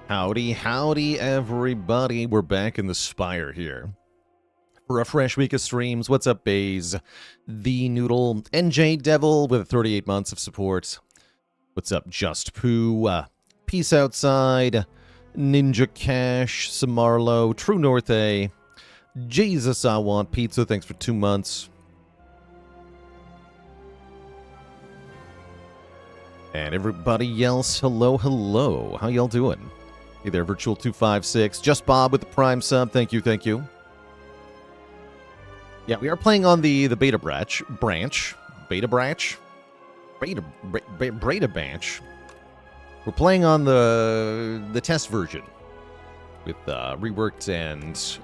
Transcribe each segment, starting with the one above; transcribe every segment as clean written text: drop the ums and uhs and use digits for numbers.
Howdy, howdy, everybody. We're back in the Spire here for a fresh week of streams. What's up, Baze? The Noodle, NJ Devil with 38 months of support. What's up, Just Poo? Peace Outside, Ninja Cash, Samarlo, True North A, Jesus I Want Pizza, thanks for 2 months. And everybody else, hello, hello. How y'all doing? Hey there, Virtual256. Just Bob with the Prime sub. Thank you, thank you. Yeah, we are playing on the beta branch. Beta branch? Beta branch. We're playing on the test version with reworked and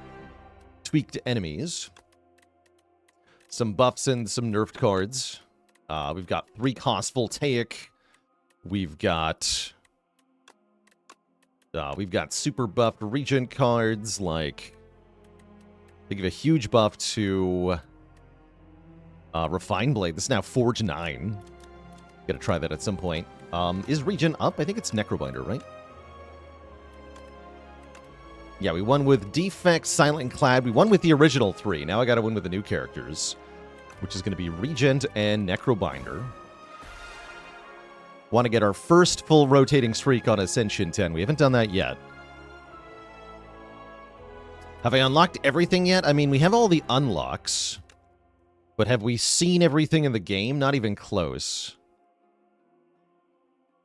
tweaked enemies. Some buffs and some nerfed cards. We've got 3 cost voltaic. We've got super buffed Regent cards, like they give a huge buff to Refine Blade. This is now Forge 9. Gotta try that at some point. Is Regent up? I think it's Necrobinder, right? Yeah, we won with Defect, Silent Clad. We won with the original 3. Now I gotta win with the new characters, which is gonna be Regent and Necrobinder. Want to get our first full rotating streak on Ascension 10. We haven't done that yet. Have I unlocked everything yet? I mean, we have all the unlocks. But have we seen everything in the game? Not even close.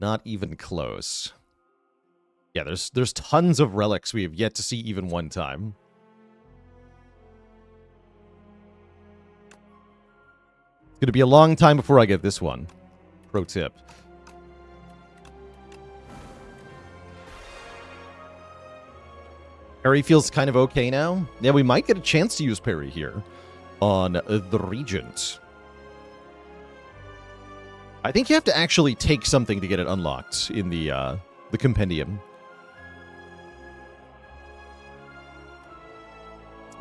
Not even close. Yeah, there's tons of relics we have yet to see even one time. It's going to be a long time before I get this one. Pro tip. Parry feels kind of okay now. Yeah, we might get a chance to use parry here on the Regent. I think you have to actually take something to get it unlocked in the compendium.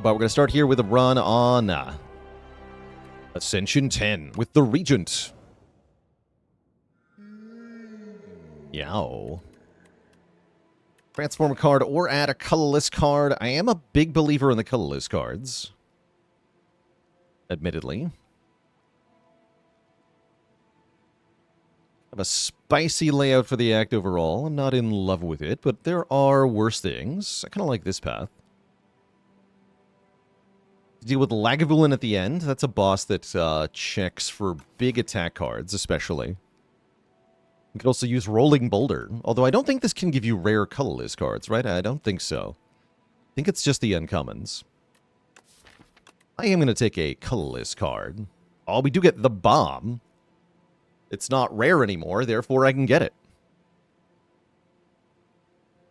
But we're going to start here with a run on Ascension 10 with the Regent. Yow. Transform a card or add a colorless card. I am a big believer in the colorless cards. Admittedly. Have a spicy layout for the act overall. I'm not in love with it, but there are worse things. I kind of like this path. Deal with Lagavulin at the end. That's a boss that checks for big attack cards, especially. You could also use Rolling Boulder, although I don't think this can give you rare colorless cards, right? I don't think so. I think it's just the uncommons. I am going to take a colorless card. Oh, we do get the Bomb. It's not rare anymore, therefore I can get it.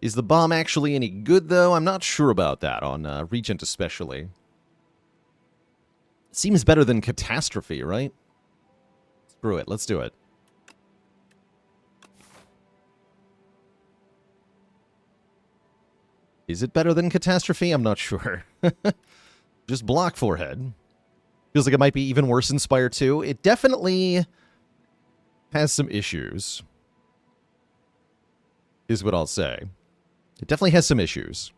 Is the Bomb actually any good, though? I'm not sure about that, on Regent especially. Seems better than Catastrophe, right? Screw it, let's do it. Is it better than Catastrophe? I'm not sure. Just block forehead. Feels like it might be even worse in Spire 2. It definitely has some issues, is what I'll say. It definitely has some issues.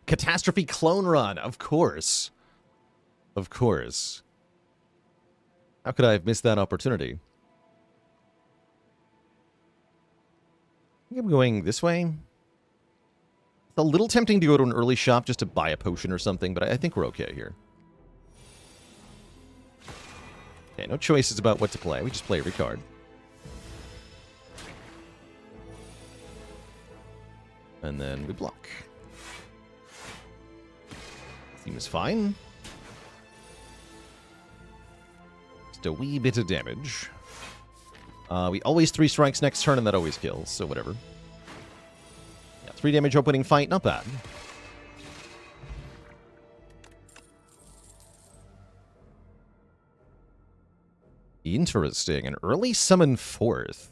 Catastrophe Clone Run, of course. Of course. How could I have missed that opportunity? I think I'm going this way. It's a little tempting to go to an early shop just to buy a potion or something, but I think we're okay here. Okay, no choices about what to play. We just play every card. And then we block. Seems fine. Just a wee bit of damage. We always 3 strikes next turn, and that always kills, so whatever. 3 damage opening fight, not bad. Interesting. An early summon 4th.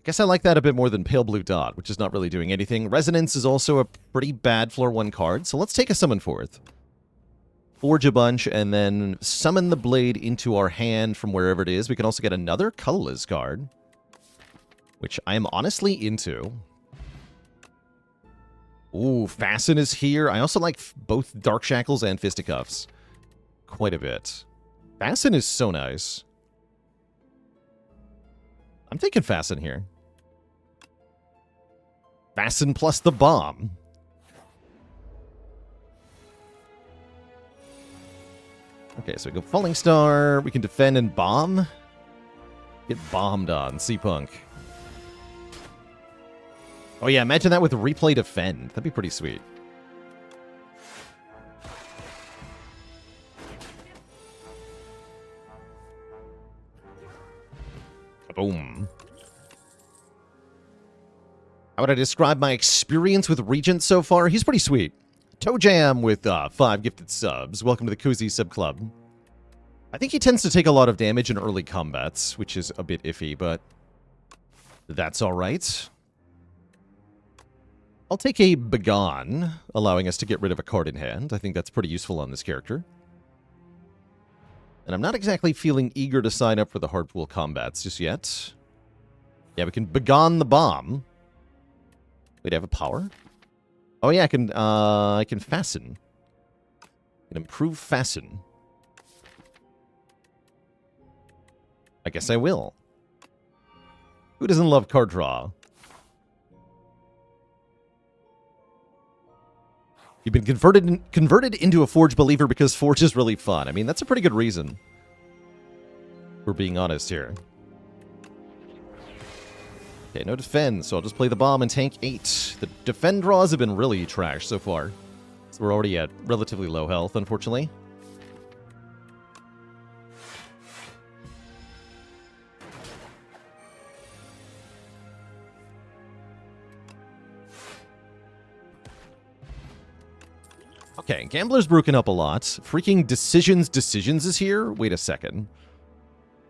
Guess I like that a bit more than Pale Blue Dot, which is not really doing anything. Resonance is also a pretty bad floor 1 card, so let's take a summon 4th. Forge a bunch, and then summon the blade into our hand from wherever it is. We can also get another colorless card. which I am honestly into. Ooh, Fasten is here. I also like both Dark Shackles and Fisticuffs quite a bit. Fasten is so nice. I'm taking Fasten here. Fasten plus the bomb. Okay, so we go Falling Star. We can defend and bomb. Get bombed on. C-Punk. Oh yeah, imagine that with replay defend. That'd be pretty sweet. Boom. How would I describe my experience with Regent so far? He's pretty sweet. Toe Jam with 5 gifted subs. Welcome to the Cozy Sub Club. I think he tends to take a lot of damage in early combats, which is a bit iffy, but that's alright. I'll take a Begone, allowing us to get rid of a card in hand. I think that's pretty useful on this character. And I'm not exactly feeling eager to sign up for the hardpool combats just yet. Yeah, we can Begone the bomb. Wait, I have a power? Oh yeah, I can Fasten. I can improve Fasten. I guess I will. Who doesn't love card draw? You've been converted into a Forge believer because Forge is really fun. I mean, that's a pretty good reason. We're being honest here. Okay, no defend, so I'll just play the bomb and tank 8. The defend draws have been really trash so far. So we're already at relatively low health, unfortunately. Okay, Gambler's broken up a lot. Freaking Decisions is here? Wait a second.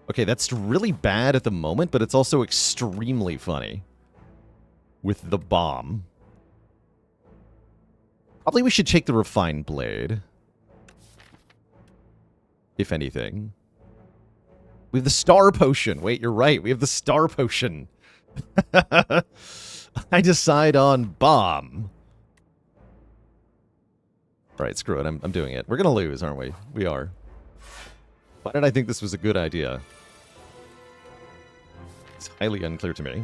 Okay, that's really bad at the moment, but it's also extremely funny. With the bomb. Probably we should take the Refined Blade. If anything. We have the Star Potion. Wait, you're right. We have the Star Potion. I decide on bomb. Alright, screw it. I'm doing it. We're gonna lose, aren't we? We are. Why did I think this was a good idea? It's highly unclear to me.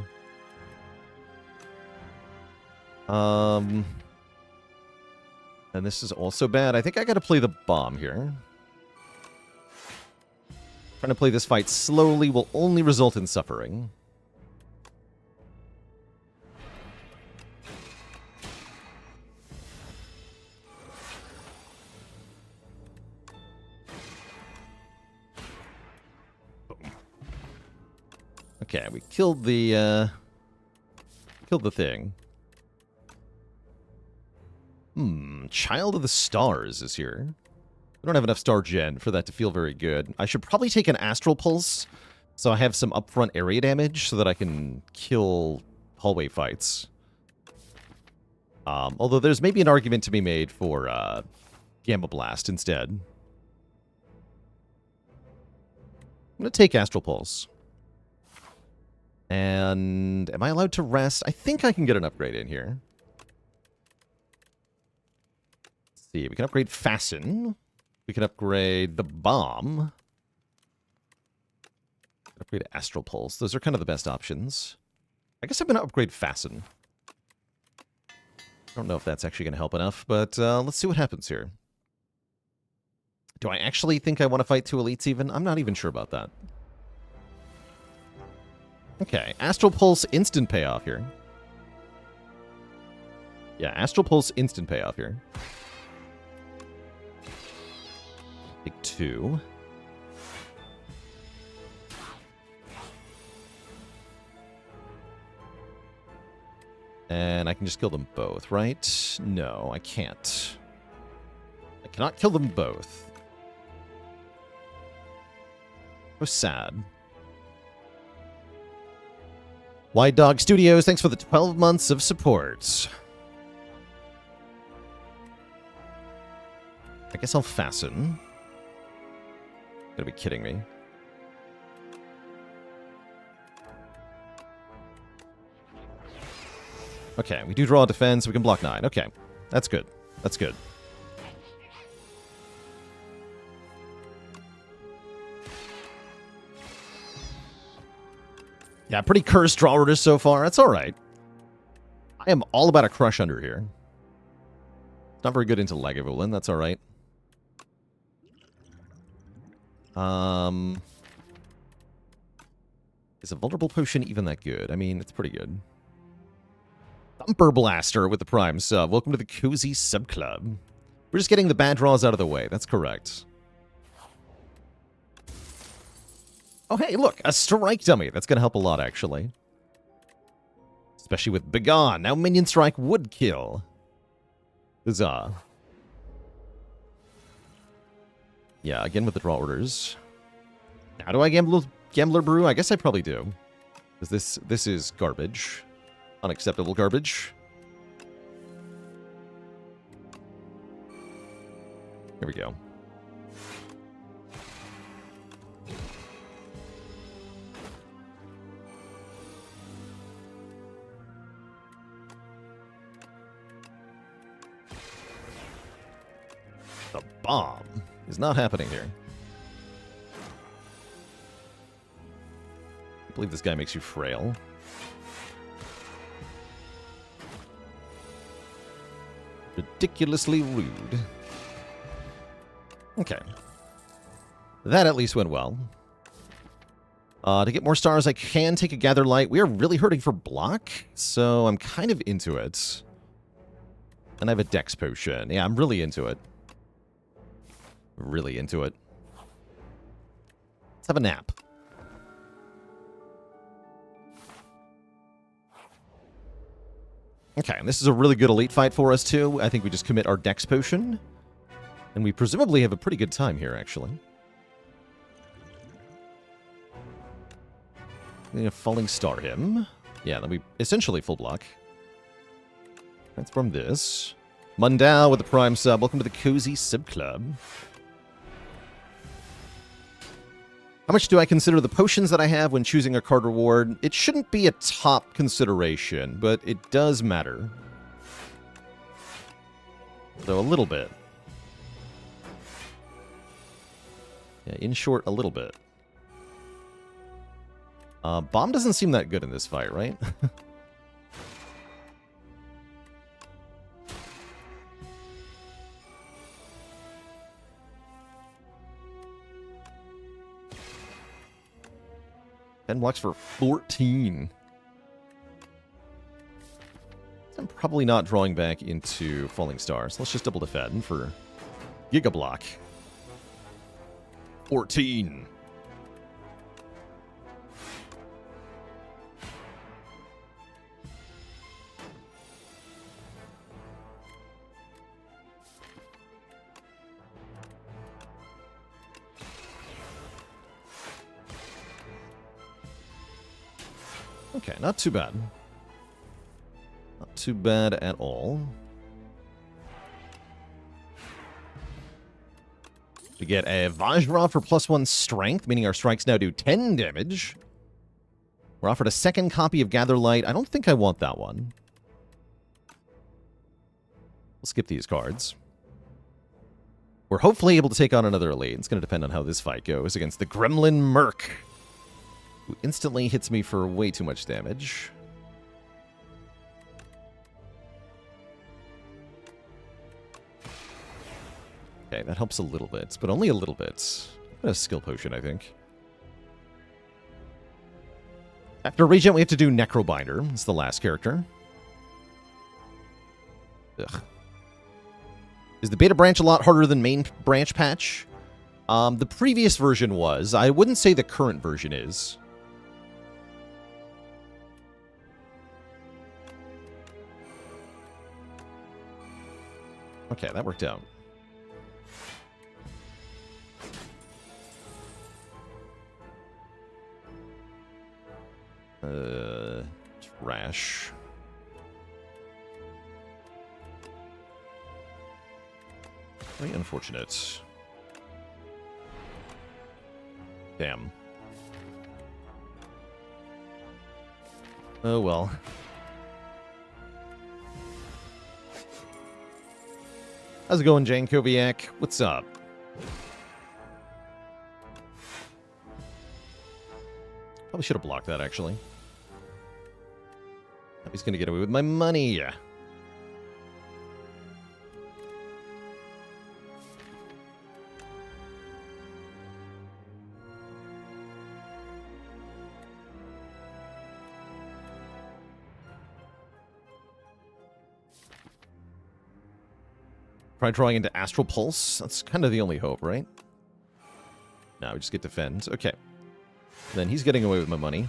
And this is also bad. I think I gotta play the bomb here. Trying to play this fight slowly will only result in suffering. Okay, we killed the thing. Child of the Stars is here. We don't have enough Star Gen for that to feel very good. I should probably take an Astral Pulse, so I have some upfront area damage so that I can kill hallway fights. Although there's maybe an argument to be made for Gamma Blast instead. I'm going to take Astral Pulse. And am I allowed to rest? I think I can get an upgrade in here. Let's see, we can upgrade Fasten. We can upgrade the Bomb. Upgrade Astral Pulse. Those are kind of the best options. I guess I'm going to upgrade Fasten. I don't know if that's actually going to help enough, but let's see what happens here. Do I actually think I want to fight 2 elites even? I'm not even sure about that. Okay, Astral Pulse instant payoff here. Yeah, Astral Pulse instant payoff here. Take 2. And I can just kill them both, right? No, I can't. I cannot kill them both. So sad. White Dog Studios, thanks for the 12 months of support. I guess I'll Fasten. You gotta be kidding me. Okay, we do draw a defense. We can block 9. Okay, that's good. That's good. Yeah, pretty cursed draw orders so far. That's all right. I am all about a crush under here. Not very good into Lagavulin. That's all right. Is a vulnerable potion even that good? I mean, it's pretty good. Thumper Blaster with the Prime sub. Welcome to the Cozy Sub Club. We're just getting the bad draws out of the way. That's correct. Oh, hey, look, a strike dummy. That's going to help a lot, actually. Especially with Begone. Now Minion Strike would kill. Huzzah. Yeah, again with the draw orders. Now do I Gambler Brew? I guess I probably do. Because this is garbage. Unacceptable garbage. Here we go. The bomb is not happening here. I believe this guy makes you frail. Ridiculously rude. Okay. That at least went well. To get more stars, I can take a Gather Light. We are really hurting for block, so I'm kind of into it. And I have a Dex Potion. Yeah, I'm really into it. Really into it. Let's have a nap. Okay, and this is a really good elite fight for us, too. I think we just commit our Dex Potion. And we presumably have a pretty good time here, actually. Falling Star him. Yeah, then we essentially full block. That's from this. Mundao with the Prime sub. Welcome to the Cozy Sub Club. How much do I consider the potions that I have when choosing a card reward? It shouldn't be a top consideration, but it does matter. So a little bit. Yeah, in short, a little bit. Bomb doesn't seem that good in this fight, right? Ten blocks for 14. I'm probably not drawing back into Falling Stars. Let's just double defend for Giga Block. 14. Okay, not too bad. Not too bad at all. We get a Vajra for +1 strength, meaning our strikes now do 10 damage. We're offered a second copy of Gather Light. I don't think I want that one. We'll skip these cards. We're hopefully able to take on another elite. It's going to depend on how this fight goes against the Gremlin Merc, who instantly hits me for way too much damage. Okay, that helps a little bit, but only a little bit. A skill potion, I think. After Regent, we have to do Necrobinder. It's the last character. Ugh. Is the beta branch a lot harder than main branch patch? The previous version was. I wouldn't say the current version is. Okay, that worked out. Trash. Very unfortunate. Damn. Oh well. How's it going, Jane Koviak? What's up? Probably should have blocked that, actually. He's going to get away with my money. Try drawing into Astral Pulse. That's kind of the only hope, right? No, we just get Defend. Okay. Then he's getting away with my money.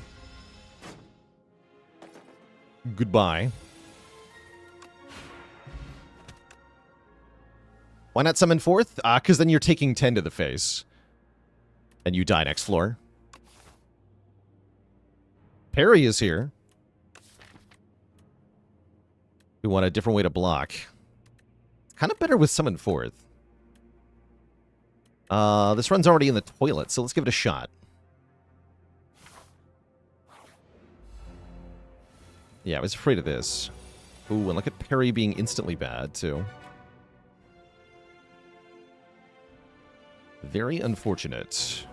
Goodbye. Why not summon fourth? Because then you're taking 10 to the face. And you die next floor. Parry is here. We want a different way to block. Kind of better with summon fourth. This run's already in the toilet, so let's give it a shot. Yeah, I was afraid of this. Ooh, and look at parry being instantly bad, too. Very unfortunate.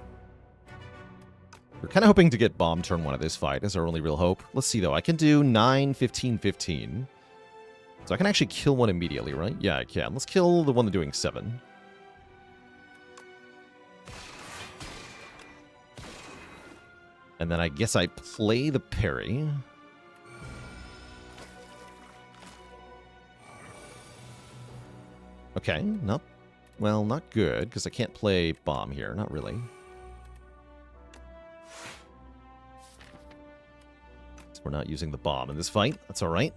We're kind of hoping to get bomb turn 1 of this fight as our only real hope. Let's see, though. I can do 9, 15, 15. So I can actually kill one immediately, right? Yeah, I can. Let's kill the one that's doing 7. And then I guess I play the parry. Okay, not... Well, not good, because I can't play bomb here. Not really. So we're not using the bomb in this fight. That's alright.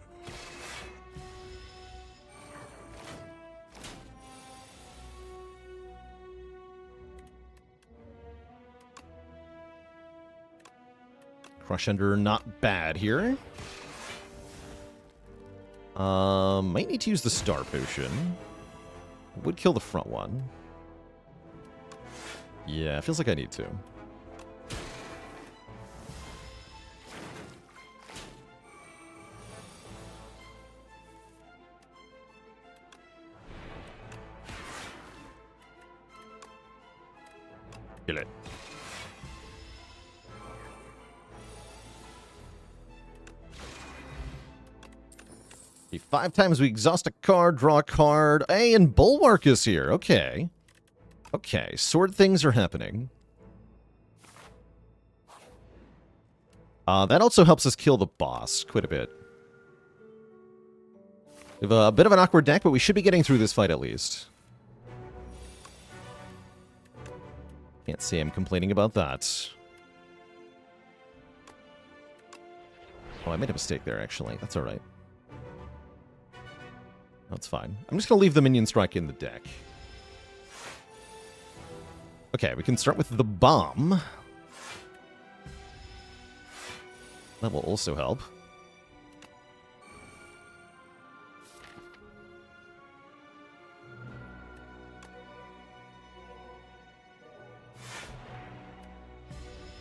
Crush Under, not bad here. Might need to use the Star Potion. Would kill the front one. Yeah, feels like I need to. Kill it. Okay, 5 times we exhaust a card, draw a card. Hey, and Bulwark is here. Okay. Okay, sword things are happening. That also helps us kill the boss quite a bit. We have a bit of an awkward deck, but we should be getting through this fight at least. Can't say I'm complaining about that. Oh, I made a mistake there, actually. That's alright. That's fine. I'm just going to leave the Minion Strike in the deck. Okay, we can start with the bomb. That will also help.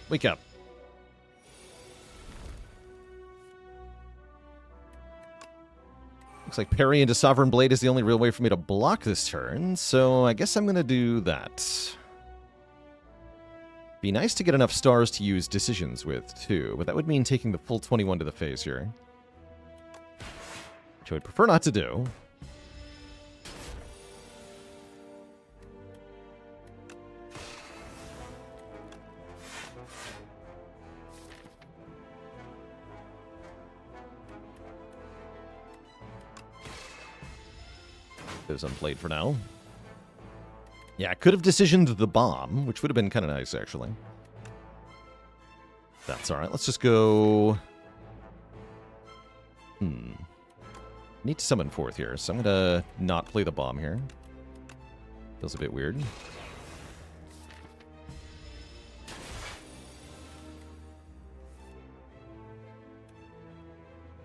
Wake up. Looks like parry into Sovereign Blade is the only real way for me to block this turn, so I guess I'm going to do that. Be nice to get enough stars to use decisions with, too, but that would mean taking the full 21 to the face here. Which I would prefer not to do. Those unplayed for now. Yeah, I could have decisioned the bomb, which would have been kind of nice, actually. That's alright. Let's just go... Need to summon fourth here, so I'm going to not play the bomb here. Feels a bit weird.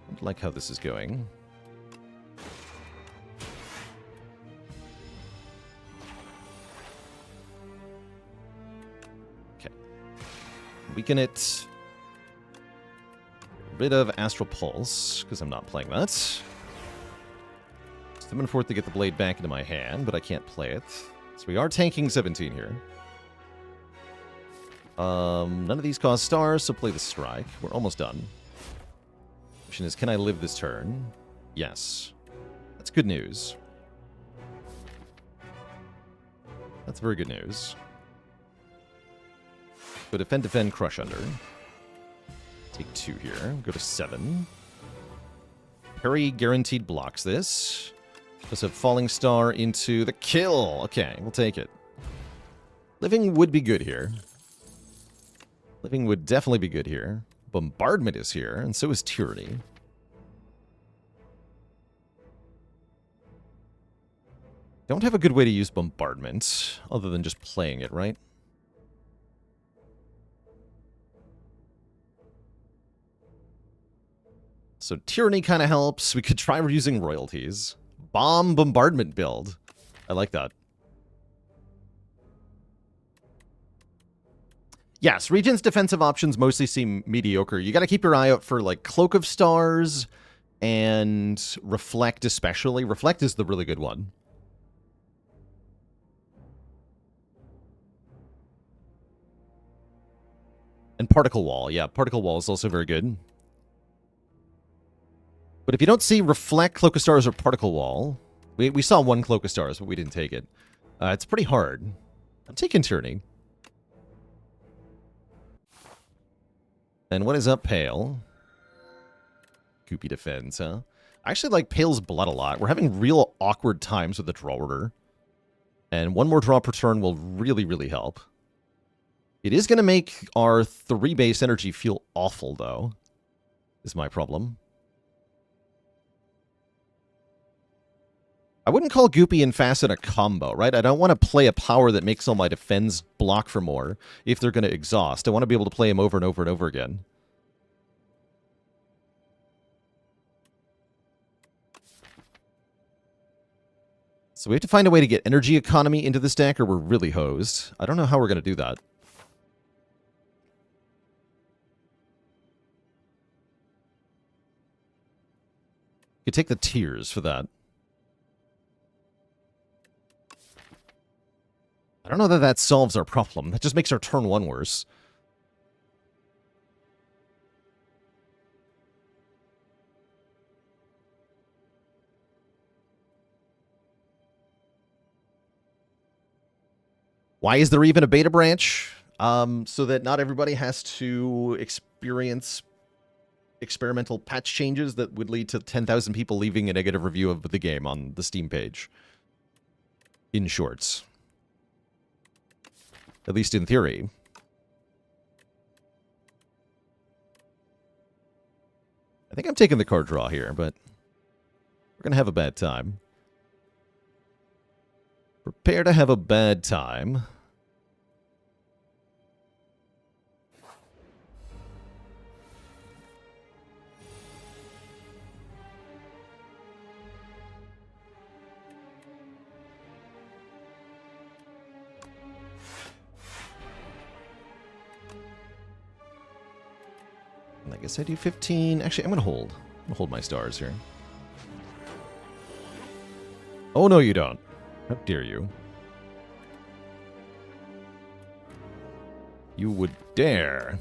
I don't like how this is going. Weaken it. Rid of Astral Pulse, because I'm not playing that. Summon forth to get the blade back into my hand, but I can't play it. So we are tanking 17 here. None of these cause stars, so play the strike. We're almost done. Question is, can I live this turn? Yes. That's good news. That's very good news. Go defend, crush under. Take 2 here. Go to 7. Parry guaranteed blocks this. Just a falling star into the kill. Okay, we'll take it. Living would be good here. Living would definitely be good here. Bombardment is here, and so is Tyranny. Don't have a good way to use Bombardment, other than just playing it, right? So Tyranny kind of helps. We could try using royalties. Bomb Bombardment build. I like that. Yes, Regent's defensive options mostly seem mediocre. You got to keep your eye out for, like, Cloak of Stars and Reflect especially. Reflect is the really good one. And Particle Wall. Yeah, Particle Wall is also very good. But if you don't see Reflect, Cloak of Stars, or Particle Wall... We saw one Cloak of Stars, but we didn't take it. It's pretty hard. I'm taking Tyranny. And what is up, Pale? Goopy defense, huh? I actually like Pale's Blood a lot. We're having real awkward times with the draw order. And one more draw per turn will really, really help. It is going to make our 3 base energy feel awful, though. Is my problem. I wouldn't call Goopy and Facet a combo, right? I don't want to play a power that makes all my defense block for more if they're going to exhaust. I want to be able to play them over and over and over again. So we have to find a way to get energy economy into this deck or we're really hosed. I don't know how we're going to do that. You could take the tears for that. I don't know that that solves our problem. That just makes our turn 1 worse. Why is there even a beta branch? So that not everybody has to experience experimental patch changes that would lead to 10,000 people leaving a negative review of the game on the Steam page. In shorts. At least in theory. I think I'm taking the card draw here, but we're going to have a bad time. Prepare to have a bad time. I guess I do 15. Actually, I'm going to hold. I'm going to hold my stars here. Oh, no, you don't. How dare you? You would dare.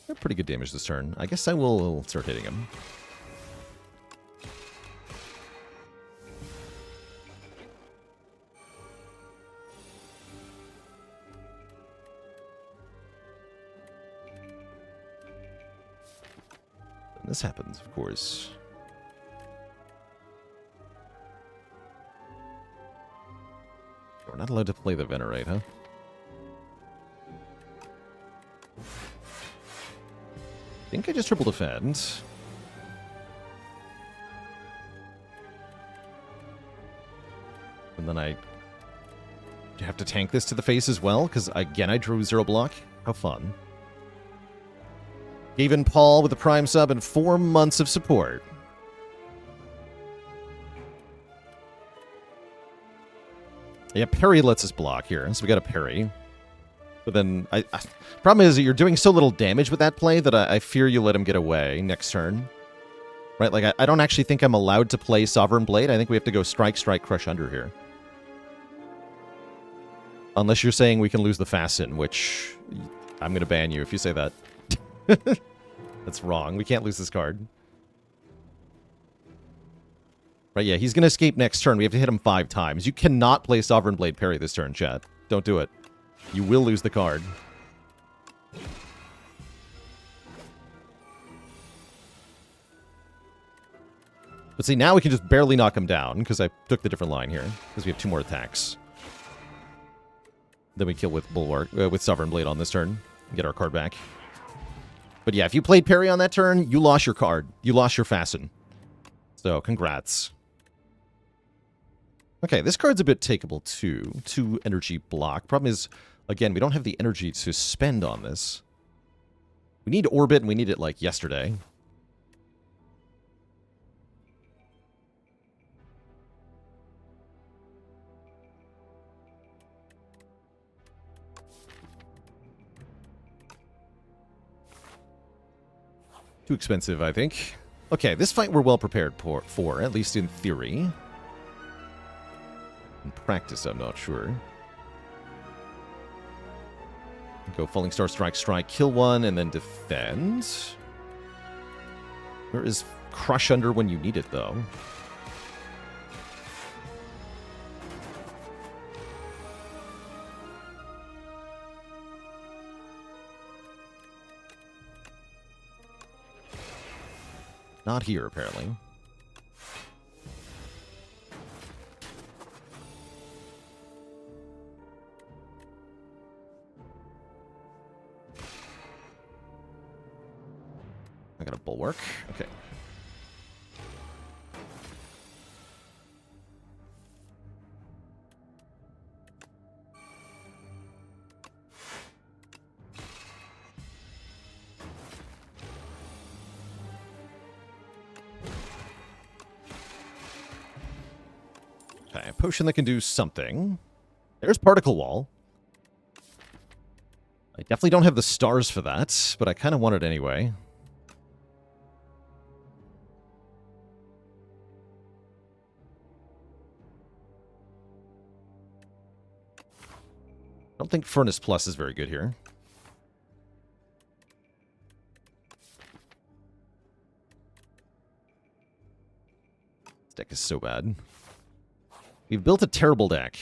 They're pretty good damage this turn. I guess I will start hitting him. This happens, of course. We're not allowed to play the Venerate, huh? I think I just triple defend. And then I have to tank this to the face as well, because again I drew 0 block. How fun. Even Paul with a Prime sub and 4 months of support. Yeah, parry lets us block here, so we got a parry. But then, problem is that you're doing so little damage with that play that I fear you let him get away next turn. Right, like, I don't actually think I'm allowed to play Sovereign Blade. I think we have to go Strike, Strike, Crush Under here. Unless you're saying we can lose the Fasten, which I'm going to ban you if you say that. That's wrong. We can't lose this card. Right, yeah, he's going to escape next turn. We have to hit him 5 times. You cannot play Sovereign Blade parry this turn, chat. Don't do it. You will lose the card. But see, now we can just barely knock him down, because I took the different line here, because we have 2 more attacks. Then we kill with Bulwark, with Sovereign Blade on this turn, and get our card back. But yeah, if you played parry on that turn, you lost your card. You lost your Fasten. So, congrats. Okay, this card's a bit takeable, too. 2 energy block. Problem is, again, we don't have the energy to spend on this. We need Orbit, and we need it, like, yesterday. Too expensive, I think. Okay, this fight we're well prepared for, at least in theory. In practice, I'm not sure. Go Falling Star, Strike, Strike, kill 1, and then defend. Where is Crush Under when you need it, though? Not here, apparently. I got a Bulwark. Okay. Okay, a potion that can do something. There's Particle Wall. I definitely don't have the stars for that, but I kind of want it anyway. I don't think Furnace Plus is very good here. This deck is so bad. We've built a terrible deck.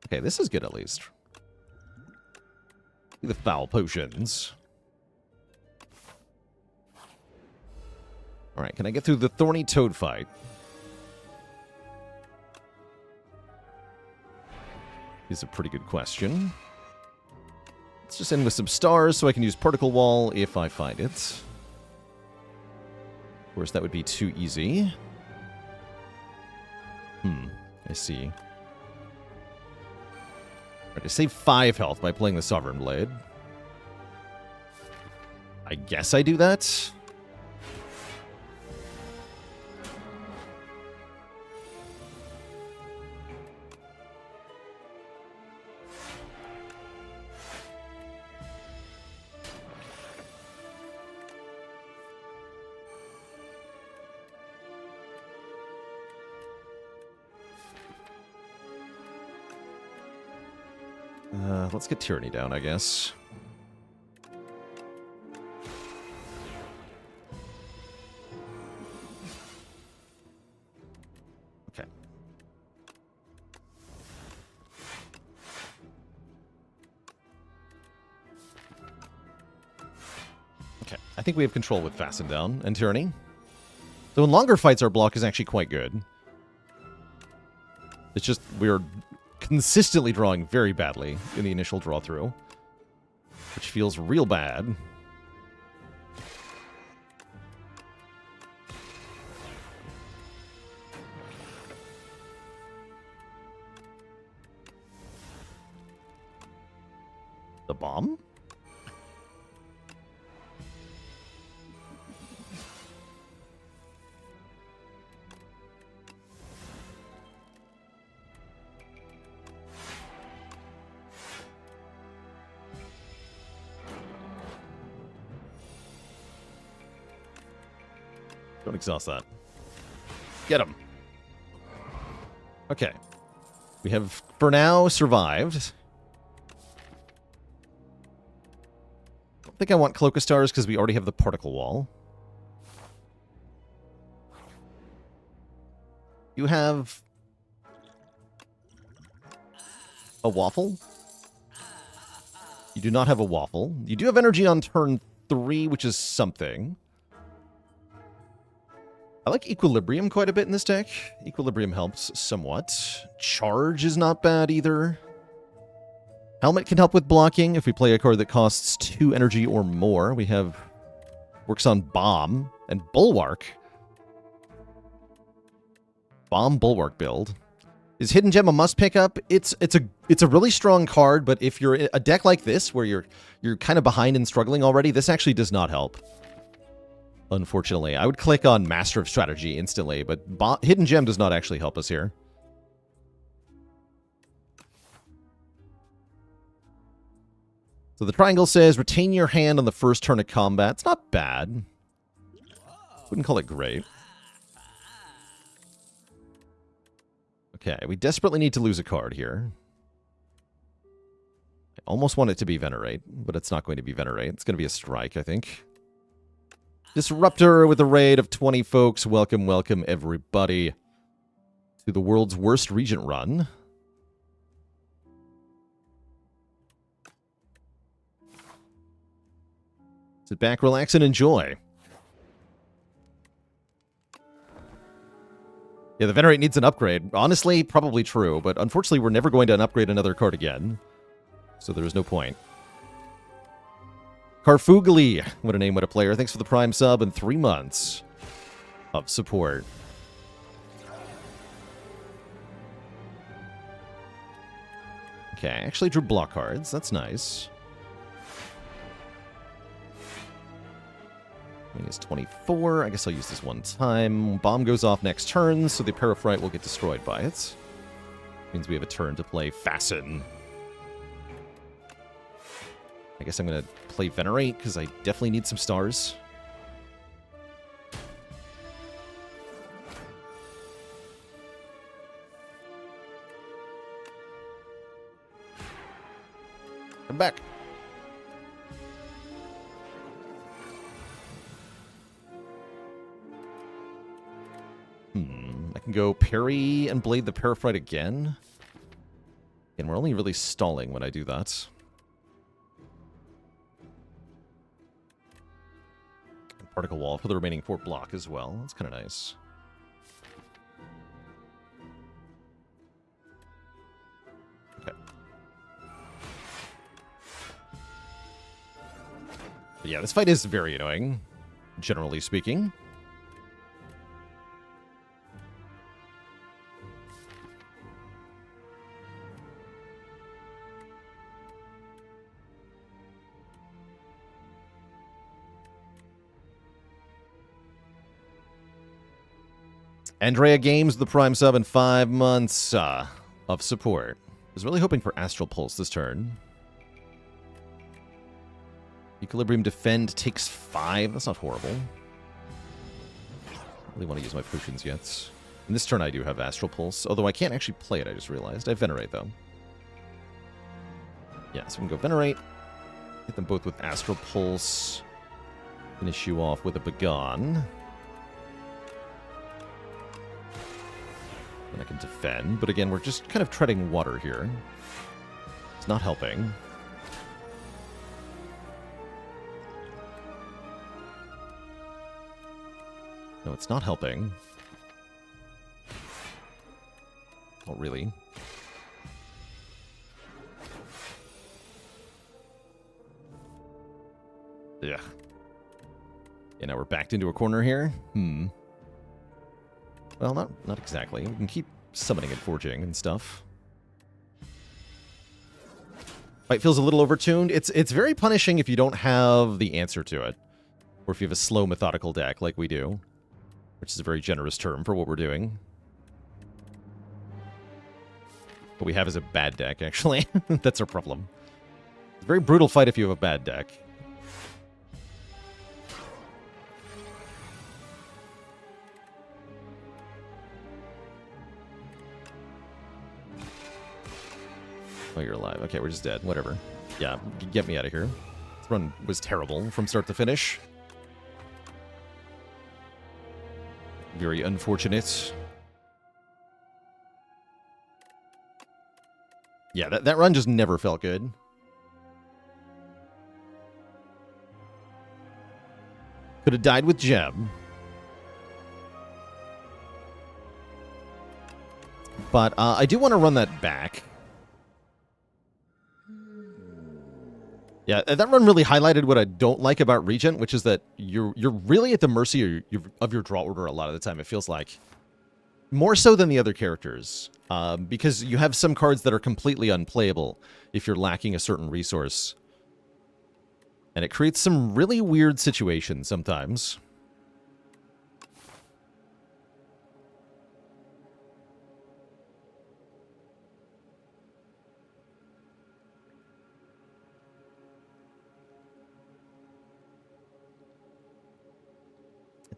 Okay, this is good at least. The foul potions. Alright, can I get through the Thorny Toad fight? Is a pretty good question. Let's just end with some stars so I can use Particle Wall if I find it. Of course, that would be too easy. I see. Alright, I save 5 health by playing the Sovereign Blade. I guess I do that? Let's get Tyranny down, I guess. Okay. Okay, I think we have control with Fasten down and Tyranny. So in longer fights, our block is actually quite good. It's just we're consistently drawing very badly in the initial draw through, which feels real bad. The bomb? Don't exhaust that. Get him. Okay. We have, for now, survived. I don't think I want Cloak of Stars because we already have the Particle Wall. You have a Waffle? You do not have a Waffle. You do have energy on turn 3, which is something. I like Equilibrium quite a bit in this deck. Equilibrium helps somewhat. Charge is not bad either. Helmet can help with blocking if we play a card that costs 2 energy or more. We have... works on Bomb and Bulwark. Bomb Bulwark build. Is Hidden Gem a must pick up? It's a really strong card, but if you're a deck like this where you're kind of behind and struggling already, this actually does not help. Unfortunately, I would click on Master of Strategy instantly, but Hidden Gem does not actually help us here. So the triangle says, retain your hand on the first turn of combat. It's not bad. Wouldn't call it great. Okay, we desperately need to lose a card here. I almost want it to be Venerate, but it's not going to be Venerate. It's going to be a Strike, I think. Disruptor with a raid of 20 folks. Welcome, welcome, everybody, to the world's worst Regent run. Sit back, relax, and enjoy. Yeah, the Venerate needs an upgrade. Honestly, probably true, but unfortunately we're never going to upgrade another card again. So there is no point. Carfugly, what a name, what a player. Thanks for the Prime sub and 3 months of support. Okay, I actually drew block cards. That's nice. Is 24. I guess I'll use this one time. Bomb goes off next turn, so the Paraphrite will get destroyed by it. Means we have a turn to play Fasten. I guess I'm going to play Venerate, because I definitely need some stars. I'm back. I can go Parry and Blade the Paraphrite again. And we're only really stalling when I do that. And Particle Wall for the remaining 4 block as well. That's kind of nice. Okay. But yeah, this fight is very annoying, generally speaking. Andrea Games, the Prime sub, and 5 months of support. I was really hoping for Astral Pulse this turn. Equilibrium Defend takes 5. That's not horrible. I don't really want to use my potions yet. In this turn I do have Astral Pulse, although I can't actually play it, I just realized. I have Venerate, though. Yeah, so we can go Venerate. Hit them both with Astral Pulse. Finish you off with a Begone. And I can defend, but again, we're just kind of treading water here. It's not helping. No, it's not helping. Not really. Yeah. And now we're backed into a corner here. Well, not exactly. We can keep summoning and forging and stuff. Fight feels a little overtuned. It's very punishing if you don't have the answer to it. Or if you have a slow, methodical deck like we do. Which is a very generous term for what we're doing. What we have is a bad deck, actually. That's our problem. It's a very brutal fight if you have a bad deck. Oh, you're alive. Okay, we're just dead. Whatever. Yeah, get me out of here. This run was terrible from start to finish. Very unfortunate. Yeah, that run just never felt good. Could have died with Jeb. But I do want to run that back. Yeah, that run really highlighted what I don't like about Regent, which is that you're really at the mercy of your draw order a lot of the time, it feels like. More so than the other characters. Because you have some cards that are completely unplayable if you're lacking a certain resource. And it creates some really weird situations sometimes.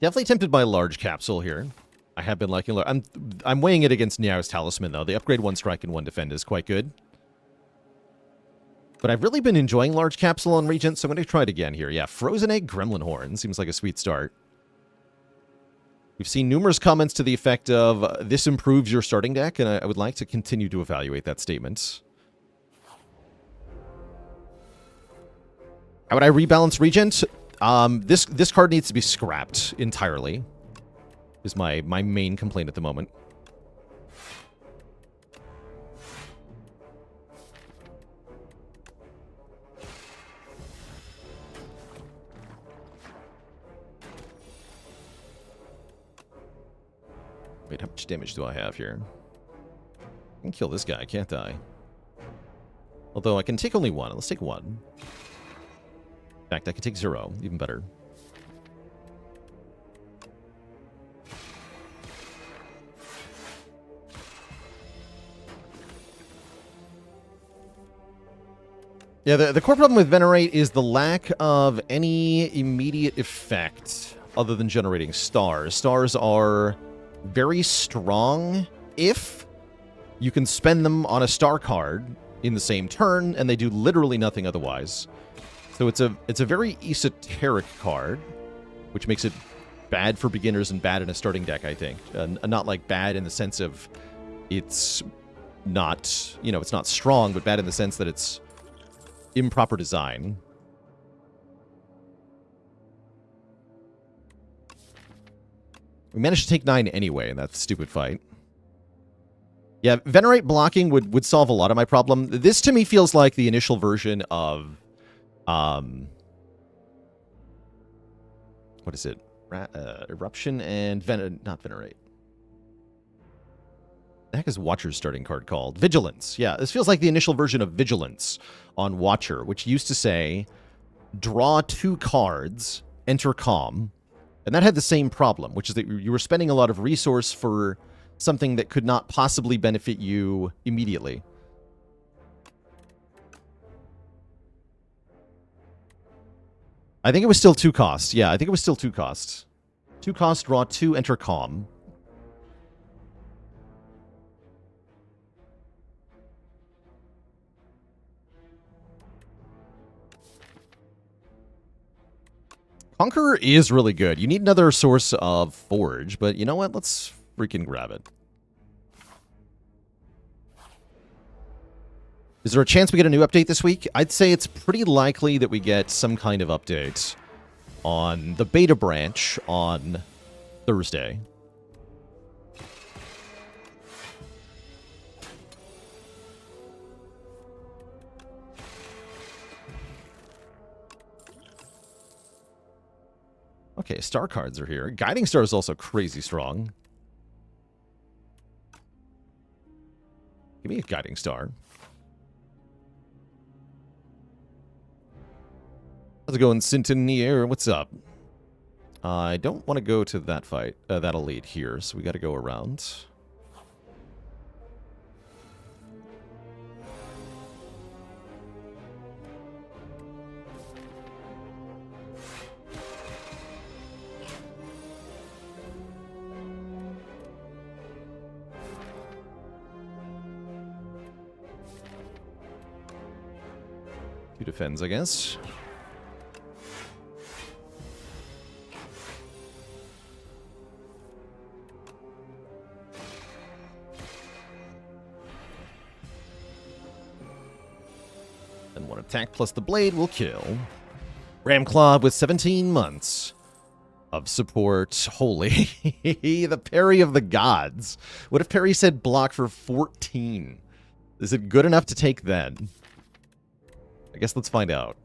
Definitely tempted by a large capsule here. I have been liking... I'm weighing it against Niao's Talisman, though. The upgrade 1 strike and 1 defend is quite good. But I've really been enjoying large capsule on Regent, so I'm going to try it again here. Yeah, Frozen Egg Gremlin Horn seems like a sweet start. We've seen numerous comments to the effect of, this improves your starting deck, and I would like to continue to evaluate that statement. How would I rebalance Regent? This card needs to be scrapped entirely, is my main complaint at the moment. Wait, how much damage do I have here? I can kill this guy, can't I? Although I can take only 1. Let's take 1. In fact, I can take 0. Even better. Yeah, the core problem with Venerate is the lack of any immediate effect other than generating stars. Stars are very strong if you can spend them on a star card in the same turn, and they do literally nothing otherwise. So it's a very esoteric card, which makes it bad for beginners and bad in a starting deck, I think. Not like bad in the sense of it's not, it's not strong, but bad in the sense that it's improper design. We managed to take 9 anyway in that stupid fight. Yeah, Venerate blocking would solve a lot of my problem. This to me feels like the initial version of what is it? Eruption and not Venerate. The heck is Watcher's starting card called? Vigilance. Yeah, this feels like the initial version of Vigilance on Watcher, which used to say, draw 2 cards, enter Calm. And that had the same problem, which is that you were spending a lot of resource for something that could not possibly benefit you immediately. I think it was still 2 costs. Yeah, I think it was still 2 costs. 2 costs, draw 2, enter Calm. Conqueror is really good. You need another source of Forge, but you know what? Let's freaking grab it. Is there a chance we get a new update this week? I'd say it's pretty likely that we get some kind of update on the beta branch on Thursday. Okay, star cards are here. Guiding Star is also crazy strong. Give me a Guiding Star. How's it going, Centenier? What's up? I don't want to go to that fight, that elite here, so we got to go around. 2 defends, I guess. And 1 attack plus the blade will kill. Ramclaw with 17 months of support. Holy. The parry of the gods. What if parry said block for 14? Is it good enough to take then? I guess let's find out.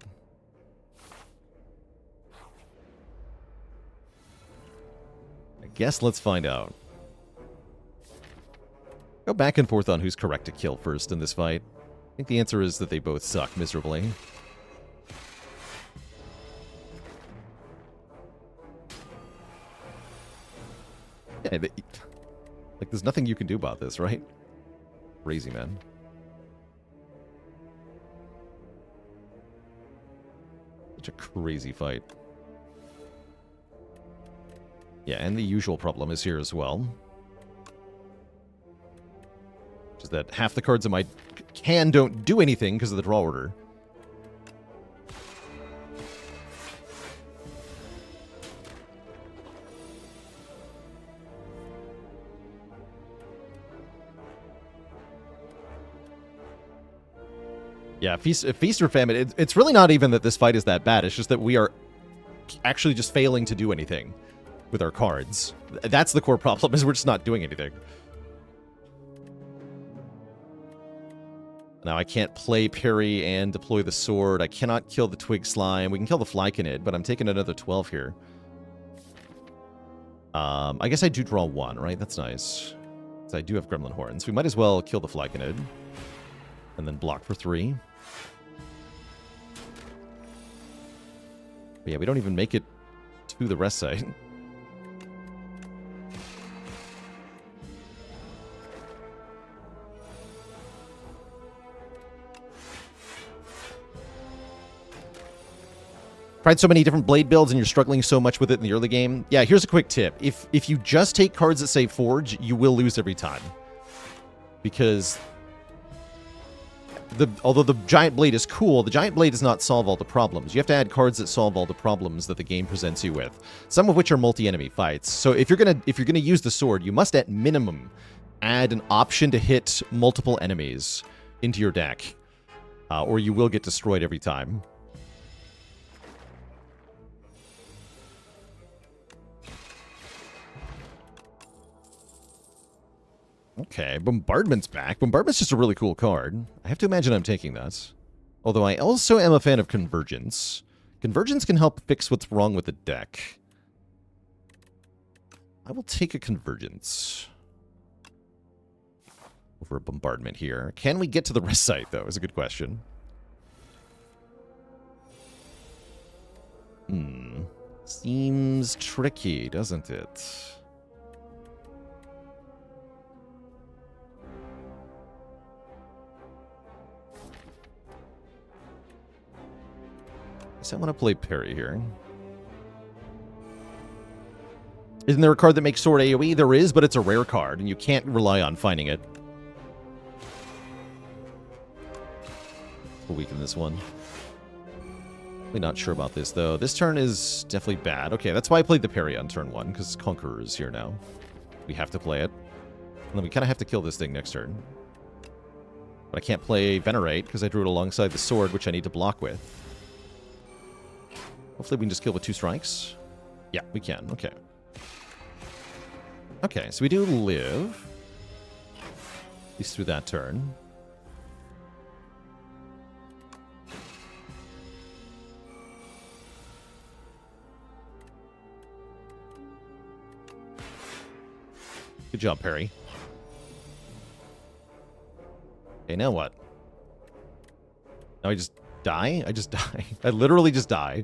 Let's find out. Go back and forth on who's correct to kill first in this fight. I think the answer is that they both suck miserably. Yeah, like, there's nothing you can do about this, right? Crazy, man. Such a crazy fight. Yeah, and the usual problem is here as well. Which is that half the cards in my hand don't do anything because of the draw order. Yeah, feast or famine. It's really not even that this fight is that bad. It's just that we are actually just failing to do anything with our cards. That's the core problem, is we're just not doing anything. Now I can't play parry and deploy the sword. I cannot kill the twig slime. We can kill the flyconid, but I'm taking another 12 here. I guess I do draw 1, right? That's nice. So I do have gremlin horns. We might as well kill the flyconid. And then block for 3. But yeah, we don't even make it to the rest site. Tried so many different blade builds and you're struggling so much with it in the early game. Yeah, here's a quick tip. If you just take cards that say Forge, you will lose every time. Because although the giant blade is cool, the giant blade does not solve all the problems. You have to add cards that solve all the problems that the game presents you with. Some of which are multi-enemy fights. So if you're gonna use the sword, you must at minimum add an option to hit multiple enemies into your deck, or you will get destroyed every time. Okay, Bombardment's back. Bombardment's just a really cool card. I have to imagine I'm taking that. Although I also am a fan of Convergence. Convergence can help fix what's wrong with the deck. I will take a Convergence over a Bombardment here. Can we get to the rest site, though, is a good question. Seems tricky, doesn't it? I want to play parry here. Isn't there a card that makes sword AoE? There is, but it's a rare card, and you can't rely on finding it. We'll weaken this one. Really not sure about this, though. This turn is definitely bad. Okay, that's why I played the parry on turn 1, because Conqueror is here now. We have to play it. And then we kind of have to kill this thing next turn. But I can't play Venerate, because I drew it alongside the sword, which I need to block with. Hopefully we can just kill with 2 strikes. Yeah, we can. Okay. Okay, so we do live. At least through that turn. Good job, Perry. Okay, now what? Now I just die? I just die. I literally just die.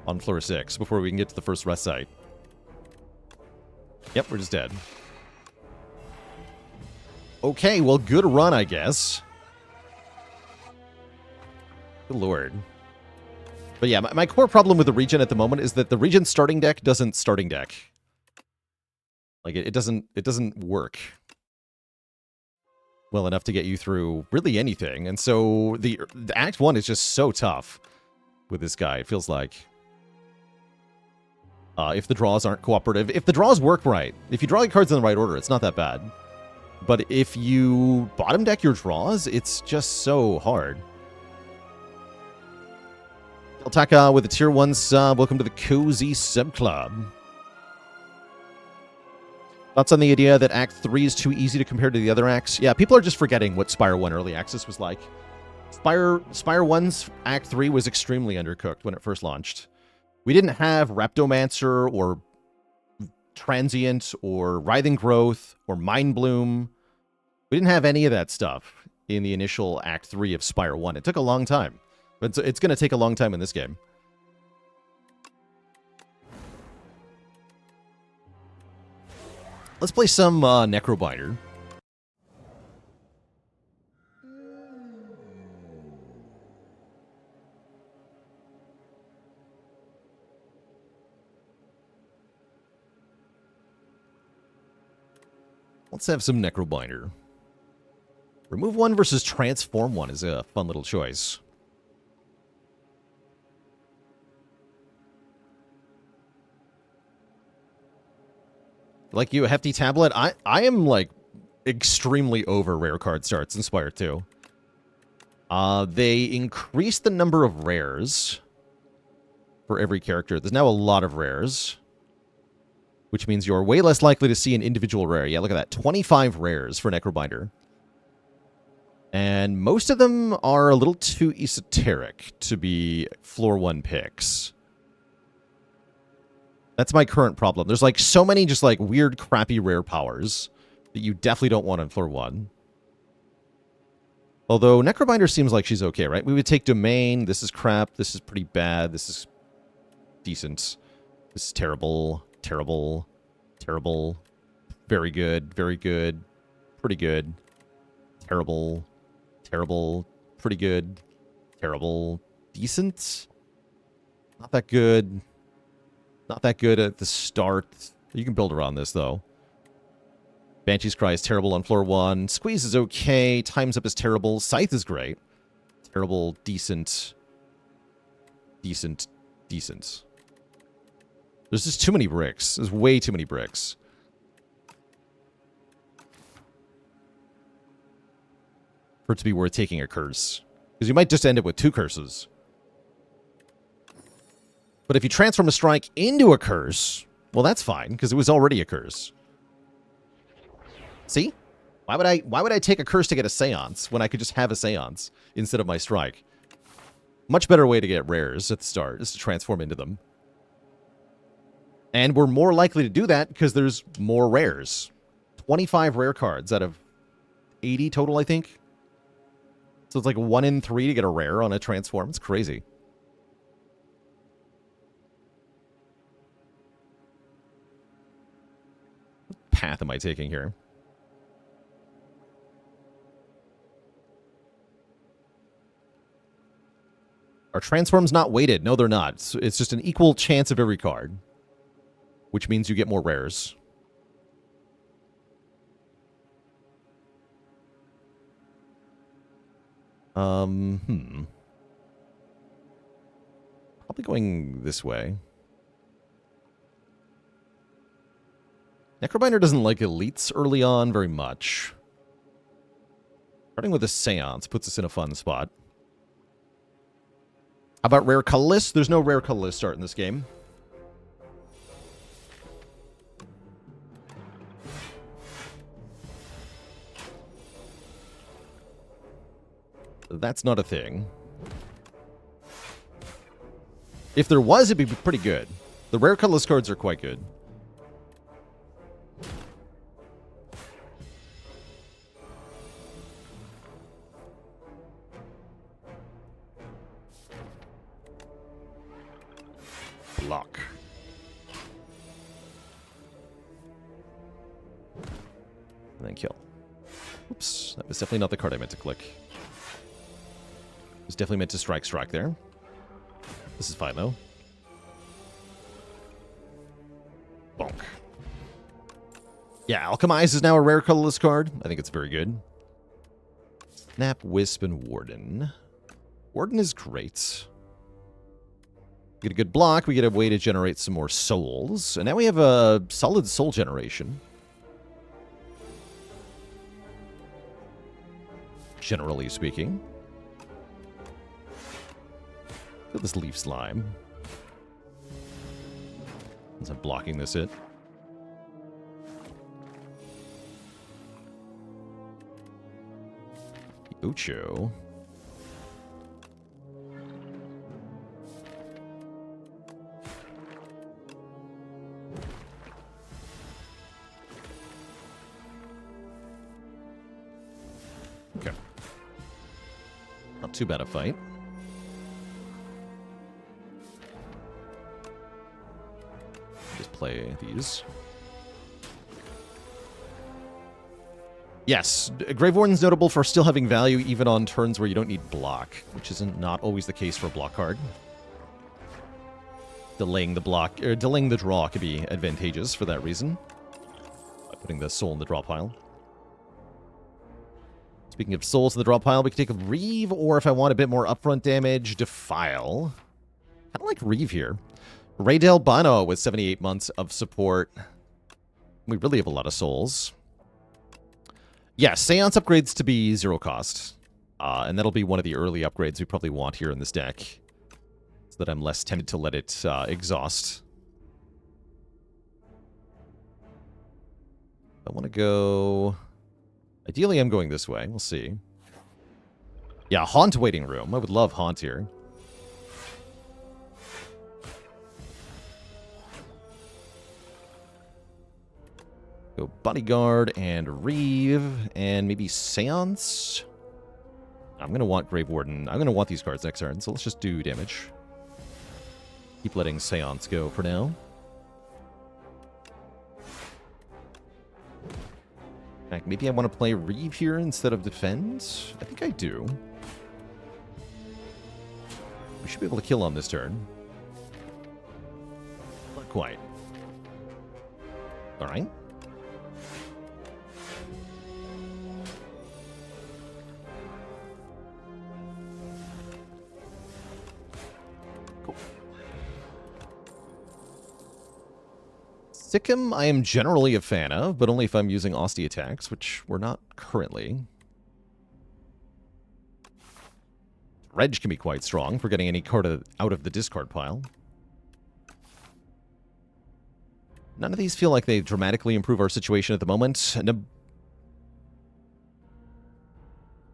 On floor 6 before we can get to the first rest site. Yep, we're just dead. Okay, well, good run, I guess. Good lord. But yeah, my core problem with the Regent at the moment is that the Regent starting deck doesn't starting deck. Like, it doesn't work. well enough to get you through really anything. And so the Act 1 is just so tough with this guy, it feels like. If the draws aren't cooperative. If the draws work right, if you draw your cards in the right order, it's not that bad. But if you bottom deck your draws, it's just so hard. Deltaka with a tier 1 sub. Welcome to the Cozy Sub Club. Thoughts on the idea that Act 3 is too easy to compare to the other acts? Yeah, people are just forgetting what Spire 1 Early Access was like. Spire 1's Act 3 was extremely undercooked when it first launched. We didn't have Raptomancer or Transient or Writhing Growth or Mind Bloom. We didn't have any of that stuff in the initial Act 3 of Spire 1. It took a long time. But it's going to take a long time in this game. Let's play some Necrobinder. Let's have some Necrobinder. Remove 1 versus Transform 1 is a fun little choice. Like you, a hefty tablet? I am, like, extremely over rare card starts in Spire 2. They increased the number of rares for every character. There's now a lot of rares, which means you're way less likely to see an individual rare. Yeah, look at that. 25 rares for Necrobinder. And most of them are a little too esoteric to be floor 1 picks. That's my current problem. There's like so many just like weird, crappy rare powers that you definitely don't want on floor 1. Although Necrobinder seems like she's okay, right? We would take Domain. This is crap. This is pretty bad. This is decent. This is terrible. Terrible. Terrible. Very good. Very good. Pretty good. Terrible. Terrible. Pretty good. Terrible. Decent. Not that good. Not that good at the start. You can build around this, though. Banshee's Cry is terrible on floor 1. Squeeze is okay. Time's Up is terrible. Scythe is great. Terrible, decent. Decent, decent. There's just too many bricks. There's way too many bricks. For it to be worth taking a curse. Because you might just end up with 2 curses. But if you transform a strike into a curse, well, that's fine, because it was already a curse. See? Why would I take a curse to get a seance when I could just have a seance instead of my strike? Much better way to get rares at the start is to transform into them. And we're more likely to do that because there's more rares. 25 rare cards out of 80 total, I think. So it's like 1 in 3 to get a rare on a transform. It's crazy. What path am I taking here? Are transforms not weighted? No, they're not. It's just an equal chance of every card, which means you get more rares. Probably going this way. Necrobinder doesn't like elites early on very much. Starting with a seance puts us in a fun spot. How about rare colorless? There's no rare colorless start in this game. That's not a thing. If there was, it'd be pretty good. The rare colorless cards are quite good. Block. And then kill. Oops, that was definitely not the card I meant to click. It was definitely meant to strike there. This is fine, though. Bonk. Yeah, Alchemize is now a rare colorless card. I think it's very good. Snap, Wisp, and Warden. Warden is great. We get a good block, we get a way to generate some more souls. And now we have a solid soul generation. Generally speaking. Look at this leaf slime. As I'm blocking this it. Ucho. Okay. Not too bad a fight. Just play these. Yes, Grave Warden's notable for still having value even on turns where you don't need block, which isn't not always the case for a block card. Delaying the block, or delaying the draw could be advantageous for that reason. By putting the soul in the draw pile. Speaking of souls in the draw pile, we can take a Reeve, or if I want a bit more upfront damage, Defile. Kind of like Reeve here. Ray Del Bano with 78 months of support. We really have a lot of souls. Yeah, Seance upgrades to be 0 cost. And that'll be one of the early upgrades we probably want here in this deck. So that I'm less tempted to let it exhaust. I want to go... Ideally, I'm going this way. We'll see. Yeah, Haunt Waiting Room. I would love Haunt here. Go Bodyguard and Reeve and maybe Seance. I'm going to want Grave Warden. I'm going to want these cards next turn, so let's just do damage. Keep letting Seance go for now. In fact, maybe I want to play Reeve here instead of Defend. I think I do. We should be able to kill on this turn. Not quite. Alright. Sikkim, I am generally a fan of, but only if I'm using Austie attacks, which we're not currently. Reg can be quite strong for getting any card out of the discard pile. None of these feel like they dramatically improve our situation at the moment.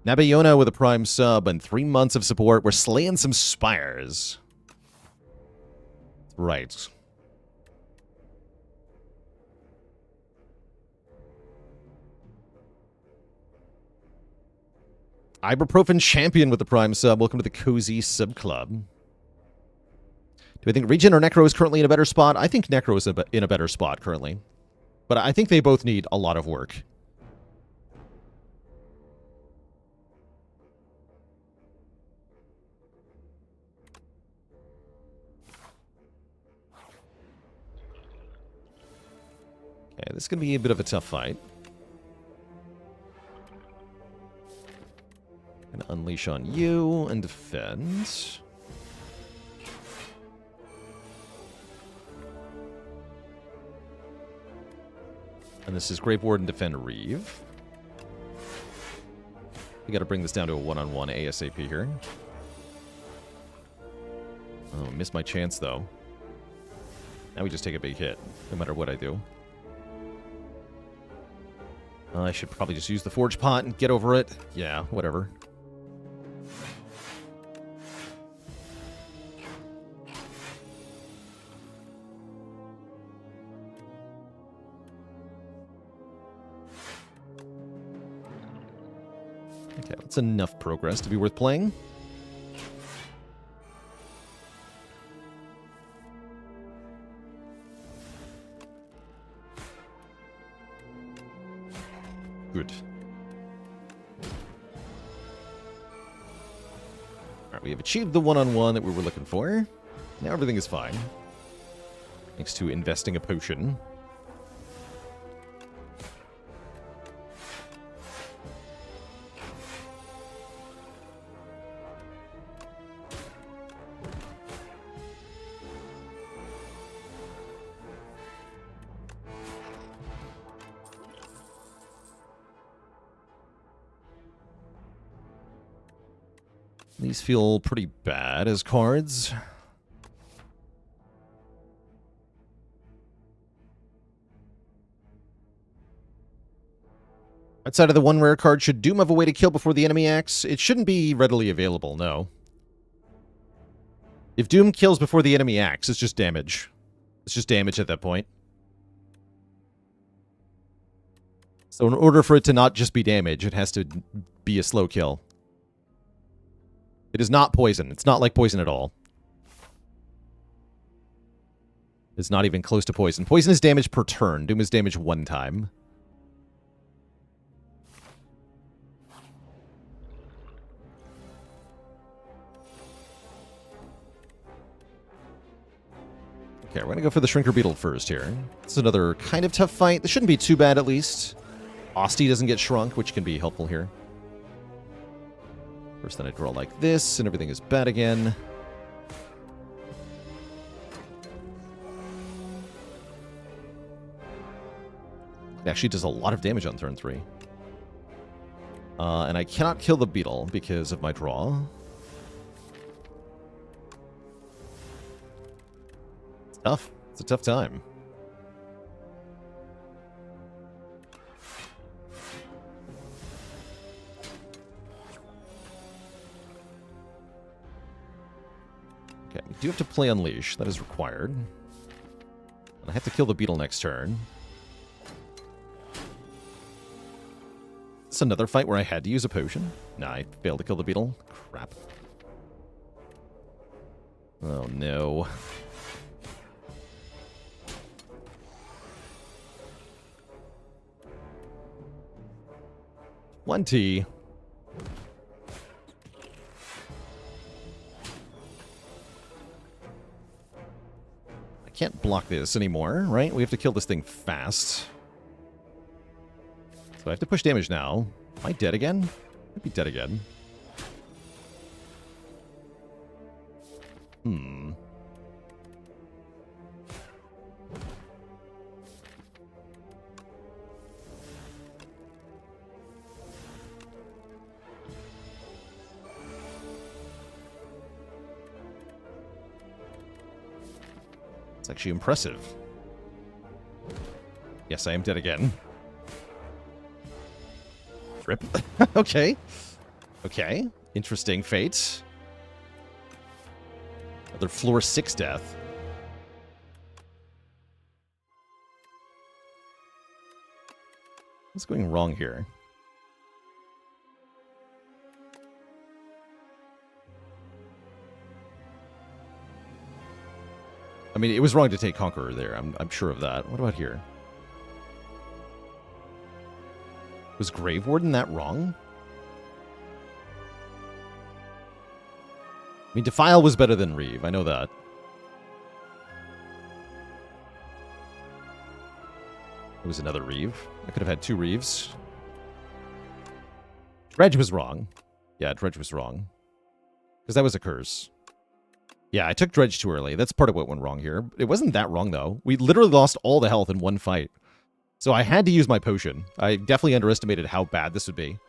Nabayona with a prime sub and 3 months of support. We're slaying some Spires. Right. Ibuprofen Champion with the Prime sub. Welcome to the Cozy Sub Club. Do I think Regent or Necro is currently in a better spot? I think Necro is in a better spot currently. But I think they both need a lot of work. Okay, this is going to be a bit of a tough fight. Gonna unleash on you and defend. And this is Grave Warden, defend, Reeve. We gotta bring this down to a one-on-one ASAP here. Oh, missed my chance though. Now we just take a big hit, no matter what I do. I should probably just use the Forge Pot and get over it. Yeah, whatever. Okay, that's enough progress to be worth playing. Good. Alright, we have achieved the one-on-one that we were looking for. Now everything is fine. Thanks to investing a potion. These feel pretty bad as cards. Outside of the one rare card, should Doom have a way to kill before the enemy acts? It shouldn't be readily available, no. If Doom kills before the enemy acts, it's just damage. It's just damage at that point. So in order for it to not just be damage, it has to be a slow kill. It is not poison. It's not like poison at all. It's not even close to poison. Poison is damage per turn. Doom is damage one time. Okay, we're going to go for the Shrinker Beetle first here. It's another kind of tough fight. This shouldn't be too bad, at least. Asti doesn't get shrunk, which can be helpful here. First, then I draw like this, and everything is bad again. It actually does a lot of damage on turn 3. And I cannot kill the beetle because of my draw. It's tough. It's a tough time. Okay, we do have to play Unleash. That is required. And I have to kill the beetle next turn. This is another fight where I had to use a potion. Nah, I failed to kill the beetle. Crap. Oh, no. One T. I can't block this anymore, right? We have to kill this thing fast. So I have to push damage now. Am I dead again? I'd be dead again. It's actually impressive. Yes, I am dead again. Rip. Okay. Okay. Interesting fate. Another floor 6 death. What's going wrong here? I mean, it was wrong to take Conqueror there. I'm sure of that. What about here? Was Grave Warden that wrong? I mean, Defile was better than Reeve. I know that. It was another Reeve. I could have had 2 Reeves. Dredge was wrong. Yeah, Dredge was wrong. Because that was a curse. Yeah, I took Dredge too early. That's part of what went wrong here. It wasn't that wrong, though. We literally lost all the health in one fight. So I had to use my potion. I definitely underestimated how bad this would be.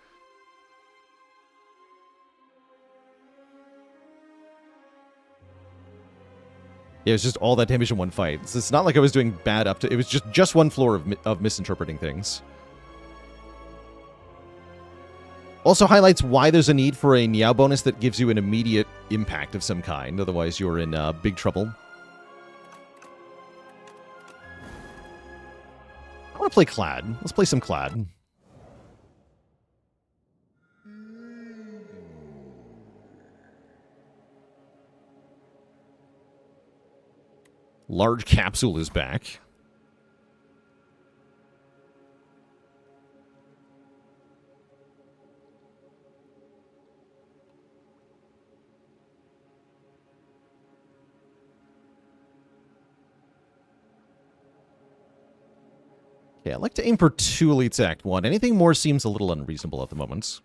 Yeah, it was just all that damage in one fight. It's not like I was doing bad up to... It was just one floor of misinterpreting things. Also highlights why there's a need for a Niao bonus that gives you an immediate impact of some kind. Otherwise, you're in big trouble. I want to play Clad. Let's play some Clad. Large Capsule is back. Yeah, I'd like to aim for 2 elites Act 1. Anything more seems a little unreasonable at the moment.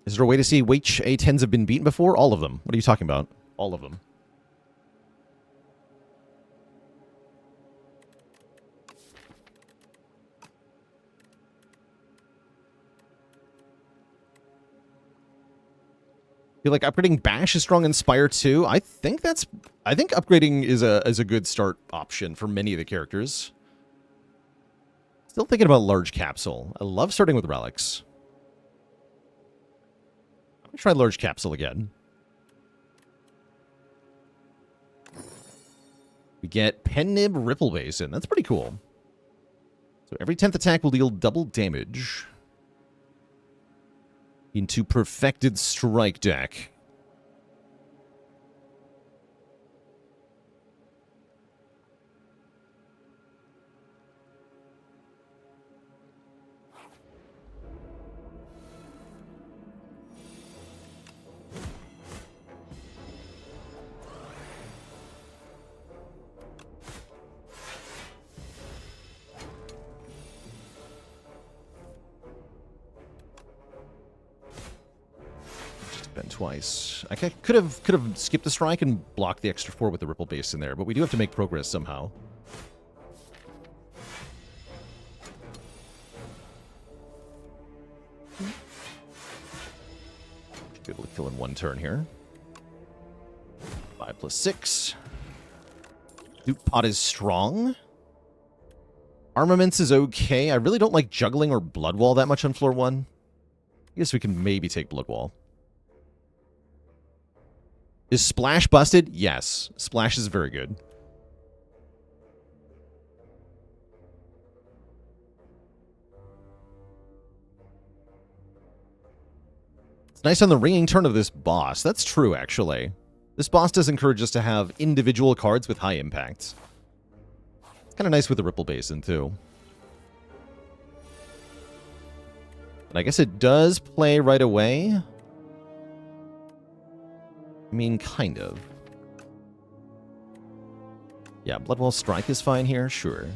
Is there a way to see which A10s have been beaten before? All of them. What are you talking about? All of them. feel like upgrading Bash is strong in Spire too. I think upgrading is a good start option for many of the characters. Still thinking about Large Capsule. I love starting with relics. I'm gonna try Large Capsule again. We get Pen Nib Ripple Basin. That's pretty cool. So every 10th attack will deal double damage. Into Perfected Strike deck. Been twice. I could have skipped the strike and blocked the extra 4 with the Ripple Base in there, but we do have to make progress somehow. Should be able to kill in 1 turn here. 5 + 6. Loot Pot is strong. Armaments is okay. I really don't like Juggling or Blood Wall that much on floor 1. I guess we can maybe take Blood Wall. Is Splash busted? Yes. Splash is very good. It's nice on the ringing turn of this boss. That's true, actually. This boss does encourage us to have individual cards with high impacts. It's kind of nice with the Ripple Basin, too. And I guess it does play right away. I mean, kind of. Yeah, Bloodwall Strike is fine here, sure.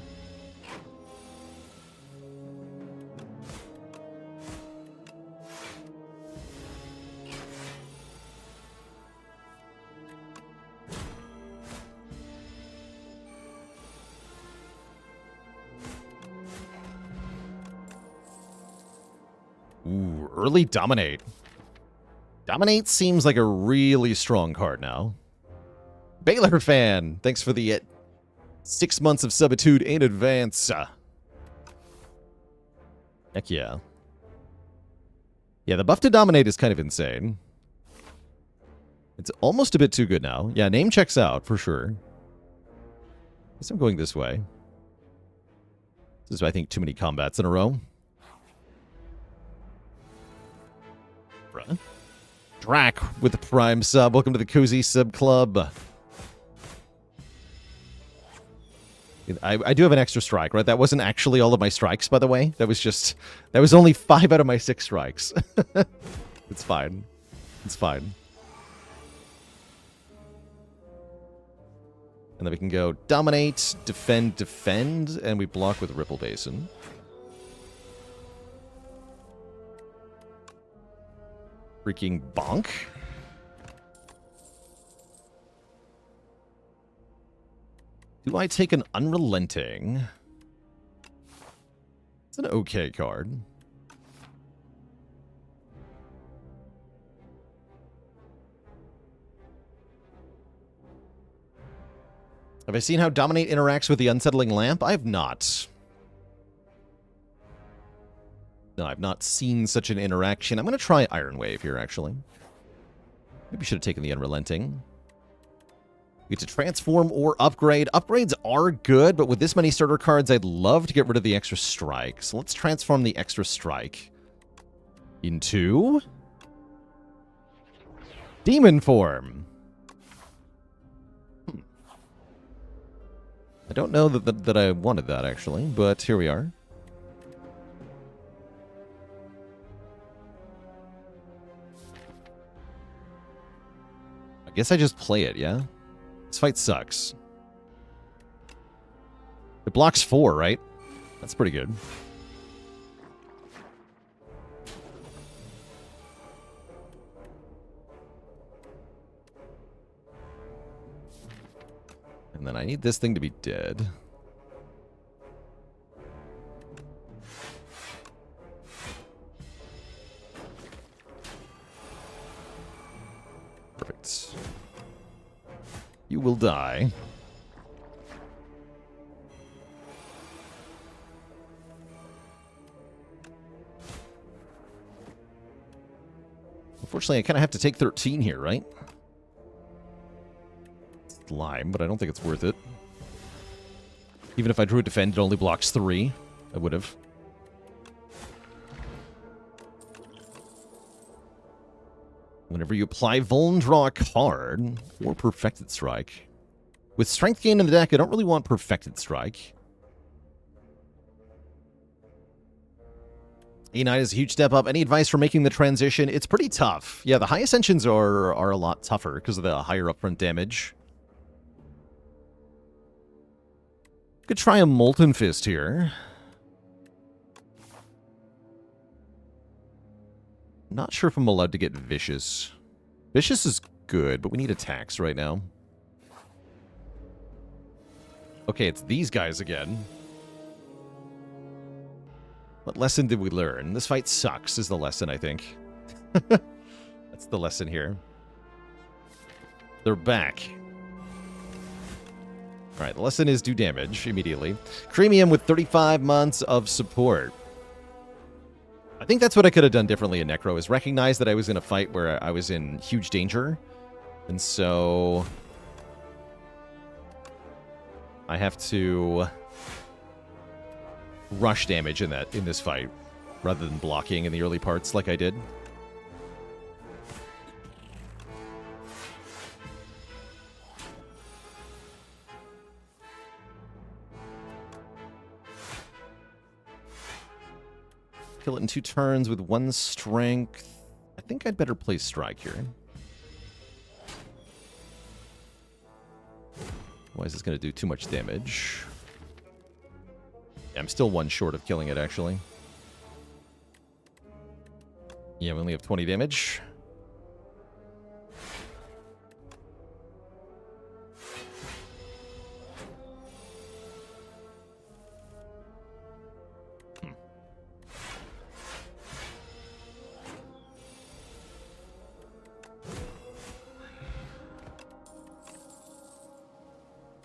Ooh, early Dominate. Dominate seems like a really strong card now. Baylor fan, thanks for the 6 months of subitude in advance. Heck yeah. Yeah, the buff to Dominate is kind of insane. It's almost a bit too good now. Yeah, name checks out, for sure. Guess I'm going this way. This is, I think, too many combats in a row. Bruh. Drac with the Prime sub. Welcome to the Cozy Sub Club. I do have an extra strike, right? That wasn't actually all of my strikes, by the way. That was only 5 out of my 6 strikes. It's fine. It's fine. And then we can go Dominate, Defend, Defend, and we block with Ripple Basin. Freaking bonk. Do I take an Unrelenting? It's an okay card. Have I seen how Dominate interacts with the Unsettling Lamp? I have not. No, I've not seen such an interaction. I'm going to try Iron Wave here, actually. Maybe should have taken the Unrelenting. You get to transform or upgrade. Upgrades are good, but with this many starter cards, I'd love to get rid of the extra strike. So let's transform the extra strike into Demon Form. I don't know that I wanted that, actually, but here we are. I guess I just play it, yeah? This fight sucks. It blocks 4, right? That's pretty good. And then I need this thing to be dead. You will die. Unfortunately, I kind of have to take 13 here, right? It's lime, but I don't think it's worth it. Even if I drew a defend, it only blocks 3. I would have. Whenever you apply Vuln, draw a card, or Perfected Strike. With Strength Gain in the deck, I don't really want Perfected Strike. E9 is a huge step up. Any advice for making the transition? It's pretty tough. Yeah, the high Ascensions are a lot tougher because of the higher upfront damage. Could try a Molten Fist here. Not sure if I'm allowed to get Vicious. Vicious is good, but we need attacks right now. Okay, it's these guys again. What lesson did we learn? This fight sucks is the lesson, I think. That's the lesson here. They're back. Alright, the lesson is do damage immediately. Creamium with 35 months of support. I think that's what I could have done differently in Necro, is recognize that I was in a fight where I was in huge danger. And so I have to rush damage in this fight rather than blocking in the early parts like I did. Kill it in 2 turns with 1 strength. I think I'd better play Strike here. Otherwise it's going to do too much damage. Yeah, I'm still 1 short of killing it, actually. Yeah, we only have 20 damage.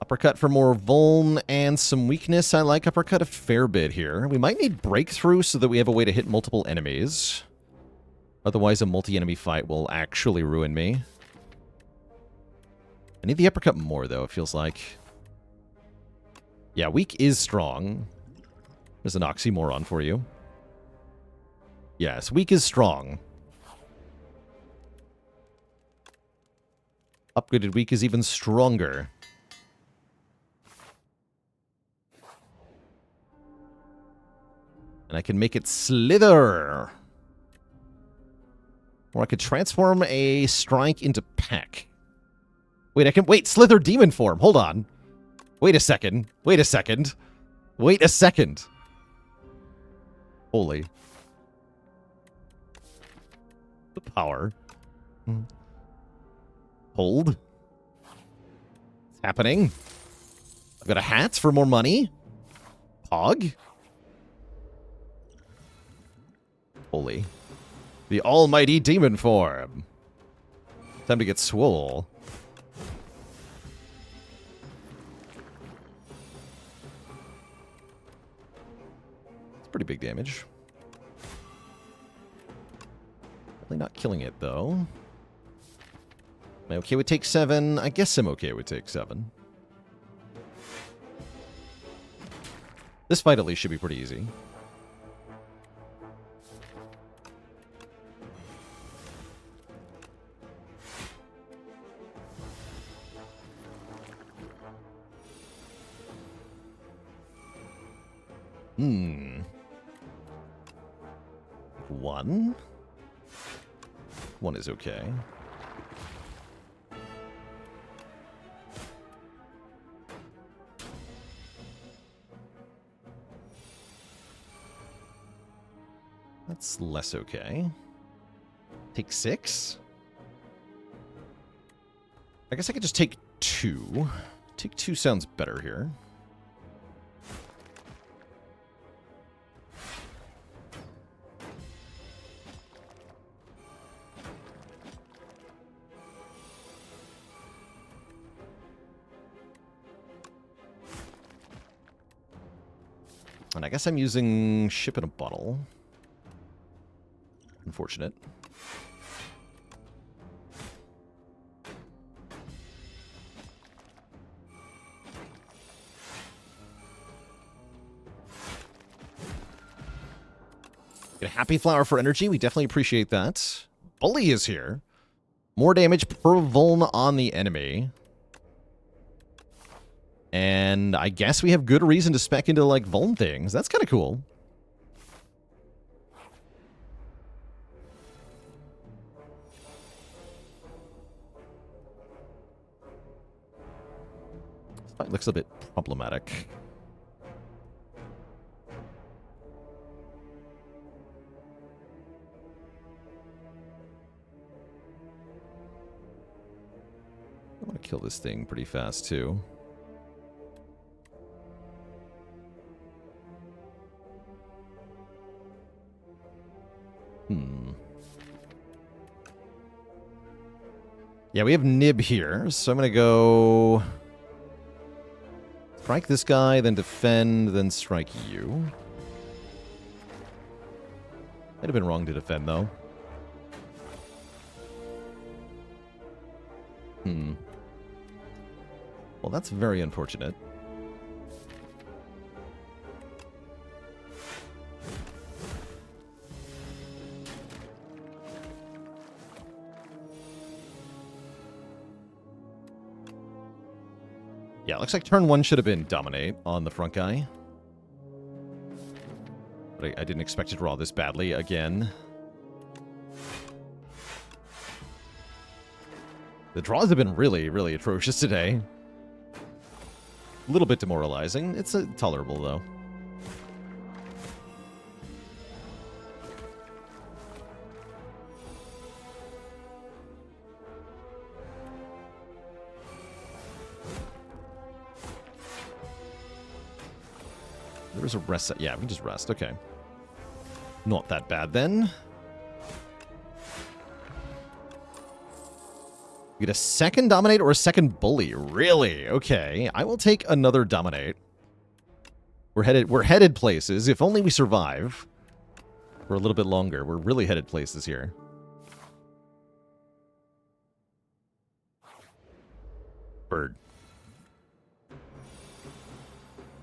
Uppercut for more vuln and some weakness. I like Uppercut a fair bit here. We might need Breakthrough so that we have a way to hit multiple enemies. Otherwise, a multi-enemy fight will actually ruin me. I need the Uppercut more, though, it feels like. Yeah, weak is strong. There's an oxymoron for you. Yes, weak is strong. Upgraded weak is even stronger. And I can make it slither. Or I could transform a strike into Peck. Wait, I can... Wait, slither demon form. Hold on. Wait a second. Wait a second. Wait a second. Holy. The power. Hold. It's happening. I've got a hat for more money. Pog. Holy. The almighty demon form. Time to get swole. It's pretty big damage. Probably not killing it, though. Am I okay with take 7? I guess I'm okay with take 7. This fight at least should be pretty easy. One? One is okay. That's less okay. Take 6? I guess I could just take 2. Take 2 sounds better here. And I guess I'm using ship in a bottle. Unfortunate. Get a happy flower for energy. We definitely appreciate that. Bully is here. More damage per vuln on the enemy. And I guess we have good reason to spec into, like, vuln things. That's kind of cool. This fight looks a bit problematic. I want to kill this thing pretty fast, too. Yeah, we have Nib here, so I'm going to go... strike this guy, then defend, then strike you. Might have been wrong to defend, though. Well, that's very unfortunate. Yeah, looks like turn 1 should have been Dominate on the front guy. But I didn't expect to draw this badly again. The draws have been really, really atrocious today. A little bit demoralizing. It's tolerable, though. There's a rest. Yeah, we can just rest. Okay. Not that bad, then. Get a second Dominate or a second Bully? Really? Okay. I will take another Dominate. We're headed places. If only we survive for a little bit longer. We're really headed places here. Bird.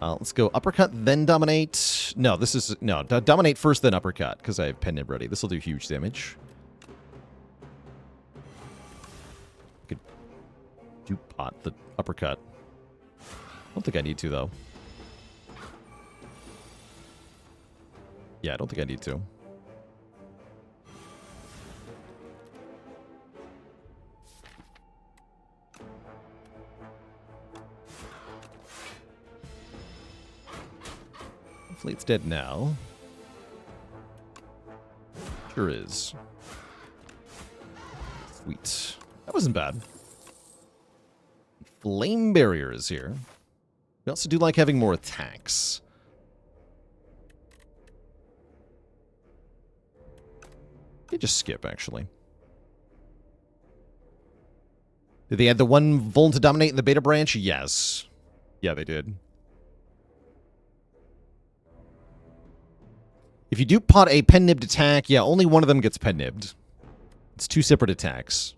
Let's go Uppercut, then Dominate. No, this is... No, Dominate first, then Uppercut, because I have Pen Nib ready. This will do huge damage. I could do pot the Uppercut. I don't think I need to, though. Yeah, I don't think I need to. Hopefully it's dead now. Sure is. Sweet. That wasn't bad. Flame Barrier is here. We also do like having more attacks. They just skip, actually. Did they add the one Vuln to Dominate in the beta branch? Yes. Yeah, they did. If you do pot a pen-nibbed attack, yeah, only one of them gets pen-nibbed. It's two separate attacks.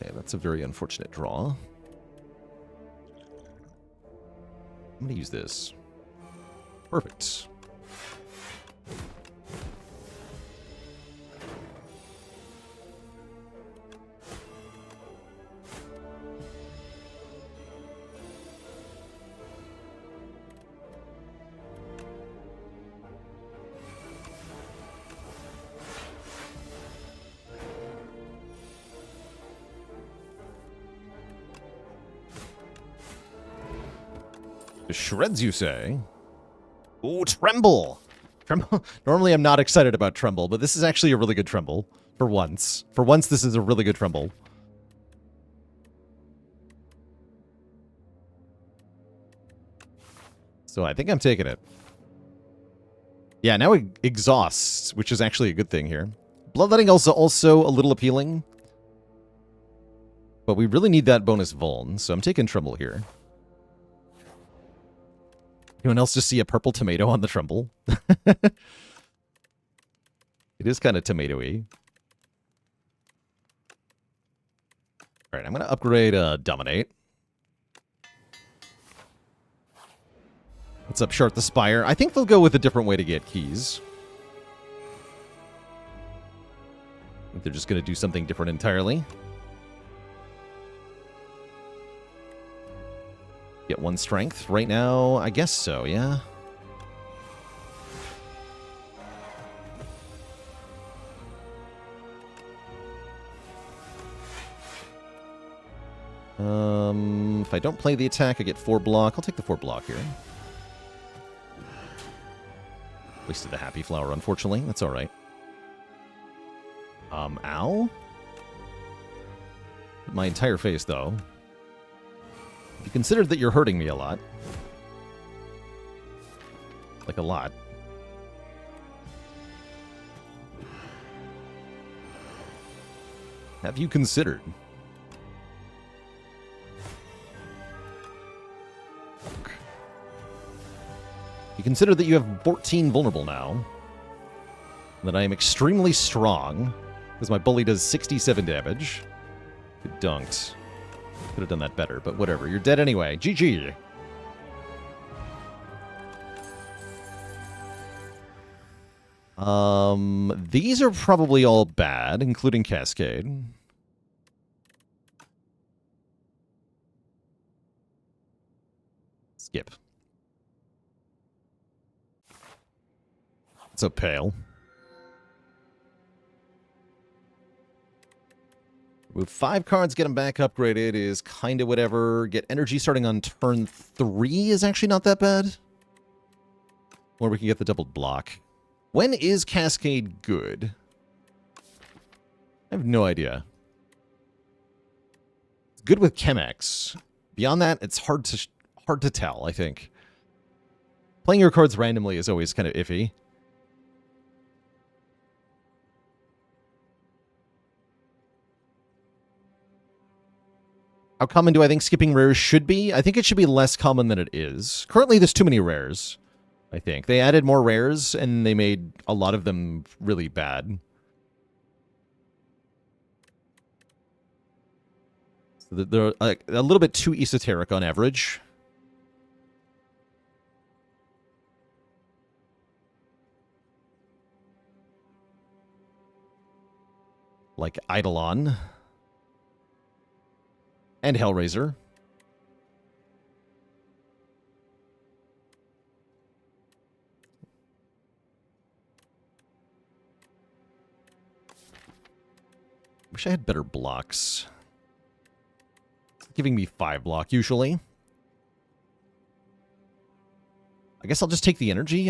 Okay, that's a very unfortunate draw. I'm going to use this. Perfect. Shreds, you say? Ooh, Tremble! Tremble. Normally I'm not excited about Tremble, but this is actually a really good Tremble. For once. For once, this is a really good Tremble. So I think I'm taking it. Yeah, now it exhausts, which is actually a good thing here. Bloodletting also a little appealing. But we really need that bonus vuln, so I'm taking Tremble here. Anyone else just see a purple tomato on the Tremble? It is kind of tomato-y. Alright, I'm going to upgrade Dominate. Let's upshart the Spire. I think they'll go with a different way to get keys. I think they're just going to do something different entirely. Get 1 strength. Right now, I guess so, yeah. If I don't play the attack, I get 4 block. I'll take the 4 block here. Wasted a happy flower, unfortunately. That's alright. Ow? My entire face, though. If you consider that you're hurting me a lot. Like a lot. Have you considered? You consider that you have 14 vulnerable now. That I am extremely strong. Because my bully does 67 damage. Good dunked. Could have done that better, but whatever. You're dead anyway. GG. These are probably all bad, including Cascade. Skip. It's a pale. With 5 cards, get them back upgraded is kind of whatever. Get energy starting on turn 3 is actually not that bad. Or we can get the doubled block. When is Cascade good? I have no idea. It's good with Chemex. Beyond that, it's hard to tell, I think. Playing your cards randomly is always kind of iffy. How common do I think skipping rares should be? I think it should be less common than it is. Currently, there's too many rares, I think. They added more rares, and they made a lot of them really bad. So they're a little bit too esoteric on average. Like Eidolon. And Hellraiser. Wish I had better blocks. It's giving me 5 block usually. I guess I'll just take the energy.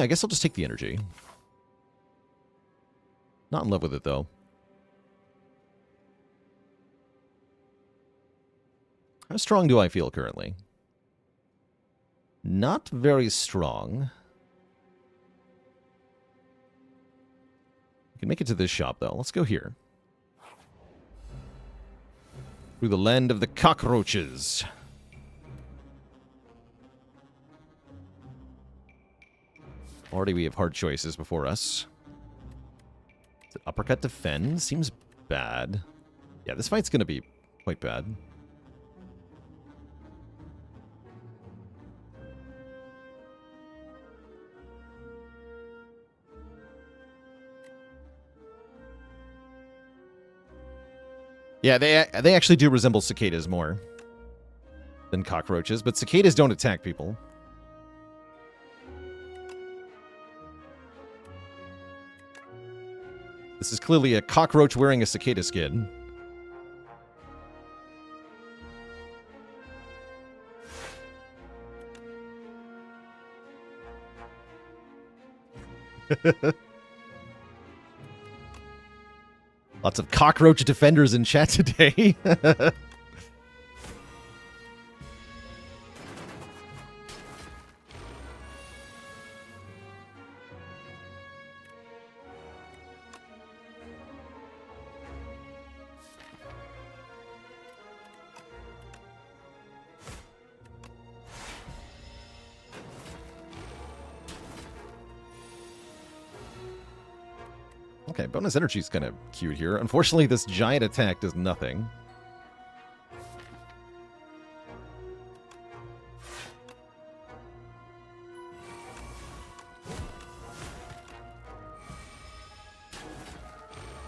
Not in love with it, though. How strong do I feel currently? Not very strong. We can make it to this shop, though. Let's go here. Through the land of the cockroaches. Already we have hard choices before us. Uppercut defend seems bad. Yeah, this fight's going to be quite bad. Yeah, they actually do resemble cicadas more than cockroaches, but cicadas don't attack people. This is clearly a cockroach wearing a cicada skin. Lots of cockroach defenders in chat today. Okay, bonus energy is kind of cute here. Unfortunately, this giant attack does nothing.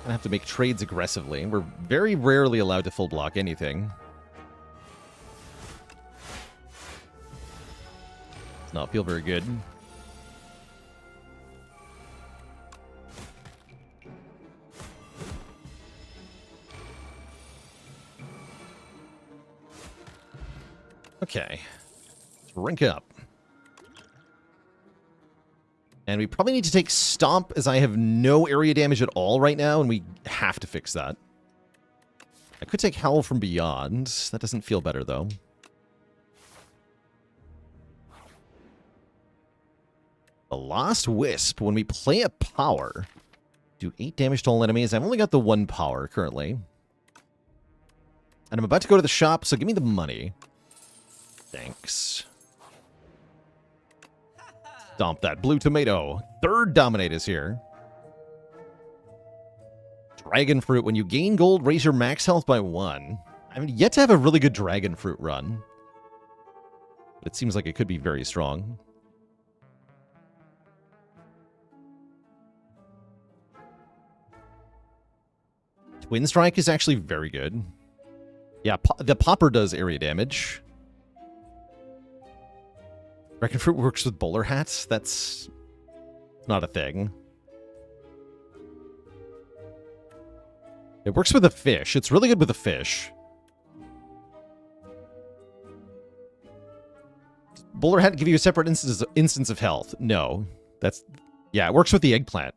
I have to make trades aggressively. We're very rarely allowed to full block anything. Does not feel very good. Okay. Let's rank up. And we probably need to take Stomp, as I have no area damage at all right now, and we have to fix that. I could take Howl from Beyond. That doesn't feel better, though. The Lost Wisp, when we play a power, do 8 damage to all enemies. I've only got the 1 power currently. And I'm about to go to the shop, so give me the money. Thanks. Stomp that blue tomato. Third Dominate is here. Dragon Fruit. When you gain gold, raise your max health by 1. I've yet to have a really good Dragon Fruit run. But it seems like it could be very strong. Twin Strike is actually very good. Yeah, the Popper does area damage. Dragon Fruit works with bowler hats? That's not a thing. It works with a fish. It's really good with a fish. Bowler hat give you a separate instance of health. No. That's... Yeah, it works with the eggplant.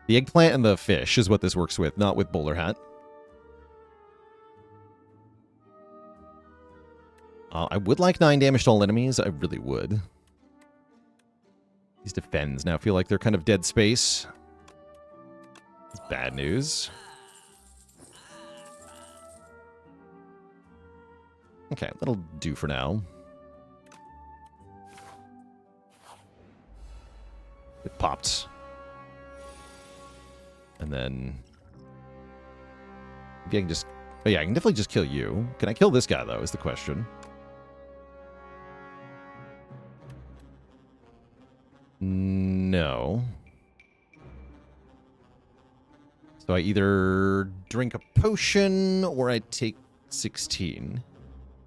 The eggplant and the fish is what this works with, not with bowler hat. I would like 9 damage to all enemies. I really would. These defends now feel like they're kind of dead space. It's bad news. Okay, that'll do for now. It popped. And then... maybe I can just... oh yeah, I can definitely just kill you. Can I kill this guy, though, is the question. No. So I either drink a potion or I take 16.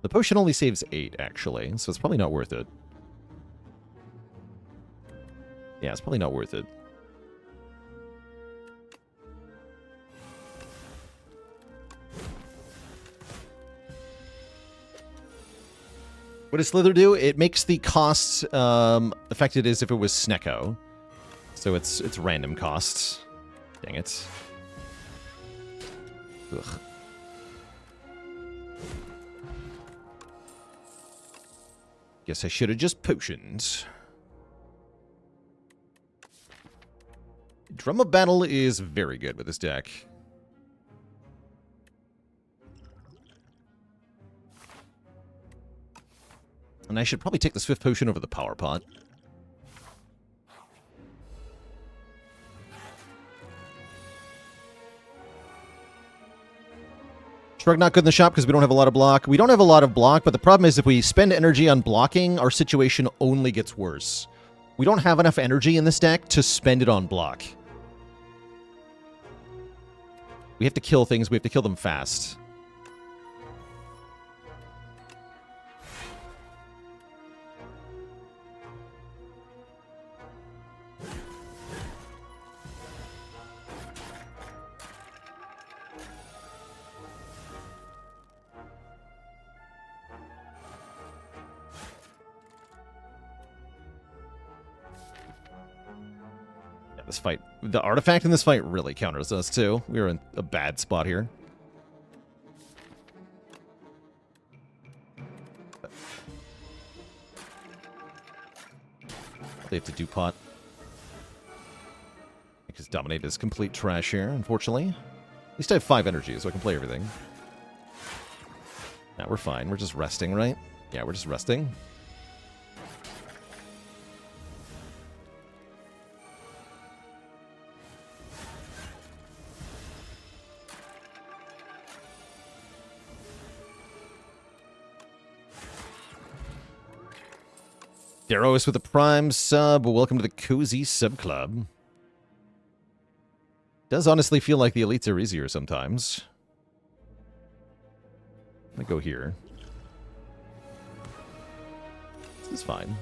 The potion only saves 8, actually, so it's probably not worth it. Yeah, it's probably not worth it. What does Slither do? It makes the costs affected as if it was Snecko. So it's random costs. Dang it. Ugh. Guess I should have just potioned. Drum of Battle is very good with this deck. And I should probably take the Swift Potion over the Power Pot. Shrug not good in the shop because we don't have a lot of block. We don't have a lot of block, but the problem is if we spend energy on blocking, our situation only gets worse. We don't have enough energy in this deck to spend it on block. We have to kill things. We have to kill them fast. This fight, the artifact in this fight really counters us too. We were in a bad spot here. They have to do pot. Because Dominate is complete trash here, unfortunately. At least I have 5 energy, so I can play everything. Now we're fine. We're just resting, right? Yeah, we're just resting. Daros with a Prime sub. Welcome to the Cozy Sub Club. Does honestly feel like the elites are easier sometimes. I'm gonna go here. This is fine.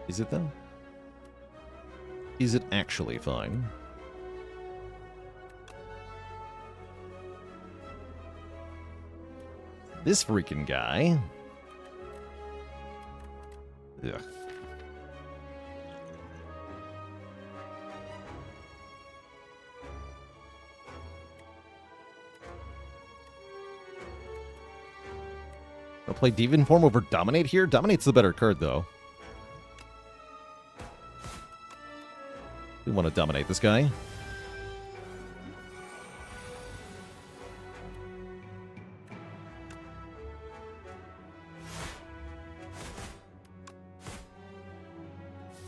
Is it though? Is it actually fine? This freaking guy. Ugh. I'll play Demon Form over Dominate here? Dominate's the better card, though. We want to dominate this guy.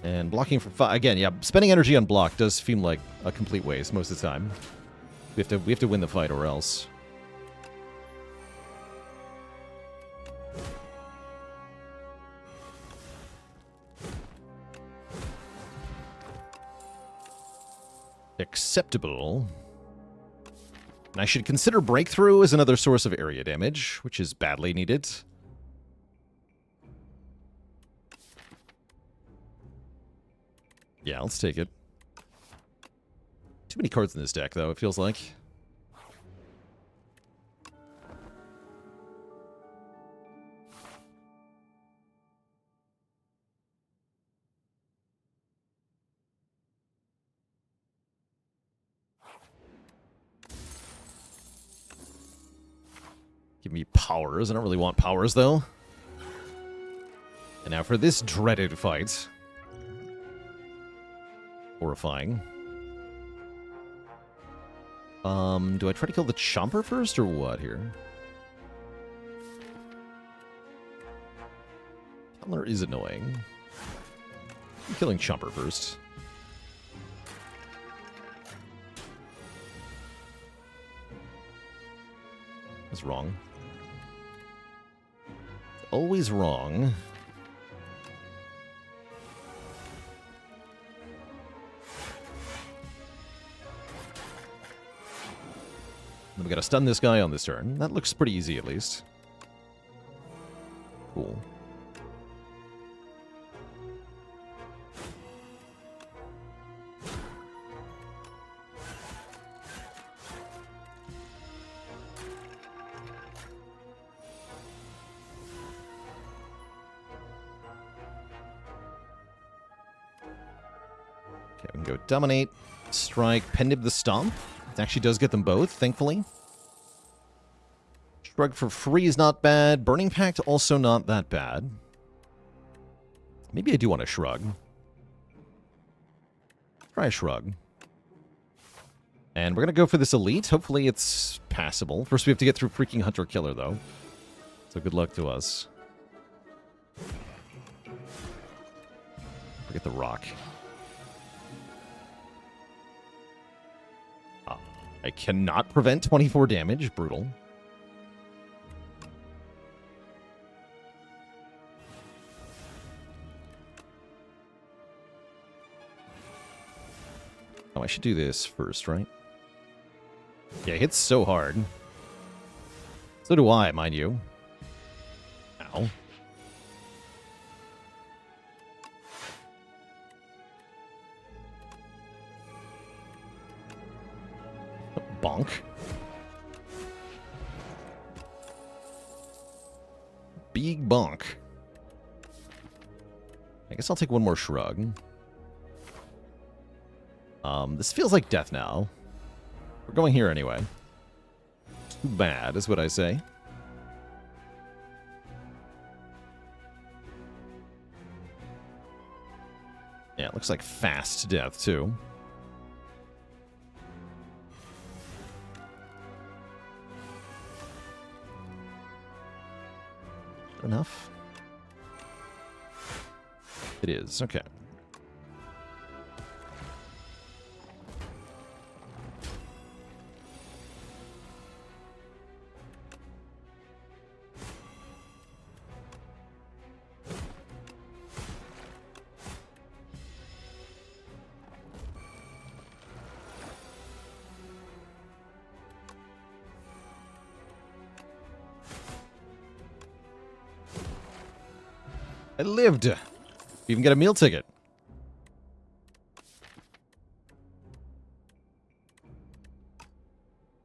And blocking for 5. Again, yeah, spending energy on block does seem like a complete waste most of the time. We have to win the fight or else. Acceptable. And I should consider Breakthrough as another source of area damage, which is badly needed. Yeah, let's take it. Too many cards in this deck, though, it feels like. Give me powers. I don't really want powers, though. And now for this dreaded fight. Horrifying. Do I try to kill the Chomper first, or what here? Tunneler is annoying. I'm killing Chomper first. That's wrong. It's always wrong. Then we gotta stun this guy on this turn. That looks pretty easy, at least. Cool. Okay, we can go Dominate, Strike, Pendib the Stomp. It actually does get them both, thankfully. Shrug for free is not bad. Burning Pact also not that bad. Maybe I do want to Shrug. Try a Shrug. And we're going to go for this Elite. Hopefully it's passable. First we have to get through freaking Hunter Killer, though. So good luck to us. Forget the rock. I cannot prevent 24 damage. Brutal. Oh, I should do this first, right? Yeah, it hits so hard. So do I, mind you. Ow. Bonk. Big bonk. I guess I'll take one more Shrug. This feels like death now. We're going here anyway. Too bad, is what I say. Yeah, it looks like fast death, too. Enough? It is, okay. I lived. Even get a meal ticket.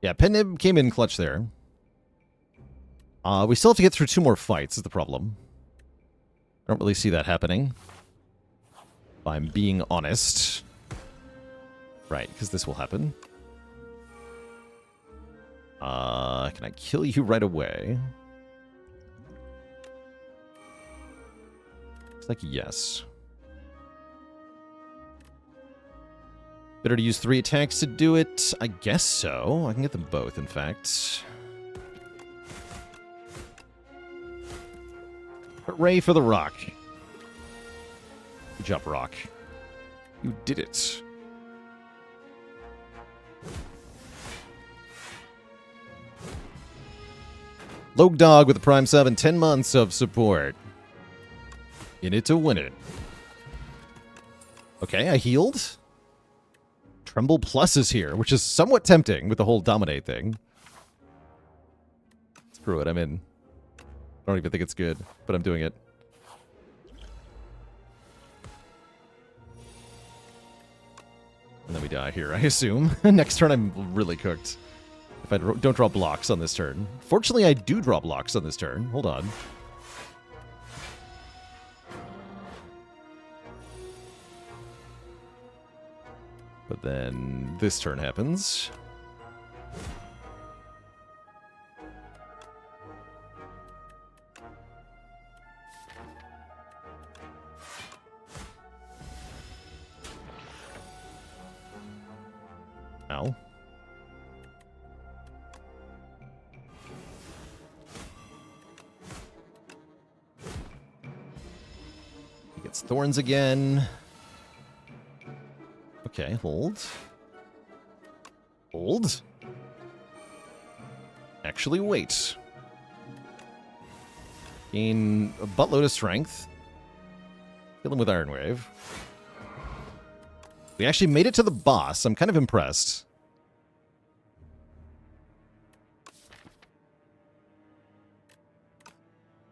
Yeah, Pen came in clutch there. We still have to get through 2 more fights is the problem. I don't really see that happening. If I'm being honest. Right, because this will happen. Can I kill you right away? Looks like yes. Better to use 3 attacks to do it? I guess so. I can get them both, in fact. Hooray for the rock. Good job, rock. You did it. Logue Dog with the Prime 7, 10 months of support. In it to win it. Okay, I healed. Tremble Plus is here, which is somewhat tempting with the whole Dominate thing. Screw it, I'm in. I don't even think it's good, but I'm doing it. And then we die here, I assume. Next turn, I'm really cooked. If I don't draw blocks on this turn. Fortunately, I do draw blocks on this turn. Hold on. But then this turn happens. Ow. He gets thorns again. Okay, hold. Hold. Actually, wait. Gain a buttload of strength. Kill him with Iron Wave. We actually made it to the boss. I'm kind of impressed.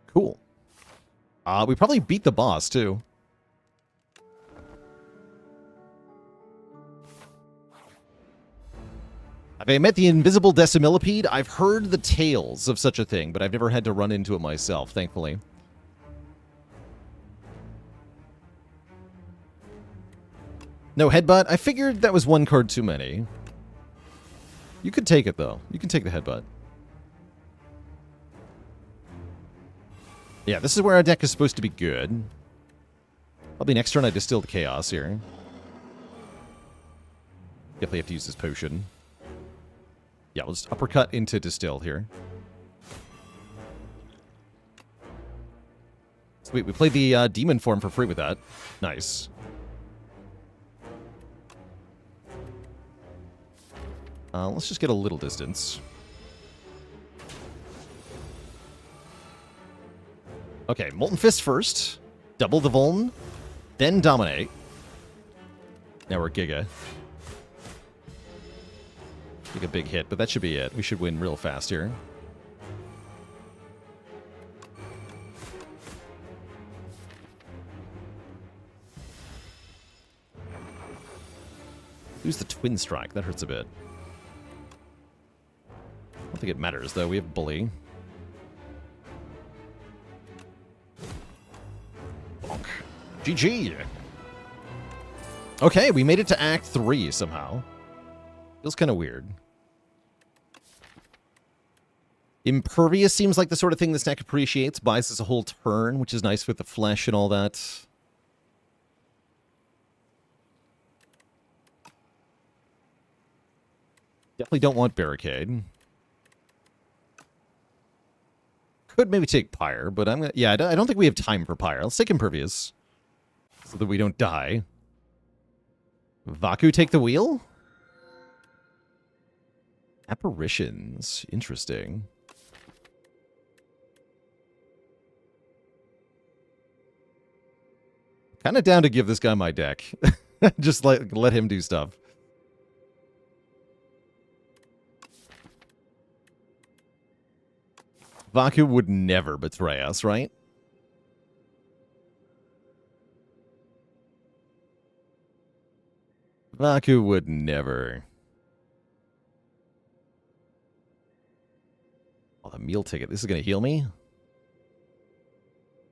Cool. We probably beat the boss, too. Have I met the invisible decimillipede? I've heard the tales of such a thing, but I've never had to run into it myself, thankfully. No headbutt? I figured that was 1 card too many. You could take it, though. You can take the headbutt. Yeah, this is where our deck is supposed to be good. Probably next turn I distill the Chaos here. Definitely have to use this potion. Yeah, we'll just uppercut into distill here. Sweet, we played the demon form for free with that. Nice. Let's just get a little distance. Okay, Molten Fist first. Double the Vuln. Then Dominate. Now we're Giga. Take a big hit, but that should be it. We should win real fast here. Lose the Twin Strike. That hurts a bit. I don't think it matters, though. We have Bully. Bonk. GG! Okay, we made it to Act 3 somehow. Feels kind of weird. Impervious seems like the sort of thing this deck appreciates. Buys us a whole turn, which is nice with the flesh and all that. Definitely don't want Barricade. Could maybe take Pyre, but I'm gonna... Yeah, I don't think we have time for Pyre. Let's take Impervious. So that we don't die. Vaku take the wheel? Apparitions. Interesting. Kind of down to give this guy my deck. Just let him do stuff. Vaku would never betray us, right? Vaku would never. Oh, the meal ticket. This is going to heal me?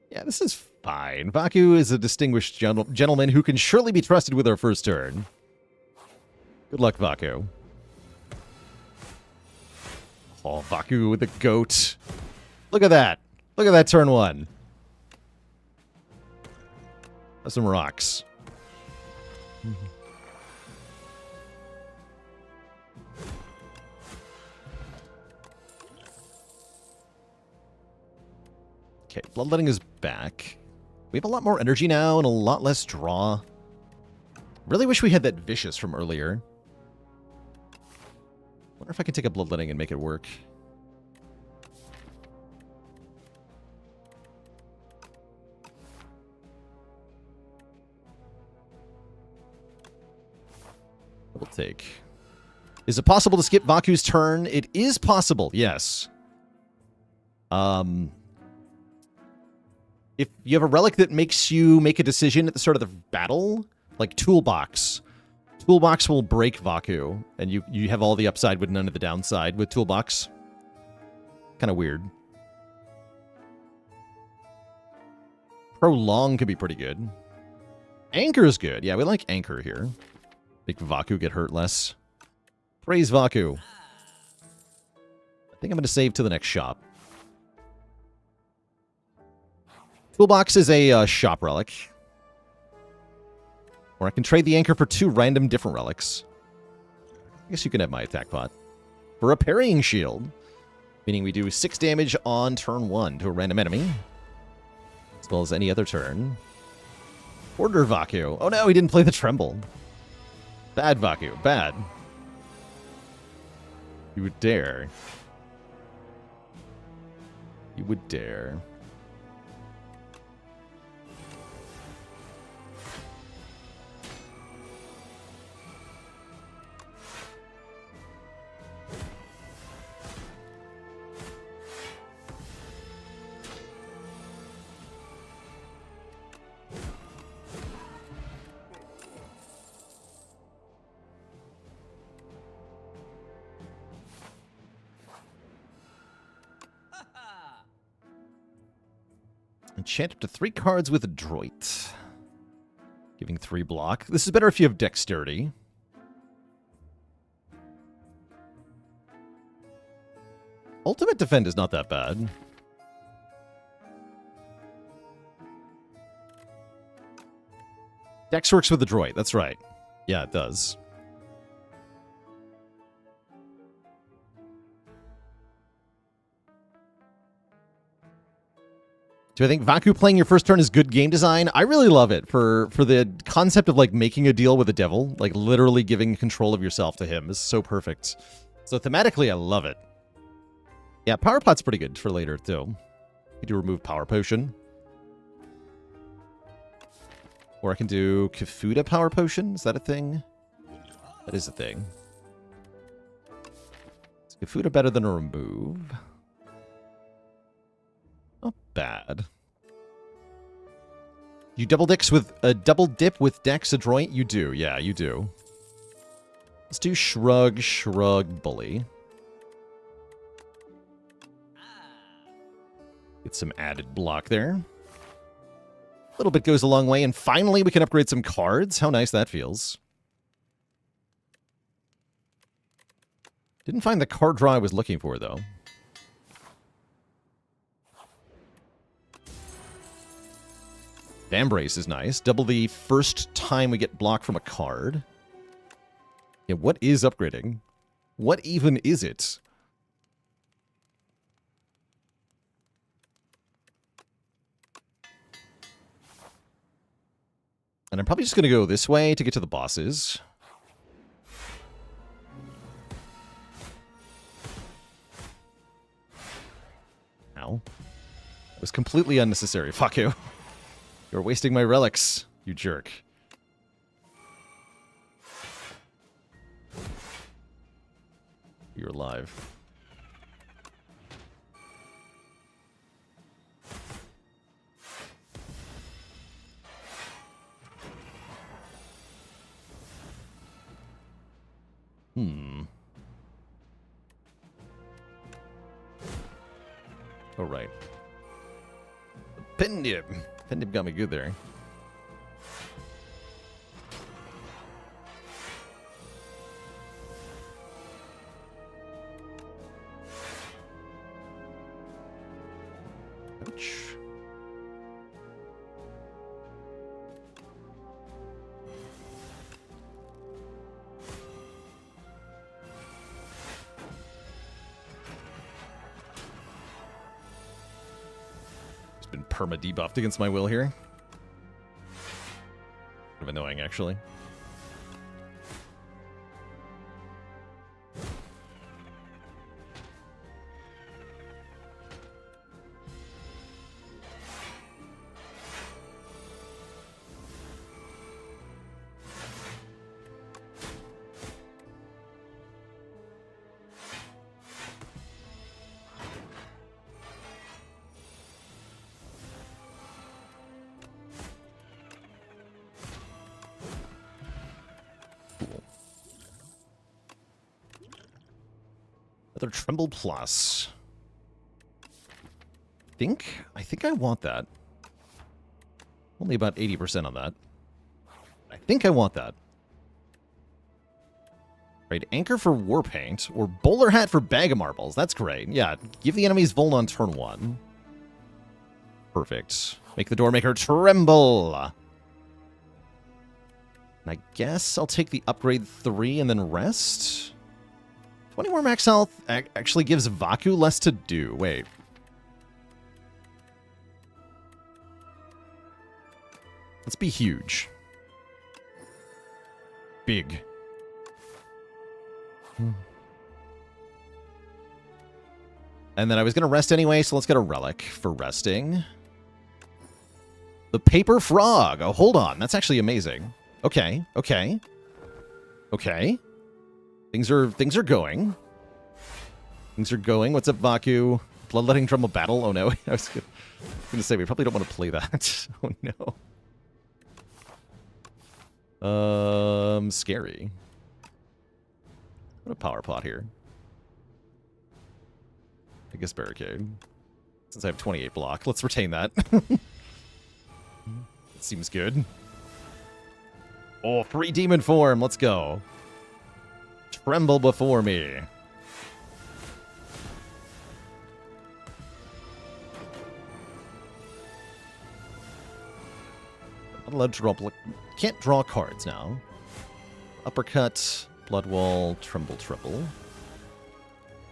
Yeah, this is fine. Vaku is a distinguished gentleman who can surely be trusted with our first turn. Good luck, Vaku. Oh, Vaku with the goat. Look at that. Look at that turn one. That's some rocks. Okay, Bloodletting is back. We have a lot more energy now and a lot less draw. Really wish we had that Vicious from earlier. Wonder if I can take a Bloodletting and make it work. We'll take. Is it possible to skip Vaku's turn? It is possible, yes. If you have a relic that makes you make a decision at the start of the battle, like Toolbox. Toolbox will break Vaku, and you have all the upside with none of the downside with Toolbox. Kind of weird. Prolong could be pretty good. Anchor is good. Yeah, we like Anchor here. Make Vaku get hurt less. Praise Vaku. I think I'm going to save to the next shop. Toolbox is a shop relic. Or I can trade the Anchor for 2 random different relics. I guess you can have my attack pot. For a parrying shield. Meaning we do 6 damage on turn 1 to a random enemy. As well as any other turn. Order Vaku. Oh no, he didn't play the Tremble. Bad Vaku. Bad. You would dare. You would dare. Enchant up to 3 cards with Adroit. Giving 3 block. This is better if you have Dexterity. Ultimate Defend is not that bad. Dex works with Adroit, that's right. Yeah, it does. Do I think Vaku playing your first turn is good game design? I really love it for the concept of like making a deal with the devil, like literally giving control of yourself to him is so perfect. So thematically, I love it. Yeah, Power Pot's pretty good for later too. You do remove Power Potion. Or I can do Kafuda Power Potion. Is that a thing? That is a thing. Is Kafuda better than a remove? Not bad. You double dip with Dex Adroit? You do, yeah, you do. Let's do Shrug, Shrug, Bully. Get some added block there. A little bit goes a long way, and finally we can upgrade some cards. How nice that feels. Didn't find the card draw I was looking for, though. Vambrace is nice. Double the first time we get block from a card. Yeah, what is upgrading? What even is it? And I'm probably just going to go this way to get to the bosses. Ow. It was completely unnecessary. Fuck you. You're wasting my relics, you jerk. You're alive. Oh, right. Pendib. Pendib got me good there. Ouch. It's been perma-debuffed against my will here. Kind of annoying, actually. Another Tremble Plus. I think I want that. Only about 80% on that. I think I want that. Right, Anchor for Warpaint, or Bowler Hat for Bag of Marbles. That's great. Yeah, give the enemies Volt on turn 1. Perfect. Make the Doormaker tremble! And I guess I'll take the upgrade 3 and then rest? 20 more max health actually gives Vaku less to do. Wait. Let's be huge. Big. And then I was going to rest anyway, so let's get a relic for resting. The Paper Frog. Oh, hold on. That's actually amazing. Okay, okay. Okay. Things are going. Things are going. What's up, Vaku? Bloodletting Tremble Battle? Oh no. I was going to say, we probably don't want to play that. Oh no. Scary. What a power plot here. I guess Barricade. Since I have 28 block, let's retain that. It seems good. Oh, free demon form. Let's go. Tremble before me. Not allowed to draw. Can't draw cards now. Uppercut, Blood Wall, Tremble, Triple.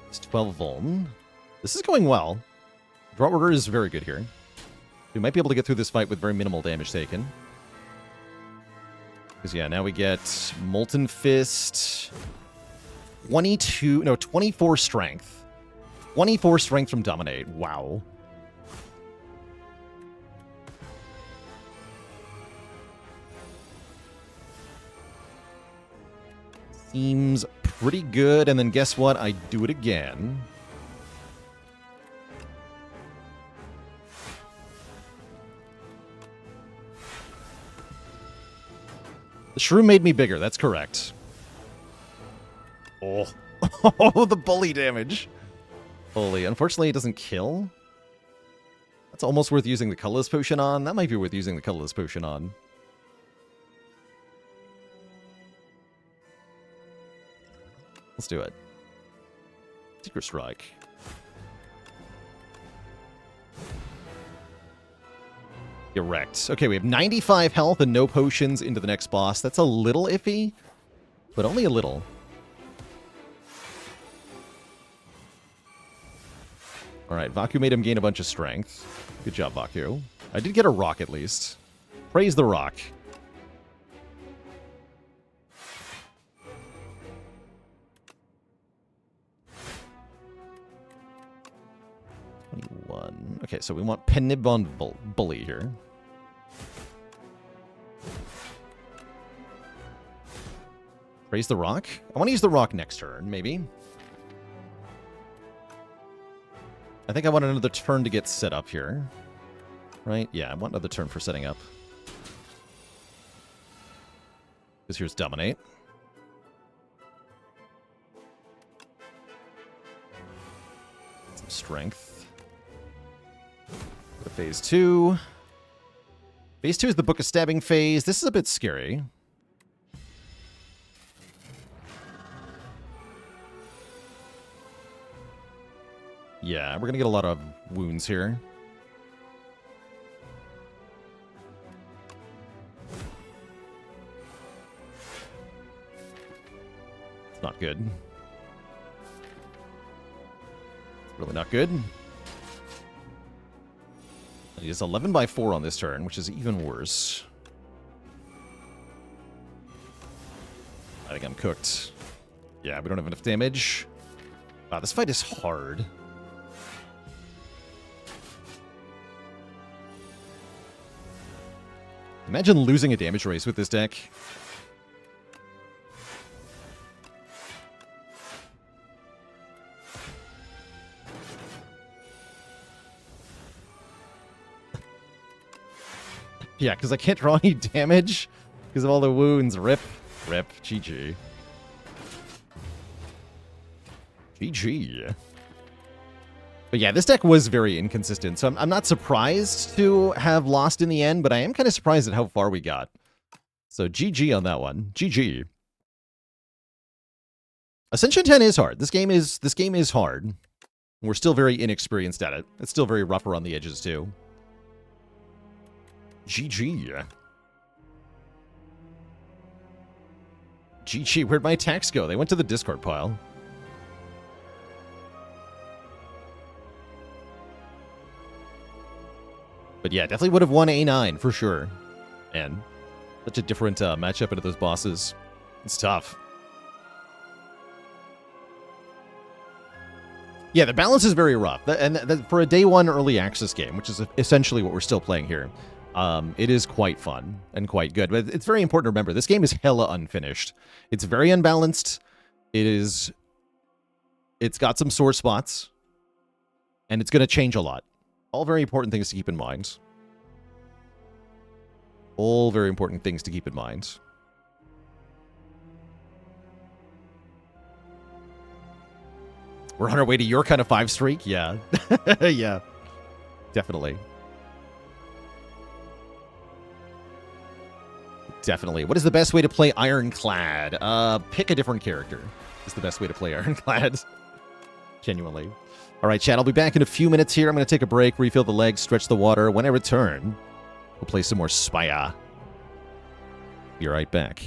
It's 12 Vuln. This is going well. Draw order is very good here. We might be able to get through this fight with very minimal damage taken. Because, yeah, now we get Molten Fist. 24 strength. 24 strength from Dominate. Wow. Seems pretty good, and then guess what? I do it again. The shroom made me bigger, that's correct. Oh. Oh, the bully damage. Holy, unfortunately it doesn't kill. That's almost worth using the Colorless Potion on. That might be worth using the Colorless Potion on. Let's do it. Secret Strike. Erect. Okay, we have 95 health and no potions into the next boss. That's a little iffy, but only a little. Alright, Vaku made him gain a bunch of strength. Good job, Vaku. I did get a rock at least. Praise the rock. Okay, so we want Penibon Bully here. Raise the rock? I want to use the rock next turn, maybe. I think I want another turn to get set up here. Right? Yeah, I want another turn for setting up. Because here's Dominate. Some strength. Go to phase 2. Phase 2 is the Book of Stabbing phase. This is a bit scary. Yeah, we're going to get a lot of wounds here. It's not good. It's really not good. He is 11 by 4 on this turn, which is even worse. I think I'm cooked. Yeah, we don't have enough damage. Wow, this fight is hard. Imagine losing a damage race with this deck. Yeah, because I can't draw any damage because of all the wounds. Rip. Rip. GG. GG. But yeah, this deck was very inconsistent, so I'm not surprised to have lost in the end, but I am kind of surprised at how far we got. So GG on that one. GG. Ascension 10 is hard. This game is hard. We're still very inexperienced at it. It's still very rough around the edges too. GG. GG. Where'd my attacks go? They went to the discard pile. But yeah, definitely would have won A9 for sure. And such a different matchup into those bosses. It's tough. Yeah, the balance is very rough. And for a day one early access game, which is essentially what we're still playing here, it is quite fun and quite good. But it's very important to remember, this game is hella unfinished. It's very unbalanced. It's got some sore spots. And it's going to change a lot. All very important things to keep in mind. All very important things to keep in mind. We're on our way to your kind of 5 streak? Yeah. Yeah. Definitely. Definitely. What is the best way to play Ironclad? Pick a different character. Is the best way to play Ironclad. Genuinely. All right, chat, I'll be back in a few minutes here. I'm going to take a break, refill the legs, stretch the water. When I return, we'll play some more Spire. Be right back.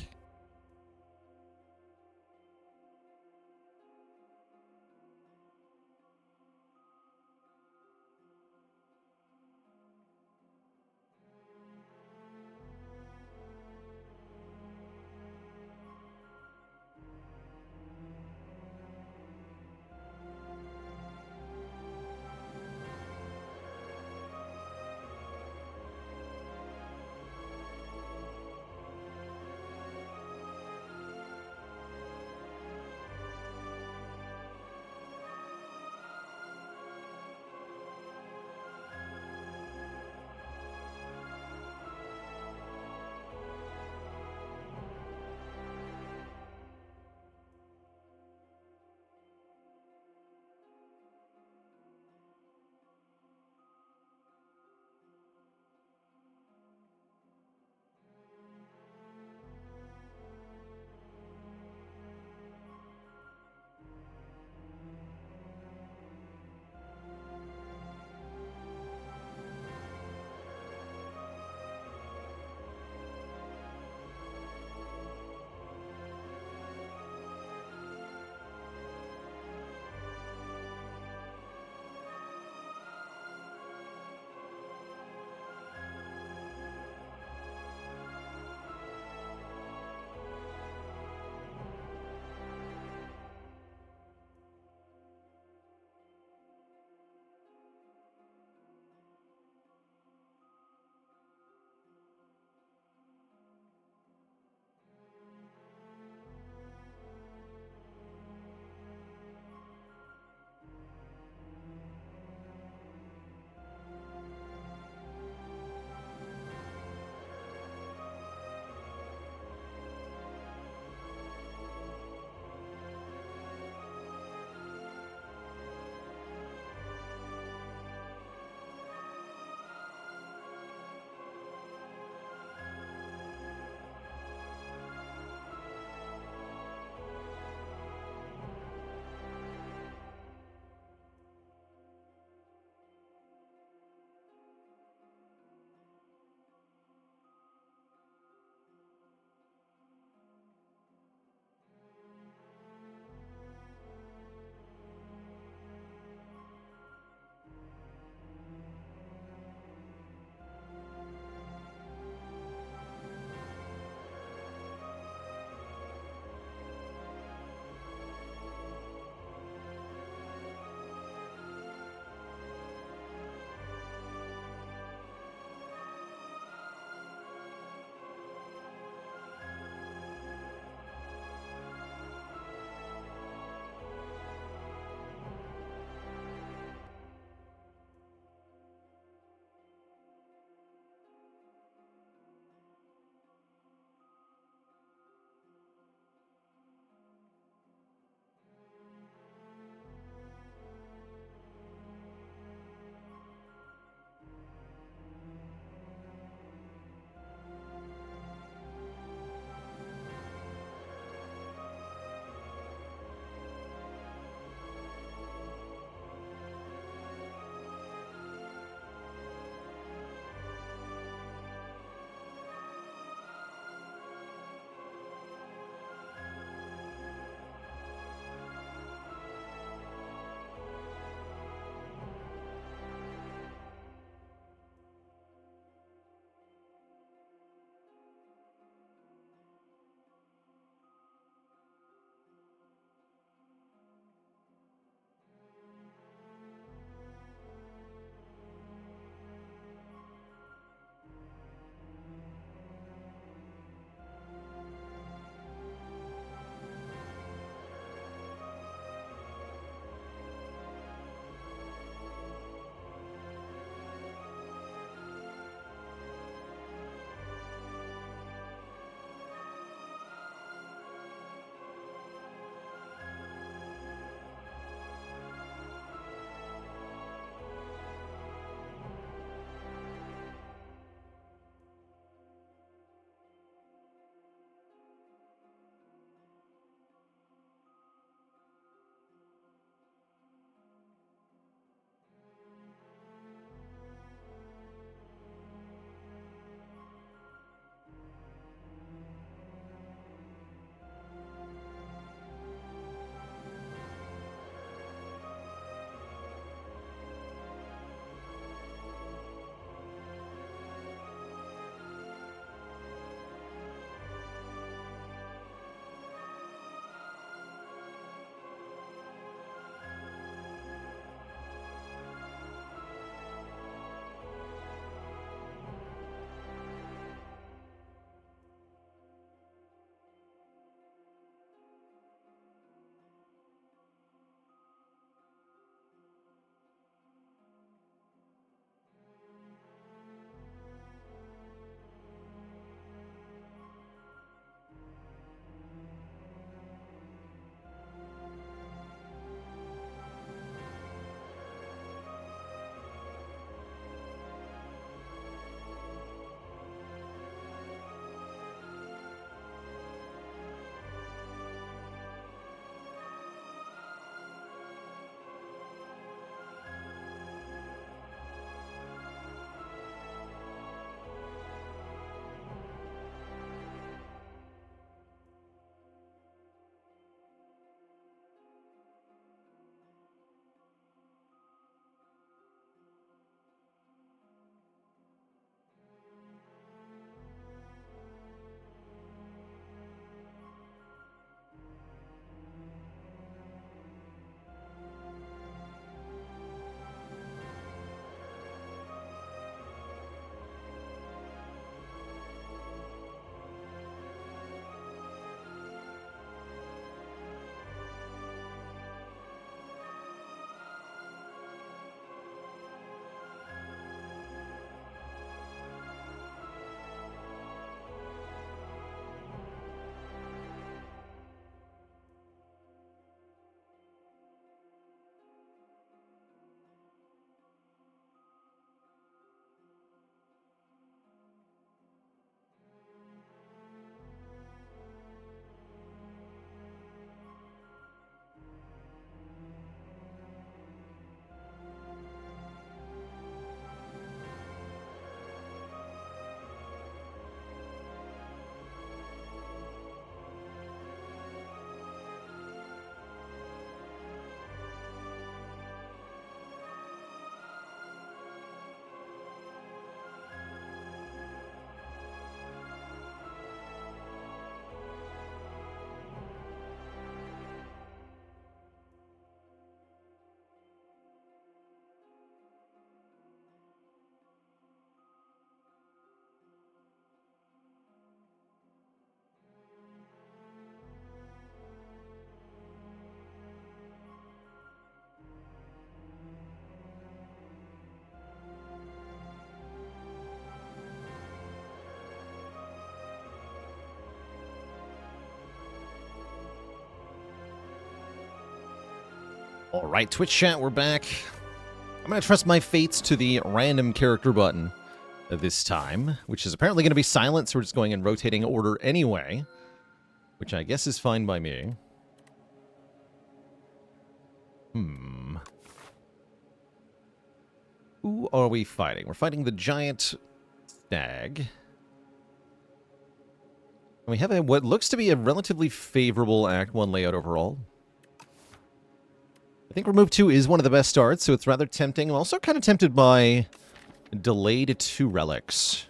Alright, Twitch chat, we're back. I'm going to trust my fates to the random character button this time, which is apparently going to be silent, so we're just going in rotating order anyway, which I guess is fine by me. Who are we fighting? We're fighting the giant stag. And we have what looks to be a relatively favorable Act 1 layout overall. I think Remove 2 is one of the best starts, so it's rather tempting. I'm also kind of tempted by delayed 2 relics.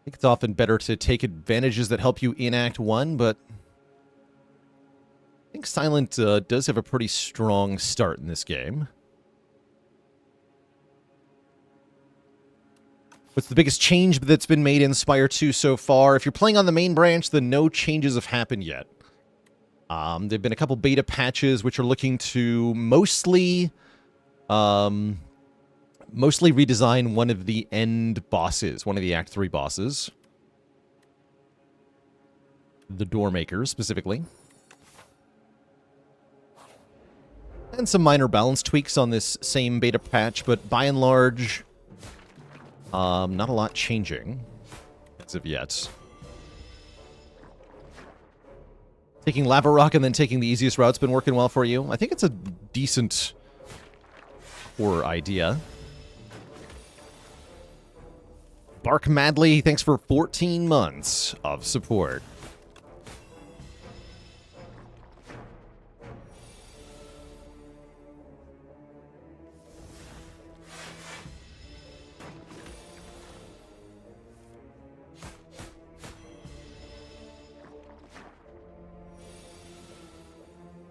I think it's often better to take advantages that help you in Act 1, but I think Silent does have a pretty strong start in this game. What's the biggest change that's been made in Spire 2 so far? If you're playing on the main branch, then no changes have happened yet. There've been a couple beta patches which are looking to mostly redesign one of the end bosses, one of the Act 3 bosses. The Doormaker, specifically. And some minor balance tweaks on this same beta patch, but by and large, not a lot changing as of yet. Taking Lava Rock and then taking the easiest route's been working well for you. I think it's a decent horror idea. Bark Madly, thanks for 14 months of support.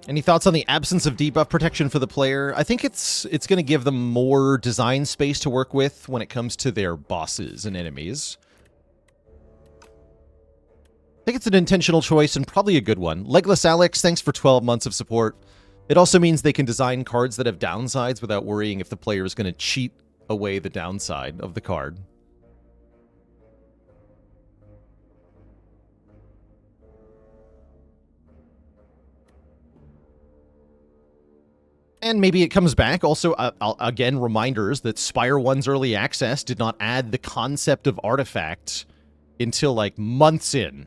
Any thoughts on the absence of debuff protection for the player? I think it's going to give them more design space to work with when it comes to their bosses and enemies. I think it's an intentional choice and probably a good one. Legless Alex, thanks for 12 months of support. It also means they can design cards that have downsides without worrying if the player is going to cheat away the downside of the card. And maybe it comes back. Also, again, reminders that Spire 1's early access did not add the concept of artifact until, like, months in.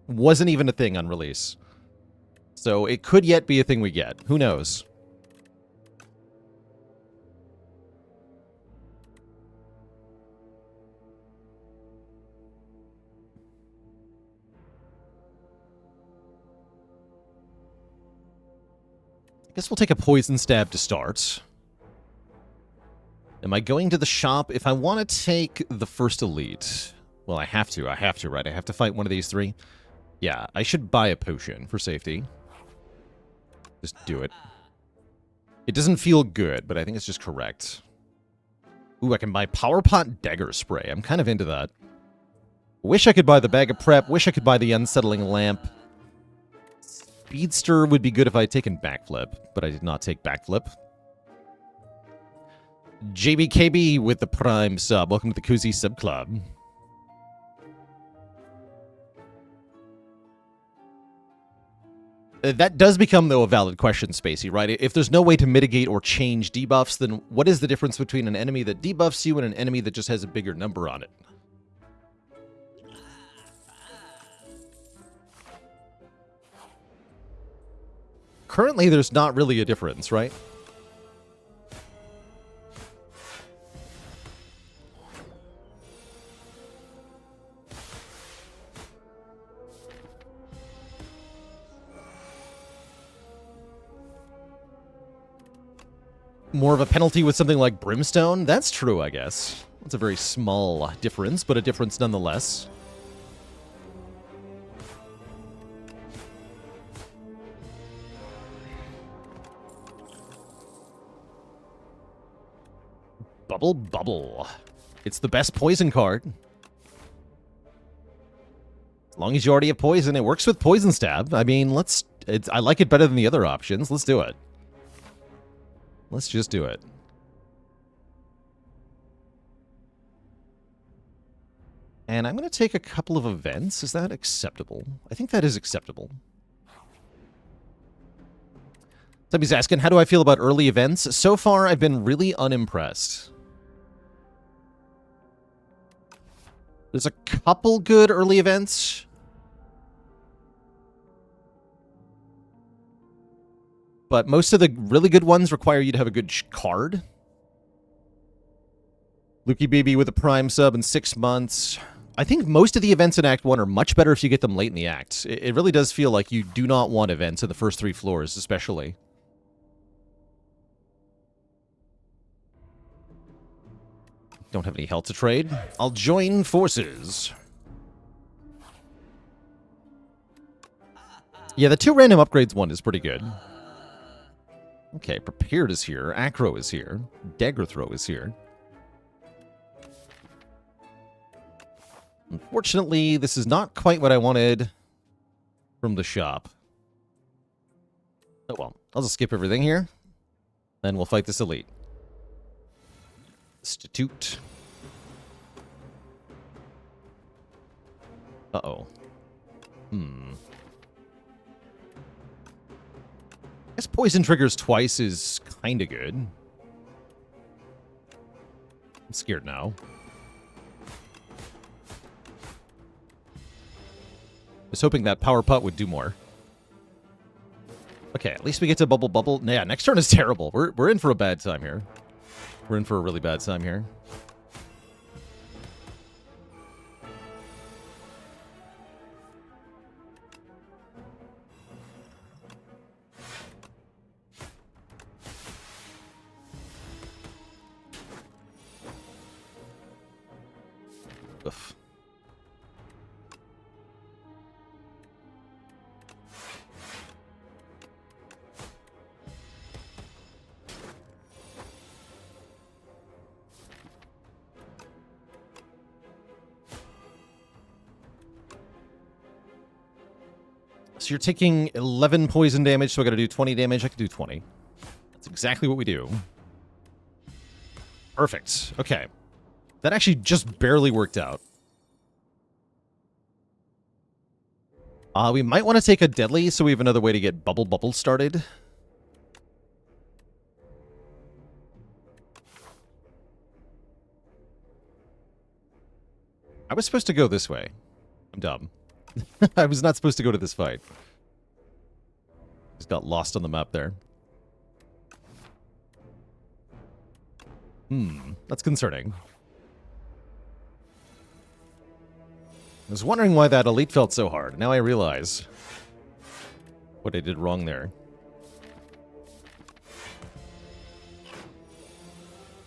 Wasn't even a thing on release. So it could yet be a thing we get. Who knows? I guess we'll take a Poison Stab to start. Am I going to the shop? If I want to take the first elite... Well, I have to, right? I have to fight one of these 3. Yeah, I should buy a potion for safety. Just do it. It doesn't feel good, but I think it's just correct. Ooh, I can buy Power Pot Dagger Spray. I'm kind of into that. Wish I could buy the Bag of Prep. Wish I could buy the Unsettling Lamp. Speedster would be good if I had taken Backflip, but I did not take Backflip. JBKB with the Prime sub. Welcome to the Koozie Sub Club. That does become, though, a valid question, Spacey, right? If there's no way to mitigate or change debuffs, then what is the difference between an enemy that debuffs you and an enemy that just has a bigger number on it? Currently, there's not really a difference, right? More of a penalty with something like Brimstone? That's true, I guess. That's a very small difference, but a difference nonetheless. Bubble Bubble. It's the best poison card. As long as you already have poison, it works with Poison Stab. I mean, I like it better than the other options. Let's do it. Let's just do it. And I'm going to take a couple of events. Is that acceptable? I think that is acceptable. Somebody's asking, how do I feel about early events? So far, I've been really unimpressed. There's a couple good early events. But most of the really good ones require you to have a good card. Lukey Baby with a Prime sub in 6 months. I think most of the events in Act 1 are much better if you get them late in the act. It really does feel like you do not want events in the first 3 floors, especially. Don't have any health to trade. I'll join forces. Yeah, the 2 random upgrades one is pretty good. Okay, Prepared is here. Acro is here. Dagger Throw is here. Unfortunately, this is not quite what I wanted from the shop. Oh well, I'll just skip everything here. Then we'll fight this elite. Institute. Uh-oh. I guess poison triggers twice is kinda good. I'm scared now. I was hoping that Power Putt would do more. Okay, at least we get to Bubble. Yeah, next turn is terrible. We're in for a bad time here. We're in for a really bad time here. Oof. So you're taking 11 poison damage, so I gotta do 20 damage. I can do 20. That's exactly what we do. Perfect. Okay. That actually just barely worked out. We might want to take a deadly, so we have another way to get Bubble started. I was supposed to go this way. I'm dumb. I was not supposed to go to this fight. Just got lost on the map there. That's concerning. I was wondering why that elite felt so hard. Now I realize what I did wrong there.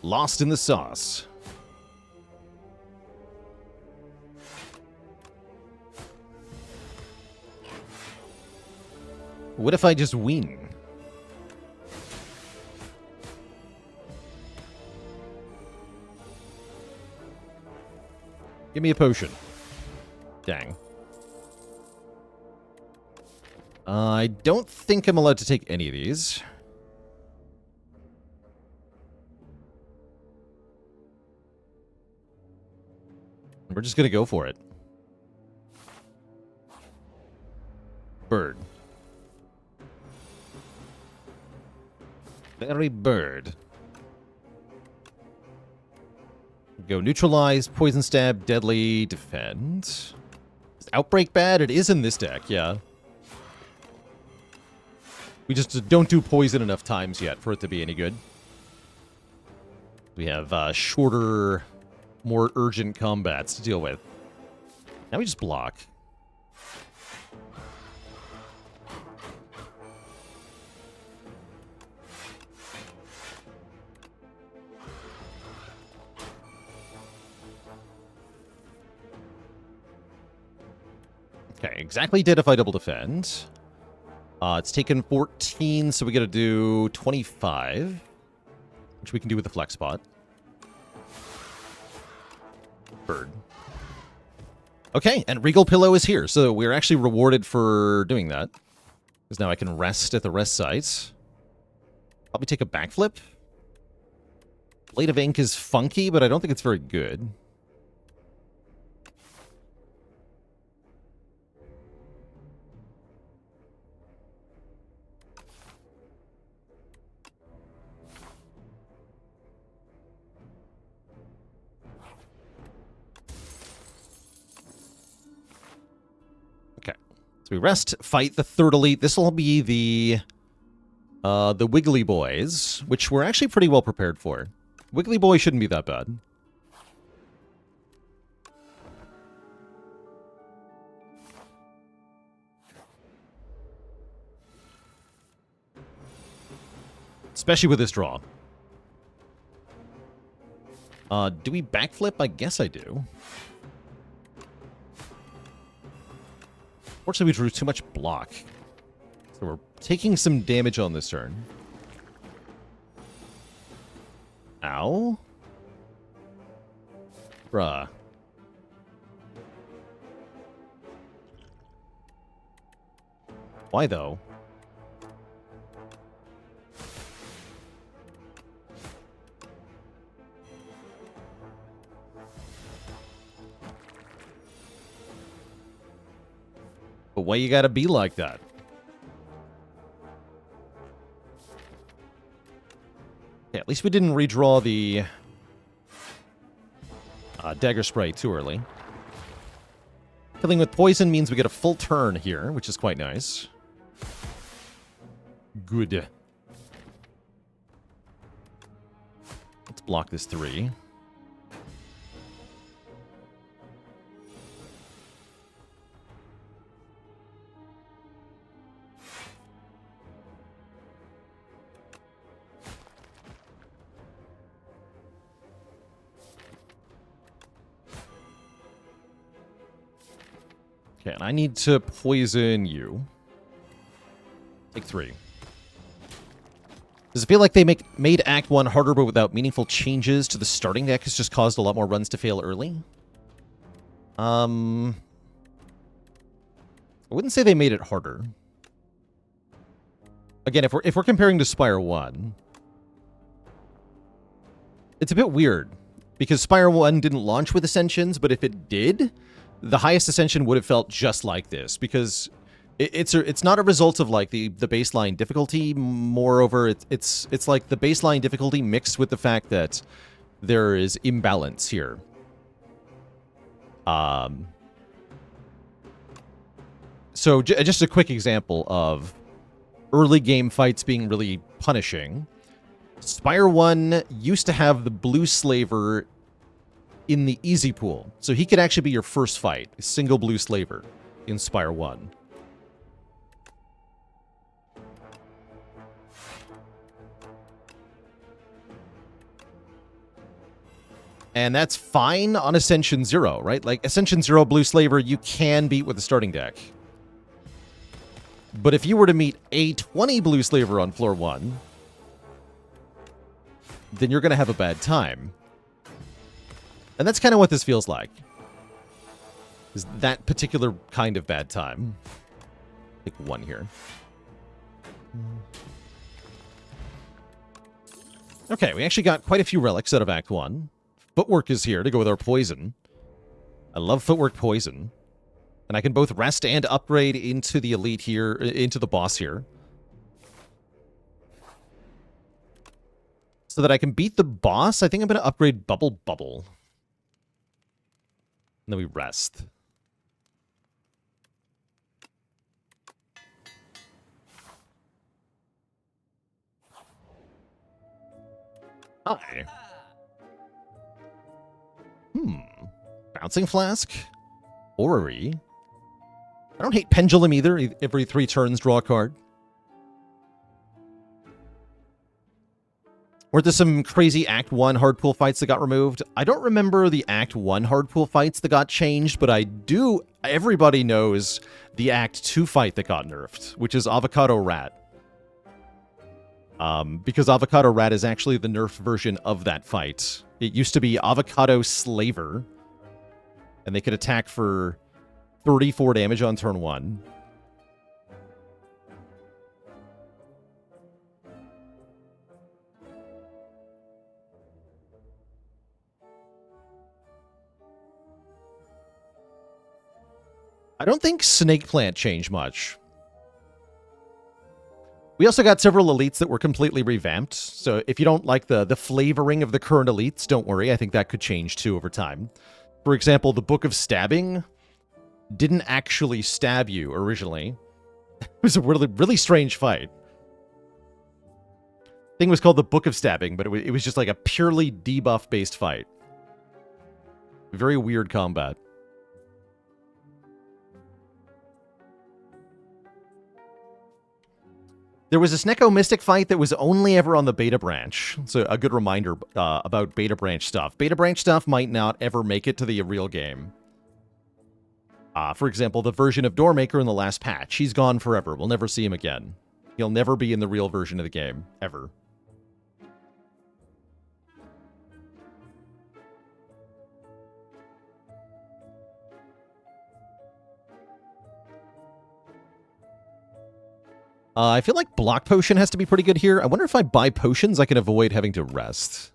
Lost in the sauce. What if I just win? Give me a potion. Dang. I don't think I'm allowed to take any of these. We're just gonna go for it. Bird. Very bird. Go neutralize, poison stab, deadly, defend. Is outbreak bad? It is in this deck, yeah. We just don't do poison enough times yet for it to be any good. We have shorter, more urgent combats to deal with. Now we just block. Okay, exactly dead if I double defend. It's taken 14, so we gotta do 25. Which we can do with the flex spot. Bird. Okay, and Regal Pillow is here, so we're actually rewarded for doing that. Because now I can rest at the rest site. Probably take a backflip. Blade of Ink is funky, but I don't think it's very good. we rest, fight the third elite. This will be the Wiggly Boys, which we're actually pretty well prepared for. Wiggly Boy shouldn't be that bad. Especially with this draw. Do we backflip? I guess I do. Fortunately, we drew too much block. So we're taking some damage on this turn. Ow. Bruh. Why, though? But why you gotta be like that? Okay, at least we didn't redraw the Dagger Spray too early. Killing with poison means we get a full turn here, which is quite nice. Good. Let's block this 3. Okay, and I need to poison you. Take 3. Does it feel like they made Act 1 harder but without meaningful changes to the starting deck has just caused a lot more runs to fail early? I wouldn't say they made it harder. Again, if we're comparing to Spire 1, it's a bit weird because Spire 1 didn't launch with Ascensions, but if it did, the highest Ascension would have felt just like this, because it's not a result of like the baseline difficulty. Moreover, it's like the baseline difficulty mixed with the fact that there is imbalance here. So just a quick example of early game fights being really punishing. Spire 1 used to have the blue slaver in the easy pool. So he could actually be your first fight, a single blue slaver in Spire 1. And that's fine on Ascension 0, right? Like, Ascension 0 blue slaver, you can beat with the starting deck. But if you were to meet a 20 blue slaver on floor 1, then you're going to have a bad time. And that's kind of what this feels like. Is that particular kind of bad time. Like 1 here. Okay, we actually got quite a few relics out of Act 1. Footwork is here to go with our poison. I love Footwork poison. And I can both rest and upgrade into the elite here, into the boss here. So that I can beat the boss, I think I'm going to upgrade Bubble. And then we rest. Hi. Bouncing Flask? Orrery? I don't hate Pendulum either. Every 3 turns, draw a card. Were there some crazy Act 1 hard pool fights that got removed? I don't remember the Act 1 hard pool fights that got changed, but I do... Everybody knows the Act 2 fight that got nerfed, which is Avocado Rat. Because Avocado Rat is actually the nerfed version of that fight. It used to be Avocado Slaver, and they could attack for 34 damage on turn 1. I don't think Snake Plant changed much. We also got several elites that were completely revamped, so if you don't like the flavoring of the current elites, don't worry, I think that could change too over time. For example, the Book of Stabbing didn't actually stab you originally. It was a really, really strange fight. Thing was called the Book of Stabbing, but it was just like a purely debuff-based fight. Very weird combat. There was a Snecko Mystic fight that was only ever on the beta branch. So a good reminder about beta branch stuff. Beta branch stuff might not ever make it to the real game. For example, the version of Doormaker in the last patch. He's gone forever. We'll never see him again. He'll never be in the real version of the game. Ever. I feel like Block Potion has to be pretty good here. I wonder if I buy potions, I can avoid having to rest.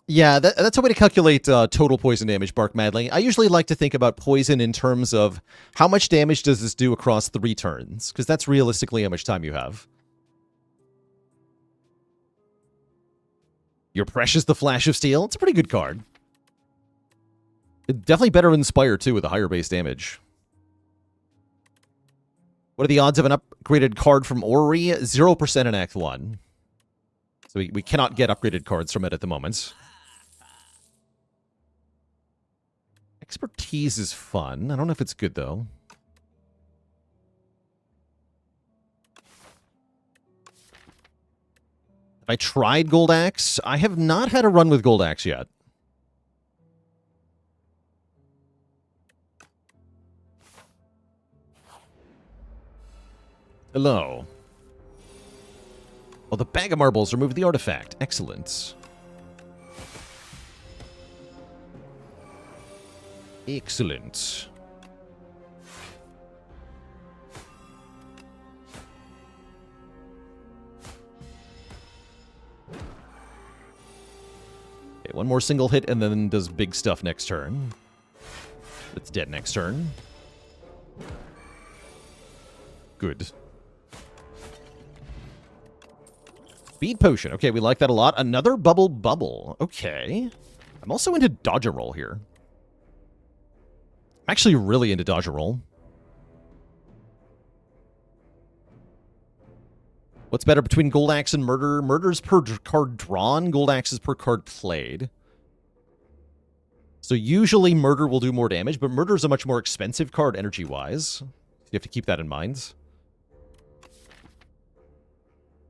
Yeah, that's a way to calculate total poison damage, Bark Madly. I usually like to think about poison in terms of how much damage does this do across 3 turns, because that's realistically how much time you have. You're Precious, the Flash of Steel. It's a pretty good card. Definitely better than Spire, too, with a higher base damage. What are the odds of an upgraded card from Ori? 0% in Act 1. So we cannot get upgraded cards from it at the moment. Expertise is fun. I don't know if it's good, though. I tried Gold Axe. I have not had a run with Gold Axe yet. Hello. Oh, the bag of marbles removed the artifact. Excellent. Excellent. Okay, one more single hit and then does big stuff next turn. It's dead next turn. Good. Speed Potion. Okay, we like that a lot. Another Bubble. Okay. I'm also into Dodge and Roll here. I'm actually really into Dodge and Roll. What's better between Gold Axe and Murder? Murder's per card drawn. Gold Axe is per card played. So usually Murder will do more damage, but Murder's a much more expensive card energy-wise. You have to keep that in mind.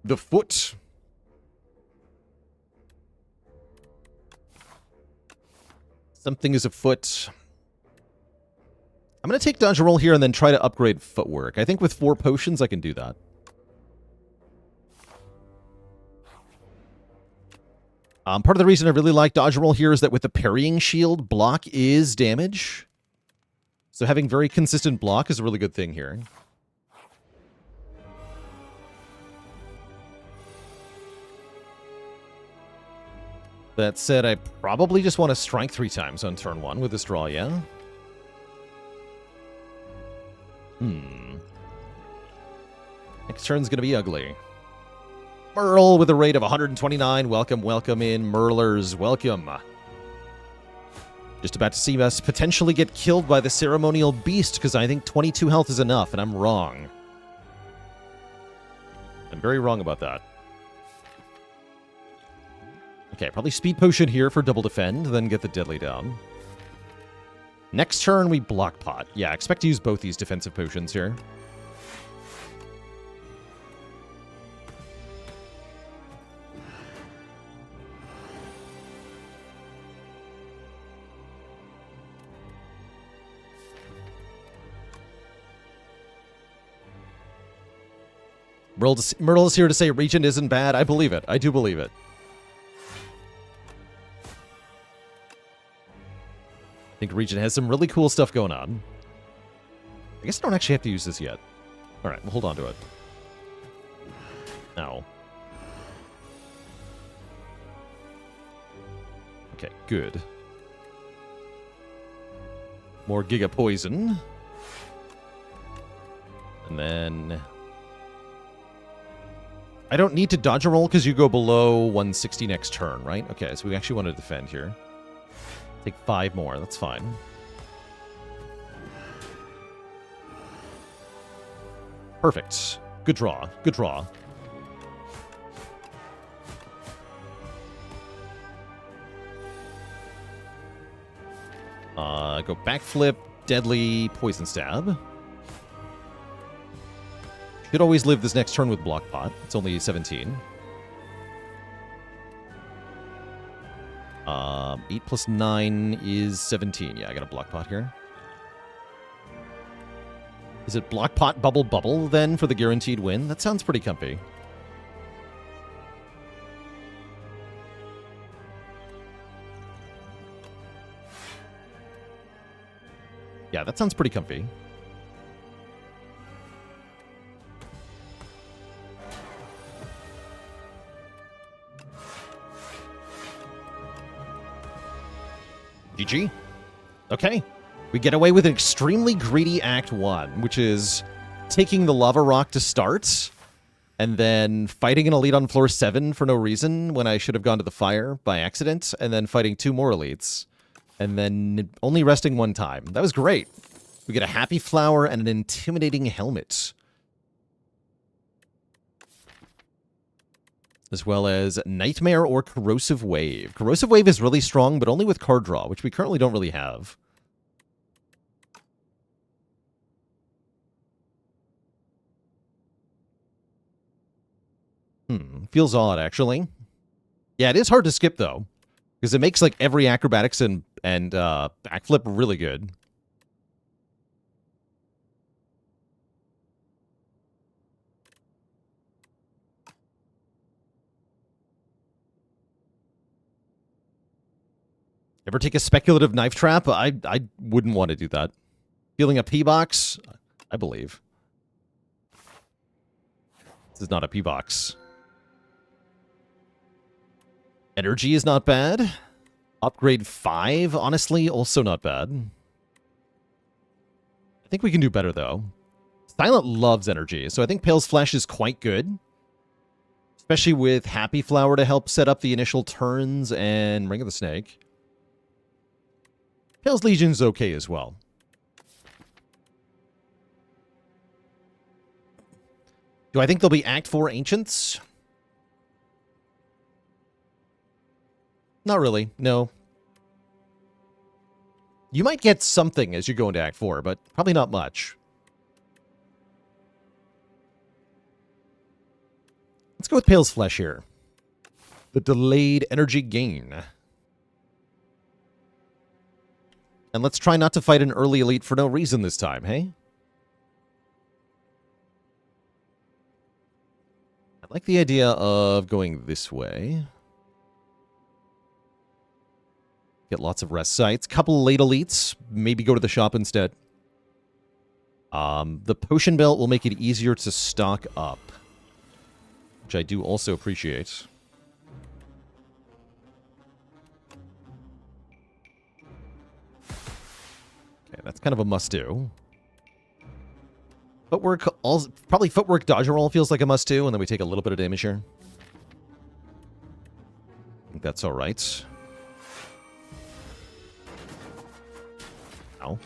The Foot. Something is afoot. I'm going to take Dodge and Roll here and then try to upgrade Footwork. I think with 4 potions I can do that. Part of the reason I really like Dodge and Roll here is that with the Parrying Shield, block is damage. So having very consistent block is a really good thing here. That said, I probably just want to strike 3 times on turn 1 with this draw, yeah? Next turn's going to be ugly. Merle with a rate of 129. Welcome, welcome in, Merlers. Welcome. Just about to see us potentially get killed by the Ceremonial Beast, because I think 22 health is enough, and I'm wrong. I'm very wrong about that. Okay, probably Speed Potion here for double defend, then get the Deadly down. Next turn, we Block Pot. Yeah, expect to use both these defensive potions here. Myrtle is here to say Regent isn't bad. I believe it. I do believe it. I think Regent has some really cool stuff going on. I guess I don't actually have to use this yet. Alright, we'll hold on to it. No. Okay, good. More Giga Poison. And then... I don't need to dodge a roll because you go below 160 next turn, right? Okay, so we actually want to defend here. Take 5 more, that's fine. Perfect. Good draw, good draw. Go backflip, deadly, poison stab. Should always live this next turn with block pot. It's only 17. 8 plus 9 is 17. Yeah, I got a block pot here. Is it block pot bubble bubble then for the guaranteed win? That sounds pretty comfy. Yeah, that sounds pretty comfy. GG. Okay. We get away with an extremely greedy Act 1, which is taking the lava rock to start, and then fighting an elite on floor 7 for no reason when I should have gone to the fire by accident, and then fighting 2 more elites, and then only resting 1 time. That was great. We get a happy flower and an intimidating helmet. As well as Nightmare or Corrosive Wave. Corrosive Wave is really strong, but only with card draw, which we currently don't really have. Feels odd, actually. Yeah, it is hard to skip, though. Because it makes, like, every acrobatics and backflip really good. Ever take a speculative knife trap? I wouldn't want to do that. Feeling a P-box? I believe. This is not a P-box. Energy is not bad. Upgrade 5, honestly, also not bad. I think we can do better, though. Silent loves energy, so I think Pale's Flesh is quite good. Especially with Happy Flower to help set up the initial turns and Ring of the Snake. Pale's Legion's okay as well. Do I think there'll be Act 4 Ancients? Not really, no. You might get something as you go into Act 4, but probably not much. Let's go with Pale's Flesh here. The delayed energy gain. And let's try not to fight an early elite for no reason this time, hey? I like the idea of going this way. Get lots of rest sites. Couple late elites. Maybe go to the shop instead. The potion belt will make it easier to stock up. Which I do also appreciate. Okay, that's kind of a must-do. Footwork, probably footwork dodge and roll feels like a must-do, and then we take a little bit of damage here. I think that's alright. Ow.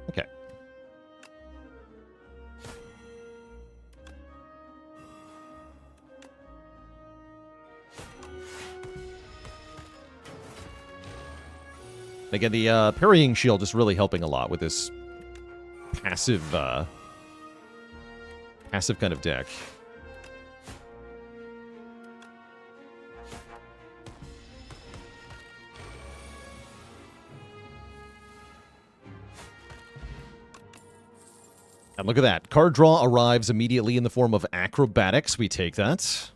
Okay. Again, the parrying shield is really helping a lot with this passive, passive kind of deck. And look at that. Card draw arrives immediately in the form of acrobatics. We take that.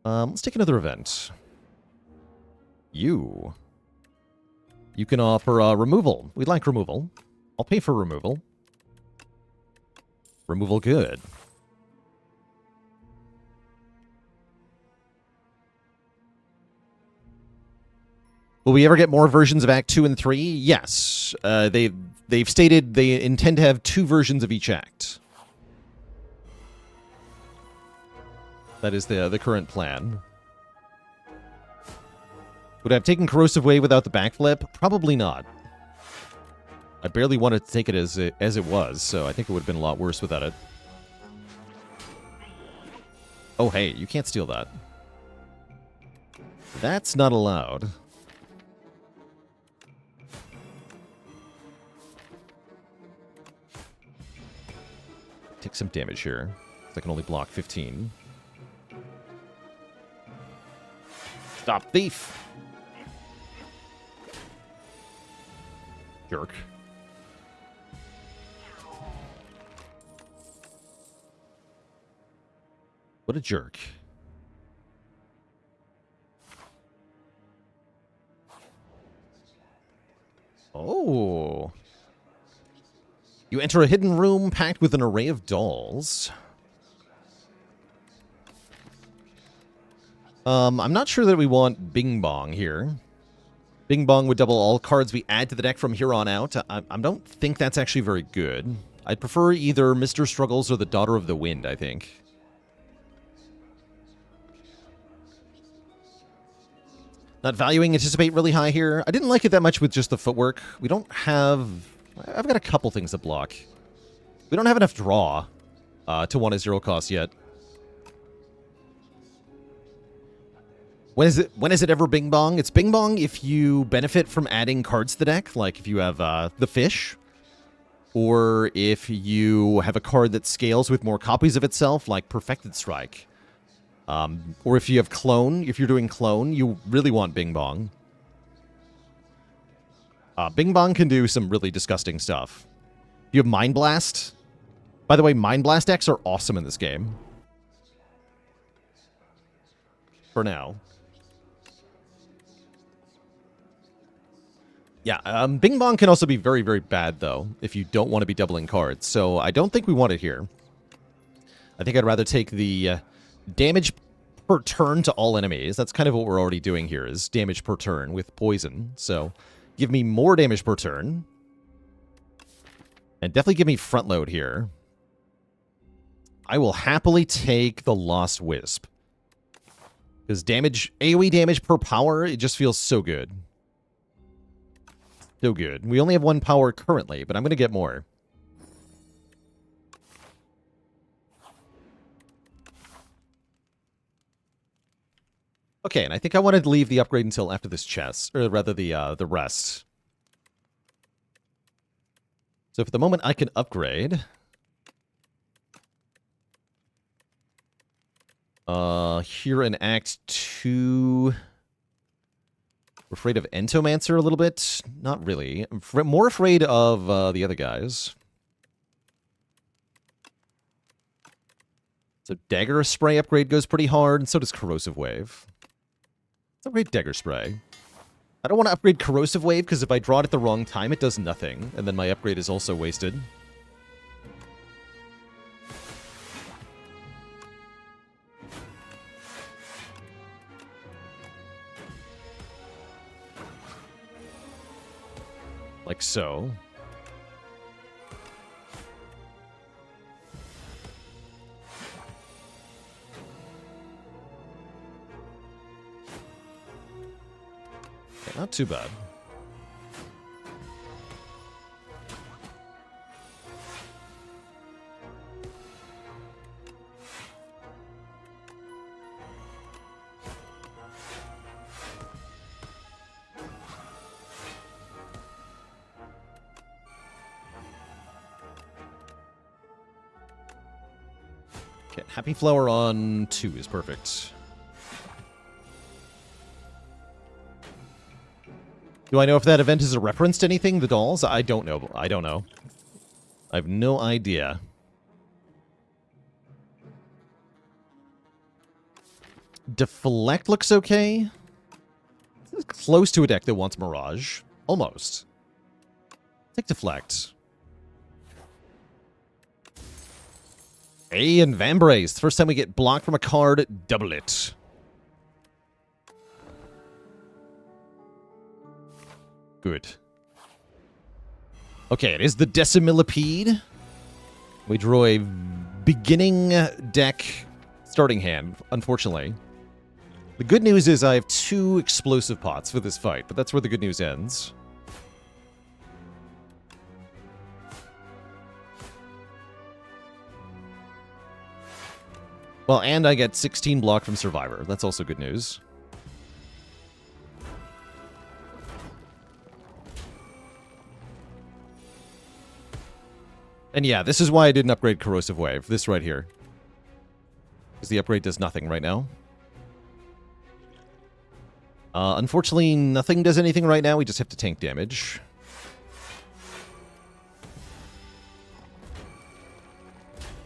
Let's take another event. You can offer removal. We'd like removal. I'll pay for removal. Removal good. Will we ever get more versions of Act 2 and 3? Yes. They've stated they intend to have 2 versions of each act. That is the current plan. Would I have taken Corrosive Wave without the backflip? Probably not. I barely wanted to take it as it was, so I think it would have been a lot worse without it. Oh, hey, you can't steal that. That's not allowed. Take some damage here. I can only block 15. Stop thief! Jerk. What a jerk. Oh. You enter a hidden room packed with an array of dolls. I'm not sure that we want Bing Bong here. Bing Bong would double all cards we add to the deck from here on out. I don't think that's actually very good. I'd prefer either Mr. Struggles or the Daughter of the Wind, I think. Not valuing Anticipate really high here. I didn't like it that much with just the footwork. We don't have... I've got a couple things to block. We don't have enough draw to want a 0 cost yet. When is it ever Bing Bong? It's Bing Bong if you benefit from adding cards to the deck, like if you have the fish, or if you have a card that scales with more copies of itself, like Perfected Strike. Or if you have Clone, if you're doing Clone, you really want Bing Bong. Bing Bong can do some really disgusting stuff. You have Mind Blast. By the way, Mind Blast decks are awesome in this game. For now. Yeah, Bing Bong can also be very, very bad, though, if you don't want to be doubling cards. So I don't think we want it here. I think I'd rather take the damage per turn to all enemies. That's kind of what we're already doing here, is damage per turn with poison. So give me more damage per turn. And definitely give me front load here. I will happily take the Lost Wisp. Because damage, AoE damage per power, it just feels so good. So good. We only have 1 power currently, but I'm going to get more. Okay, and I think I wanted to leave the upgrade until after this chest, or rather the rest. So for the moment, I can upgrade. Here in Act 2... We're afraid of Entomancer a little bit? Not really. I'm more afraid of the other guys. So Dagger Spray upgrade goes pretty hard, and so does Corrosive Wave. Let's upgrade Dagger Spray. I don't want to upgrade Corrosive Wave, because if I draw it at the wrong time, it does nothing. And then my upgrade is also wasted. Like so. Okay, not too bad. Happy Flower on 2 is perfect. Do I know if that event is a reference to anything? The dolls? I don't know. I don't know. I have no idea. Deflect looks okay. This is close to a deck that wants Mirage. Almost. Take Deflect. A and Vambrace. First time we get blocked from a card, double it. Good. Okay, it is the Decimillipede. We draw a beginning deck starting hand, unfortunately. The good news is I have 2 explosive pots for this fight, but that's where the good news ends. Well, and I get 16 block from Survivor. That's also good news. And yeah, this is why I didn't upgrade Corrosive Wave. This right here. Because the upgrade does nothing right now. Unfortunately, nothing does anything right now. We just have to tank damage.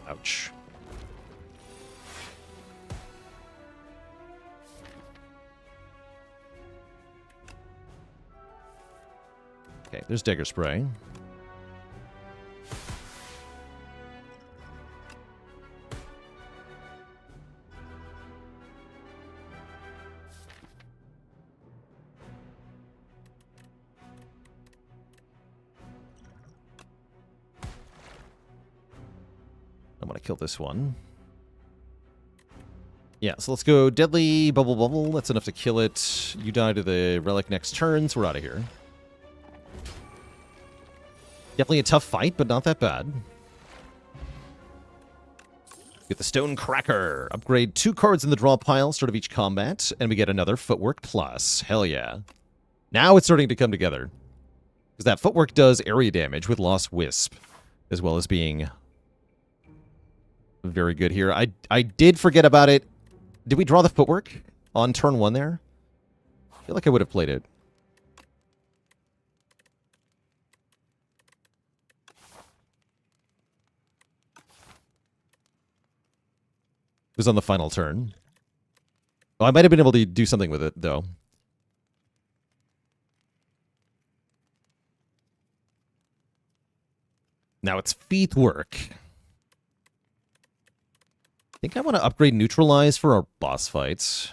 Ouch. Okay, there's Dagger Spray. I'm gonna kill this one. Yeah, so let's go Deadly Bubble Bubble. That's enough to kill it. You die to the Relic next turn, so we're out of here. Definitely a tough fight, but not that bad. Get the Stone Cracker. Upgrade 2 cards in the draw pile, start of each combat, and we get another Footwork Plus. Hell yeah. Now it's starting to come together. Because that Footwork does area damage with Lost Wisp, as well as being very good here. I did forget about it. Did we draw the Footwork on turn 1 there? I feel like I would have played it. It was on the final turn. Well, I might have been able to do something with it, though. Now it's Feet Work. I think I want to upgrade Neutralize for our boss fights.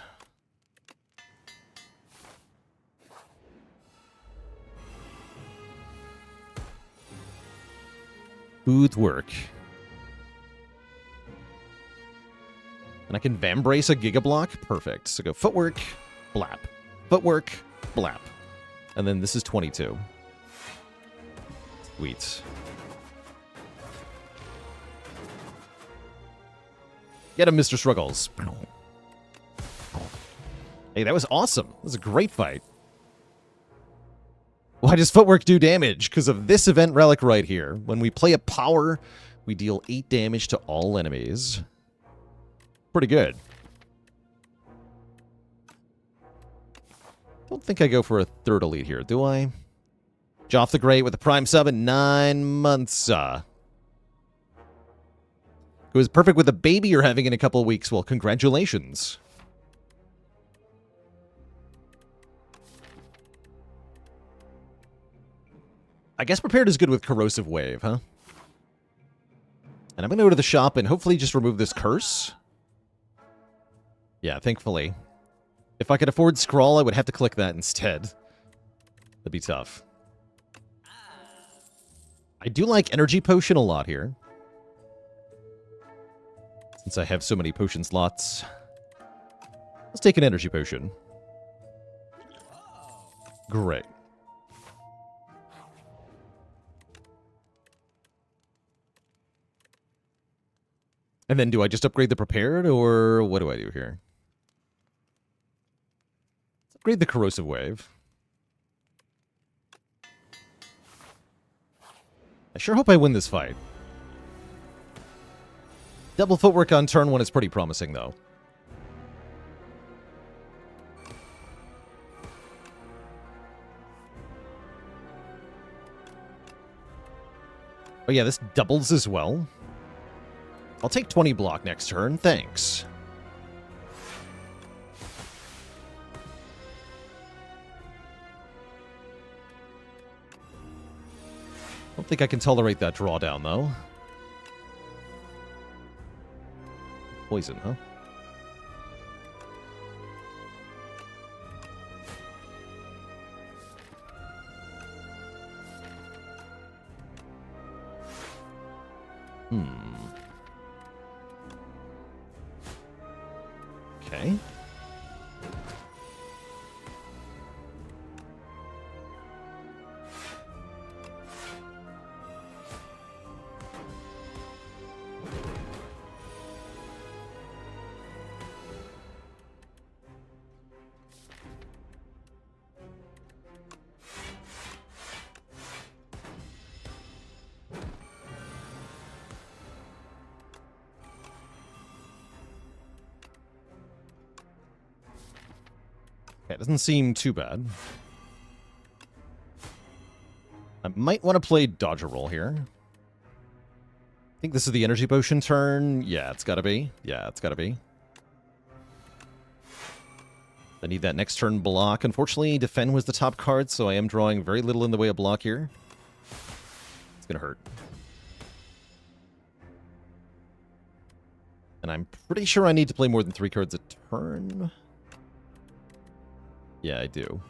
Booth Work. And I can Vambrace a Giga Block? Perfect. So go Footwork, Blap. Footwork, Blap. And then this is 22. Sweet. Get him, Mr. Struggles. Hey, that was awesome. That was a great fight. Why does Footwork do damage? Because of this event relic right here. When we play a power, we deal 8 damage to all enemies. Pretty good. Don't think I go for a 3rd elite here, do I? Joff the Great with a Prime sub in 9 months. It was perfect with the baby you're having in a couple of weeks. Well, congratulations. I guess Prepared is good with Corrosive Wave, huh? And I'm going to go to the shop and hopefully just remove this curse. Yeah, thankfully. If I could afford Scrawl, I would have to click that instead. That'd be tough. I do like Energy Potion a lot here. Since I have so many potion slots. Let's take an Energy Potion. Great. And then do I just upgrade the Prepared, or what do I do here? Let's upgrade the Corrosive Wave. I sure hope I win this fight. Double Footwork on turn 1 is pretty promising, though. Oh yeah, this doubles as well. I'll take 20 block next turn, thanks. Don't think I can tolerate that drawdown, though. Poison, huh? Okay. Okay, doesn't seem too bad. I might want to play dodge a roll here. I think this is the energy potion turn. Yeah, it's gotta be. Yeah, it's gotta be. I need that next turn block. Unfortunately, defend was the top card, so I am drawing very little in the way of block here. It's gonna hurt. And I'm pretty sure I need to play more than 3 cards a turn. Yeah, I do.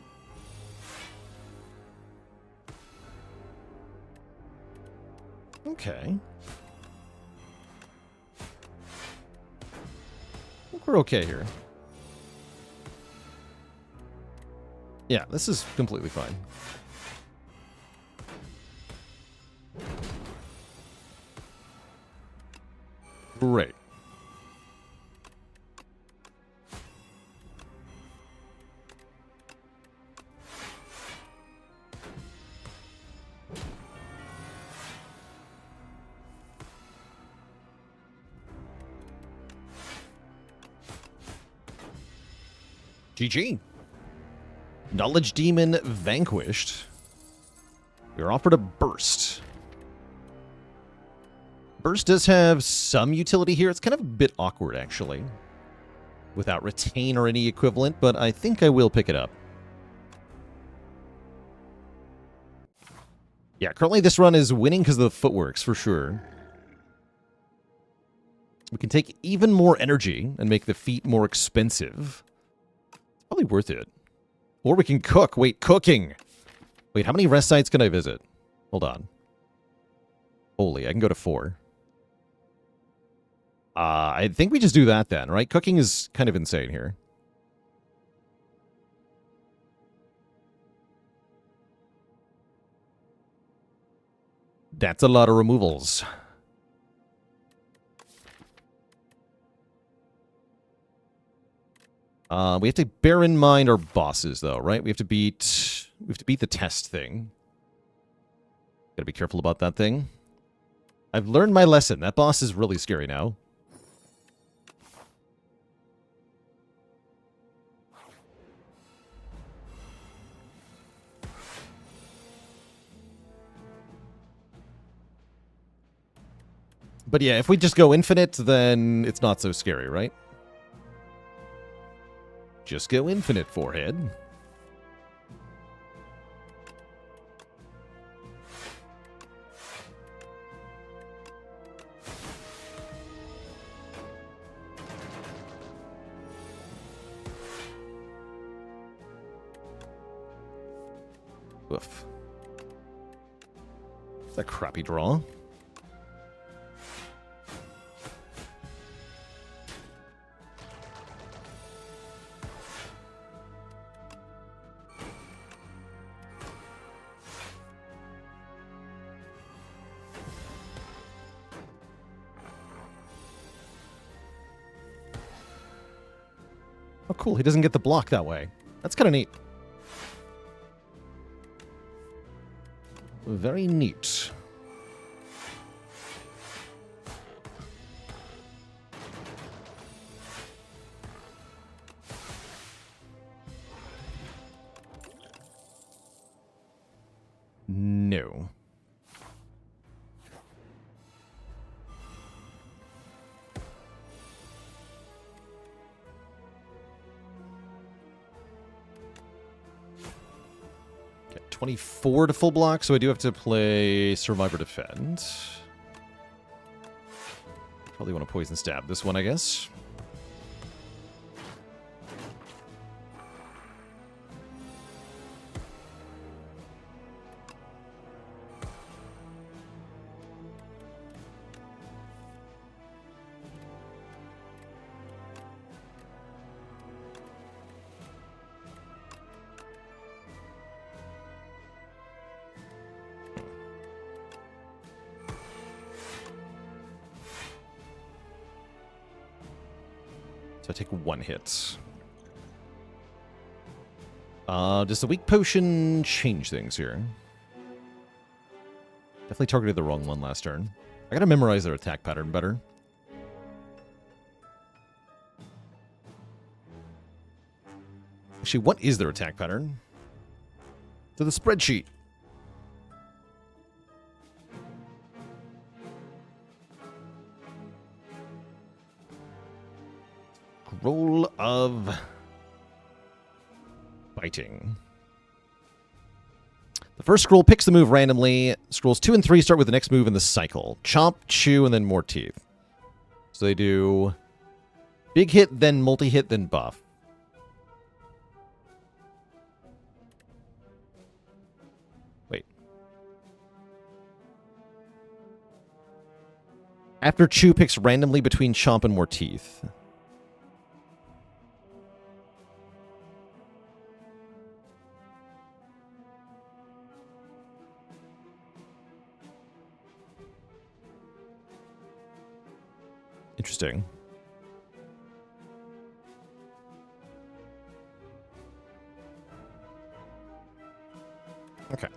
Okay. I think we're okay here. Yeah, this is completely fine. Great. GG. Knowledge Demon vanquished. You're offered a burst. Burst does have some utility here. It's kind of a bit awkward, actually, without retain or any equivalent, but I think I will pick it up. Yeah, currently this run is winning because of the footworks, for sure. We can take even more energy and make the feat more expensive. It's probably worth it. Or we can cook. Wait, cooking! Wait, how many rest sites can I visit? Hold on. Holy, I can go to 4. I think we just do that then, right? Cooking is kind of insane here. That's a lot of removals. We have to bear in mind our bosses, though, right? We have to beat the test thing. Gotta be careful about that thing. I've learned my lesson. That boss is really scary now. But yeah, if we just go infinite, then it's not so scary, right? Just go infinite, forehead. Woof. It's a crappy draw. Oh, cool. He doesn't get the block that way. That's kind of neat. Very neat. No. Okay, 24 to full block, so I do have to play Survivor Defend. Probably want to Poison Stab this one, I guess. I take 1 hit. Does the weak potion change things here? Definitely targeted the wrong one last turn. I gotta memorize their attack pattern better. Actually, what is their attack pattern? To the spreadsheet. Roll of biting. The first scroll picks the move randomly. Scrolls 2 and 3 start with the next move in the cycle. Chomp, chew, and then more teeth. So they do big hit, then multi-hit, then buff. Wait. After chew picks randomly between chomp and more teeth. Interesting. Okay.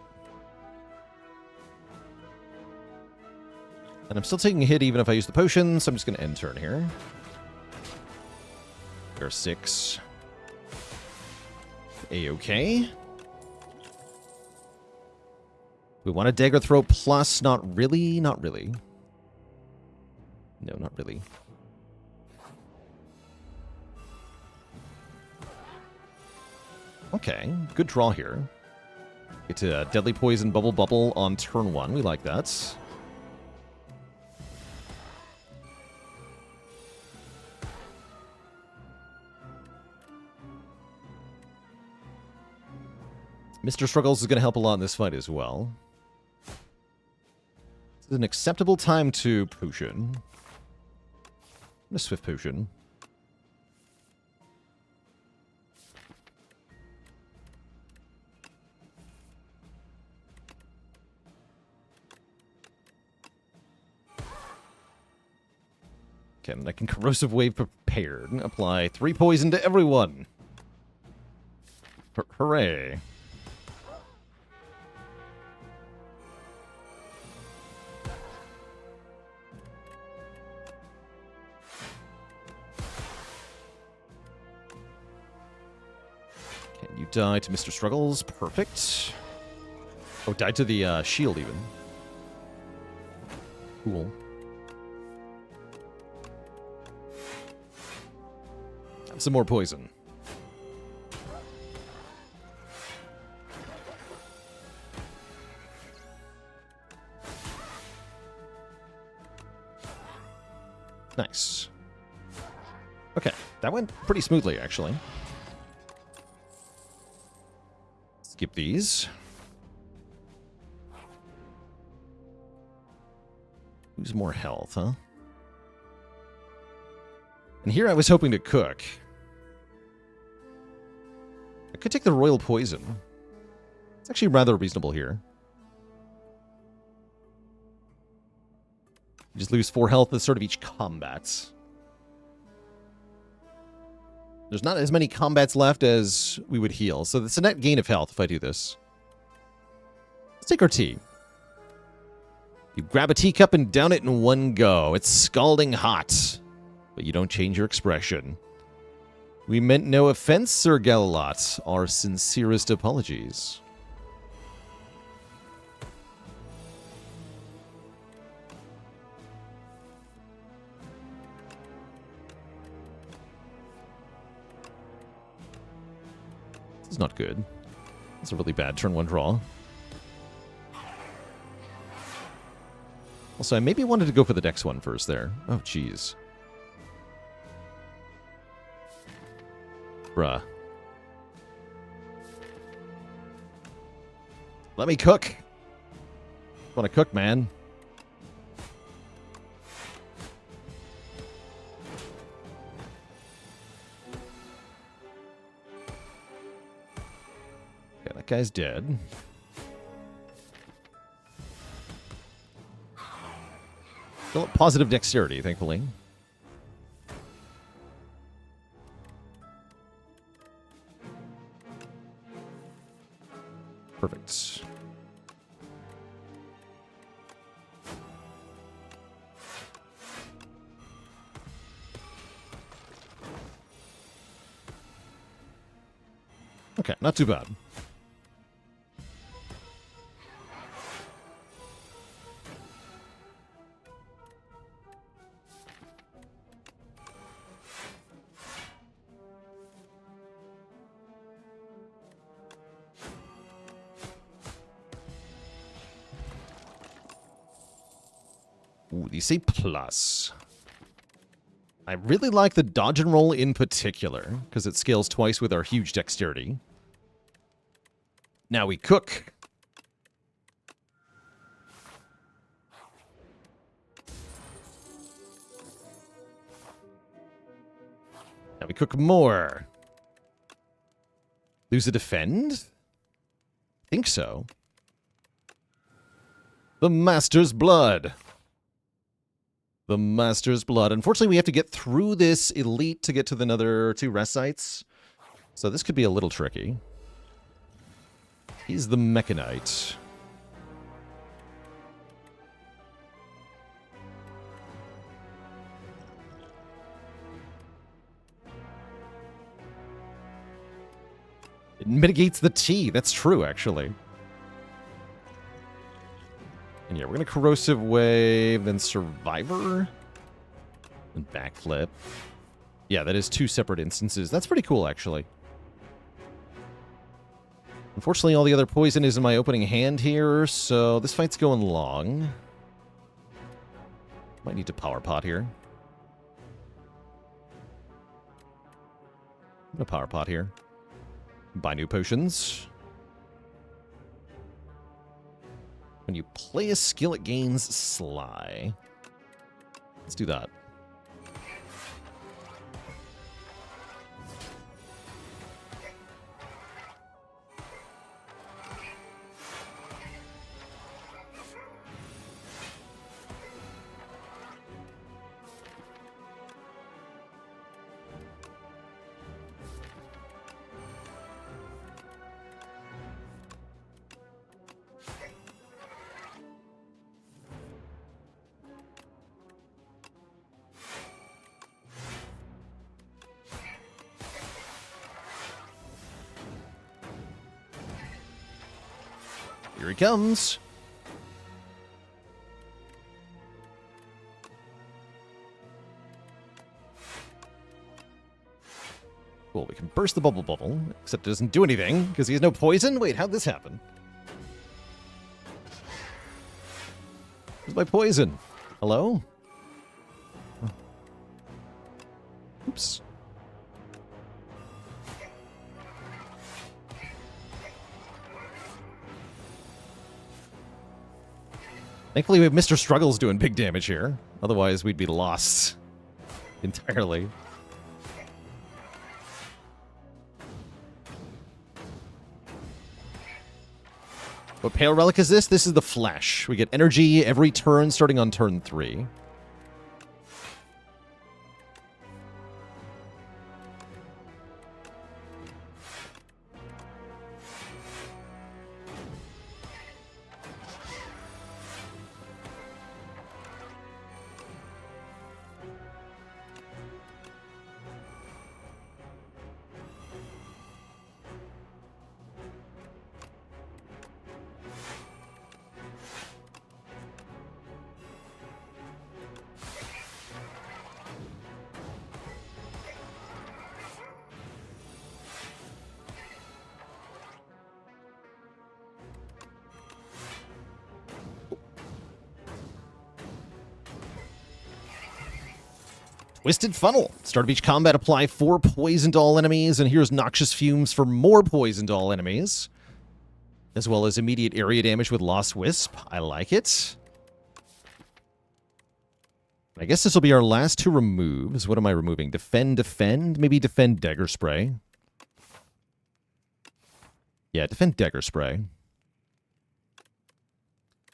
And I'm still taking a hit even if I use the potion, so I'm just going to end turn here. There's 6. A-okay. We want a dagger throw plus, not really, not really. No, not really. Okay, good draw here. Get to Deadly Poison Bubble Bubble on turn 1. We like that. Mr. Struggles is going to help a lot in this fight as well. This is an acceptable time to potion. A swift potion. Okay, and I can corrosive wave prepared. Apply 3 poison to everyone. Hooray. You die to Mr. Struggles. Perfect. Oh, died to the shield even. Cool. Have some more poison. Nice. Okay, that went pretty smoothly, actually. Skip these. Lose more health, huh? And here I was hoping to cook. I could take the royal poison. It's actually rather reasonable here. You just lose 4 health at the start of each combat. There's not as many combats left as we would heal, so it's a net gain of health if I do this. Let's take our tea. You grab a teacup and down it in one go. It's scalding hot, but you don't change your expression. We meant no offense, Sir Galalot. Our sincerest apologies. This is not good. It's a really bad turn 1 draw. Also, I maybe wanted to go for the next one first there. Oh, jeez. Bruh. Let me cook. Want to cook, man. Yeah, that guy's dead. Still at positive dexterity, thankfully. Perfect. Okay, not too bad. Ooh, these say plus. I really like the dodge and roll in particular, because it scales twice with our huge dexterity. Now we cook. Now we cook more. Lose a defend? Think so. The Master's Blood. The Master's Blood. Unfortunately, we have to get through this elite to get to the other 2 rest sites. So this could be a little tricky. He's the Mechanite. It mitigates the T. That's true, actually. And yeah, we're going to Corrosive Wave, then Survivor, and Backflip. Yeah, that is 2 separate instances. That's pretty cool, actually. Unfortunately, all the other poison is in my opening hand here, so this fight's going long. Might need to Power Pot here. I'm going to Power Pot here. Buy new potions. When you play a skill, it gains Sly. Let's do that. Here he comes. Cool, we can burst the bubble, except it doesn't do anything, because he has no poison? Wait, how'd this happen? Where's my poison? Hello? Oops. Thankfully, we have Mr. Struggles doing big damage here. Otherwise, we'd be lost entirely. What Pale Relic is this? This is the Flash. We get energy every turn starting on turn 3. Twisted Funnel. Start of each combat, apply 4 poison to all enemies, and here's Noxious Fumes for more poison to all enemies. As well as immediate area damage with Lost Wisp. I like it. I guess this will be our last 2 removes. What am I removing? Defend, Defend? Maybe Defend Dagger Spray. Yeah, Defend Dagger Spray.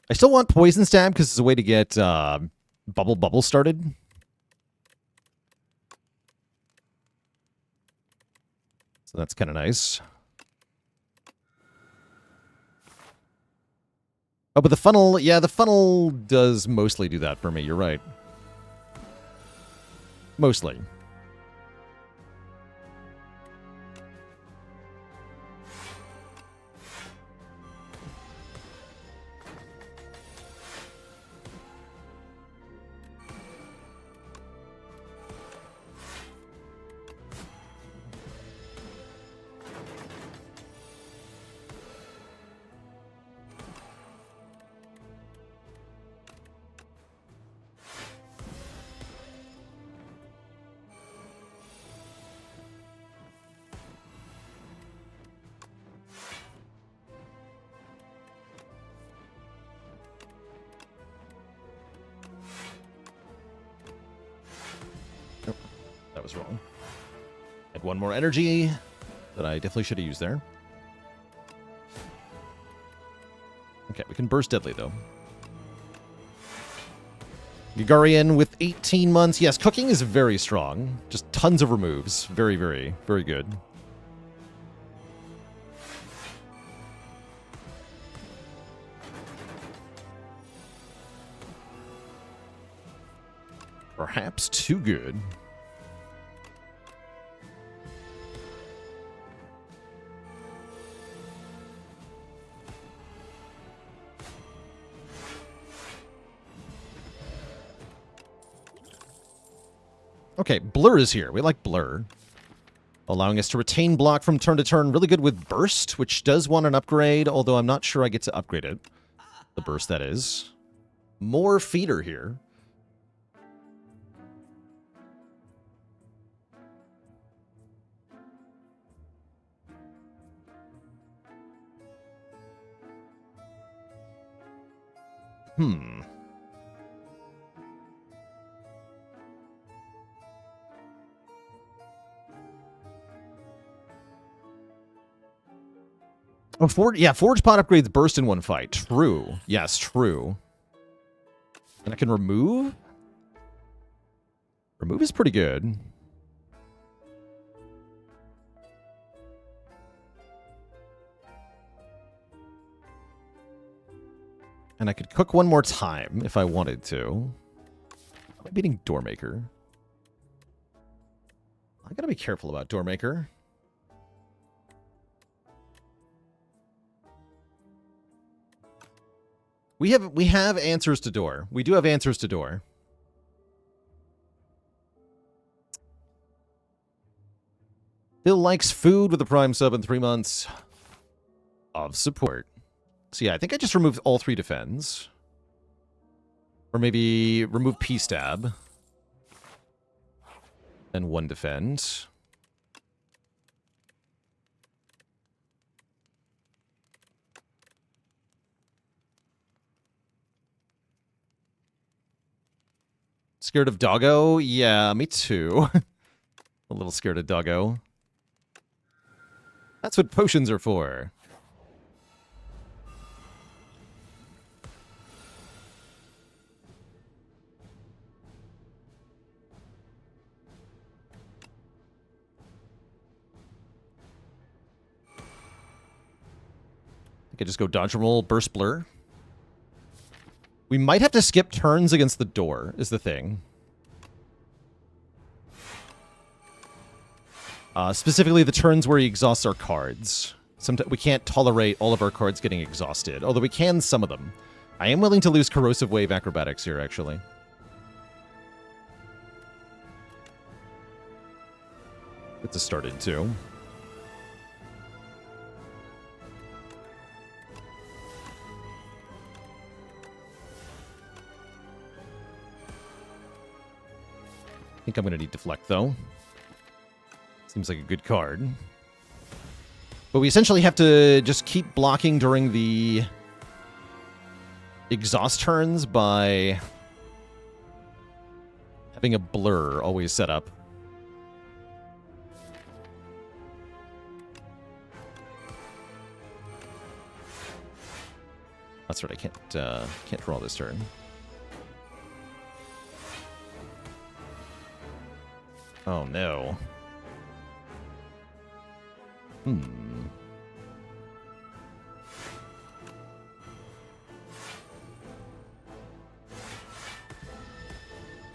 I still want Poison Stab because it's a way to get Bubble started. So that's kind of nice. Oh, but the funnel, yeah, the funnel does mostly do that for me. You're right. Mostly. That was wrong. Had one more energy that I definitely should have used there. Okay, we can burst deadly, though. Gagarian with 18 months. Yes, cooking is very strong. Just tons of removes. Very, very, very good. Perhaps too good. Okay, Blur is here. We like Blur. Allowing us to retain block from turn to turn. Really good with Burst, which does want an upgrade, although I'm not sure I get to upgrade it. The Burst, that is. More Feeder here. Oh, Forge Pot upgrades burst in one fight. True. Yes, true. And I can remove? Remove is pretty good. And I could cook one more time if I wanted to. Am I beating Doormaker? I gotta be careful about Doormaker. We have answers to door. We do have answers to door. Phil likes food with a Prime sub in 3 months of support. So yeah, I think I just removed all 3 defends. Or maybe remove P-Stab. And 1 defend. Scared of Doggo? Yeah, me too. A little scared of Doggo. That's what potions are for. I could just go dodge roll, burst blur. We might have to skip turns against the door, is the thing. Specifically, the turns where he exhausts our cards. Sometimes we can't tolerate all of our cards getting exhausted, although we can some of them. I am willing to lose Corrosive Wave Acrobatics here, actually. It's a started, too. I think I'm going to need Deflect, though. Seems like a good card. But we essentially have to just keep blocking during the exhaust turns by having a blur always set up. That's right, I can't draw this turn. Oh no.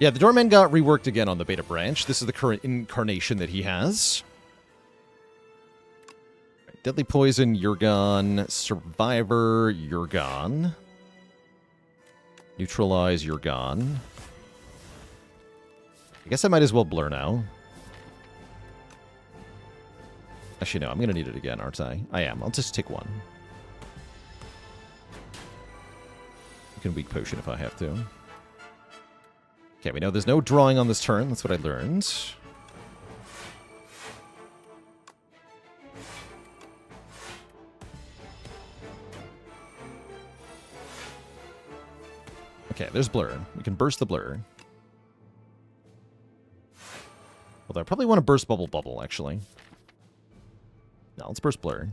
Yeah, the Doorman got reworked again on the beta branch. This is the current incarnation that he has. Deadly Poison, you're gone. Survivor, you're gone. Neutralize, you're gone. I guess I might as well blur now. Actually, no, I'm going to need it again, aren't I? I am. I'll just take one. I can weak potion if I have to. Okay, we know there's no drawing on this turn. That's what I learned. Okay, there's blur. We can burst the blur. Although I probably want to burst bubble, actually. No, let's burst blur.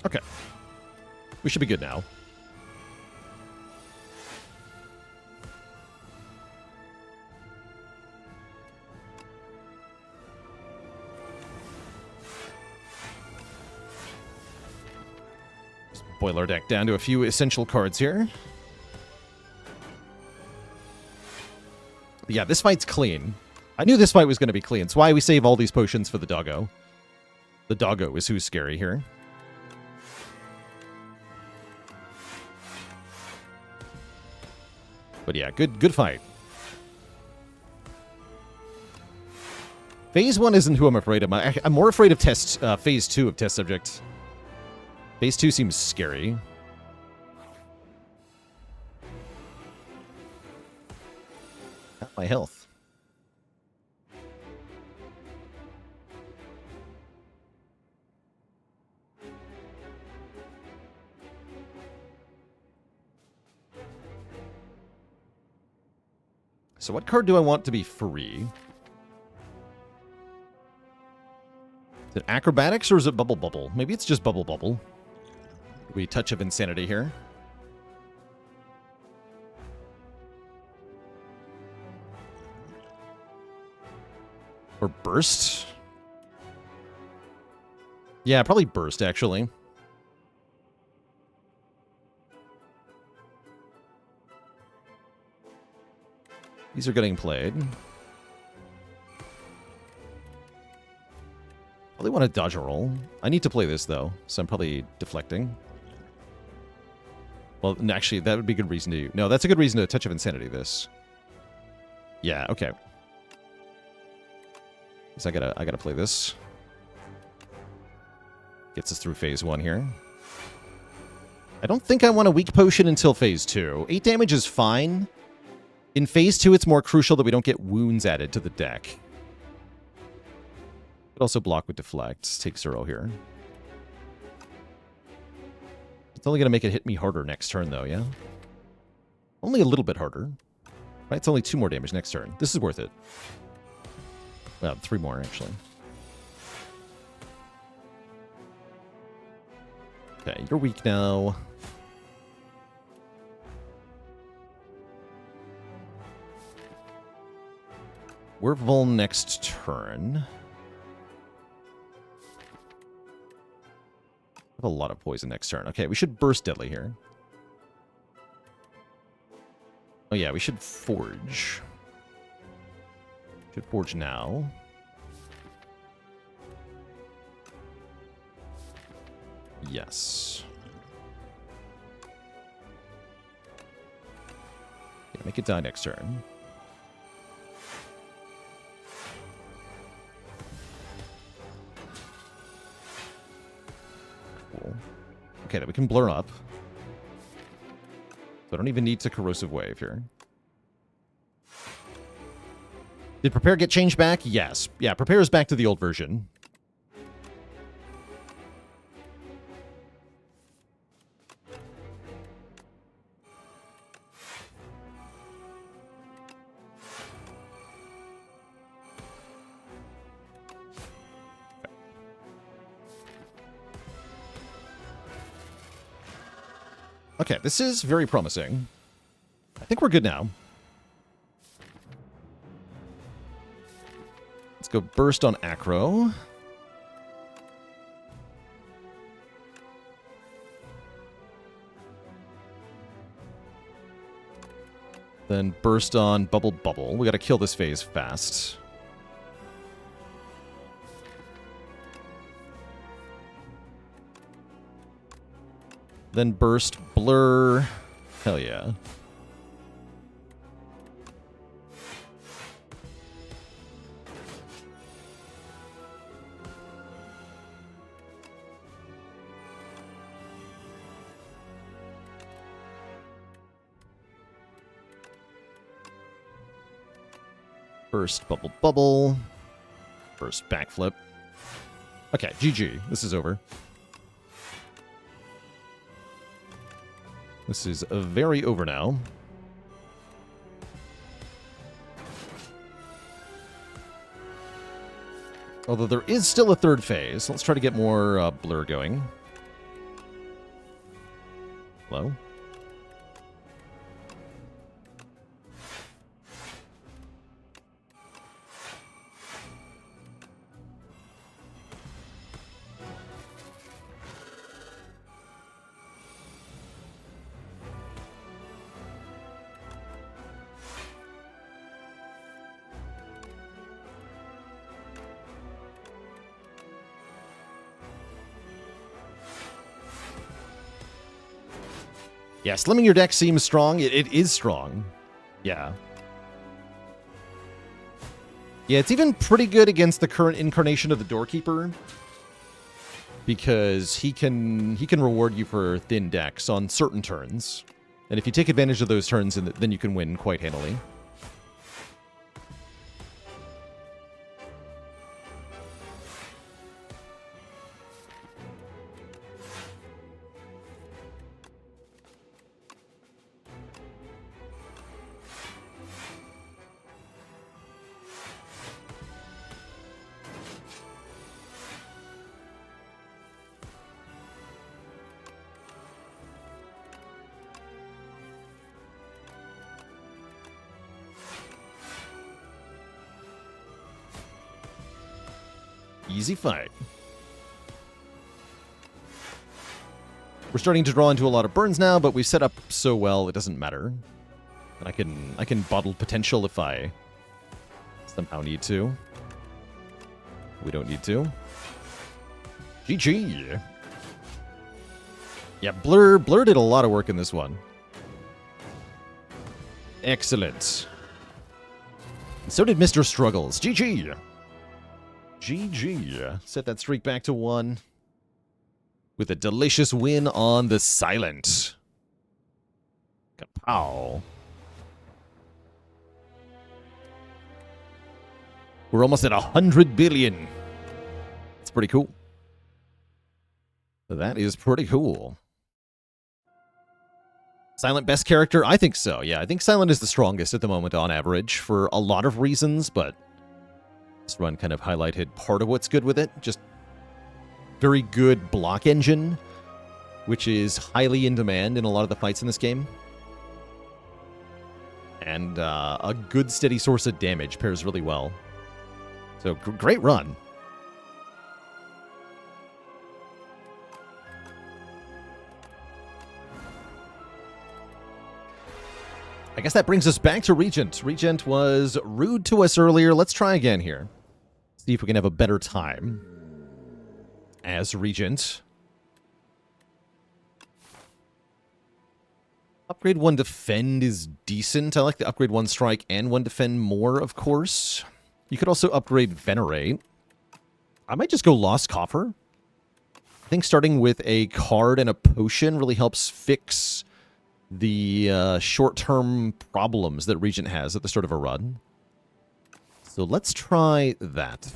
Okay. We should be good now. Let's boil our deck down to a few essential cards here. Yeah, this fight's clean. I knew this fight was going to be clean. It's why we save all these potions for the doggo. The doggo is who's scary here. But yeah, good fight. Phase 1 isn't who I'm afraid of. I'm more afraid of Phase 2 of Test Subject. Phase 2 seems scary. Not my health. So what card do I want to be free? Is it Acrobatics or is it Bubble? Maybe it's just Bubble. We Touch of Insanity here. Or Burst? Yeah, probably Burst, actually. These are getting played. Probably want to dodge a roll. I need to play this, though, so I'm probably deflecting. Well, actually, that would be a good reason to... No, that's a good reason to Touch of Insanity this. Yeah, okay. So I gotta play this. Gets us through Phase 1 here. I don't think I want a weak potion until Phase 2. 8 damage is fine. In Phase 2, it's more crucial that we don't get wounds added to the deck. But also block with Deflect. Take 0 here. It's only going to make it hit me harder next turn, though, yeah? Only a little bit harder. Right? It's only 2 more damage next turn. This is worth it. Well, 3 more, actually. Okay, you're weak now. We're Vul next turn. I have a lot of poison next turn. Okay, we should burst Deadly here. Oh yeah, we should Forge. Should Forge now. Yes. Yeah, make it die next turn. Okay, that we can blur up. So I don't even need to Corrosive Wave here. Did Prepare get changed back? Yes. Yeah, Prepare is back to the old version. Okay, this is very promising. I think we're good now. Let's go Burst on Acro. Then burst on Bubble Bubble. We gotta kill this phase fast. Then burst Blur. Hell yeah. Burst Bubble Bubble. Burst Backflip. Okay, GG. This is over. This is very over now. Although there is still a third phase. Let's try to get more Blur going. Hello? Yeah, slimming your deck seems strong. It is strong. Yeah. Yeah, it's even pretty good against the current incarnation of the Doorkeeper. Because he can reward you for thin decks on certain turns. And if you take advantage of those turns, then you can win quite handily. Easy fight. We're starting to draw into a lot of burns now, but we've set up so well it doesn't matter. And I can bottle potential if I somehow need to. We don't need to. GG. Yeah, Blur did a lot of work in this one. Excellent. And so did Mr. Struggles. GG. GG. Set that streak back to 1. With a delicious win on the Silent. Kapow. We're almost at 100 billion. It's pretty cool. That is pretty cool. Silent best character? I think so, yeah. I think Silent is the strongest at the moment on average for a lot of reasons, but this run kind of highlighted part of what's good with it. Just very good block engine, which is highly in demand in a lot of the fights in this game. And a good steady source of damage pairs really well. So, great run. I guess that brings us back to Regent. Regent was rude to us earlier. Let's try again here. See if we can have a better time as Regent. Upgrade 1 Defend is decent. I like the Upgrade 1 Strike and 1 Defend more, of course. You could also upgrade Venerate. I might just go Lost Coffer. I think starting with a card and a potion really helps fix the short-term problems that Regent has at the start of a run. So let's try that.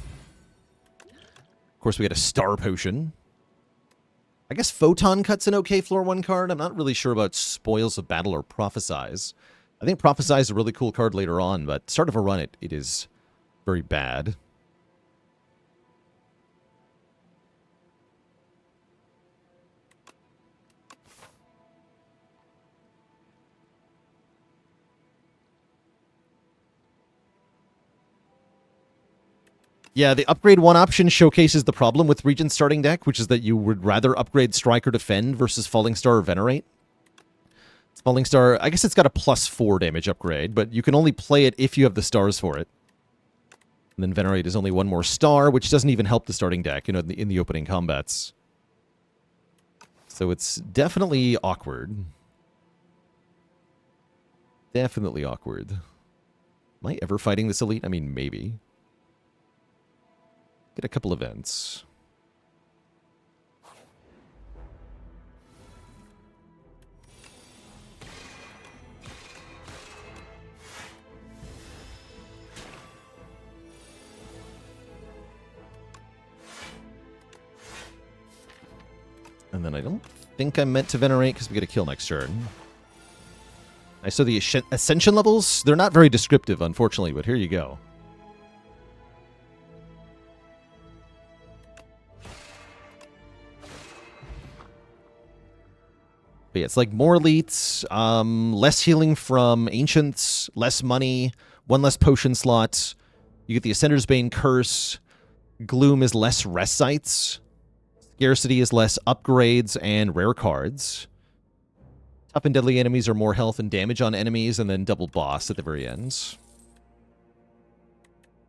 Of course, we got a Star Potion. I guess Photon Cut's an okay floor 1 card. I'm not really sure about Spoils of Battle or Prophesize. I think Prophesize is a really cool card later on, but start of a run, it is very bad. Yeah, the upgrade 1 option showcases the problem with Regent's starting deck, which is that you would rather upgrade Strike or Defend versus Falling Star or Venerate. Falling Star, I guess it's got a +4 damage upgrade, but you can only play it if you have the stars for it. And then Venerate is only one more star, which doesn't even help the starting deck, you know, in the opening combats. So it's definitely awkward. Definitely awkward. Am I ever fighting this elite? I mean, maybe. Get a couple events. And then I don't think I'm meant to Venerate because we get a kill next turn. I saw the Ascension levels. They're not very descriptive, unfortunately, but here you go. But yeah, it's like more elites, less healing from Ancients, less money, one less potion slot. You get the Ascender's Bane Curse. Gloom is less rest sites. Scarcity is less upgrades and rare cards. Tough and deadly enemies are more health and damage on enemies, and then double boss at the very end.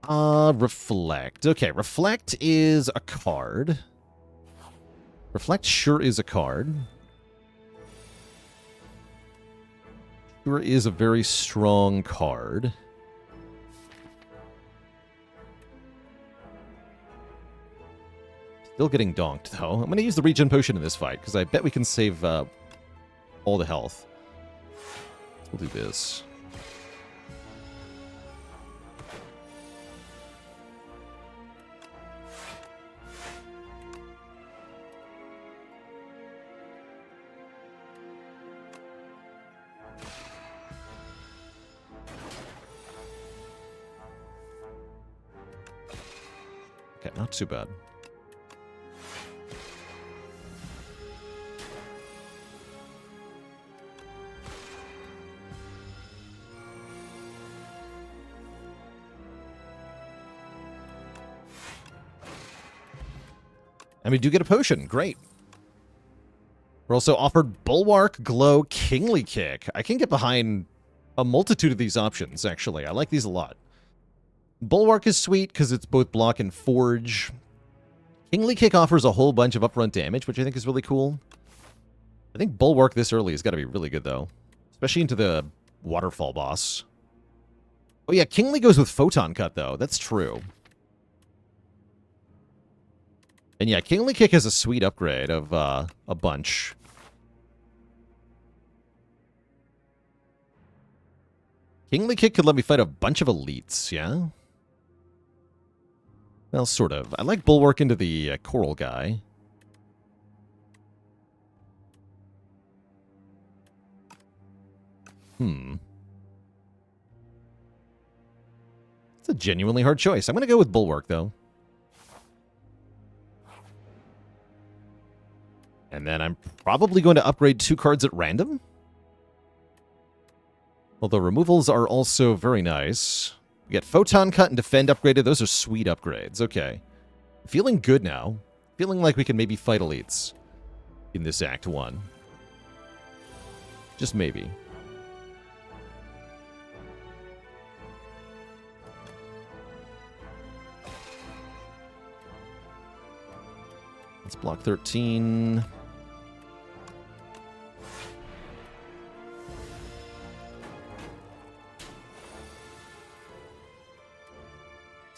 Reflect. Okay, Reflect is a card. Reflect sure is a card. Sure is a very strong card. Still getting donked, though. I'm going to use the regen potion in this fight, because I bet we can save all the health. We'll do this. Okay, not too bad. And we do get a potion. Great. We're also offered Bulwark, Glow, Kingly Kick. I can get behind a multitude of these options, actually. I like these a lot. Bulwark is sweet because it's both block and forge. Kingly Kick offers a whole bunch of upfront damage, which I think is really cool. I think Bulwark this early has got to be really good, though. Especially into the Waterfall boss. Oh yeah, Kingly goes with Photon Cut, though. That's true. And yeah, Kingly Kick has a sweet upgrade of a bunch. Kingly Kick could let me fight a bunch of elites, yeah? Well, sort of. I like Bulwark into the Coral guy. It's a genuinely hard choice. I'm going to go with Bulwark, though. And then I'm probably going to upgrade 2 cards at random. Although removals are also very nice. We get Photon Cut and Defend upgraded. Those are sweet upgrades. Okay. Feeling good now. Feeling like we can maybe fight elites in this Act 1. Just maybe. Let's block 13.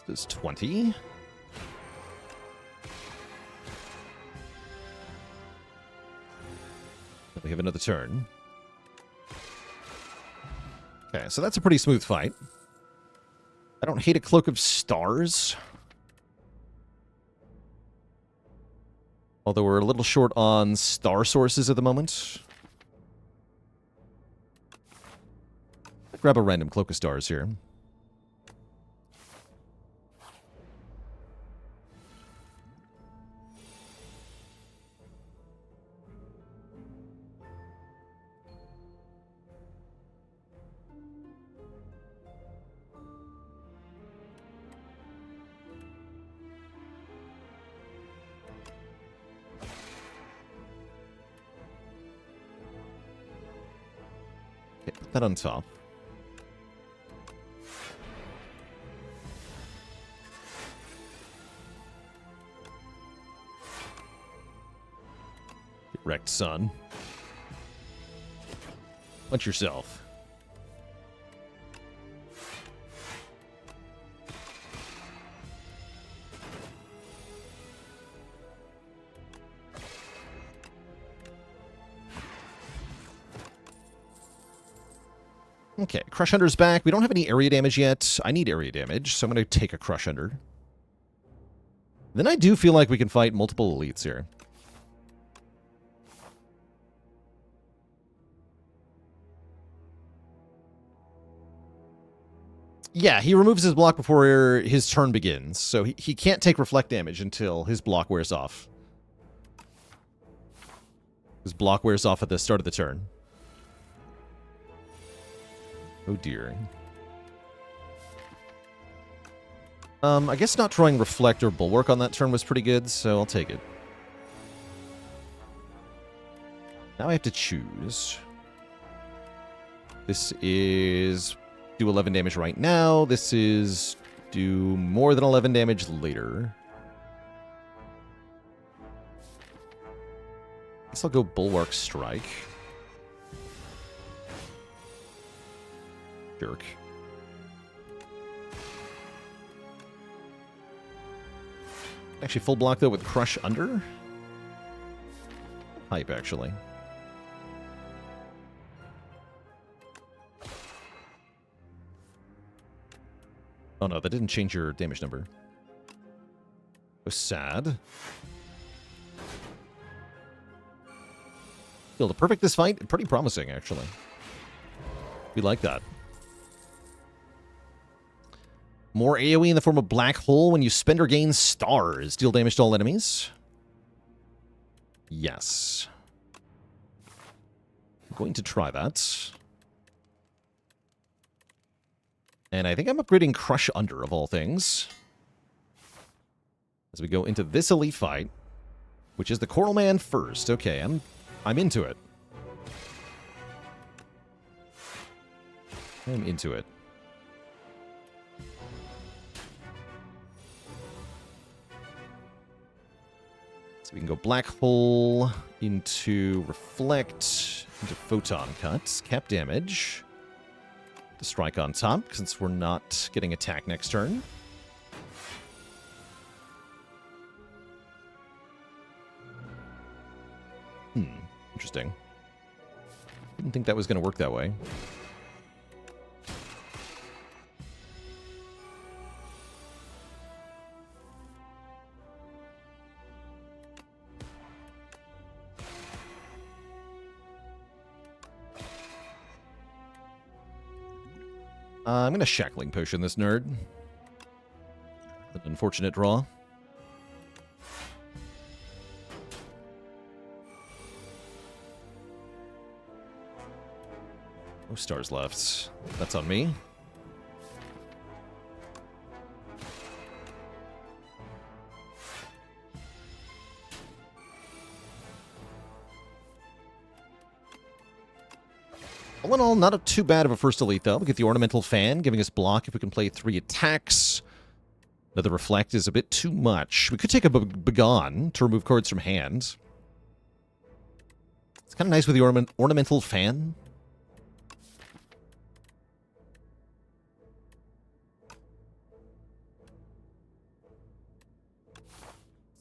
This is 20. We have another turn. Okay, so that's a pretty smooth fight. I don't hate a Cloak of Stars. Although we're a little short on star sources at the moment. I'll grab a random Cloak of Stars here. that on top. Get wrecked, son. Punch yourself. Okay, Crush Under's back. We don't have any area damage yet. I need area damage, so I'm going to take a Crush Under. Then I do feel like we can fight multiple elites here. Yeah, he removes his block before his turn begins, so he can't take reflect damage until his block wears off. His block wears off at the start of the turn. Oh dear. I guess not throwing Reflect or Bulwark on that turn was pretty good, so I'll take it. Now I have to choose. This is do 11 damage right now. This is do more than 11 damage later. I guess I'll go Bulwark Strike. Jerk. Actually, full block, though, with Crush Under. Hype, actually. Oh, no, that didn't change your damage number. Oh, sad. Still, to perfect this fight, pretty promising, actually. We like that. More AoE in the form of Black Hole when you spend or gain stars. Deal damage to all enemies. Yes. I'm going to try that. And I think I'm upgrading Crush Under, of all things. As we go into this elite fight, which is the Coral Man first. Okay, I'm into it. I'm into it. So we can go Black Hole into Reflect, into Photon Cut, cap damage. To strike on top, since we're not getting attacked next turn. Interesting. Didn't think that was going to work that way. I'm going to Shackling Potion this nerd. An unfortunate draw. No stars left. That's on me. All in all, not too bad of a first elite, though. We get the Ornamental Fan, giving us block if we can play 3 attacks. Another Reflect is a bit too much. We could take a Begone to remove cards from hand. It's kind of nice with the Ornamental Fan.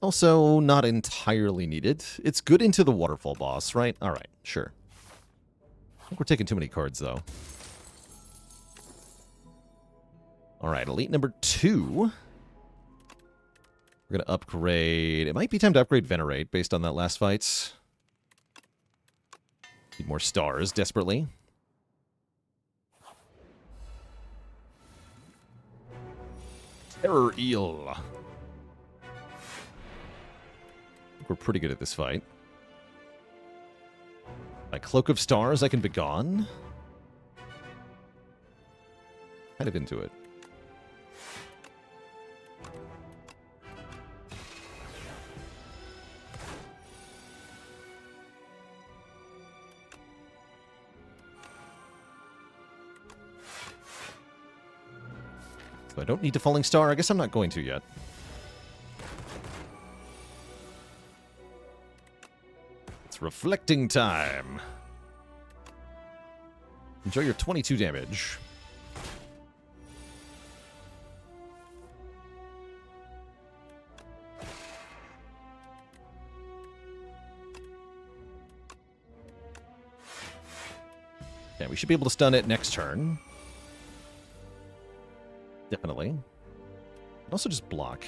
Also, not entirely needed. It's good into the Waterfall boss, right? All right, sure. I think we're taking too many cards, though. All right, elite number 2. We're going to upgrade... It might be time to upgrade Venerate based on that last fight. Need more stars, desperately. Terror Eel. I think we're pretty good at this fight. My Cloak of Stars, I can Begone. Kind of into it. So I don't need to Falling Star. I guess I'm not going to yet. It's reflecting time. Enjoy your 22 damage. Yeah, we should be able to stun it next turn. Definitely. And also just block.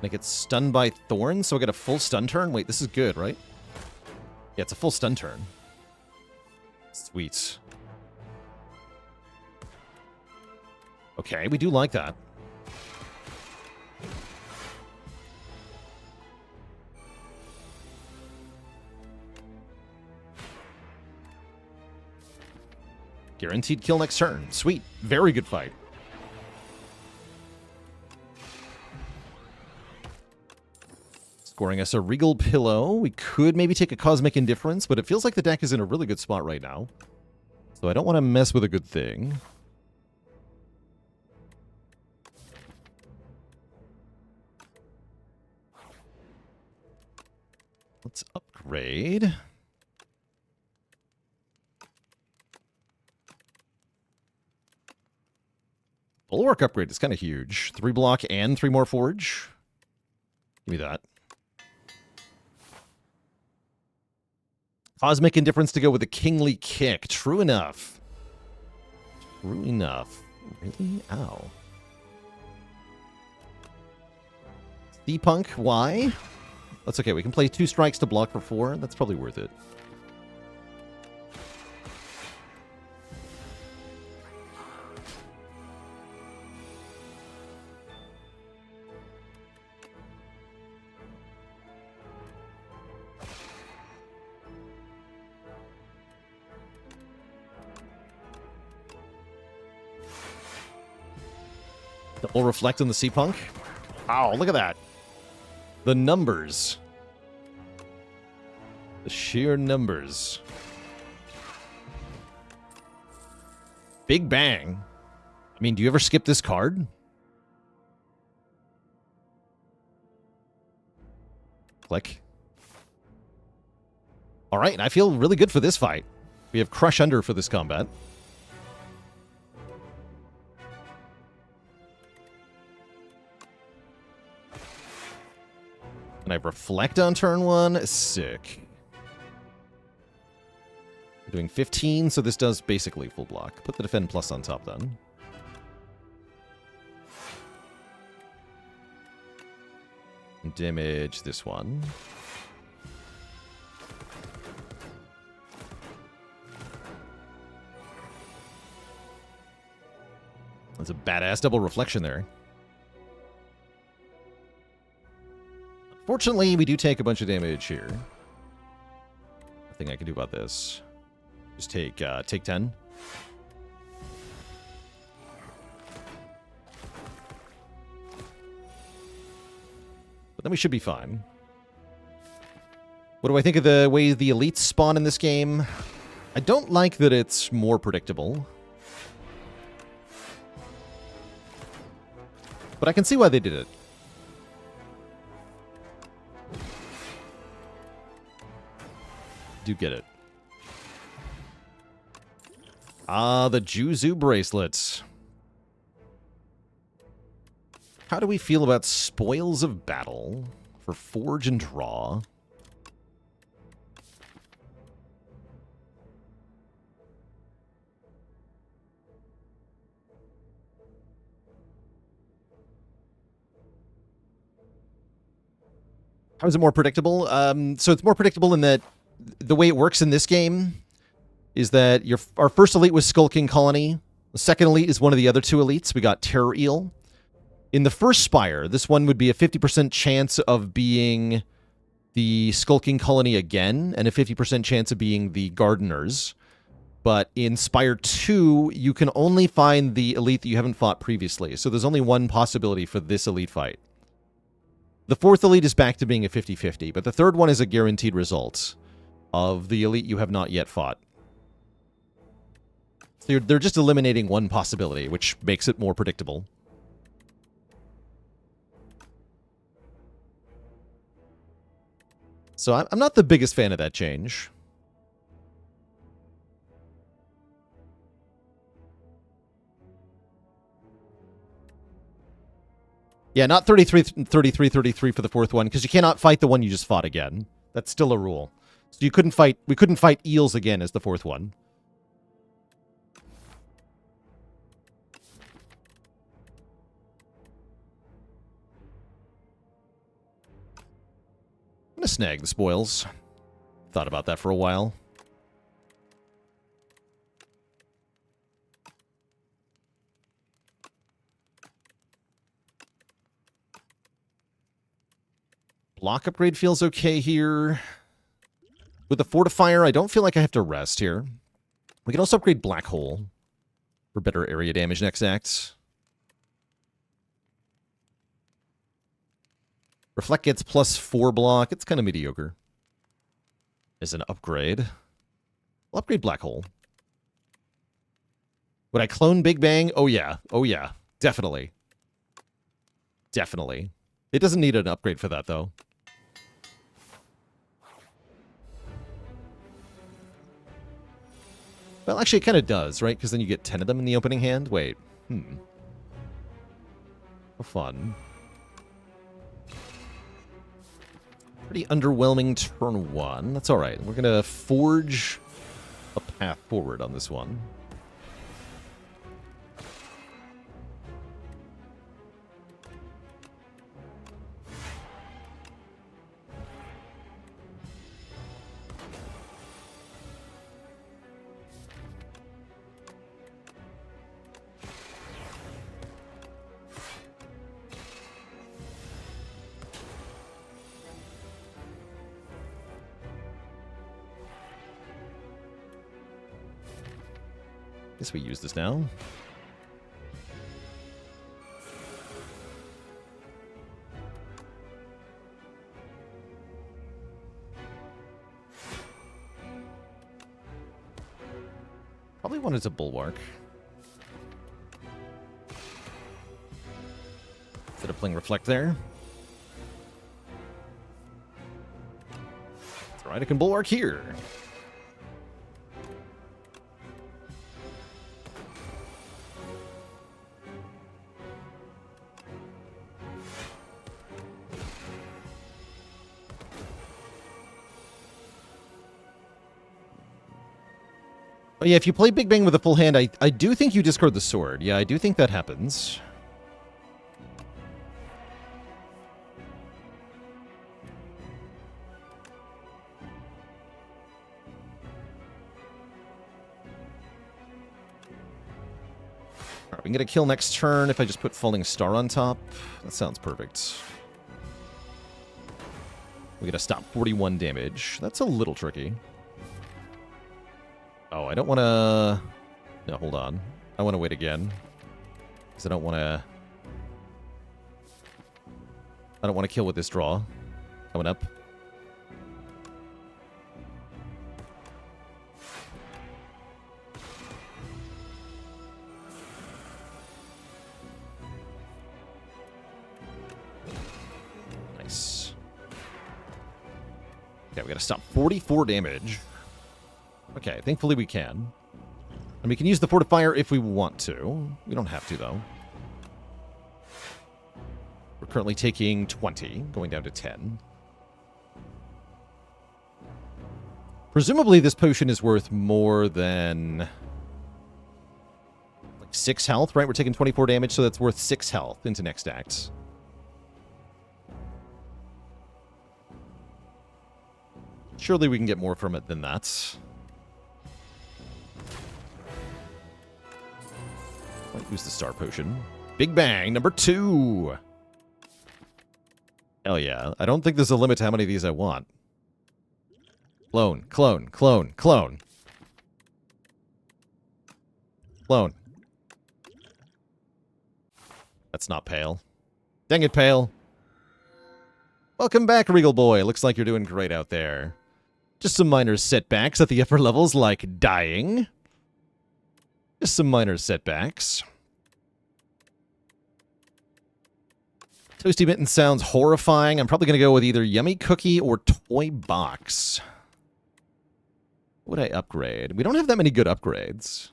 I get stunned by Thorns, so I get a full stun turn? Wait, this is good, right? Yeah, it's a full stun turn. Sweet. Okay, we do like that. Guaranteed kill next turn. Sweet. Very good fight. Scoring us a Regal Pillow. We could maybe take a Cosmic Indifference, but it feels like the deck is in a really good spot right now. So I don't want to mess with a good thing. Let's upgrade. Bulwark upgrade is kind of huge. 3 block and 3 more forge. Give me that. Cosmic Indifference to go with a Kingly Kick. True enough. True enough. Really? Ow. Steampunk, why? That's okay. We can play 2 strikes to block for 4. That's probably worth it. Double reflect on the Steampunk. Wow, look at that. The numbers. The sheer numbers. Big bang. I mean, do you ever skip this card? Click. All right, I feel really good for this fight. We have Crush Under for this combat. And I reflect on turn 1. Sick. We're doing 15, so this does basically full block. Put the Defend Plus on top then. And damage this one. That's a badass double reflection there. Fortunately, we do take a bunch of damage here. Nothing I can do about this. Just take 10. But then we should be fine. What do I think of the way the elites spawn in this game? I don't like that it's more predictable. But I can see why they did it. Do get it. Ah, the Juzu bracelets. How do we feel about Spoils of Battle for Forge and Draw? How is it more predictable? So it's more predictable in that the way it works in this game is that our first elite was Skulking Colony. The second elite is one of the other 2 elites. We got Terror Eel. In the first Spire, this one would be a 50% chance of being the Skulking Colony again, and a 50% chance of being the Gardeners. But in Spire 2, you can only find the elite that you haven't fought previously. So there's only one possibility for this elite fight. The 4th elite is back to being a 50-50, but the 3rd one is a guaranteed result. of the elite you have not yet fought. So they're just eliminating one possibility, which makes it more predictable. So I'm not the biggest fan of that change. Yeah, not 33 for the fourth one, because you cannot fight the one you just fought again. That's still a rule. So we couldn't fight eels again as the fourth one. I'm gonna snag the spoils. Thought about that for a while. Block upgrade feels okay here. With the Fortifier, I don't feel like I have to rest here. We can also upgrade Black Hole for better area damage next act. Reflect gets +4 block. It's kind of mediocre. Is an upgrade. I'll upgrade Black Hole. Would I clone Big Bang? Oh yeah. Oh yeah. Definitely. Definitely. It doesn't need an upgrade for that, though. Well, actually, it kind of does, right? Because then you get 10 of them in the opening hand. Wait. How fun. Pretty underwhelming turn one. That's all right. We're going to forge a path forward on this one. Guess we use this now. Probably wanted to bulwark. Instead of playing Reflect there. That's right, I can bulwark here. Oh yeah, if you play Big Bang with a full hand, I do think you discard the sword. Yeah, I do think that happens. Alright, we can get a kill next turn if I just put Falling Star on top. That sounds perfect. We get a stop 41 damage. That's a little tricky. Oh, I don't want to... No, hold on. I want to wait again. Because I don't want to kill with this draw. Coming up. Nice. Okay, we got to stop 44 damage. Okay, thankfully we can. And we can use the Fortifier if we want to. We don't have to, though. We're currently taking 20, going down to 10. Presumably this potion is worth more than... like 6 health, right? We're taking 24 damage, so that's worth 6 health into next act. Surely we can get more from it than that. Might use the star potion. Big Bang, number 2. Hell yeah. I don't think there's a limit to how many of these I want. Clone, clone, clone, clone. Clone. That's not Pale. Dang it, Pale. Welcome back, Regal Boy. Looks like you're doing great out there. Just some minor setbacks at the upper levels, like dying. Just some minor setbacks. Toasty Mitten sounds horrifying. I'm probably going to go with either Yummy Cookie or Toy Box. What would I upgrade? We don't have that many good upgrades.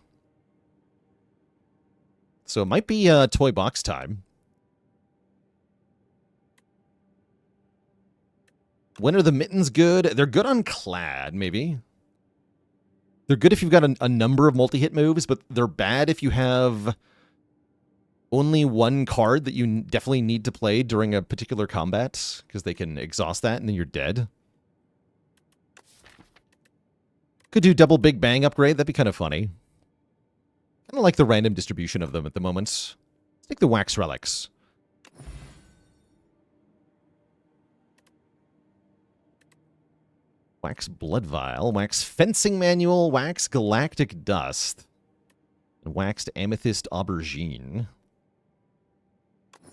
So it might be Toy Box time. When are the mittens good? They're good on Clad, maybe. They're good if you've got a number of multi-hit moves, but they're bad if you have only one card that you definitely need to play during a particular combat, because they can exhaust that and then you're dead. Could do double Big Bang upgrade. That'd be kind of funny. Kind of like the random distribution of them at the moment. Let's take the Wax Relics. Wax Blood Vial, Wax Fencing Manual, Wax Galactic Dust, and Waxed Amethyst Aubergine.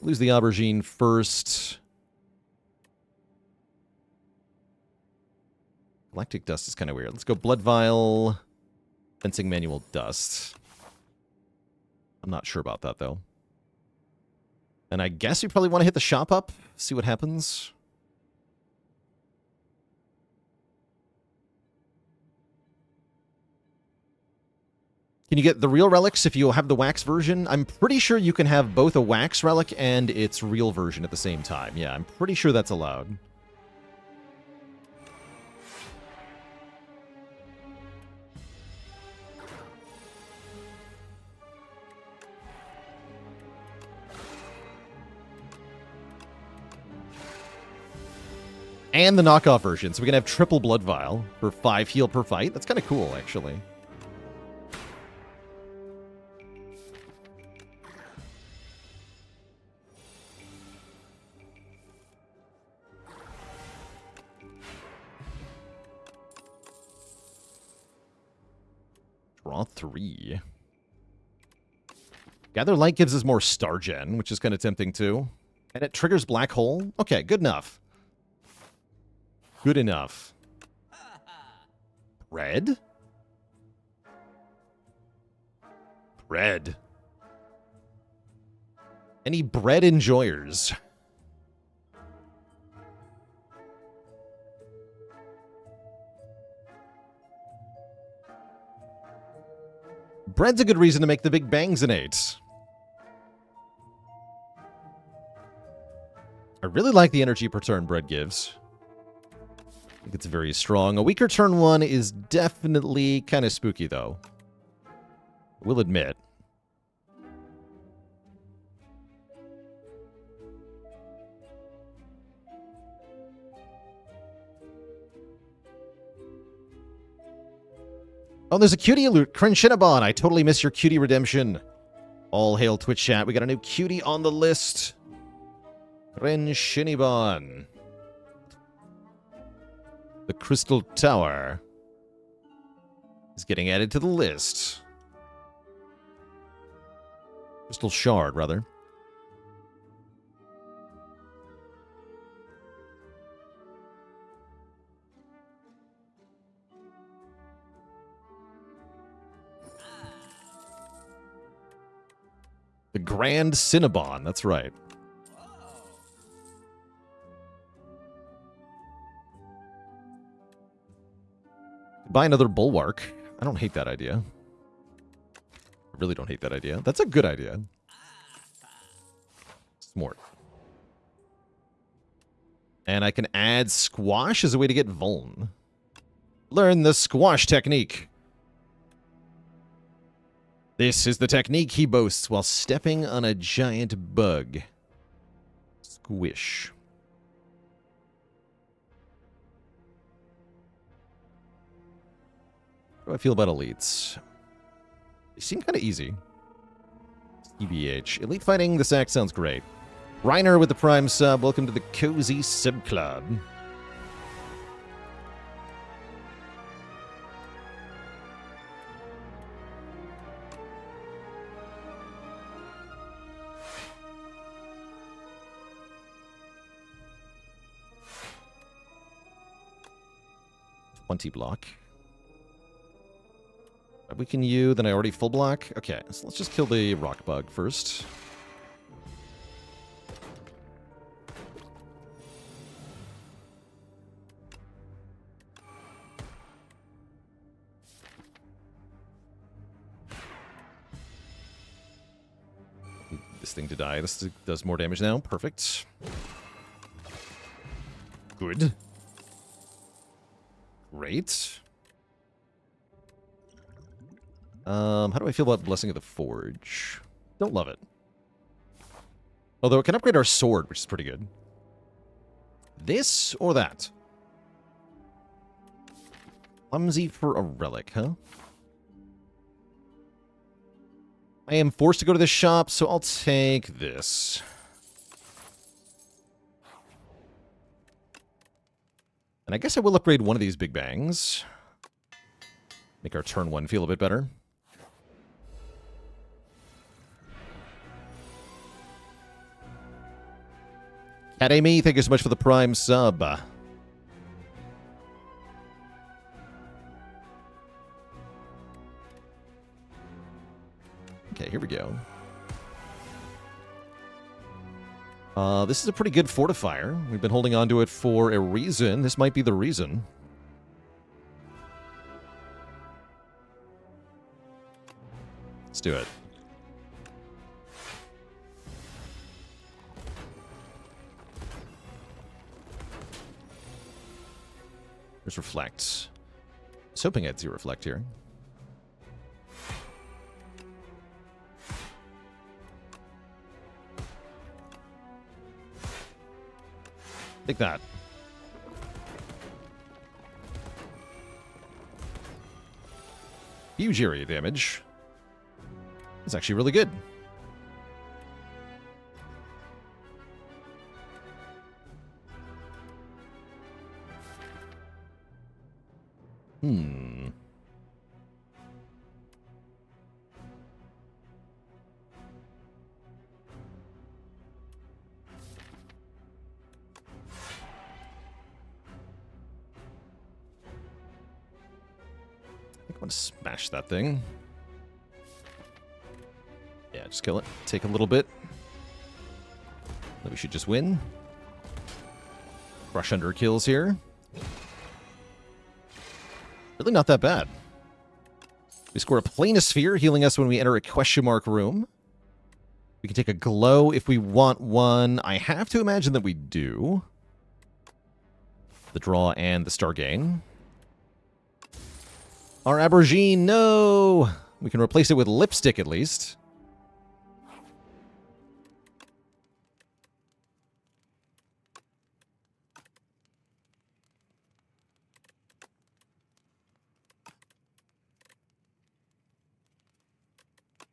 Lose the Aubergine first. Galactic Dust is kind of weird. Let's go Blood Vial, Fencing Manual, Dust. I'm not sure about that, though. And I guess you probably want to hit the shop up, see what happens. Can you get the real relics if you have the wax version? I'm pretty sure you can have both a wax relic and its real version at the same time. Yeah, I'm pretty sure that's allowed. And the knockoff version, so we can have triple Blood Vial for 5 heal per fight. That's kind of cool, actually. Draw 3. Gather Light gives us more Star Gen, which is kind of tempting too. And it triggers Black Hole. Okay, good enough. Good enough. Bread? Bread. Any bread enjoyers? Bread's a good reason to make the Big Bangs innate. I really like the energy per turn bread gives. I think it's very strong. A weaker turn 1 is definitely kind of spooky, though. We'll admit. Oh, there's a cutie alert. Crinshinaban, I totally miss your cutie redemption. All hail Twitch chat. We got a new cutie on the list. Crinshinaban. The Crystal Tower is getting added to the list. Crystal Shard, rather. The Grand Cinnabon, that's right. Buy another Bulwark. I don't hate that idea. I really don't hate that idea. That's a good idea. Smart. And I can add Squash as a way to get Vuln. Learn the Squash technique. This is the technique he boasts while stepping on a giant bug. Squish. How do I feel about elites? They seem kind of easy. EBH. Elite Fighting, this act sounds great. Reiner with the Prime sub. Welcome to the Cozy Sub Club. 20 block. Weaken you, then I already full block. Okay, so let's just kill the rock bug first. Need this thing to die. This does more damage now. Perfect. Good. Great. How do I feel about Blessing of the Forge? Don't love it. Although it can upgrade our sword, which is pretty good. This or that? Clumsy for a relic, huh? I am forced to go to the shop, so I'll take this. And I guess I will upgrade one of these big bangs. Make our turn 1 feel a bit better. Cat Amy, thank you so much for the Prime sub. Okay, here we go. This is a pretty good fortifier. We've been holding on to it for a reason. This might be the reason. Let's do it. There's Reflect. I was hoping I'd see Reflect here. Take that. Huge area damage. It's actually really good. I want to smash that thing. Yeah, just kill it. Take a little bit. Then we should just win. Crush under kills here. Really not that bad. We score a planisphere, healing us when we enter a question mark room. We can take a glow if we want one. I have to imagine that we do. The draw and the star gain. Our Aubergine, no! We can replace it with lipstick at least.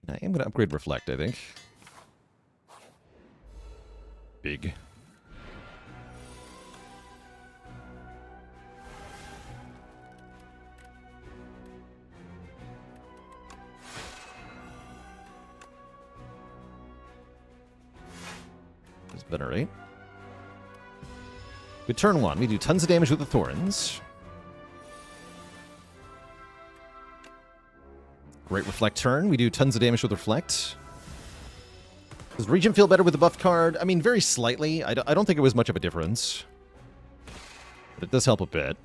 I am going to upgrade Reflect, I think. Big. That's better, right? Good turn 1. We do tons of damage with the Thorns. Great Reflect turn. We do tons of damage with Reflect. Does Regent feel better with the buff card? I mean, very slightly. I don't think it was much of a difference. But it does help a bit.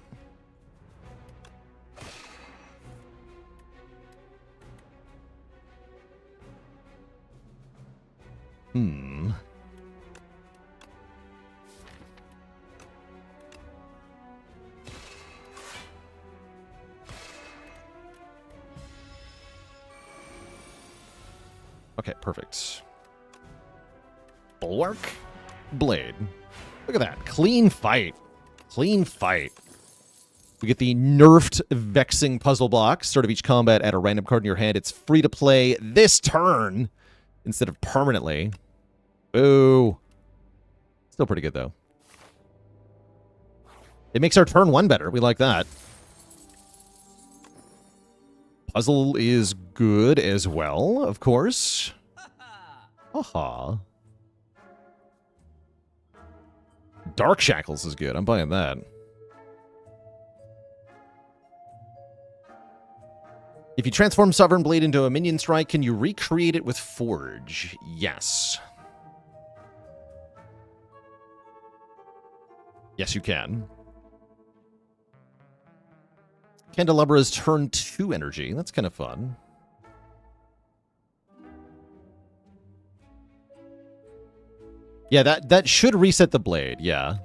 Okay, perfect. Bulwark? Blade. Look at that. Clean fight. Clean fight. We get the nerfed Vexing puzzle block. Start of each combat, add a random card in your hand. It's free to play this turn instead of permanently. Boo. Still pretty good, though. It makes our turn 1 better. We like that. Puzzle is good as well, of course. Haha. Dark Shackles is good. I'm buying that. If you transform Sovereign Blade into a minion strike, can you recreate it with Forge? Yes. Yes, you can. Candelabra's turn 2 energy. That's kind of fun. Yeah, that should reset the blade, yeah.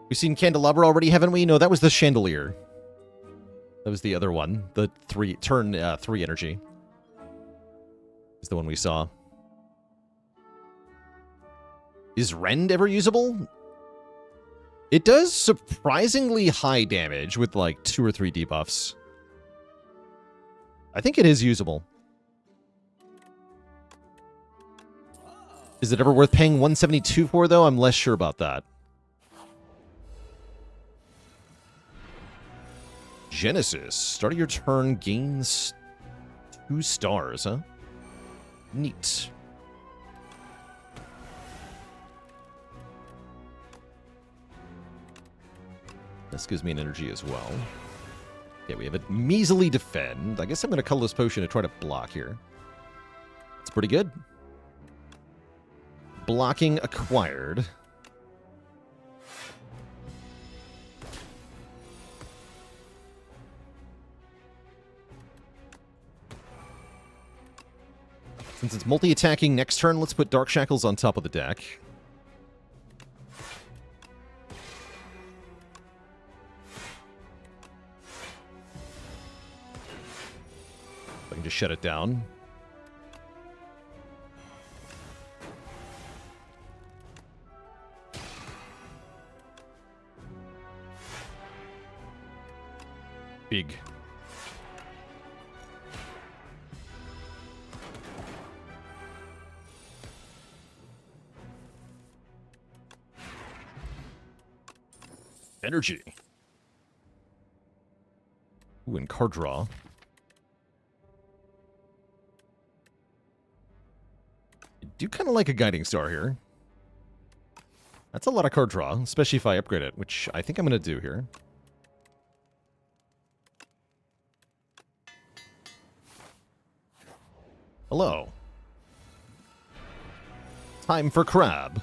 We've seen Candelabra already, haven't we? No, that was the Chandelier. That was the other one. The turn 3 energy. Is the one we saw. Is Rend ever usable? It does surprisingly high damage with like 2 or 3 debuffs. I think it is usable. Is it ever worth paying 172 for, though? I'm less sure about that. Genesis. Start of your turn gains 2 stars, huh? Neat. This gives me an energy as well. Okay, we have a measly defend. I guess I'm going to colorless potion to try to block here. It's pretty good. Blocking acquired. Since it's multi-attacking next turn, let's put Dark Shackles on top of the deck. I can just shut it down. Big. Energy. Ooh, and card draw. I do kind of like a Guiding Star here. That's a lot of card draw, especially if I upgrade it, which I think I'm going to do here. Hello. Time for Crab.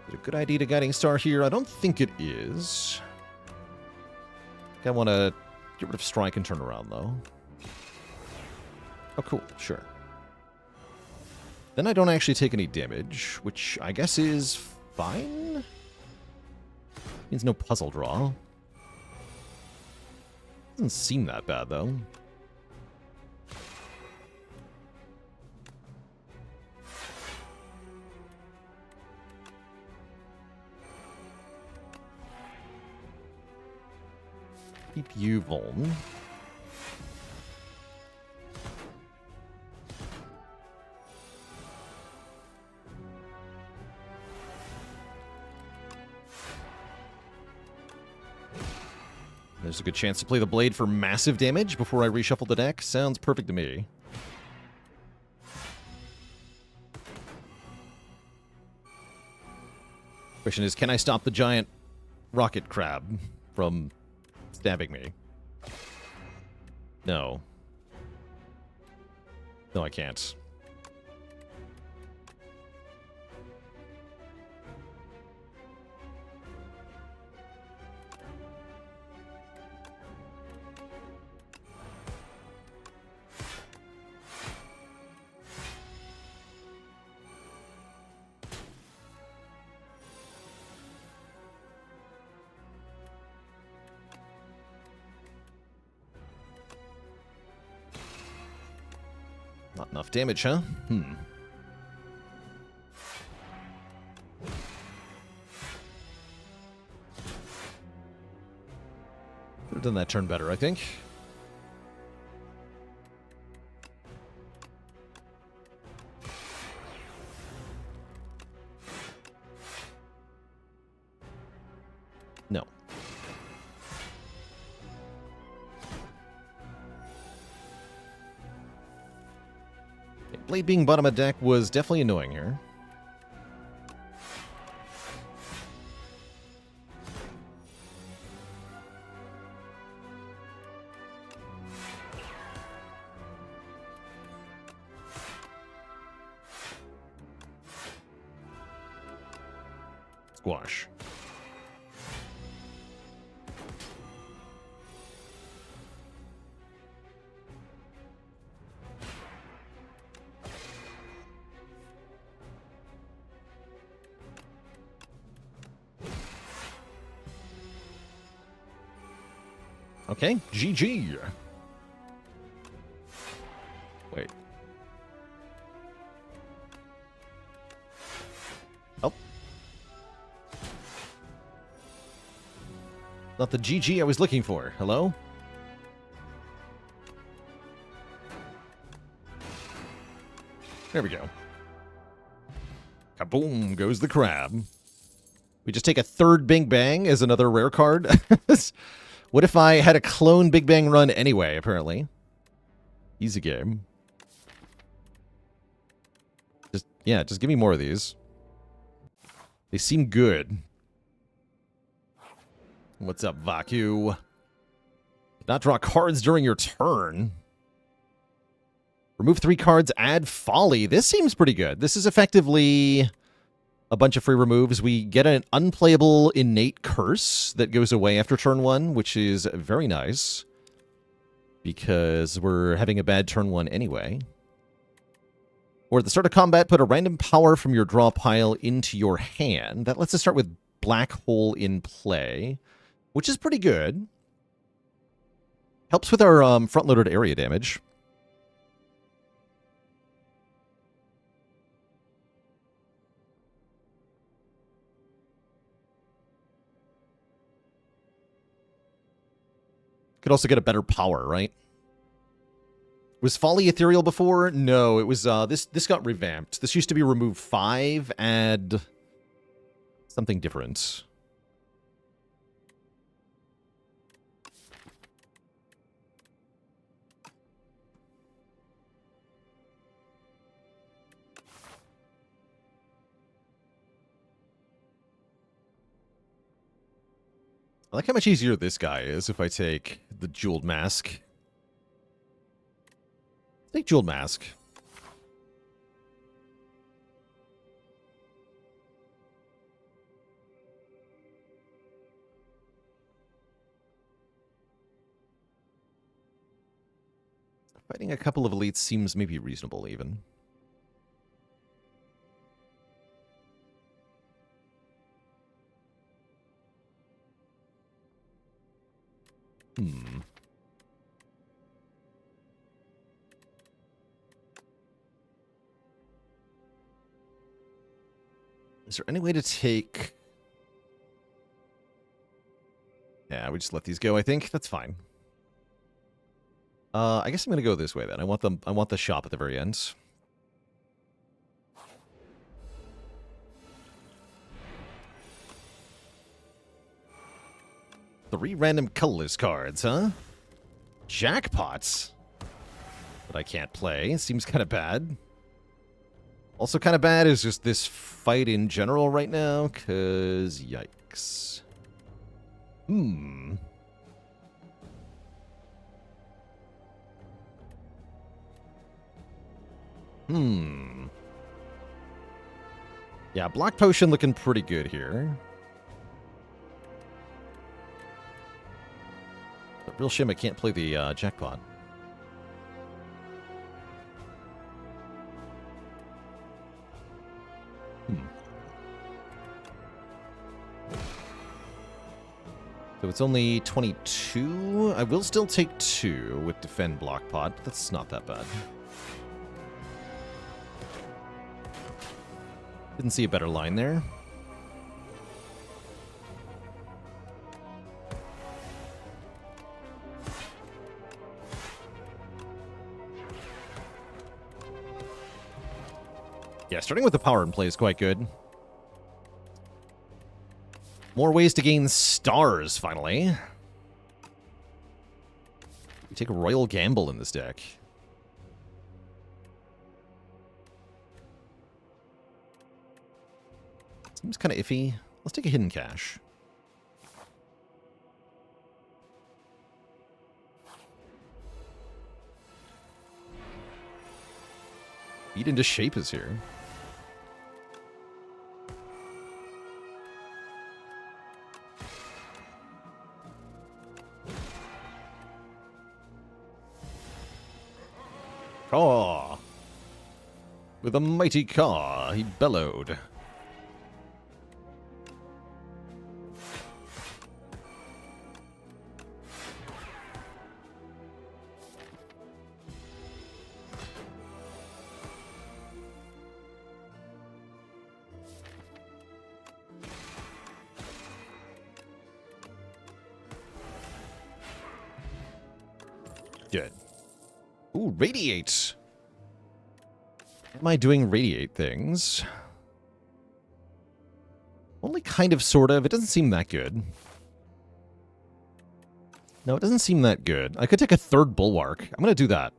Is it a good idea to Guiding Star here? I don't think it is. I want to get rid of Strike and turn around, though. Oh, cool. Sure. Then I don't actually take any damage, which I guess is fine? Means no puzzle draw. Doesn't seem that bad, though. Keep you vuln. There's a good chance to play the blade for massive damage before I reshuffle the deck. Sounds perfect to me. Question is, can I stop the giant rocket crab from stabbing me? No. No, I can't. Not enough damage, huh? Could have done that turn better, I think. No. Blade being bottom of deck was definitely annoying here. Squash. Okay, GG. Wait. Oh. Not the GG I was looking for. Hello? There we go. Kaboom goes the crab. We just take a third Big Bang as another rare card. What if I had a clone Big Bang run anyway, apparently? Easy game. Just give me more of these. They seem good. What's up, Vaku? Not draw cards during your turn. Remove 3 cards, add Folly. This seems pretty good. This is effectively a bunch of free removes. We get an unplayable innate curse that goes away after turn 1, which is very nice. Because we're having a bad turn 1 anyway. Or at the start of combat, put a random power from your draw pile into your hand. That lets us start with Black Hole in play, which is pretty good. Helps with our front-loaded area damage. Could also get a better power, right? Was Folly ethereal before? No, it was, this got revamped. This used to be remove 5, add something different. I like how much easier this guy is if I take the Jeweled Mask. Take Jeweled Mask. Fighting a couple of elites seems maybe reasonable, even. Is there any way to take... Yeah, we just let these go, I think. That's fine. I guess I'm going to go this way, then. I want the shop at the very end. Three random colorless cards, huh? Jackpots. That I can't play. Seems kind of bad. Also kind of bad is just this fight in general right now, because yikes. Yeah, Block Potion looking pretty good here. But real shame I can't play the jackpot. So it's only 22. I will still take 2 with Defend Block Pod, but that's not that bad. Didn't see a better line there. Yeah, starting with the power in play is quite good. More ways to gain stars, finally. You take a Royal Gamble in this deck. Seems kind of iffy. Let's take a Hidden Cache. Beat into Shape is here. Caw! With a mighty caw, he bellowed. Good. Ooh, Radiate! Am I doing Radiate things? Only kind of, sort of. It doesn't seem that good. No, it doesn't seem that good. I could take a third Bulwark. I'm going to do that.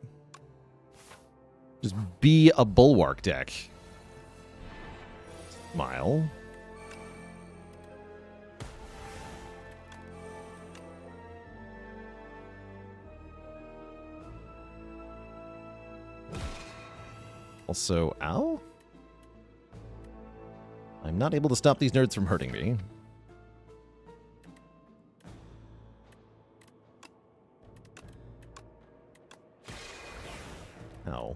Just be a Bulwark deck. Smile. Also, ow? I'm not able to stop these nerds from hurting me. Ow.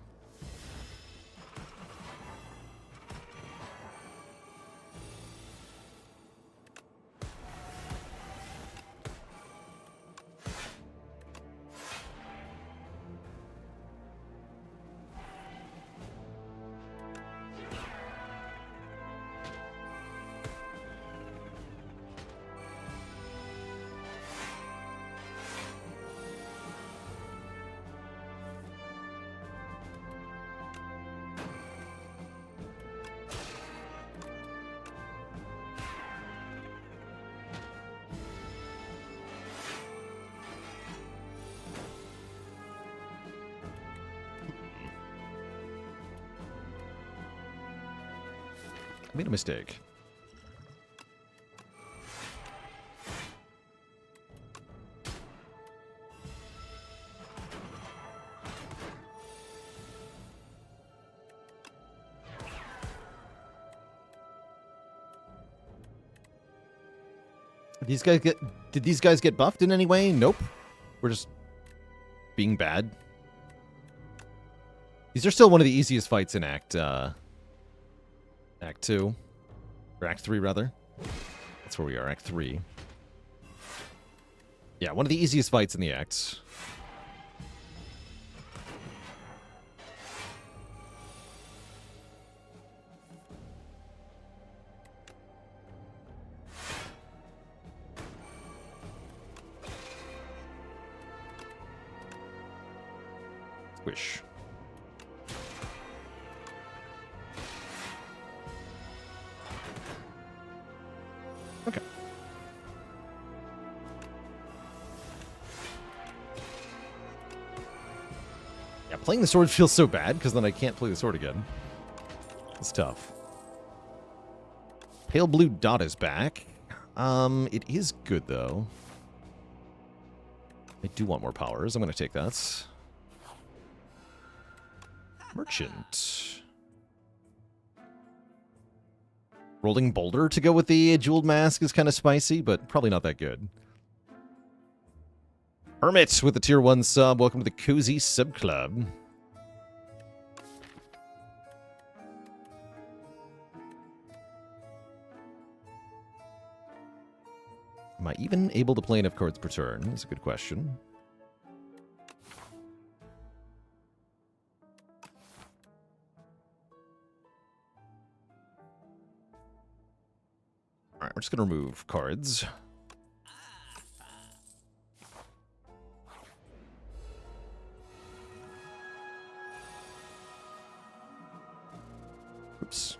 I made a mistake. Did these guys get buffed in any way? Nope. We're just being bad. These are still one of the easiest fights in Act 2. Or Act 3, rather. That's where we are, Act 3. Yeah, one of the easiest fights in the acts. Squish. Okay. Yeah, playing the sword feels so bad, because then I can't play the sword again. It's tough. Pale blue dot is back. It is good, though. I do want more powers. I'm going to take that. Merchant. Rolling Boulder to go with the Jeweled Mask is kind of spicy, but probably not that good. Hermit with the Tier 1 sub. Welcome to the Cozy Sub Club. Am I even able to play enough cards per turn? That's a good question. Alright, we're just going to remove cards. Oops.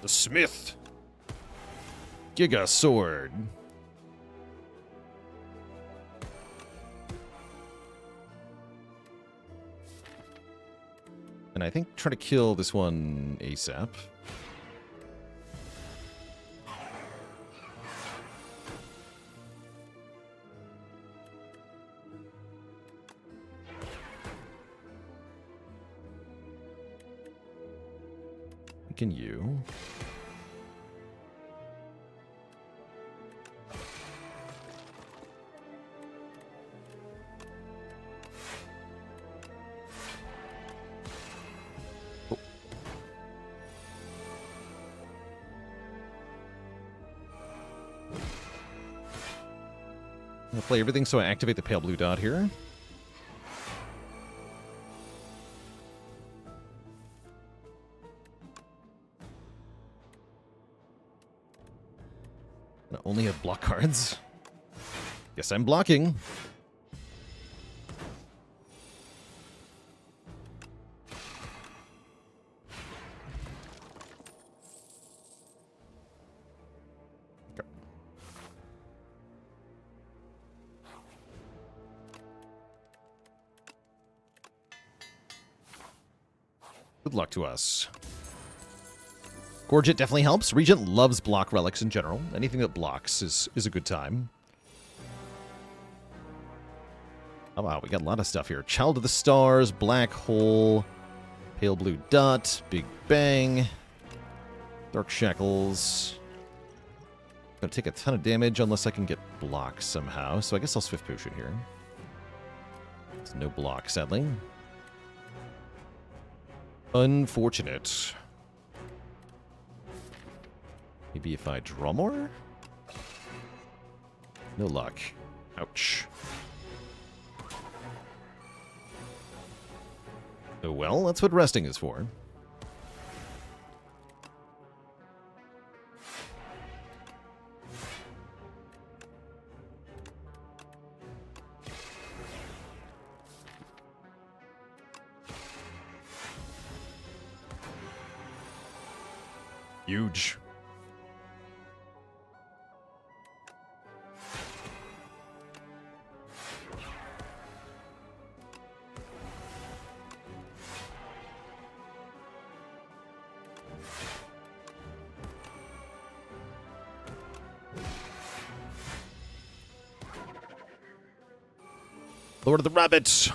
The Smith. Giga Sword. And I think try to kill this one ASAP. Can you? Oh. I'm gonna play everything, so I activate the pale blue dot here. I only have block cards. Guess I'm blocking. Okay. Good luck to us. Gorget definitely helps. Regent loves block relics in general. Anything that blocks is a good time. Oh wow, we got a lot of stuff here. Child of the Stars, Black Hole, Pale Blue Dot, Big Bang, Dark Shackles. Gonna take a ton of damage unless I can get block somehow, so I guess I'll Swift Potion here. There's no block, sadly. Unfortunate. Maybe if I draw more? No luck. Ouch. Oh well, that's what resting is for. Huge. Lord of the Rabbits.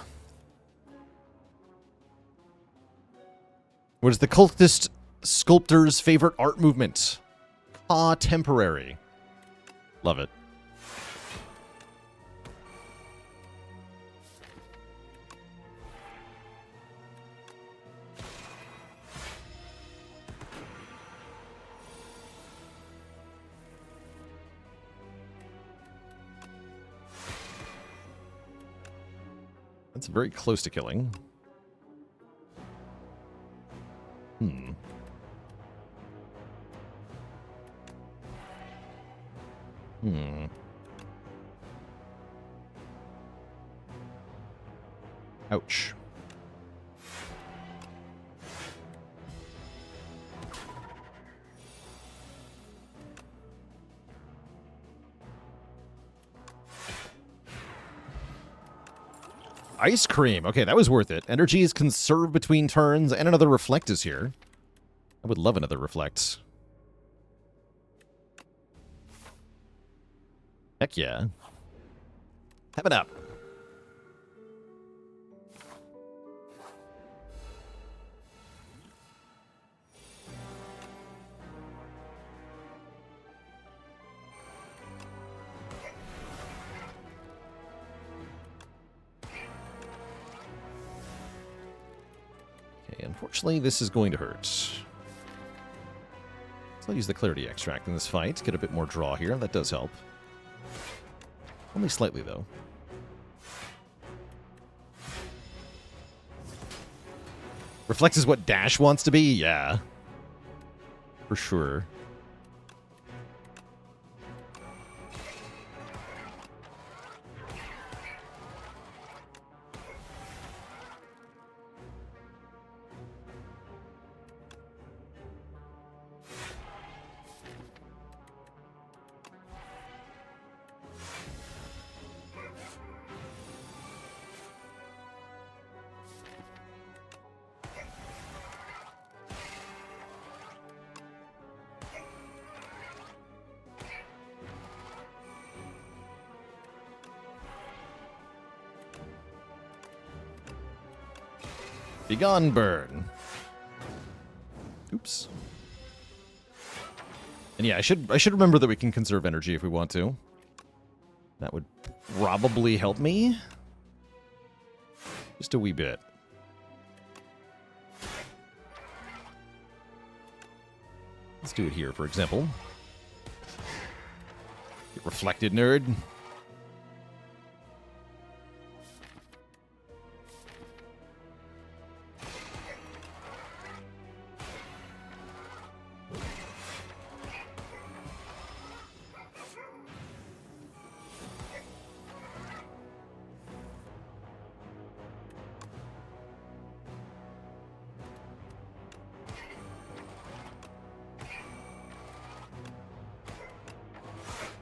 What is the cultist sculptor's favorite art movement? Contemporary. Love it. That's very close to killing. Ouch. Ice cream. Okay, that was worth it. Energy is conserved between turns, and another reflect is here. I would love another reflect. Heck yeah. Have it up. Unfortunately, this is going to hurt. So I'll use the Clarity Extract in this fight. Get a bit more draw here. That does help. Only slightly, though. Reflex is what Dash wants to be? Yeah. For sure. Begone, burn. Oops. And yeah, I should remember that we can conserve energy if we want to. That would probably help me. Just a wee bit. Let's do it here, for example. Get reflected, nerd.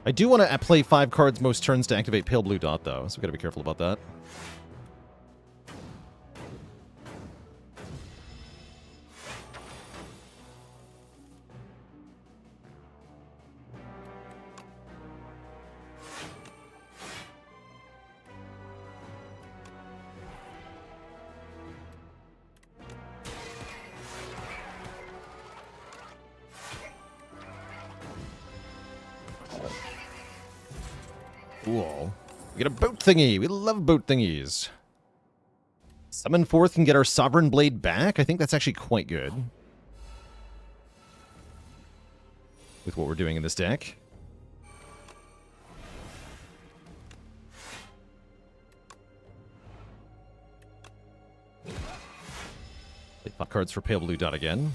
I do want to play 5 cards most turns to activate Pale Blue Dot, though, so we gotta be careful about that. Cool. We get a boat thingy. We love boat thingies. Summon forth and get our Sovereign Blade back. I think that's actually quite good. With what we're doing in this deck. Play 5 cards for Pale Blue Dot again.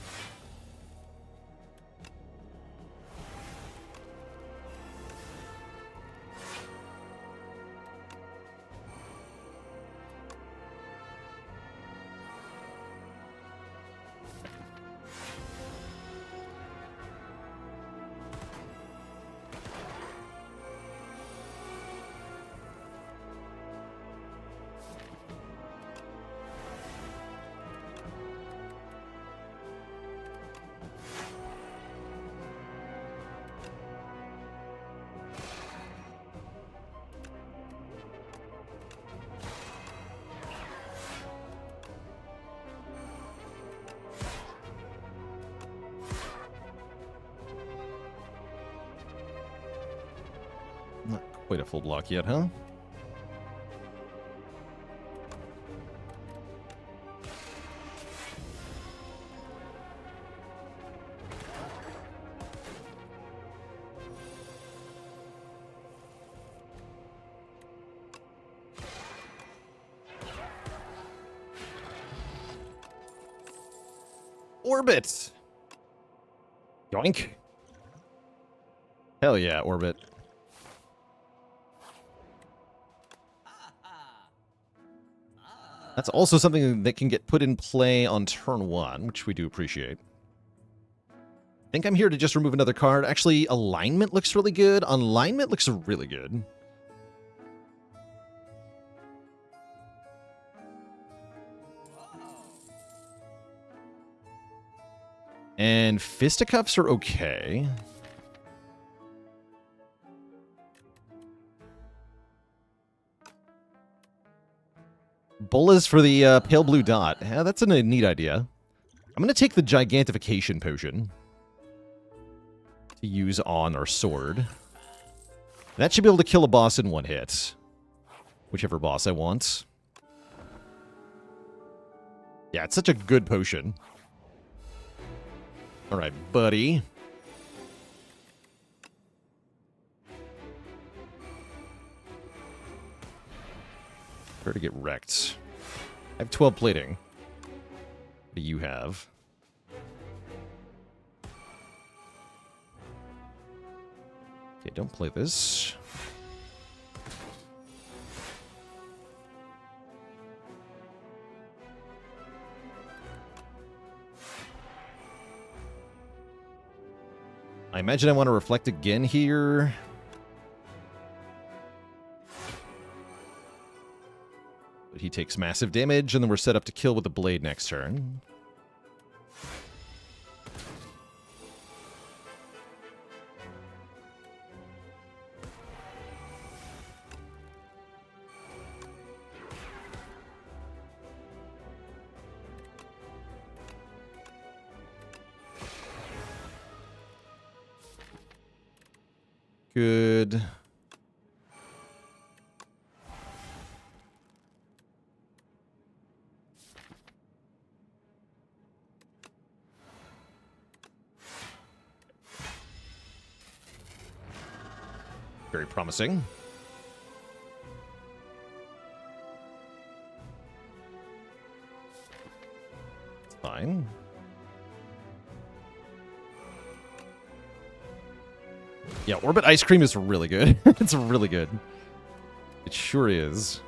Not quite a full block yet, huh? Orbit! Yoink. Hell yeah, Orbit. That's also something that can get put in play on turn 1, which we do appreciate. I think I'm here to just remove another card. Actually, Alignment looks really good. Alignment looks really good. And Fisticuffs are okay. Bolas for the Pale Blue Dot. Yeah, that's a neat idea. I'm going to take the Gigantification Potion to use on our sword. That should be able to kill a boss in 1 hit. Whichever boss I want. Yeah, it's such a good potion. Alright, buddy. Prepare to get wrecked. I have 12 plating. What do you have? Okay, don't play this. I imagine I want to reflect again here. But he takes massive damage, and then we're set up to kill with the blade next turn. good. Very promising. It's fine. Yeah, Orbit Ice Cream is really good. It's really good. It sure is.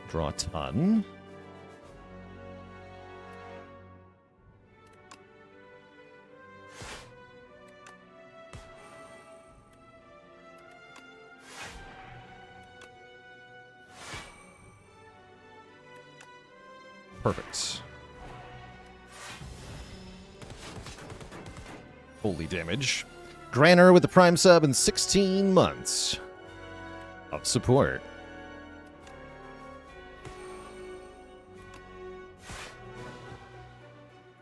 Draw a ton. Perfect. Holy damage. Granner with the Prime sub and 16 months of support.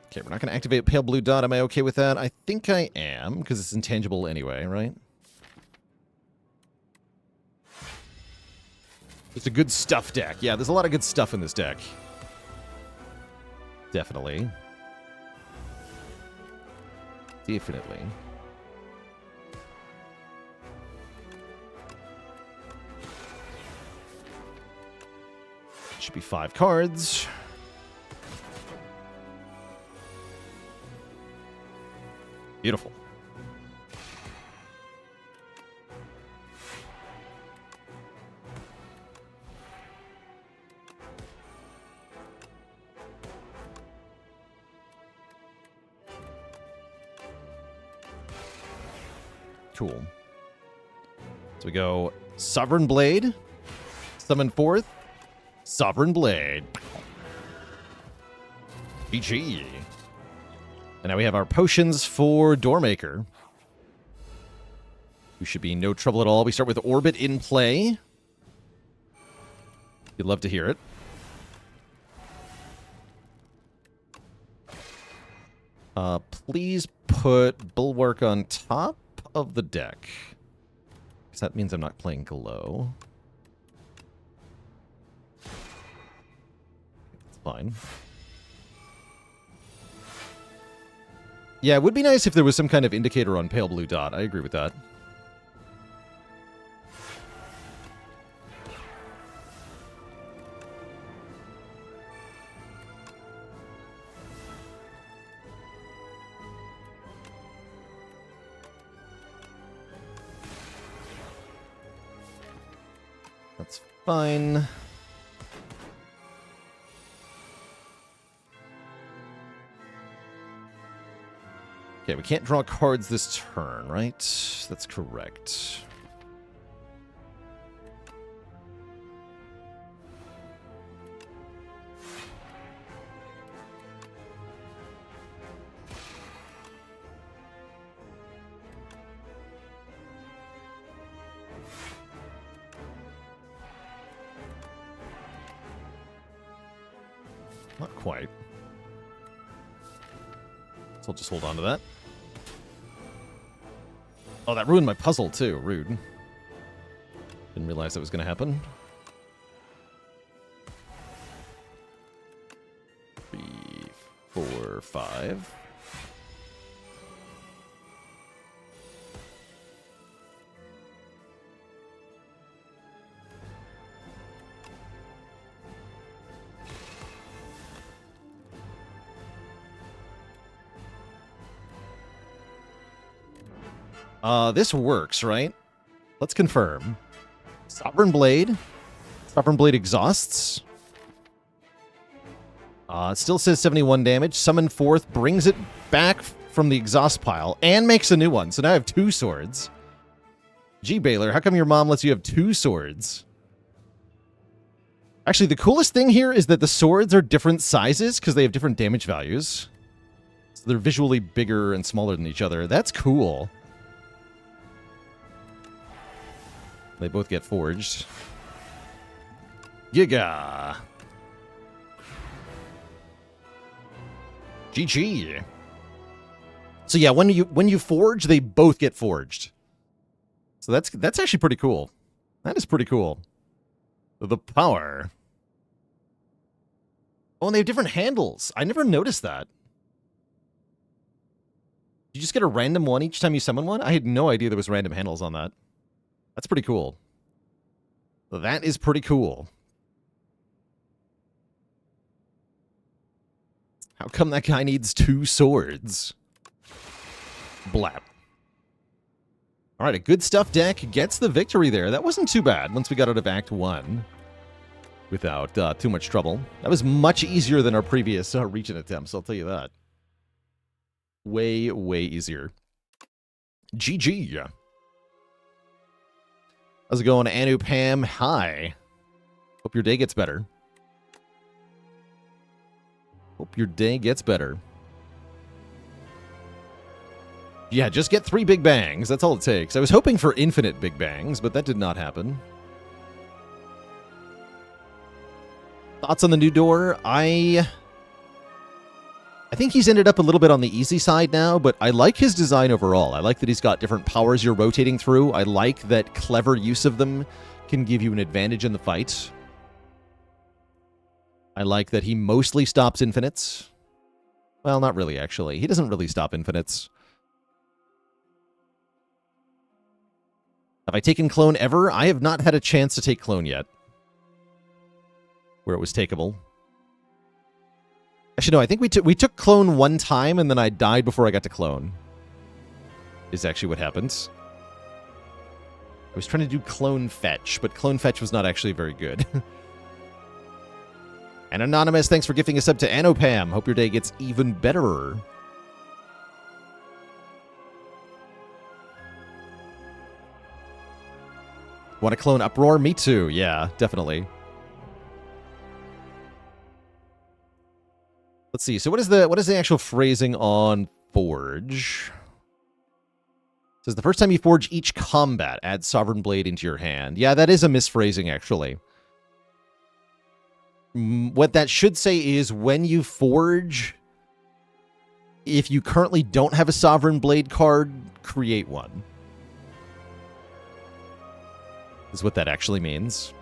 Okay, we're not going to activate Pale Blue Dot. Am I okay with that? I think I am, because it's intangible anyway, right? It's a good stuff deck. Yeah, there's a lot of good stuff in this deck. Definitely. Definitely. Should be 5 cards. Beautiful. Cool. So we go Sovereign Blade, summon forth, Sovereign Blade. GG. And now we have our potions for Doormaker. We should be no trouble at all. We start with Orbit in play. You'd love to hear it. Please put Bulwark on top of the deck. Because that means I'm not playing Glow. It's fine. Yeah, it would be nice if there was some kind of indicator on Pale Blue Dot. I agree with that. That's fine. Okay, we can't draw cards this turn, right? That's correct. Not quite. So I'll just hold on to that. Oh, that ruined my puzzle, too. Rude. Didn't realize that was going to happen. 3, 4, 5. This works, right? Let's confirm. Sovereign Blade. Sovereign Blade exhausts. It still says 71 damage. Summon forth, brings it back from the exhaust pile, and makes a new one. So now I have 2 swords. Gee, Baylor, how come your mom lets you have 2 swords? Actually, the coolest thing here is that the swords are different sizes because they have different damage values. So they're visually bigger and smaller than each other. That's cool. They both get forged. Giga! GG. So yeah, when you forge, they both get forged. So that's actually pretty cool. That is pretty cool. The power. Oh, and they have different handles. I never noticed that. You just get a random one each time you summon one? I had no idea there was random handles on that. That's pretty cool. That is pretty cool. How come that guy needs 2 swords? Blap. Alright, a good stuff deck gets the victory there. That wasn't too bad once we got out of Act 1. Without too much trouble. That was much easier than our previous Regent attempts, I'll tell you that. Way, way easier. GG. How's it going, Anu Pam? Hi. Hope your day gets better. Hope your day gets better. Yeah, just get 3 big bangs. That's all it takes. I was hoping for infinite big bangs, but that did not happen. Thoughts on the new door? I think he's ended up a little bit on the easy side now, but I like his design overall. I like that he's got different powers you're rotating through. I like that clever use of them can give you an advantage in the fight. I like that he mostly stops infinites. Well, not really, actually. He doesn't really stop infinites. Have I taken clone ever? I have not had a chance to take clone yet. Where it was takeable. Actually, no, I think we took clone one time, and then I died before I got to clone. Is actually what happens. I was trying to do clone fetch, but clone fetch was not actually very good. And Anonymous, thanks for gifting a sub to Anopam. Hope your day gets even better. Want to clone Uproar? Me too. Yeah, definitely. Let's see. So what is the actual phrasing on Forge? It says the first time you forge each combat, add Sovereign Blade into your hand. Yeah, that is a misphrasing, actually. What that should say is when you forge, if you currently don't have a Sovereign Blade card, create one. Is what that actually means.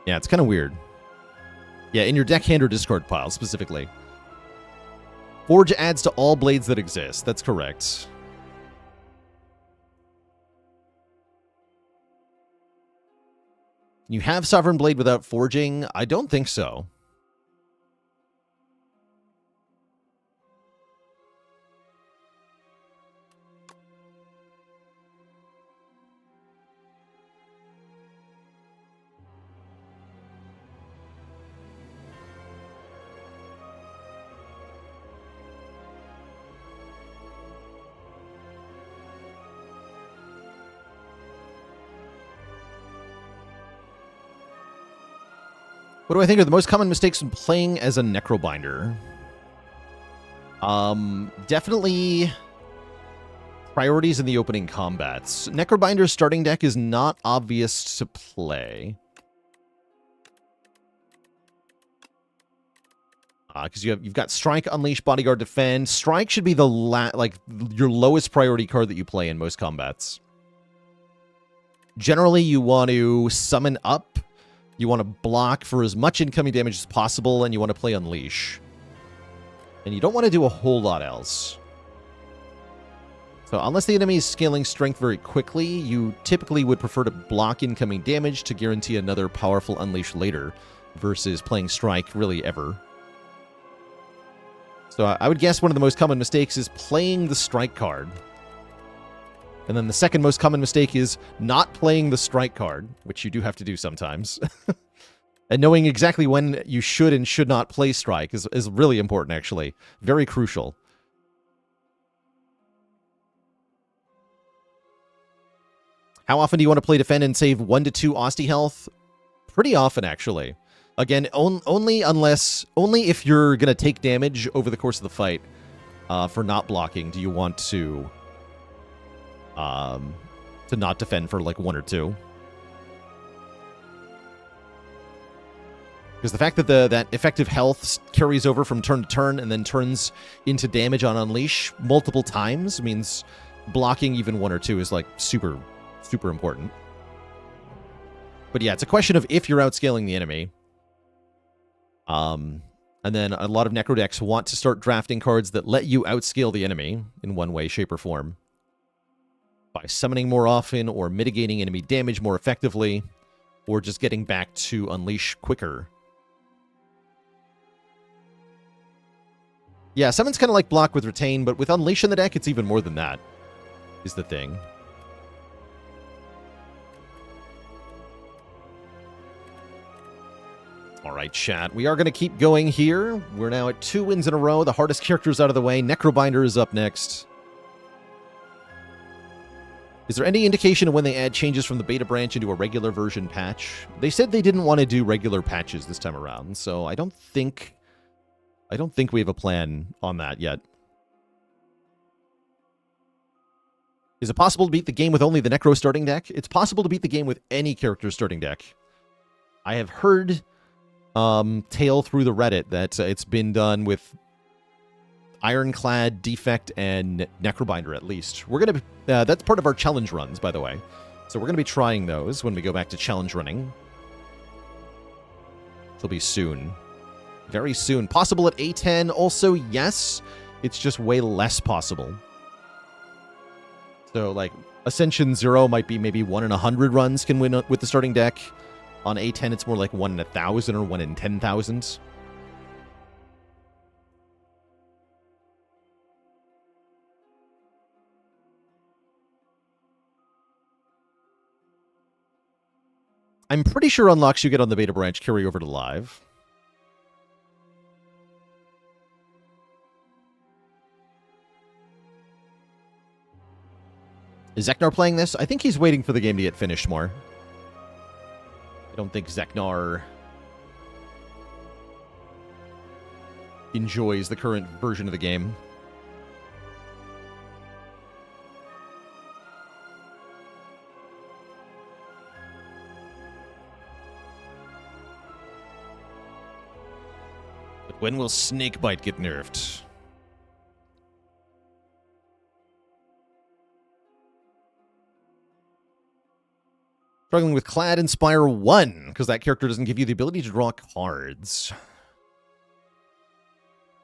Yeah, it's kind of weird. Yeah, in your deckhand or discard pile, specifically. Forge adds to all blades that exist. That's correct. You have Sovereign Blade without forging? I don't think so. What do I think are the most common mistakes when playing as a Necrobinder? Definitely priorities in the opening combats. Necrobinder's starting deck is not obvious to play. Because you've got Strike, Unleash, Bodyguard, Defend. Strike should be the your lowest priority card that you play in most combats. Generally, you want to summon up. You want to block for as much incoming damage as possible, and you want to play Unleash. And you don't want to do a whole lot else. So unless the enemy is scaling strength very quickly, you typically would prefer to block incoming damage to guarantee another powerful Unleash later, versus playing Strike really ever. So I would guess one of the most common mistakes is playing the Strike card. And then the second most common mistake is not playing the Strike card, which you do have to do sometimes. And knowing exactly when you should and should not play Strike is really important, actually. Very crucial. How often do you want to play Defend and save 1 to 2 Austie health? Pretty often, actually. Again, only if you're going to take damage over the course of the fight for not blocking do you want to not defend for like 1 or 2. Because the fact that that effective health carries over from turn to turn and then turns into damage on Unleash multiple times means blocking even 1 or 2 is like super, super important. But yeah, it's a question of if you're outscaling the enemy. And then a lot of Necro decks want to start drafting cards that let you outscale the enemy in one way, shape, or form. By summoning more often, or mitigating enemy damage more effectively, or just getting back to Unleash quicker. Yeah, summon's kind of like block with Retain, but with Unleash in the deck, it's even more than that, is the thing. All right, chat. We are going to keep going here. We're now at 2 wins in a row. The hardest character's out of the way. Necrobinder is up next. Is there any indication of when they add changes from the beta branch into a regular version patch? They said they didn't want to do regular patches this time around, so I don't think we have a plan on that yet. Is it possible to beat the game with only the Necro starting deck? It's possible to beat the game with any character starting deck. I have heard tale through the Reddit that it's been done with Ironclad, Defect, and Necrobinder at least. We're going to that's part of our challenge runs, by the way. So we're going to be trying those when we go back to challenge running. It'll be soon. Very soon. Possible at A10 also, yes. It's just way less possible. So, like, Ascension 0 might be maybe 1 in 100 runs can win with the starting deck. On A10, it's more like 1 in 1,000 or 1 in 10,000. I'm pretty sure unlocks you get on the beta branch carry over to live. Is Zeknar playing this? I think he's waiting for the game to get finished more. I don't think Zeknar enjoys the current version of the game. But when will Snakebite get nerfed? Struggling with Clad and Spire 1, because that character doesn't give you the ability to draw cards.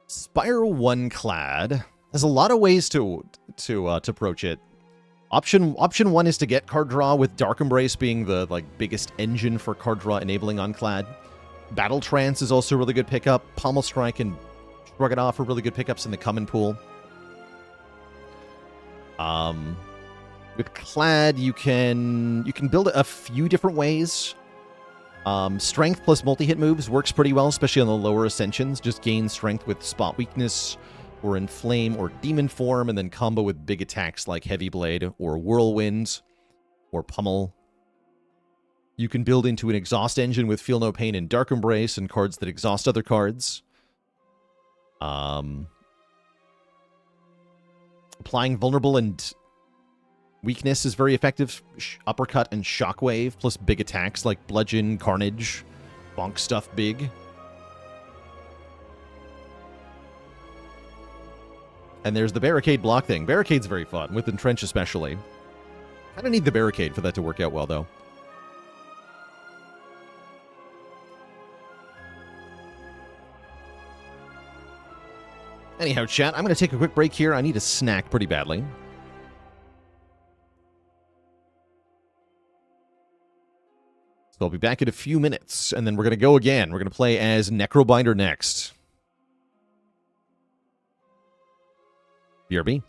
Spire 1 Clad has a lot of ways to approach it. Option 1 is to get card draw, with Dark Embrace being the biggest engine for card draw enabling on Clad. Battle Trance is also a really good pickup. Pommel Strike and Shrug It Off are really good pickups in the common pool. With Clad, you can build it a few different ways. Strength plus multi-hit moves works pretty well, especially on the lower ascensions. Just gain strength with Spot Weakness, or Inflame, or Demon Form, and then combo with big attacks like Heavy Blade, or Whirlwind, or Pummel. You can build into an Exhaust engine with Feel No Pain and Dark Embrace, and cards that exhaust other cards. Applying Vulnerable and Weakness is very effective. Uppercut and Shockwave, plus big attacks like Bludgeon, Carnage, Bonk Stuff Big. And there's the Barricade block thing. Barricade's very fun, with Entrench especially. Kind of need the Barricade for that to work out well, though. Anyhow, chat, I'm going to take a quick break here. I need a snack pretty badly. So I'll be back in a few minutes, and then we're going to go again. We're going to play as Necrobinder next. BRB.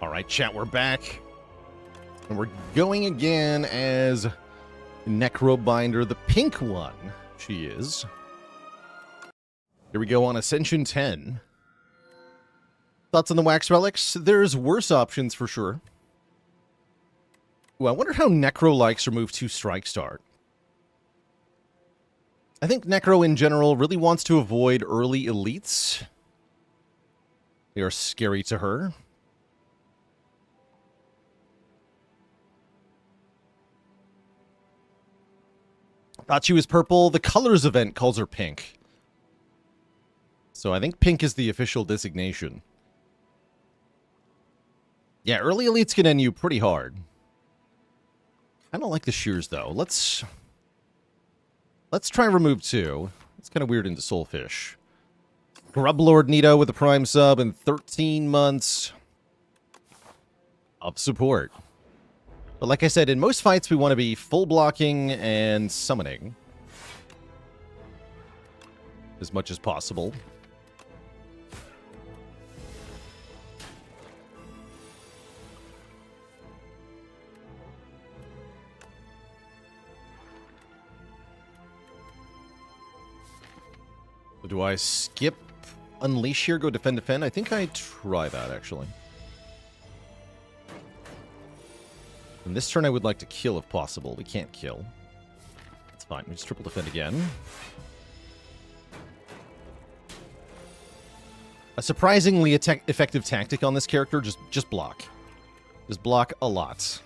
Alright, chat, we're back. And we're going again as Necrobinder, the pink one. She is. Here we go on Ascension 10. Thoughts on the Wax Relics? There's worse options for sure. Ooh, I wonder how Necro likes her move 2 Strike Start. I think Necro in general really wants to avoid early elites. They are scary to her. Thought she was purple. The Colors event calls her pink. So I think pink is the official designation. Yeah, early elites can end you pretty hard. I don't like the shears, though. Let's try remove 2. It's kind of weird into Soulfish. Grublord Nito with a Prime sub and 13 months of support. But like I said, in most fights we want to be full blocking and summoning as much as possible. Do I skip Unleash here, go defend? I think I try that, actually. And this turn I would like to kill if possible. We can't kill. That's fine. We just triple defend again. A surprisingly effective tactic on this character, just block. Just block a lot.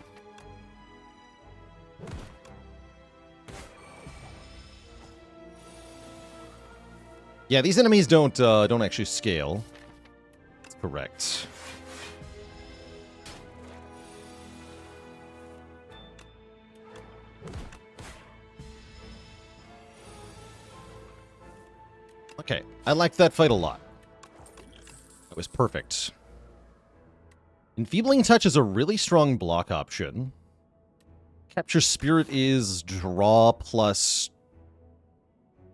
Yeah, these enemies don't actually scale. That's correct. Okay, I liked that fight a lot. That was perfect. Enfeebling Touch is a really strong block option. Capture Spirit is draw plus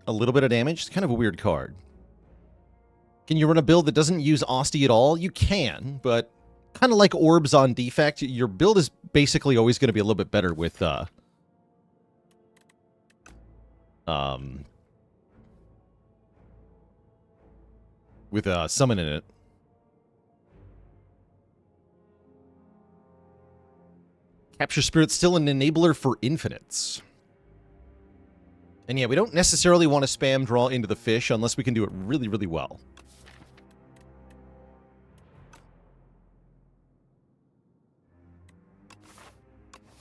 a little bit of damage. It's kind of a weird card. Can you run a build that doesn't use Austie at all? You can, but kind of like Orbs on Defect, your build is basically always going to be a little bit better with Summon in it. Capture Spirit's still an enabler for infinites. And yeah, we don't necessarily want to spam draw into the fish unless we can do it really, really well.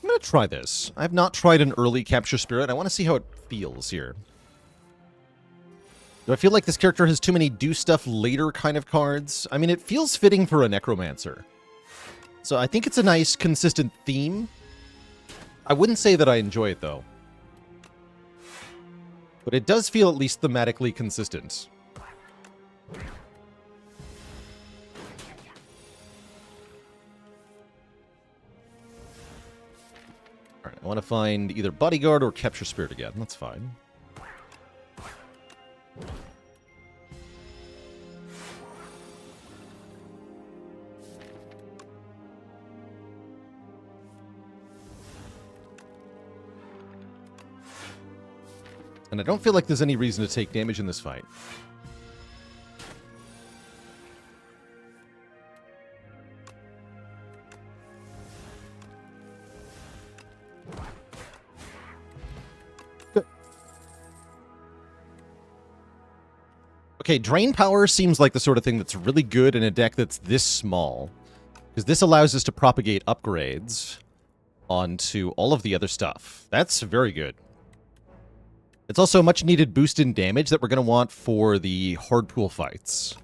I'm going to try this. I have not tried an early Capture Spirit. I want to see how it feels here. Do I feel like this character has too many do stuff later kind of cards? I mean, it feels fitting for a Necromancer. So I think it's a nice, consistent theme. I wouldn't say that I enjoy it, though. But it does feel at least thematically consistent. Alright, I want to find either Bodyguard or Capture Spirit again. That's fine. And I don't feel like there's any reason to take damage in this fight. Good. Okay, Drain Power seems like the sort of thing that's really good in a deck that's this small. Because this allows us to propagate upgrades onto all of the other stuff. That's very good. It's also a much-needed boost in damage that we're going to want for the hard pool fights.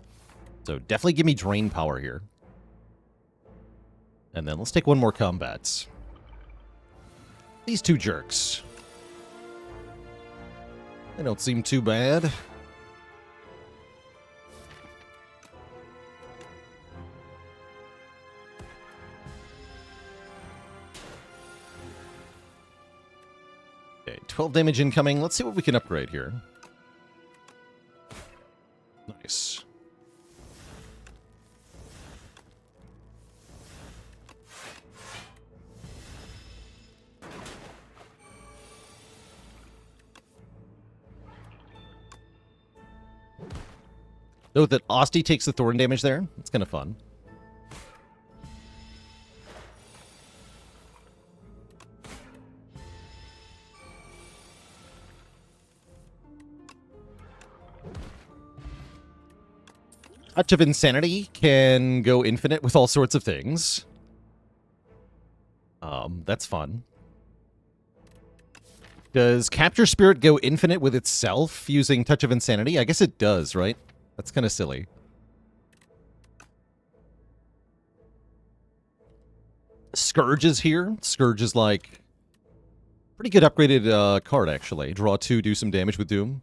So definitely give me Drain Power here. And then let's take one more combat. These 2 jerks. They don't seem too bad. Okay, 12 damage incoming. Let's see what we can upgrade here. Nice. Note that Asti takes the thorn damage there. It's kind of fun. Touch of Insanity can go infinite with all sorts of things. That's fun. Does Capture Spirit go infinite with itself using Touch of Insanity? I guess it does, right? That's kind of silly. Scourge is here. Scourge is like pretty good upgraded card, actually. Draw 2, do some damage with Doom.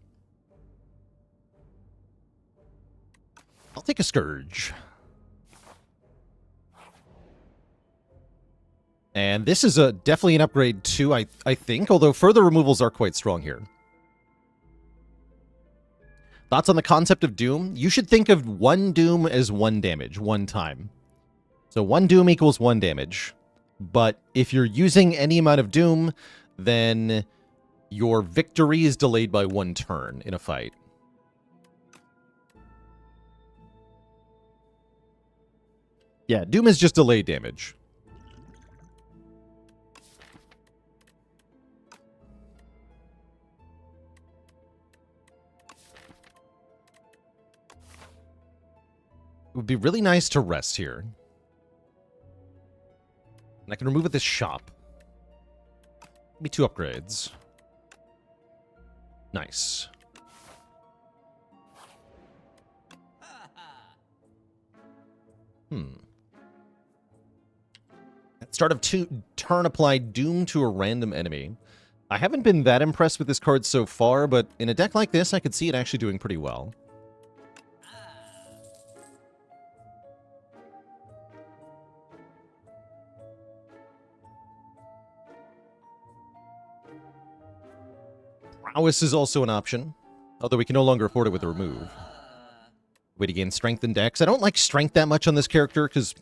I'll take a Scourge. And this is definitely an upgrade too, I think, although further removals are quite strong here. Thoughts on the concept of Doom? You should think of one Doom as 1 damage, 1 time. So 1 Doom equals 1 damage. But if you're using any amount of Doom, then your victory is delayed by 1 turn in a fight. Yeah, Doom is just delayed damage. It would be really nice to rest here. And I can remove it this shop. Give me 2 upgrades. Nice. At start of turn, apply Doom to a random enemy. I haven't been that impressed with this card so far, but in a deck like this, I could see it actually doing pretty well. Prowess is also an option, although we can no longer afford it with the remove. Way to gain strength and dex. I don't like strength that much on this character because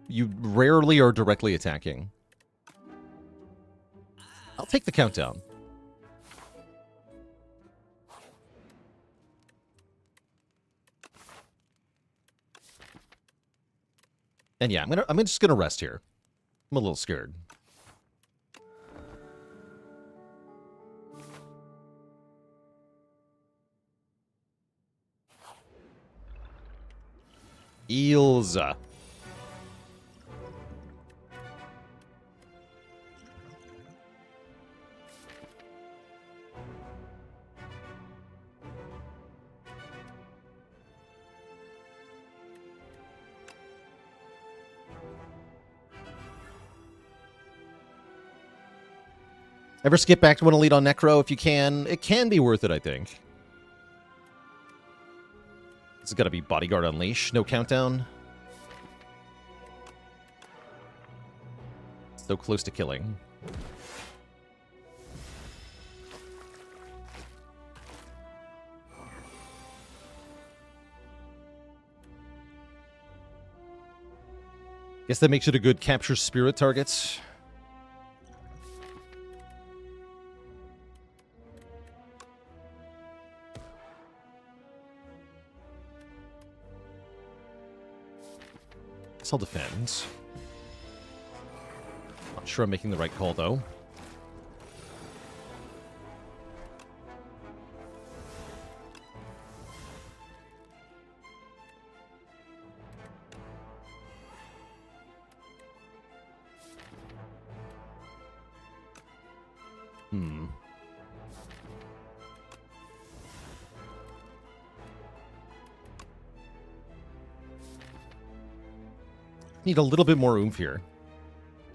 you rarely are directly attacking. I'll take the countdown. And yeah, I'm just gonna rest here. I'm a little scared. Eels. Ever skip back to one elite on Necro if you can? It can be worth it, I think. This has got to be Bodyguard Unleash. No countdown. So close to killing. Guess that makes it a good Capture Spirit target. I'll defend. Not sure I'm making the right call, though. Need a little bit more oomph here.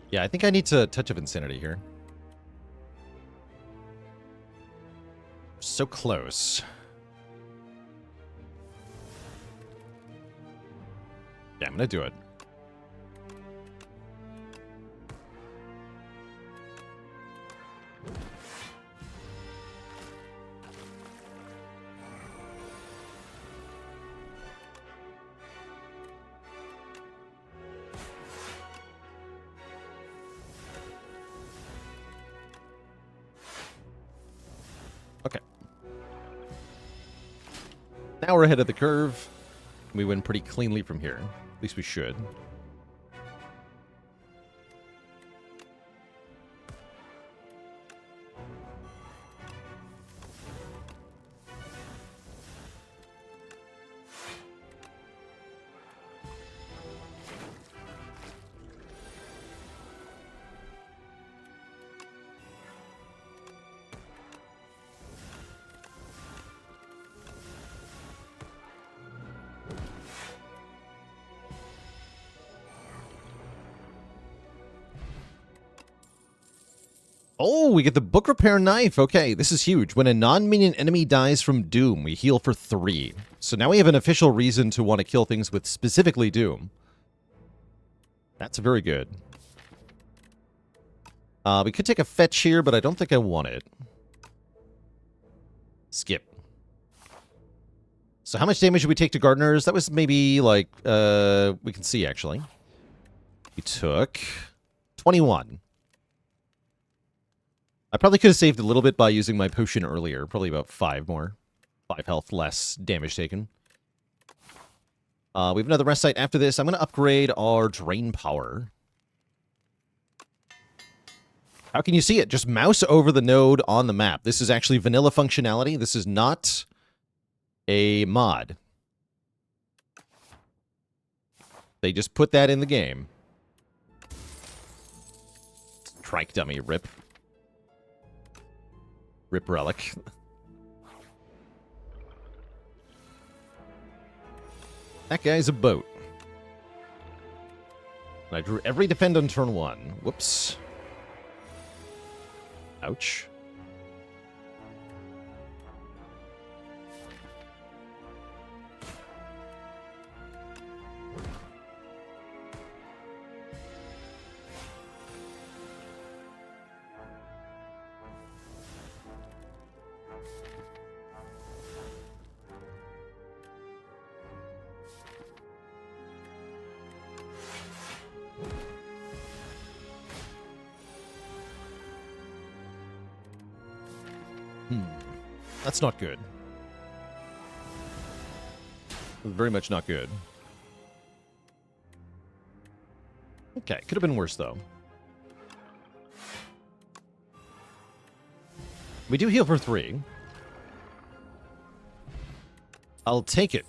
Yeah, I think I need to Touch of Insanity here. So close. Yeah, I'm gonna do it. Okay. Now we're ahead of the curve. We win pretty cleanly from here. At least we should. Oh, we get the Book Repair Knife. Okay, this is huge. When a non-minion enemy dies from Doom, we heal for 3. So now we have an official reason to want to kill things with specifically Doom. That's very good. We could take a fetch here, but I don't think I want it. Skip. So how much damage did we take to Gardeners? That was maybe like, we can see actually. We took 21. I probably could have saved a little bit by using my potion earlier. Probably about 5 more. 5 health less damage taken. We have another rest site after this. I'm going to upgrade our drain power. How can you see it? Just mouse over the node on the map. This is actually vanilla functionality. This is not a mod. They just put that in the game. Trike dummy, rip. Rip relic. That guy's a boat. And I drew every defend on turn 1. Whoops. Ouch. That's not good. Very much not good. Okay, could have been worse, though. We do heal for 3. I'll take it.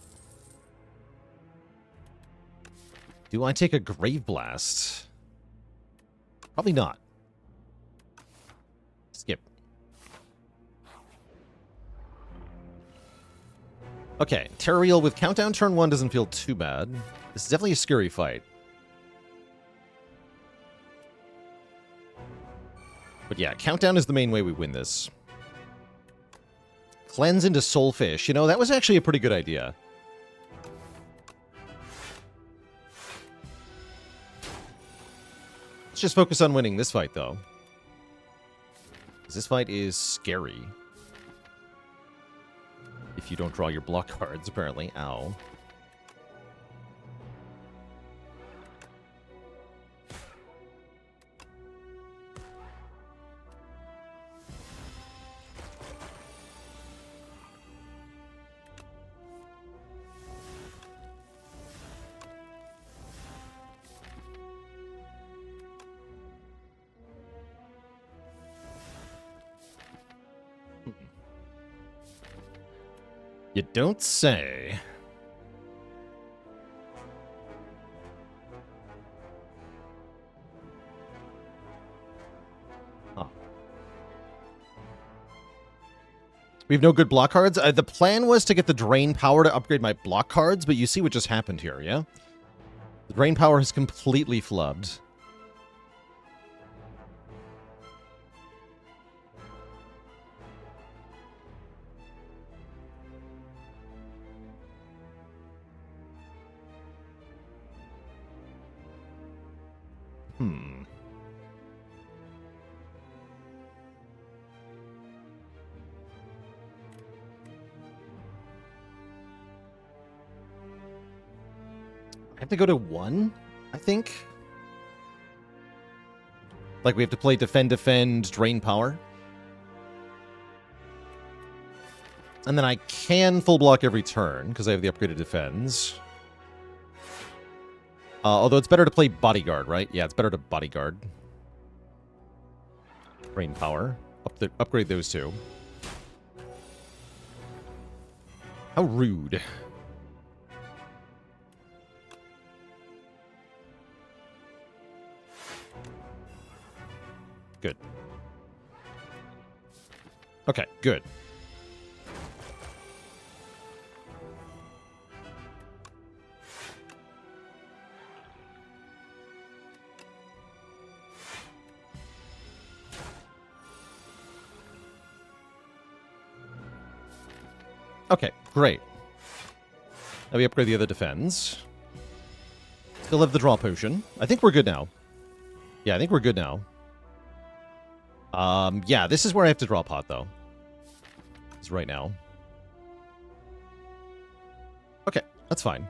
Do I take a Grave Blast? Probably not. Skip. Okay, Terrariel with Countdown turn 1 doesn't feel too bad. This is definitely a scary fight. But yeah, Countdown is the main way we win this. Cleanse into Soulfish. You know, that was actually a pretty good idea. Let's just focus on winning this fight, though. This fight is scary. If you don't draw your block cards, apparently. Ow. You don't say. Huh. We have no good block cards. The plan was to get the drain power to upgrade my block cards, but you see what just happened here, yeah? The drain power has completely flubbed. I have to go to 1, I think. Like, we have to play defend, defend, drain power. And then I can full block every turn, because I have the upgraded defense. Although it's better to play Bodyguard, right? Yeah, it's better to Bodyguard. Brain power. Upgrade those two. How rude. Good. Okay, good. Okay, great. Now we upgrade the other defense. Still have the draw potion. I think we're good now. Yeah, I think we're good now. Yeah, this is where I have to draw pot, though. It's right now. Okay, that's fine.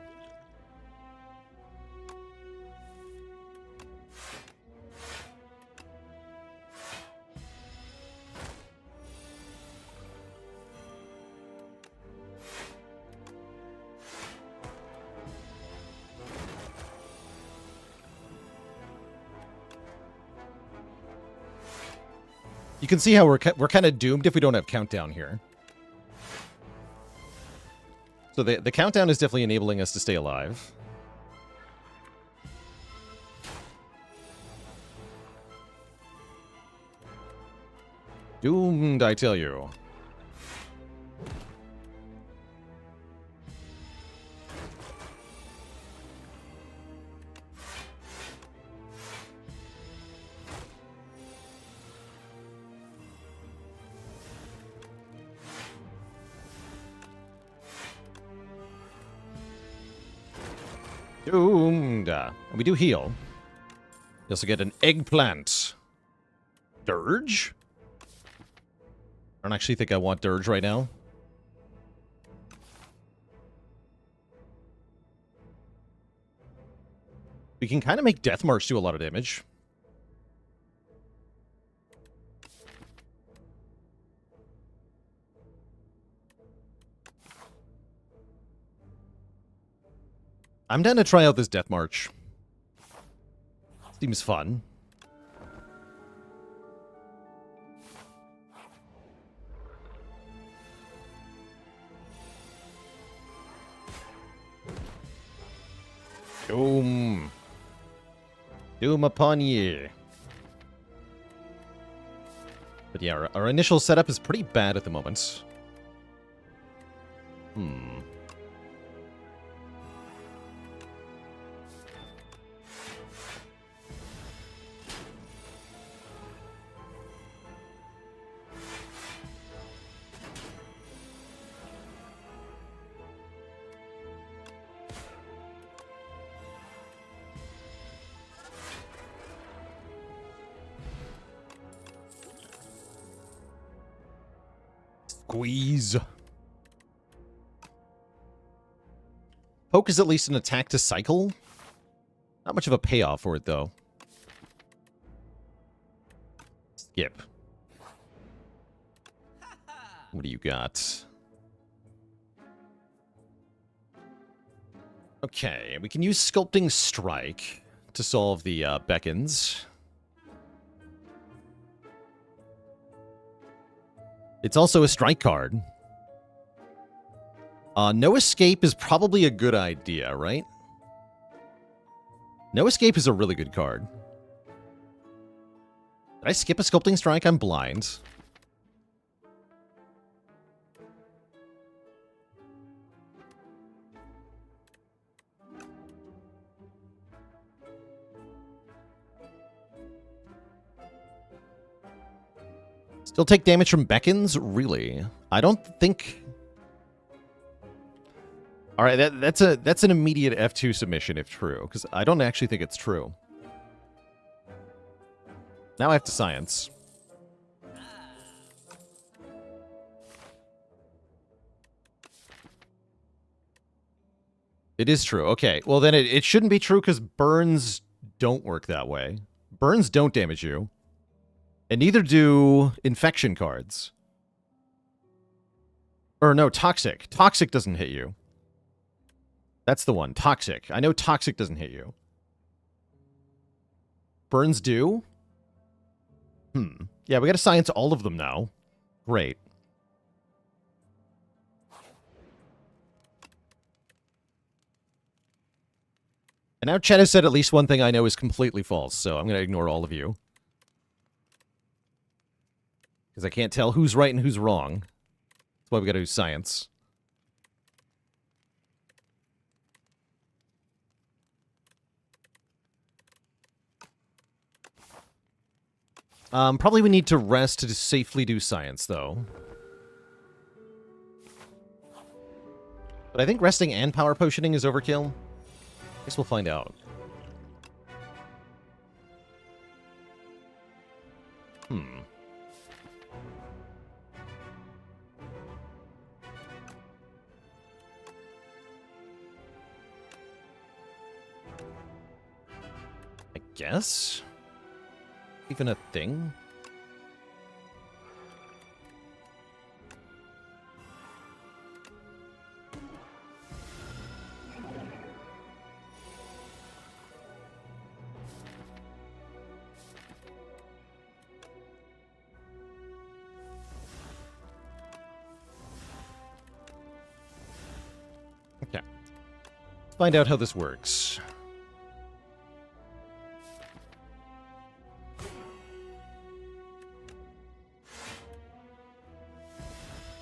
You can see how we're kind of doomed if we don't have countdown here. So the countdown is definitely enabling us to stay alive. Doomed, I tell you. Doomed. And we do heal. We also get an eggplant. Dirge? I don't actually think I want Dirge right now. We can kind of make Death March do a lot of damage. I'm down to try out this Death March. Seems fun. Doom. Doom upon ye. But yeah, our initial setup is pretty bad at the moment. Squeeze. Poke is at least an attack to cycle. Not much of a payoff for it, though. Skip. What do you got? Okay, we can use Sculpting Strike to solve the beckons. It's also a strike card. No Escape is probably a good idea, right? No Escape is a really good card. Did I skip a Sculpting Strike? I'm blind. Still take damage from beckons? Really? I don't think... Alright, that's an immediate F2 submission if true, because I don't actually think it's true. Now I have to science. It is true. Okay, well then it shouldn't be true because burns don't work that way. Burns don't damage you. And neither do infection cards. Or no, toxic. Toxic doesn't hit you. That's the one. Toxic. I know toxic doesn't hit you. Burns do? Yeah, we gotta science all of them now. Great. And now Chet has said at least one thing I know is completely false, so I'm gonna ignore all of you. Because I can't tell who's right and who's wrong. That's why we gotta do science. Probably we need to rest to safely do science, though. But I think resting and power potioning is overkill. I guess we'll find out. I guess? Even a thing? Okay. Let's find out how this works.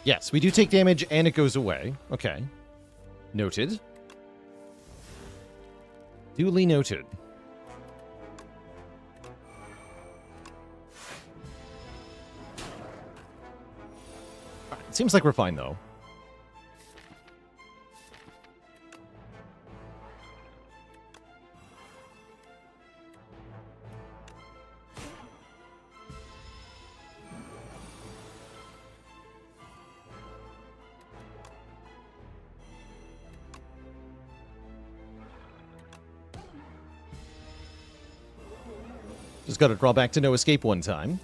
Yes, we do take damage and it goes away. Okay. Noted. Duly noted. It seems like we're fine, though. Just got to draw back to no escape one time.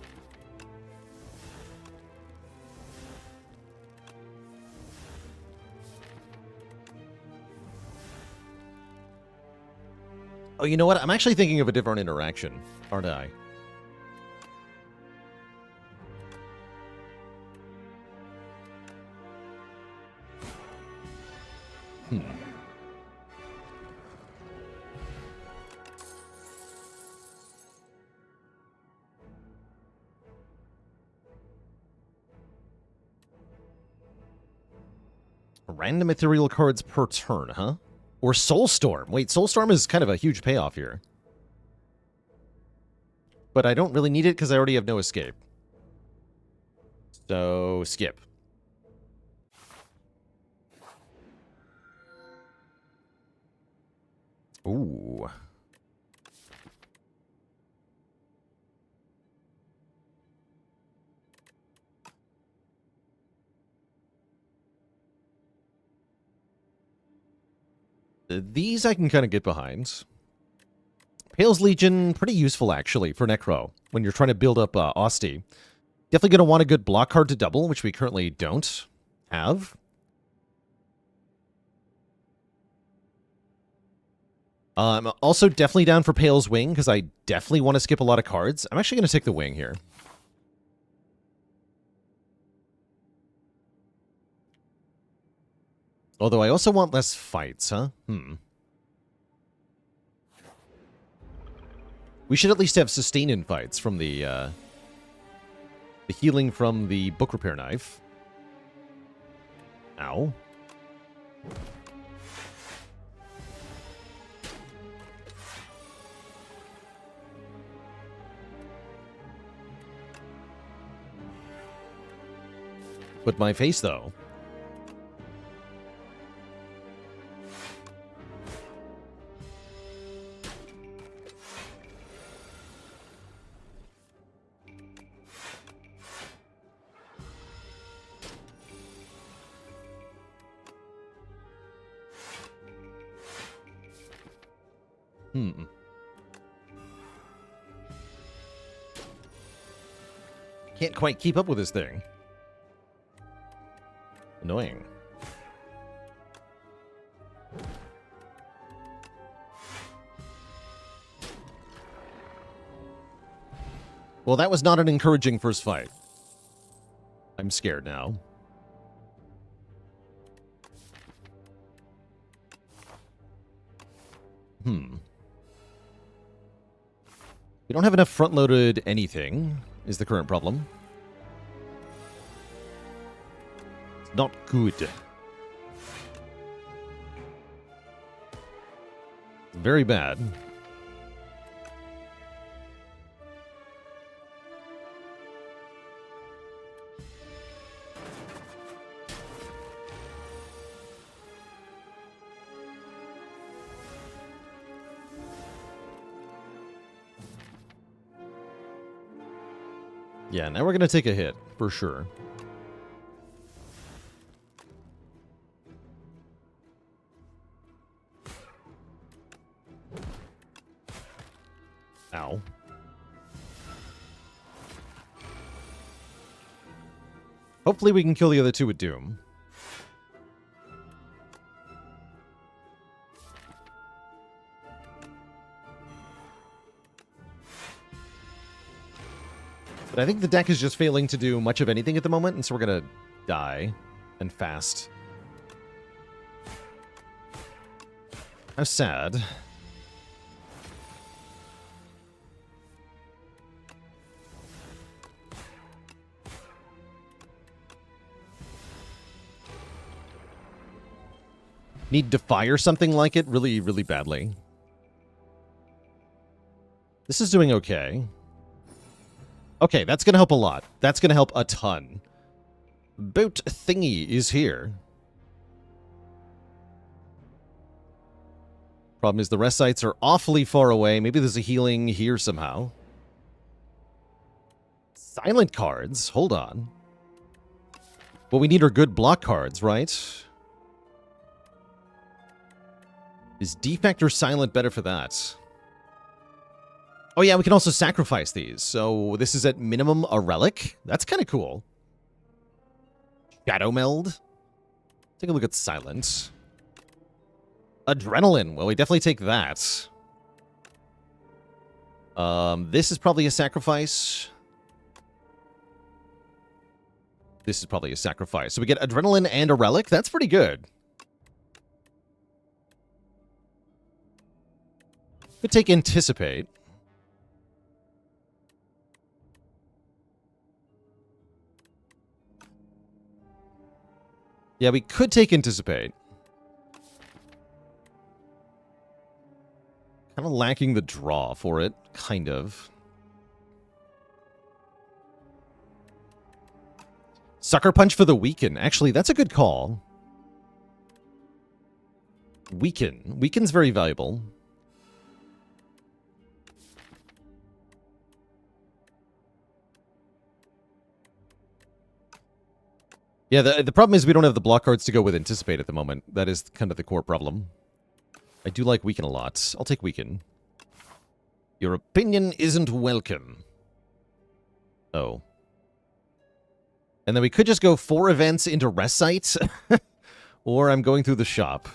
Oh, you know what? I'm actually thinking of a different interaction, aren't I? Random ethereal cards per turn, huh? Or Soulstorm. Wait, Soulstorm is kind of a huge payoff here. But I don't really need it because I already have no escape. So, skip. Ooh. These I can kind of get behind. Pale's Legion, pretty useful, actually, for Necro, when you're trying to build up Osti. Definitely going to want a good block card to double, which we currently don't have. I'm also definitely down for Pale's Wing, because I definitely want to skip a lot of cards. I'm actually going to take the Wing here. Although I also want less fights, huh? We should at least have sustain in fights from the healing from the Book Repair Knife. Ow. But my face, though. Can't quite keep up with this thing. Annoying. Well, that was not an encouraging first fight. I'm scared now. We don't have enough front-loaded anything, is the current problem. It's not good. Very bad. Yeah, now we're going to take a hit, for sure. Ow. Hopefully we can kill the other two with Doom. But I think the deck is just failing to do much of anything at the moment, and so we're gonna die. And fast. How sad. Need to fire something like it really, really badly. This is doing okay. Okay, that's going to help a lot. That's going to help a ton. Boat thingy is here. Problem is the rest sites are awfully far away. Maybe there's a healing here somehow. Silent cards? Hold on. What we need are good block cards, right? Is Defect or Silent better for that? Oh yeah, we can also sacrifice these. So this is at minimum a relic. That's kind of cool. Shadow Meld. Take a look at Silent. Adrenaline. Well, we definitely take that. This is probably a sacrifice. This is probably a sacrifice. So we get Adrenaline and a relic. That's pretty good. Could take Anticipate. Yeah, we could take Anticipate. Kind of lacking the draw for it, kind of. Sucker Punch for the Weaken. Actually, that's a good call. Weaken. Weaken's very valuable. Yeah, the problem is we don't have the block cards to go with Anticipate at the moment. That is kind of the core problem. I do like Weaken a lot. I'll take Weaken. Your opinion isn't welcome. Oh. And then we could just go 4 events into Rest Site. Or I'm going through the shop.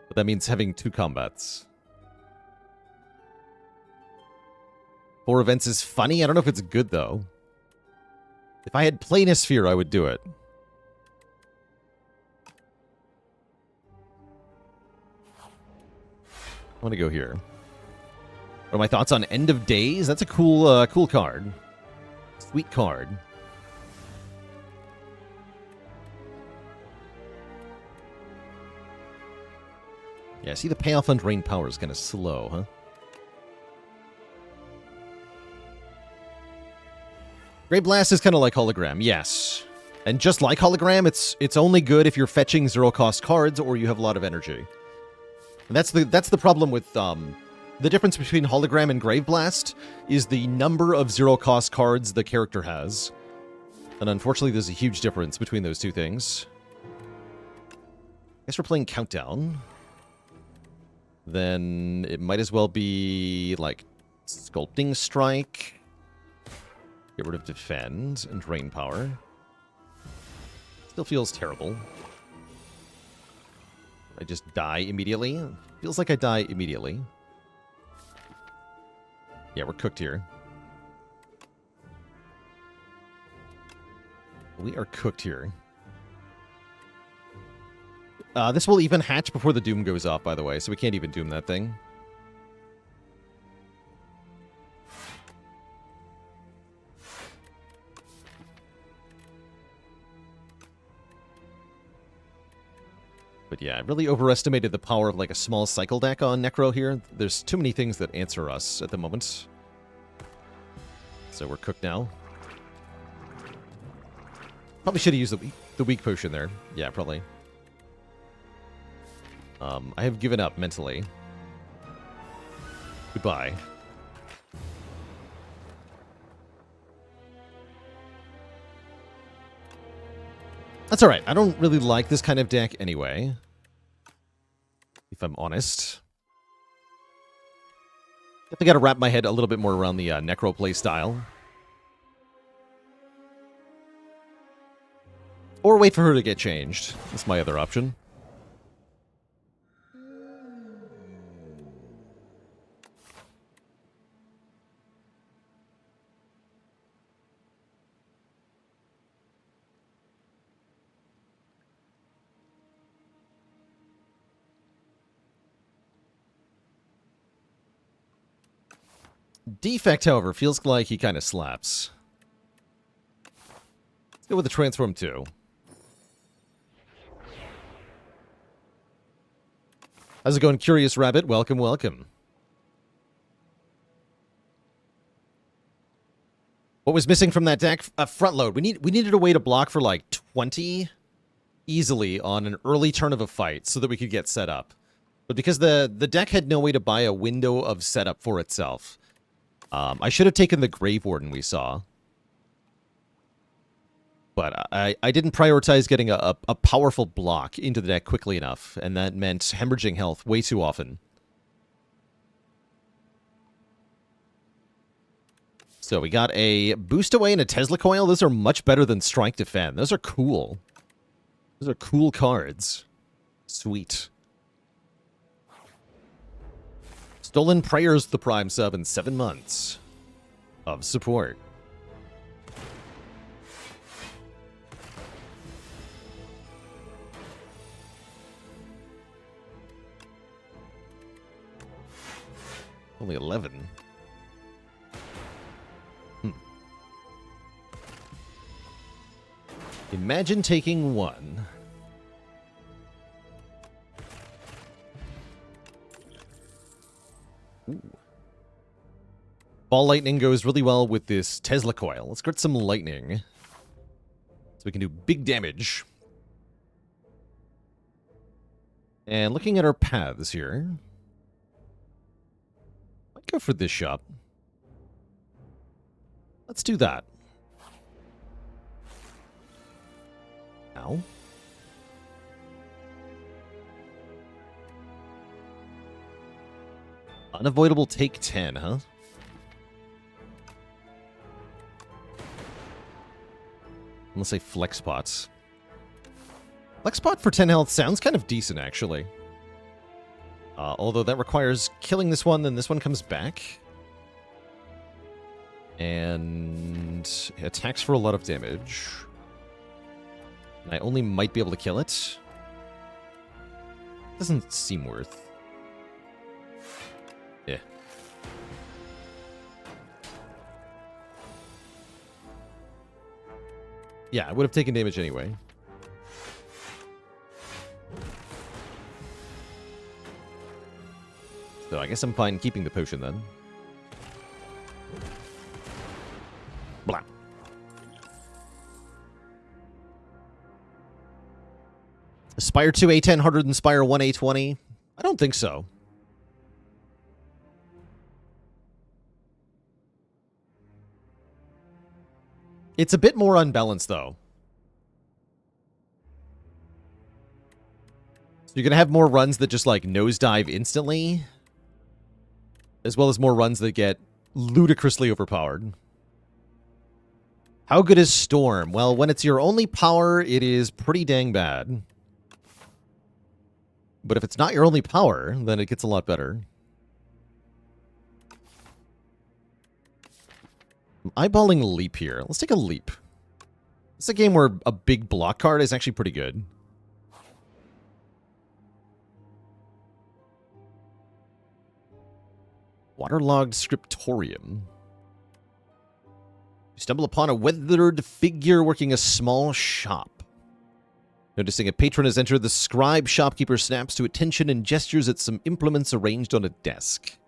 But that means having 2 combats. 4 events is funny. I don't know if it's good, though. If I had Planisphere, I would do it. I want to go here. What are my thoughts on End of Days? That's a cool, cool card. Sweet card. Yeah, see the payoff on Drain Power is kind of slow, huh? Great Blast is kind of like Hologram, yes. And just like Hologram, it's only good if you're fetching 0-cost cards or you have a lot of energy. And that's the problem with the difference between Hologram and Grave Blast is the number of 0-cost cards the character has. And unfortunately, there's a huge difference between those two things. I guess we're playing Countdown. Then it might as well be like Sculpting Strike. Get rid of Defend and Drain Power. Still feels terrible. I just die immediately. Feels like I die immediately. Yeah, we're cooked here. We are cooked here. This will even hatch before the Doom goes off, by the way, so we can't even Doom that thing. But yeah, I really overestimated the power of like a small cycle deck on Necro here. There's too many things that answer us at the moment. So we're cooked now. Probably should have used the weak potion there. Yeah, probably. I have given up mentally. Goodbye. That's alright. I don't really like this kind of deck anyway. If I'm honest. Definitely got to wrap my head a little bit more around the Necro play style. Or wait for her to get changed. That's my other option. Defect, however, feels like he kind of slaps. Let's go with the Transform 2. How's it going, Curious Rabbit? Welcome, welcome. What was missing from that deck? A front load. We needed a way to block for like 20 easily on an early turn of a fight so that we could get set up. But because the deck had no way to buy a window of setup for itself, I should have taken the Grave Warden we saw. But I didn't prioritize getting a powerful block into the deck quickly enough, and that meant hemorrhaging health way too often. So we got a Boost Away and a Tesla Coil. Those are much better than Strike Defend. Those are cool. Those are cool cards. Sweet. Stolen Prayers, the Prime sub, in 7 months of support. Only 11. Imagine taking 1. Ooh. Ball Lightning goes really well with this Tesla Coil. Let's get some lightning. So we can do big damage. And looking at our paths here. Might go for this shop. Let's do that. Now. Unavoidable take 10, huh? I'm gonna say Flex Pots. Flex Pot for 10 health sounds kind of decent, actually. Although that requires killing this one, then this one comes back. And attacks for a lot of damage. And I only might be able to kill it. Doesn't seem worth. Yeah. Yeah, I would have taken damage anyway. So I guess I'm fine keeping the potion then. Blah. Spire 2 A10 harder than Spire 1 A20? I don't think so. It's a bit more unbalanced, though. So you're going to have more runs that just, like, nosedive instantly, as well as more runs that get ludicrously overpowered. How good is Storm? Well, when it's your only power, it is pretty dang bad. But if it's not your only power, then it gets a lot better. I'm eyeballing Leap here. Let's take a Leap. It's a game where a big block card is actually pretty good. Waterlogged Scriptorium. You stumble upon a weathered figure working a small shop. Noticing a patron has entered, the scribe shopkeeper snaps to attention and gestures at some implements arranged on a desk.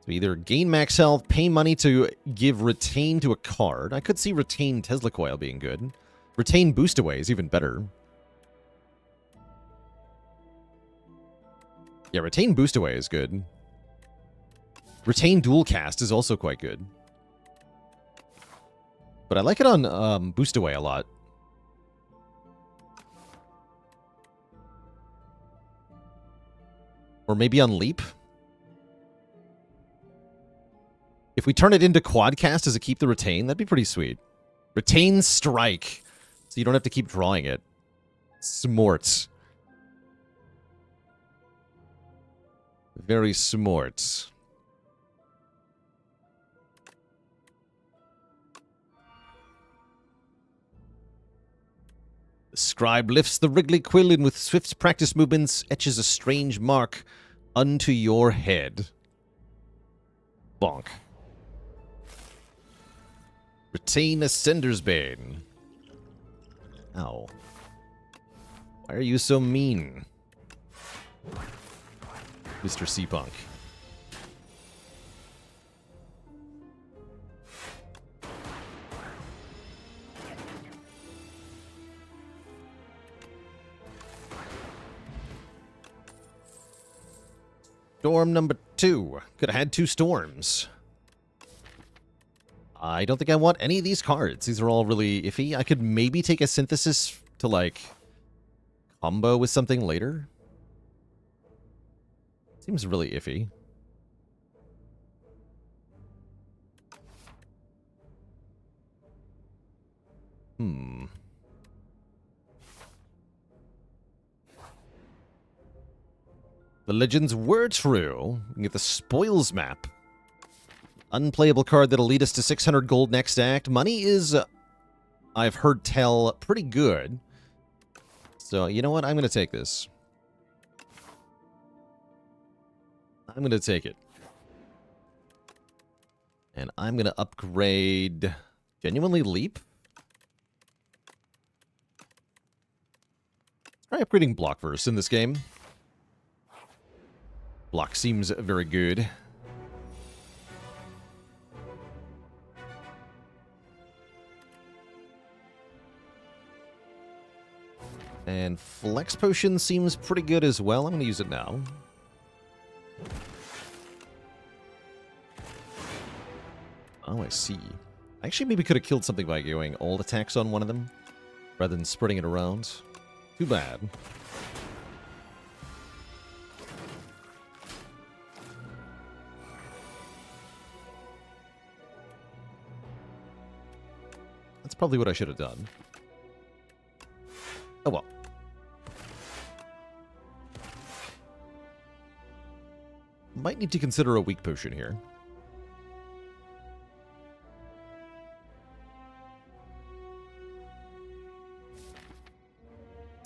So either gain max health, pay money to give retain to a card. I could see retain Tesla Coil being good. Retain boost away is even better. Yeah, retain boost away is good. Retain dual cast is also quite good. But I like it on boost away a lot. Or maybe on leap. If we turn it into quadcast, does it keep the retain? That'd be pretty sweet. Retain strike. So you don't have to keep drawing it. Smart. Very smart. The scribe lifts the wriggly quill and with swift practice movements etches a strange mark unto your head. Bonk. Retain Ascender's Bane. Ow. Why are you so mean, Mr. C-Punk? Storm number 2. Could have had 2 storms. I don't think I want any of these cards. These are all really iffy. I could maybe take a synthesis to, like, combo with something later. Seems really iffy. The legends were true. We can get the spoils map. Unplayable card that'll lead us to 600 gold next act. Money is, I've heard tell, pretty good. So, you know what? I'm going to take this. I'm going to take it. And I'm going to upgrade... Genuinely Leap? Try upgrading Blockverse in this game. Block seems very good. And Flex Potion seems pretty good as well. I'm going to use it now. Oh, I see. I actually maybe could have killed something by going all attacks on one of them, rather than spreading it around. Too bad. That's probably what I should have done. Oh well. Might need to consider a weak potion here.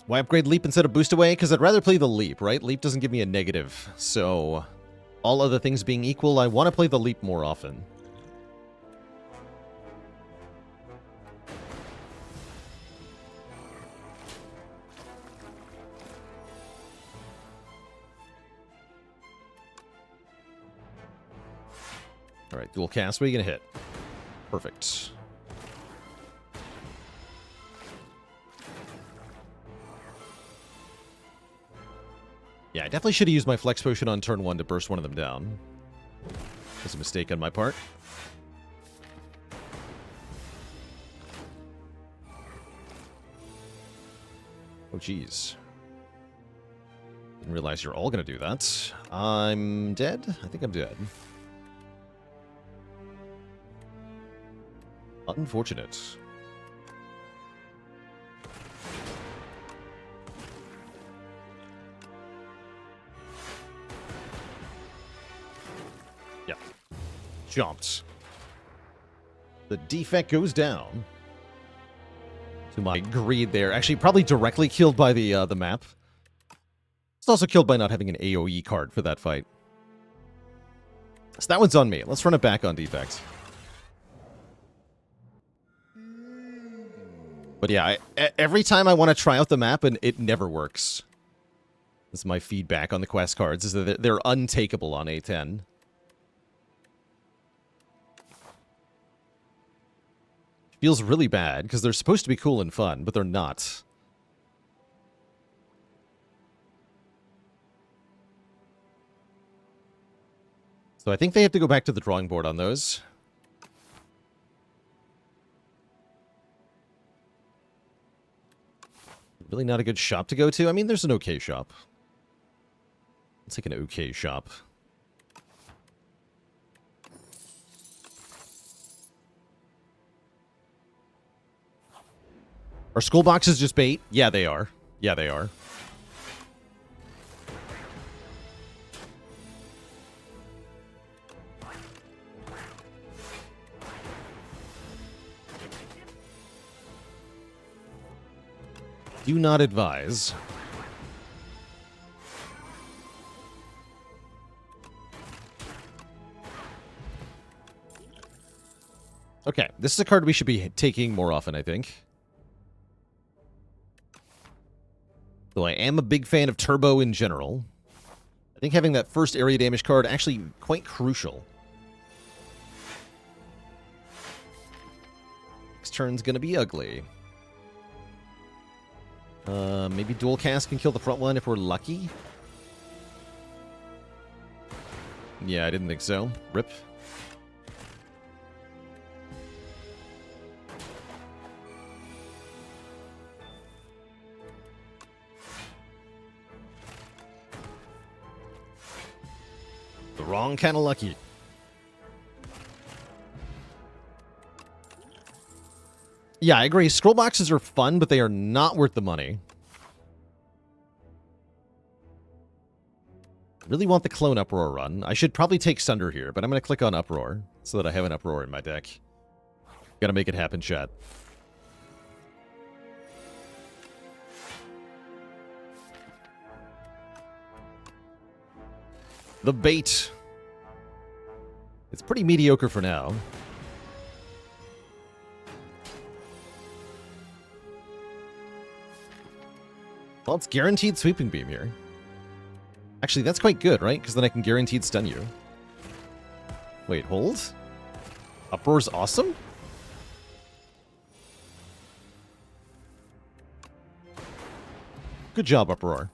Why upgrade Leap instead of Boost Away? Because I'd rather play the Leap, right? Leap doesn't give me a negative. So, all other things being equal, I want to play the Leap more often. Alright, dual cast. What are you going to hit? Perfect. Yeah, I definitely should have used my Flex Potion on turn 1 to burst one of them down. That's a mistake on my part. Oh, jeez. Didn't realize you're all going to do that. I'm dead? I think I'm dead. Unfortunate. Yeah. Jumped. The defect goes down. To my greed there. Actually, probably directly killed by the map. It's also killed by not having an AoE card for that fight. So that one's on me. Let's run it back on defect. But yeah, every time I want to try out the map, and it never works. That's my feedback on the quest cards, is that they're untakeable on A10. Feels really bad, because they're supposed to be cool and fun, but they're not. So I think they have to go back to the drawing board on those. Really not a good shop to go to? I mean, there's an okay shop. It's like an okay shop. Are skull boxes just bait? Yeah, they are. Yeah, they are. Do not advise. Okay, this is a card we should be taking more often, I think. Though I am a big fan of Turbo in general. I think having that first area damage card actually quite crucial. Next turn's gonna be ugly. Maybe dual cast can kill the front one if we're lucky. Yeah, I didn't think so. Rip. The wrong kind of lucky. Yeah, I agree. Scroll boxes are fun, but they are not worth the money. Really want the Clone Uproar run. I should probably take Sunder here, but I'm going to click on Uproar so that I have an Uproar in my deck. Gotta make it happen, chat. The bait. It's pretty mediocre for now. Well, it's guaranteed Sweeping Beam here. Actually, that's quite good, right? Because then I can guaranteed stun you. Wait, hold? Uproar's awesome? Good job, Uproar.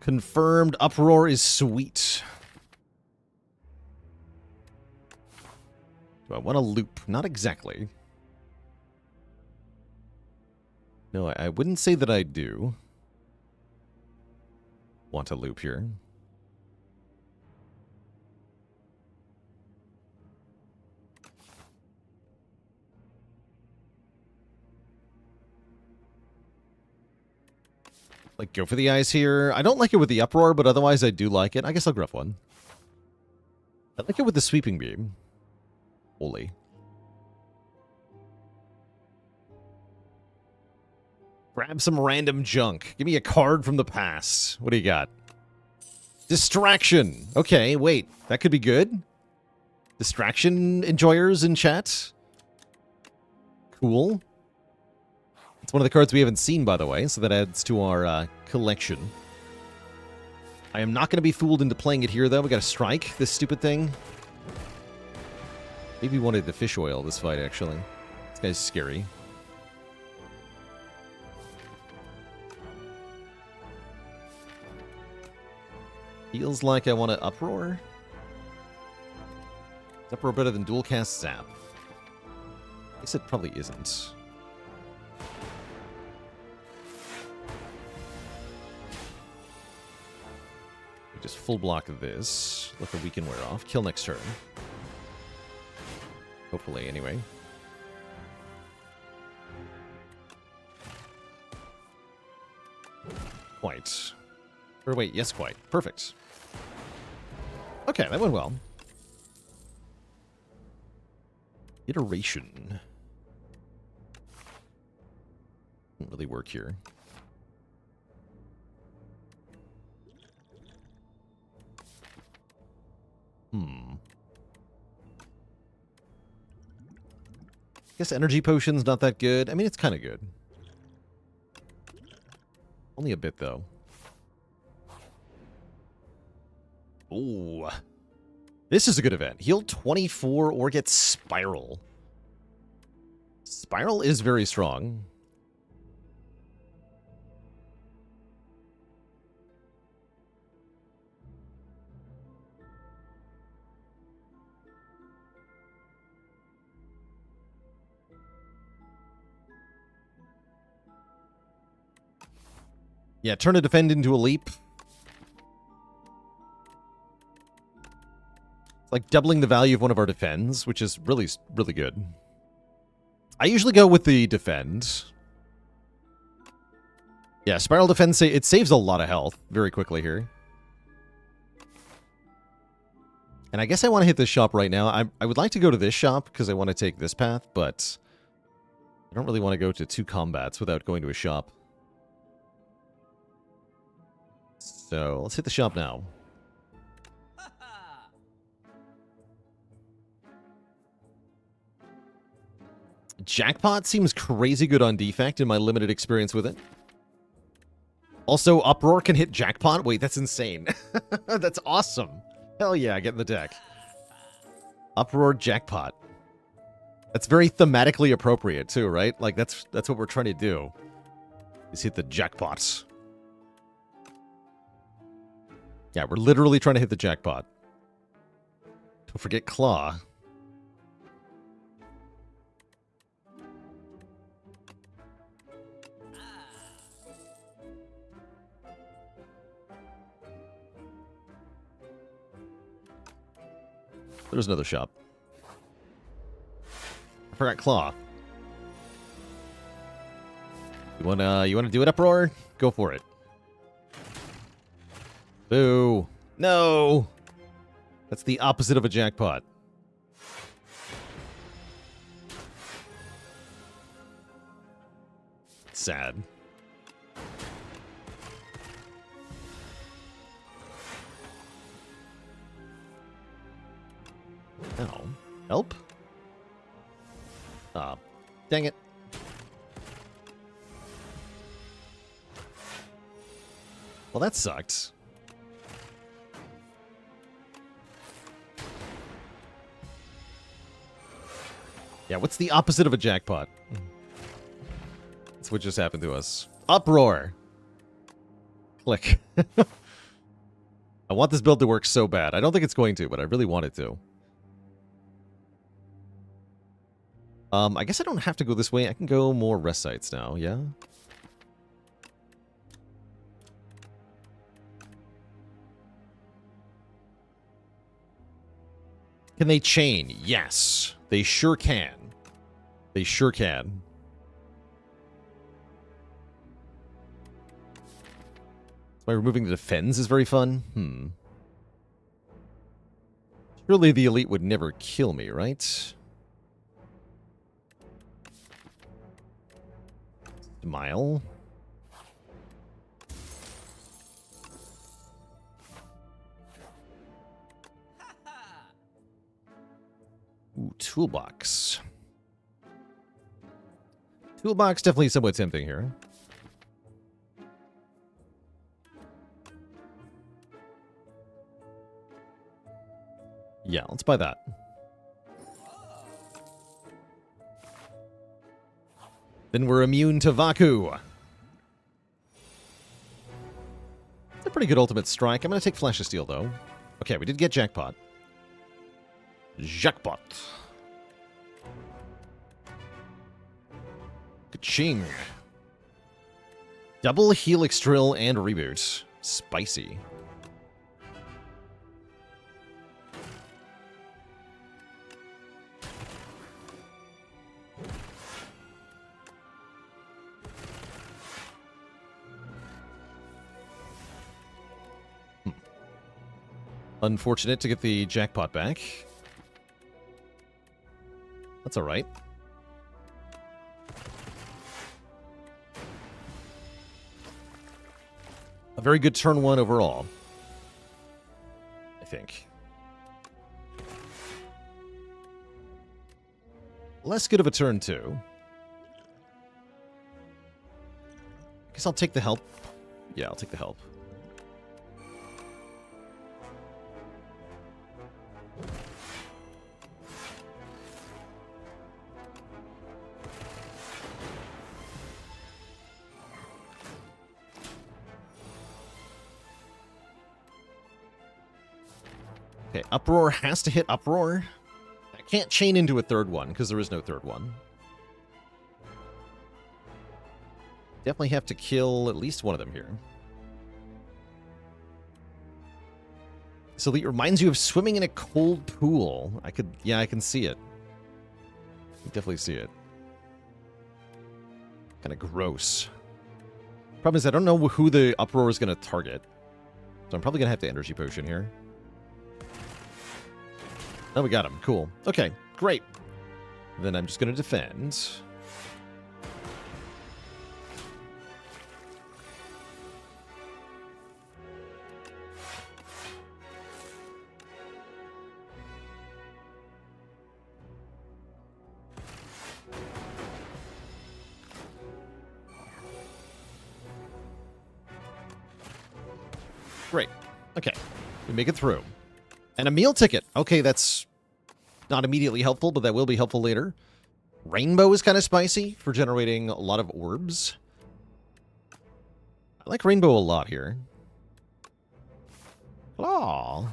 Confirmed, Uproar is sweet. Do I want to loop? Not exactly. No, I wouldn't say that I do want to loop here. Like, go for the eyes here. I don't like it with the Uproar, but otherwise I do like it. I guess I'll gruff one. I like it with the Sweeping Beam. Holy. Grab some random junk. Give me a card from the past. What do you got? Distraction. Okay, wait. That could be good. Distraction enjoyers in chat. Cool. It's one of the cards we haven't seen, by the way, so that adds to our collection. I am not going to be fooled into playing it here, though. We got to strike this stupid thing. Maybe wanted the fish oil this fight, actually. This guy's scary. Feels like I want to Uproar. Is Uproar better than Dual Cast Zap? I guess it probably isn't. We just full block this. Let the weaken wear off. Kill next turn. Hopefully, anyway. Quite. Or wait, yes, quite. Perfect. Okay, that went well. Iteration. Didn't really work here. Guess energy potion's not that good. I mean, it's kind of good. Only a bit, though. Ooh. This is a good event. Heal 24 or get Spiral. Spiral is very strong. Yeah, turn a defend into a leap. Like doubling the value of one of our defends, which is really, really good. I usually go with the defend. Yeah, Spiral Defend, it saves a lot of health very quickly here. And I guess I want to hit this shop right now. I would like to go to this shop because I want to take this path, but I don't really want to go to 2 combats without going to a shop. So let's hit the shop now. Jackpot seems crazy good on Defect in my limited experience with it. Also, Uproar can hit Jackpot? Wait, that's insane. That's awesome. Hell yeah, get in the deck. Uproar Jackpot. That's very thematically appropriate too, right? Like that's what we're trying to do. Is hit the jackpots. Yeah, we're literally trying to hit the jackpot. Don't forget Claw. There's another shop. I forgot Claw. You wanna do it, Uproar? Go for it. Boo. No! That's the opposite of a jackpot. Sad. No. Help? Ah, dang it. Well, that sucked. Yeah, what's the opposite of a jackpot? That's what just happened to us. Uproar! Click. I want this build to work so bad. I don't think it's going to, but I really want it to. I guess I don't have to go this way. I can go more rest sites now, yeah? Can they chain? Yes. They sure can. They sure can. By removing the defense is very fun. Surely the elite would never kill me, right? Smile. Ooh, toolbox. Toolbox definitely somewhat tempting here. Yeah, let's buy that. Then we're immune to Vaku. It's a pretty good ultimate strike. I'm going to take Flash of Steel, though. Okay, we did get Jackpot. Jackpot. Ka-ching. Double Helix Drill and Reboot. Spicy. Unfortunate to get the jackpot back. That's all right. A very good turn 1 overall, I think. Less good of a turn 2. Guess I'll take the help. Yeah, I'll take the help. Okay, Uproar has to hit Uproar. I can't chain into a third one, because there is no third one. Definitely have to kill at least one of them here. So it reminds you of swimming in a cold pool. I can see it. I definitely see it. Kind of gross. Problem is I don't know who the Uproar is going to target. So I'm probably going to have to Energy Potion here. Oh, we got him. Cool. Okay, great. Then I'm just going to defend. Great. Okay. We make it through. And a meal ticket. Okay, that's not immediately helpful, but that will be helpful later. Rainbow is kind of spicy for generating a lot of orbs. I like Rainbow a lot here. Aww.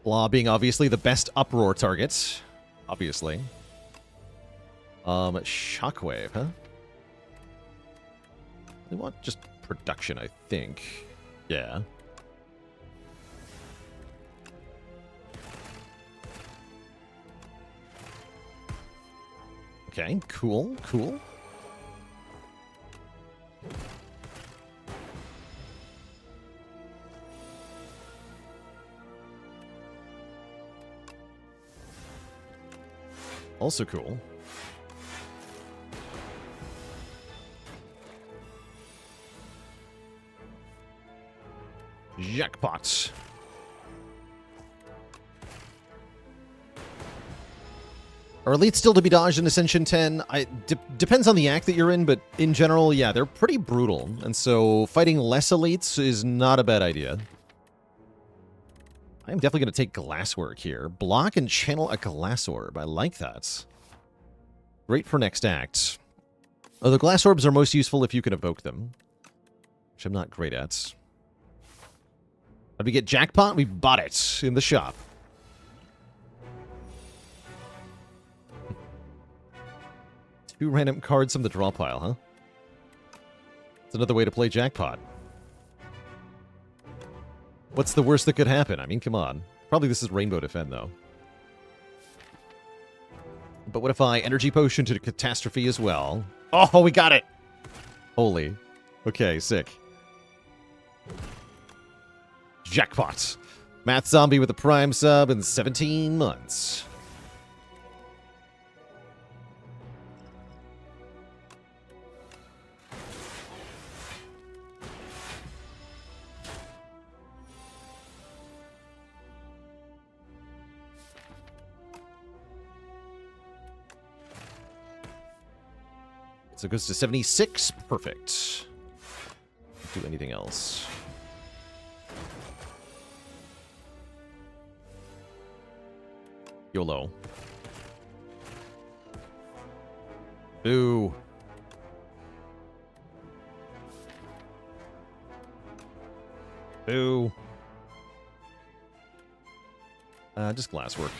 Law being obviously the best Uproar target. Obviously. Shockwave, huh? We want just production, I think. Yeah. Okay, cool, cool. Also cool. Jackpot. Are elites still to be dodged in Ascension 10? Depends on the act that you're in, but in general, yeah, they're pretty brutal. And so fighting less elites is not a bad idea. I'm definitely going to take Glasswork here. Block and channel a Glass Orb. I like that. Great for next act. Although Glass Orbs are most useful if you can evoke them, which I'm not great at. Did we get Jackpot? We bought it in the shop. Two random cards from the draw pile, huh? That's another way to play Jackpot. What's the worst that could happen? I mean, come on. Probably this is Rainbow Defend, though. But what if I Energy Potion to Catastrophe as well? Oh, we got it! Holy. Okay, sick. Jackpot. Math Zombie with a Prime sub in 17 months. So it goes to 76. Perfect. Do anything else. YOLO. Boo. Boo. Just Glasswork.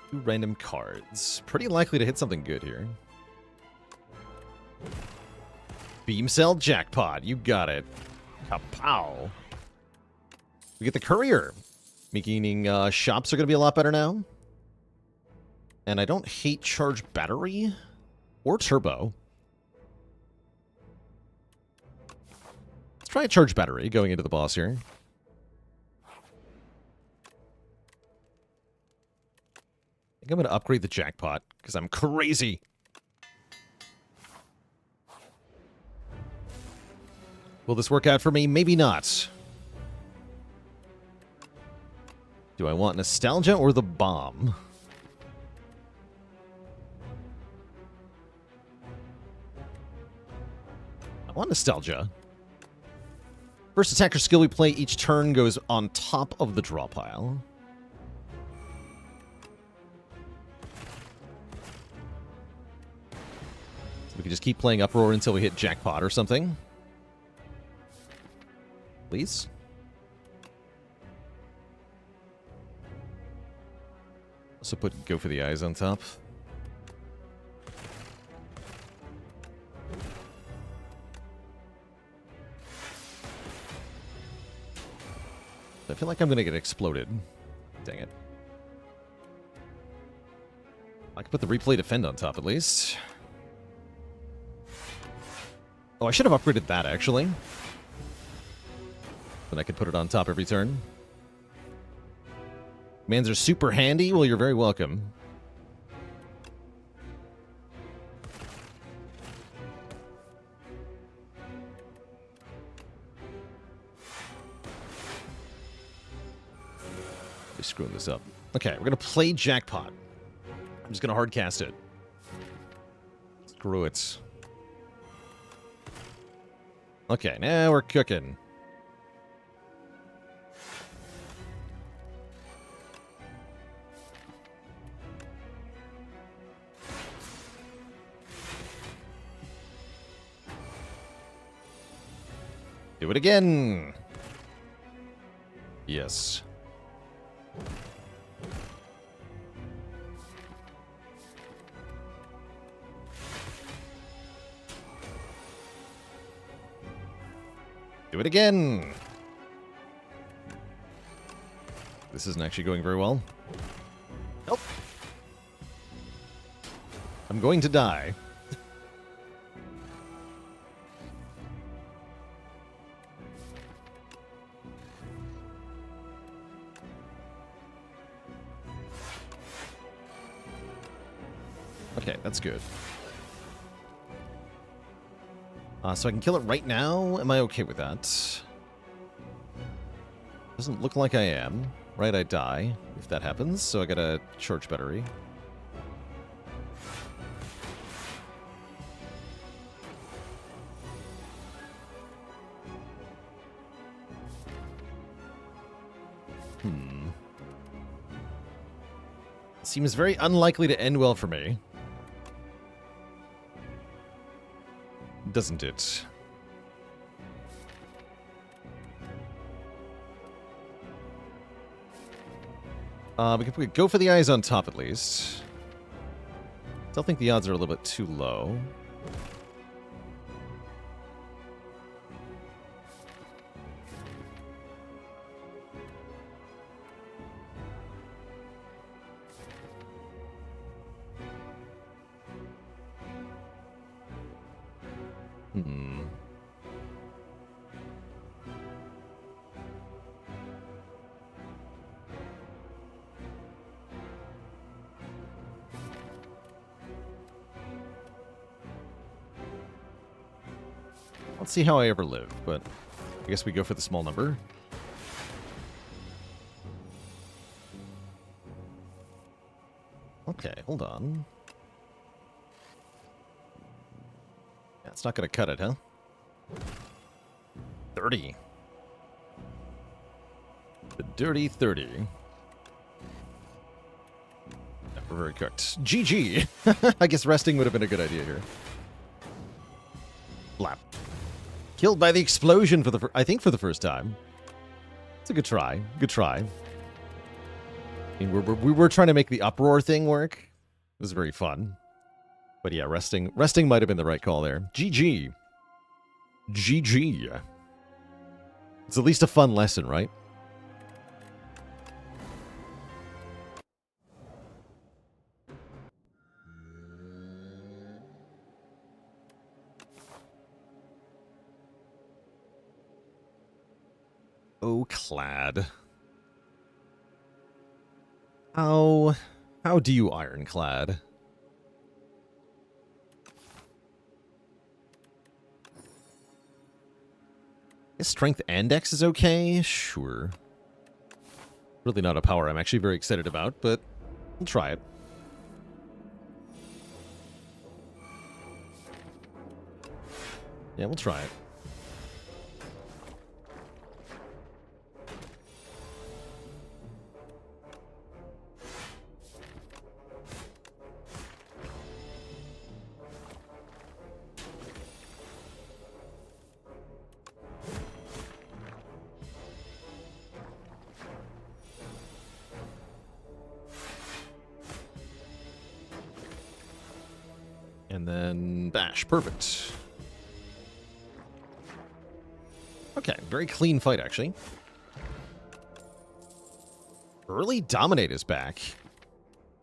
Two random cards. Pretty likely to hit something good here. Beam Cell Jackpot. You got it. Kapow. We get the Courier. Meaning shops are going to be a lot better now. And I don't hate Charge Battery or Turbo. Let's try a charge battery going into the boss here. I think I'm going to upgrade the jackpot, because I'm crazy. Will this work out for me? Maybe not. Do I want nostalgia or the bomb? I want nostalgia. First attacker skill we play each turn goes on top of the draw pile. So we can just keep playing Uproar until we hit jackpot or something. Please. Also put Go for the Eyes on top. I feel like I'm going to get exploded. Dang it. I can put the replay defend on top at least. Oh, I should have upgraded that actually. Then I could put it on top every turn. Mans are super handy. Well, you're very welcome. They're screwing this up. Okay, we're going to play Jackpot. I'm just going to hard cast it. Screw it. Okay, now we're cooking. Do it again. Yes. Do it again. This isn't actually going very well. Nope. I'm going to die. Okay, that's good. So I can kill it right now? Am I okay with that? Doesn't look like I am. Right, I die if that happens, so I gotta charge battery. Seems very unlikely to end well for me. Doesn't it? We can go for the eyes on top at least. Still think the odds are a little bit too low. Let's see how I ever live, but I guess we go for the small number. Okay, hold on. Yeah, it's not going to cut it, huh? 30. The dirty 30. Never very cooked. GG! I guess resting would have been a good idea here. Blap. Killed by the explosion for the I think for the first time. It's a good try. Good try. I mean, we were trying to make the uproar thing work. It was very fun. But yeah, resting might have been the right call there. GG. GG. It's at least a fun lesson, right? Oh, Clad. How do you Ironclad? Guess Strength and Dex is okay? Sure. Really not a power I'm actually very excited about, but we'll try it. Yeah, we'll try it. And then bash. Perfect. Okay, very clean fight, actually. Early Dominate is back.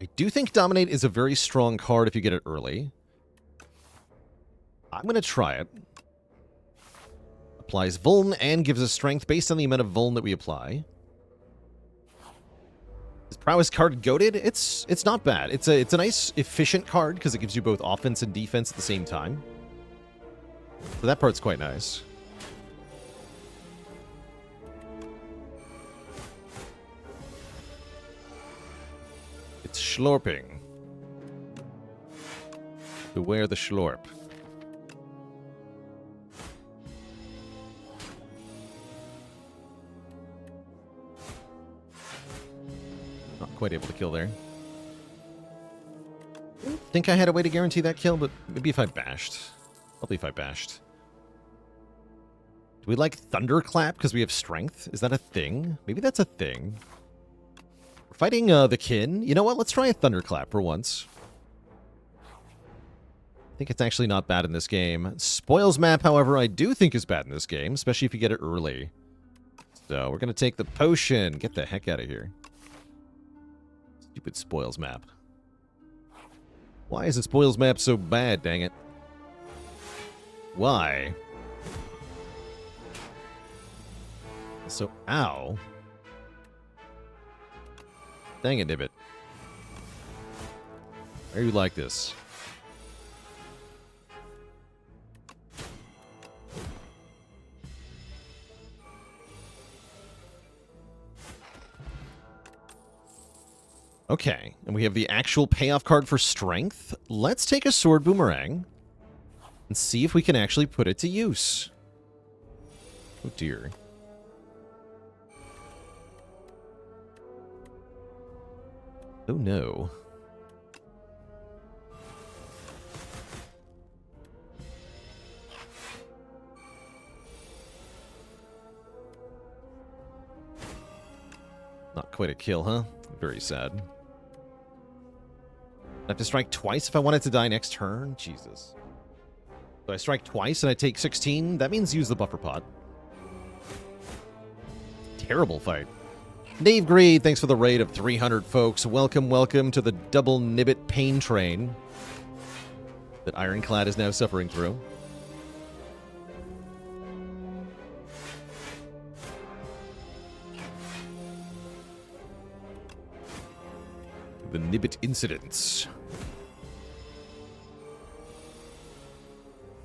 I do think Dominate is a very strong card if you get it early. I'm going to try it. Applies Vuln and gives us strength based on the amount of Vuln that we apply. Is Prowess card goated? It's not bad. It's a nice, efficient card because it gives you both offense and defense at the same time. So that part's quite nice. It's Schlorping. Beware the Schlorp. Not quite able to kill there. I don't think I had a way to guarantee that kill, but maybe if I bashed. Probably if I bashed. Do we like Thunderclap because we have strength? Is that a thing? Maybe that's a thing. We're fighting the kin. You know what? Let's try a Thunderclap for once. I think it's actually not bad in this game. Spoils map, however, I do think is bad in this game, especially if you get it early. So we're going to take the potion. Get the heck out of here. Stupid spoils map. Why is the spoils map so bad, dang it? Why? So, ow. Dang it, Nibbit. Why are you like this? Okay, and we have the actual payoff card for strength. Let's take a sword boomerang and see if we can actually put it to use. Oh dear. Oh no. Not quite a kill, huh? Very sad. I have to strike twice if I wanted to die next turn? Jesus. So I strike twice and I take 16? That means use the buffer pot. Terrible fight. Dave Greed, thanks for the raid of 300, folks. Welcome, welcome to the double Nibbit pain train that Ironclad is now suffering through. The Nibbit incidents.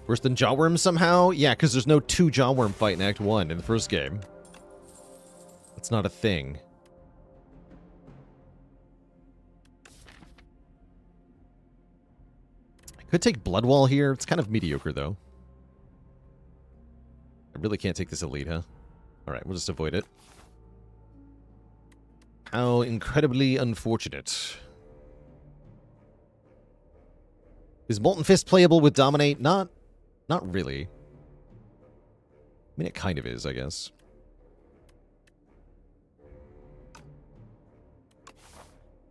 Worse than Jawworm somehow? Yeah, because there's no 2 Jawworm fight in Act 1 in the first game. That's not a thing. I could take Bloodwall here. It's kind of mediocre, though. I really can't take this elite, huh? Alright, we'll just avoid it. How incredibly unfortunate. Is Molten Fist playable with Dominate? Not really. I mean, it kind of is, I guess.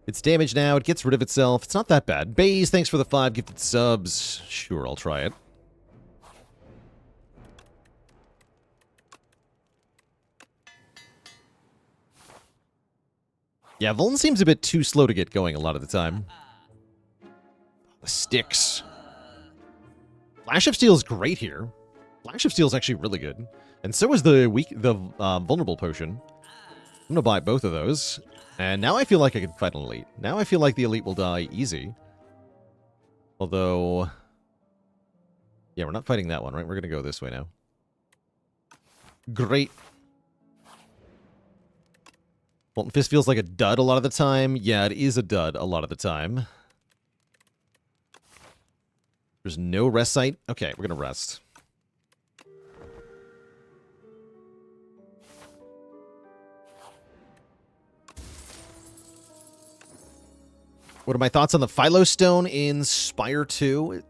It's damaged now. It gets rid of itself. It's not that bad. Baze, thanks for the 5 gifted subs. Sure, I'll try it. Yeah, Vuln seems a bit too slow to get going a lot of the time. The sticks. Flash of Steel is great here. Flash of Steel is actually really good. And so is the vulnerable potion. I'm gonna buy both of those. And now I feel like I can fight an elite. Now I feel like the elite will die easy. Although... yeah, we're not fighting that one, right? We're gonna go this way now. Great. Molten Fist feels like a dud a lot of the time. Yeah, it is a dud a lot of the time. There's no rest site. Okay, we're gonna rest. What are my thoughts on the Philostone in Spire 2?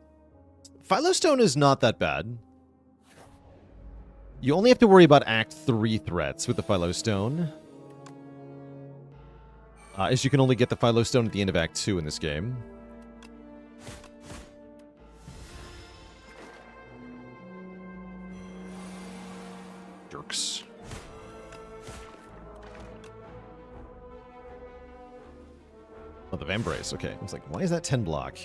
Philostone is not that bad. You only have to worry about Act 3 threats with the Philostone. As you can only get the Philostone at the end of Act 2 in this game. Jerks. Oh, the Vambrace. Okay. I was like, why is that 10 block?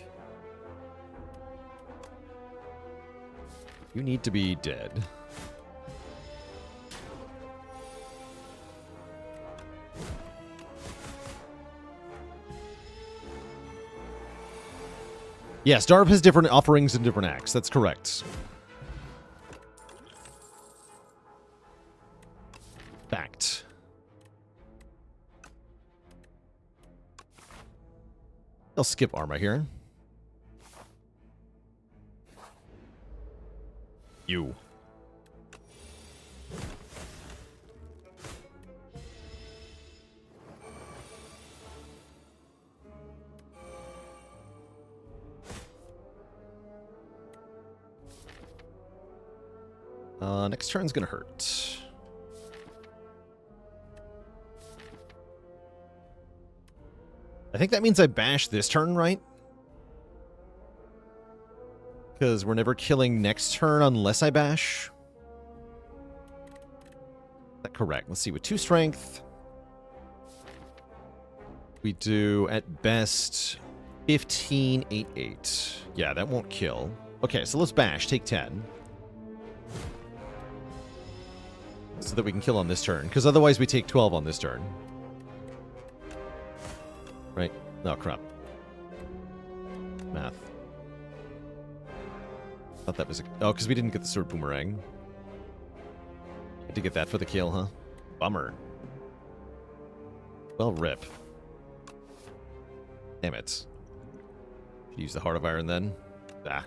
You need to be dead. Yes, Darb has different offerings in different acts. That's correct. Fact. I'll skip Arma here. You. Next turn's gonna hurt. I think that means I bash this turn, right? Because we're never killing next turn unless I bash. Is that correct? Let's see, with 2 strength, we do, at best, 15, 8, 8. Yeah, that won't kill. Okay, so let's bash, take 10. So that we can kill on this turn, because otherwise we take 12 on this turn. Right? Oh, crap. Math. Thought that was a... oh, because we didn't get the sword boomerang. Had to get that for the kill, huh? Bummer. Well, rip. Damn it. Should use the Heart of Iron then. Ah.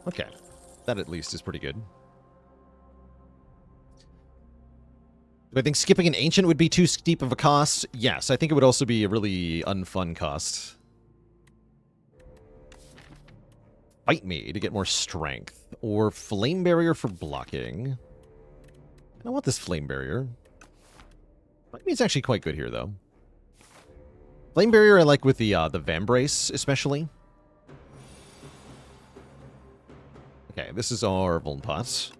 Okay. That at least is pretty good. Do I think skipping an Ancient would be too steep of a cost? Yes, I think it would also be a really unfun cost. Fight me to get more strength. Or Flame Barrier for blocking. I don't want this Flame Barrier. Fight me is actually quite good here, though. Flame Barrier I like with the Vambrace, especially. Okay, this is our Vuln Pot.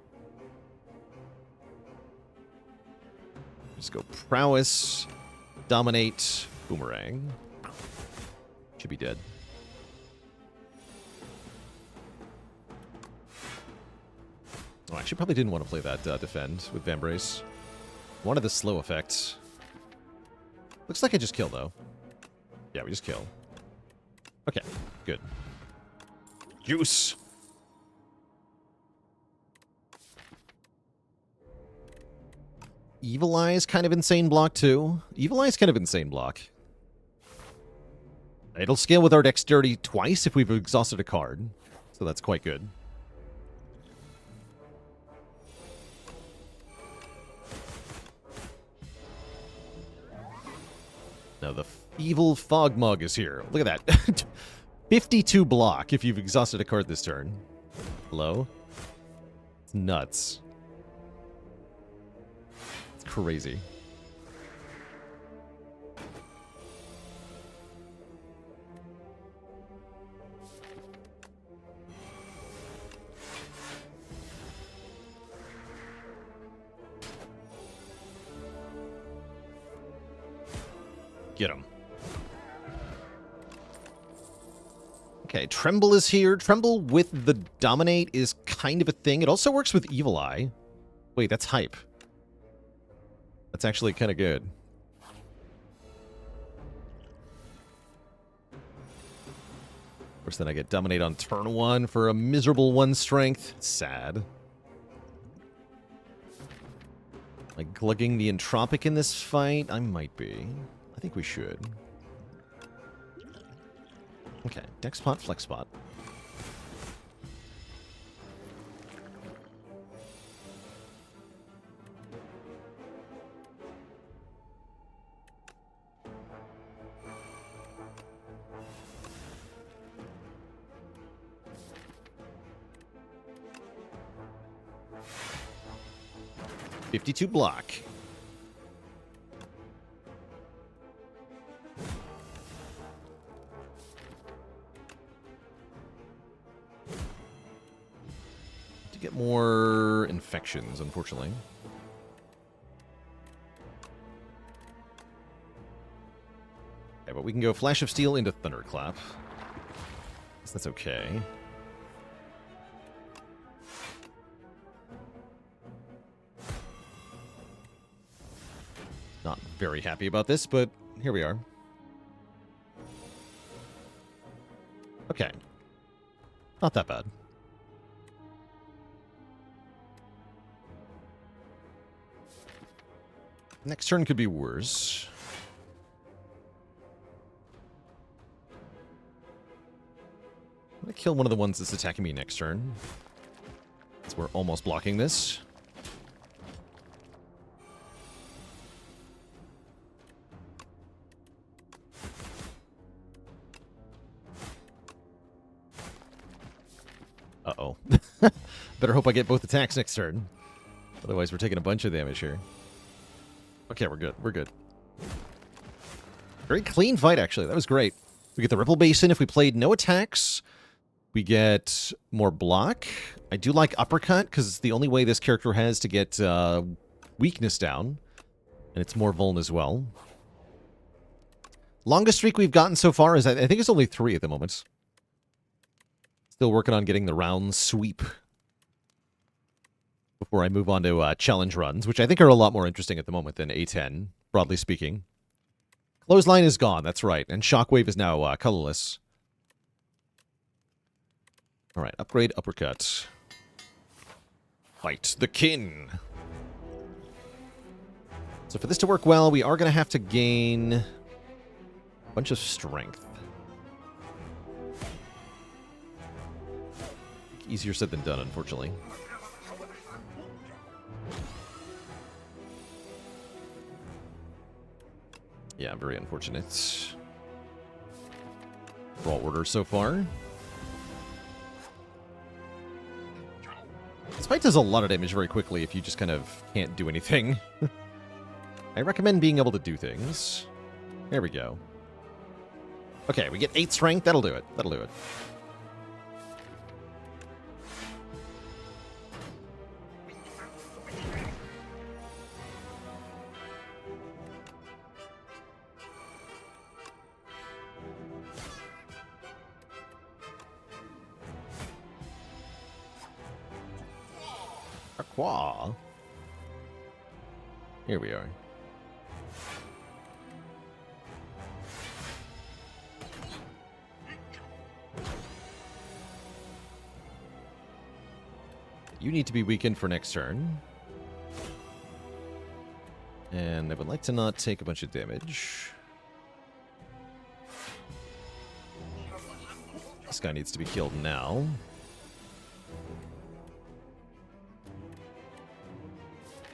Just go Prowess, Dominate, Boomerang. Should be dead. Oh, I actually probably didn't want to play that Defend with Vambrace. Wanted the slow effect. Looks like I just kill, though. Yeah, we just kill. Okay, good. Juice! Evil Eye's kind of insane block, too. Evil Eye's kind of insane block. It'll scale with our dexterity twice if we've exhausted a card. So that's quite good. Now the Evil Fog Mug is here. Look at that. 52 block if you've exhausted a card this turn. Hello? It's nuts. Crazy. Get him. Okay, Tremble is here. Tremble with the Dominate is kind of a thing. It also works with Evil Eye. Wait, that's hype. That's actually kind of good. Of course, then I get Dominate on turn 1 for a miserable 1 strength. Sad. Am I glugging the Entropic in this fight? I might be. I think we should. Okay, Dex Spot, Flex Spot. $52 block. To get more infections, unfortunately. Okay, but we can go Flash of Steel into Thunderclap. Guess that's okay. Not very happy about this, but here we are. Okay. Not that bad. Next turn could be worse. I'm going to kill one of the ones that's attacking me next turn. So we're almost blocking this. Uh-oh. Better hope I get both attacks next turn. Otherwise, we're taking a bunch of damage here. Okay, we're good. We're good. Very clean fight, actually. That was great. We get the Ripple Basin if we played no attacks. We get more block. I do like Uppercut, because it's the only way this character has to get weakness down. And it's more vuln as well. Longest streak we've gotten so far is, I think it's only 3 at the moment. Still working on getting the round sweep before I move on to challenge runs, which I think are a lot more interesting at the moment than A10, broadly speaking. Clothesline is gone, that's right, and Shockwave is now colorless. Alright, upgrade Uppercut. Fight the kin! So for this to work well, we are going to have to gain a bunch of strength. Easier said than done, unfortunately. Yeah, very unfortunate. Raw order so far. This fight does a lot of damage very quickly if you just kind of can't do anything. I recommend being able to do things. There we go. Okay, we get 8 strength. That'll do it. That'll do it. Aqua. Here we are. You need to be weakened for next turn. And I would like to not take a bunch of damage. This guy needs to be killed now.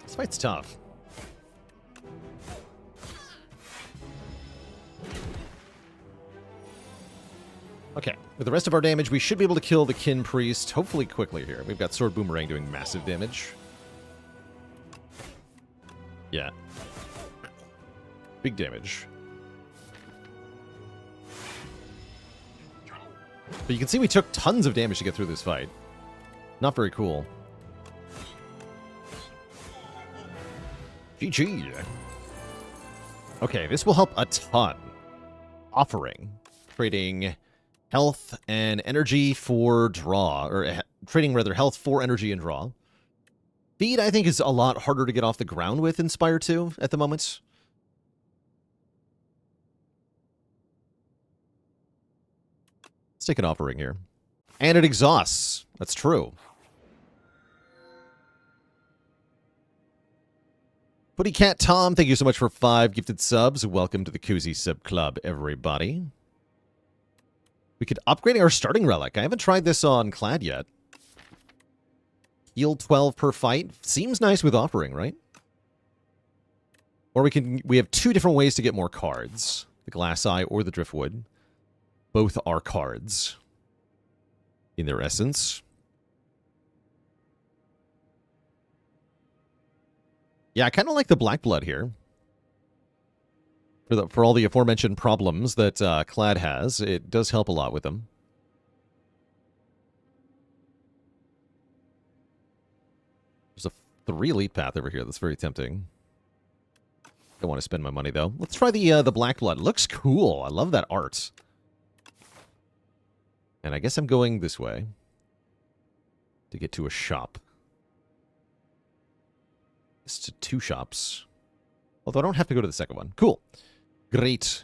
This fight's tough. Okay, with the rest of our damage, we should be able to kill the Kin Priest, hopefully quickly here. We've got Sword Boomerang doing massive damage. Yeah. Big damage. But you can see we took tons of damage to get through this fight. Not very cool. GG. Okay, this will help a ton. Offering. Trading Health and energy for draw, or trading rather health for energy and draw. Feed, I think, is a lot harder to get off the ground with in Spire 2 at the moment. Let's take an offering here. And it exhausts. That's true. Putty Cat Tom, thank you so much for 5 gifted subs. Welcome to the Cozy Sub Club, everybody. We could upgrade our starting relic. I haven't tried this on Clad yet. Heal 12 per fight. Seems nice with offering, right? Or we have 2 different ways to get more cards. The Glass Eye or the Driftwood. Both are cards in their essence. Yeah, I kind of like the Black Blood here. For all the aforementioned problems that Clad has, it does help a lot with them. There's a 3 elite path over here that's very tempting. Don't want to spend my money, though. Let's try the Black Blood. It looks cool. I love that art. And I guess I'm going this way to get to a shop. It's to 2 shops. Although I don't have to go to the second one. Cool. Great.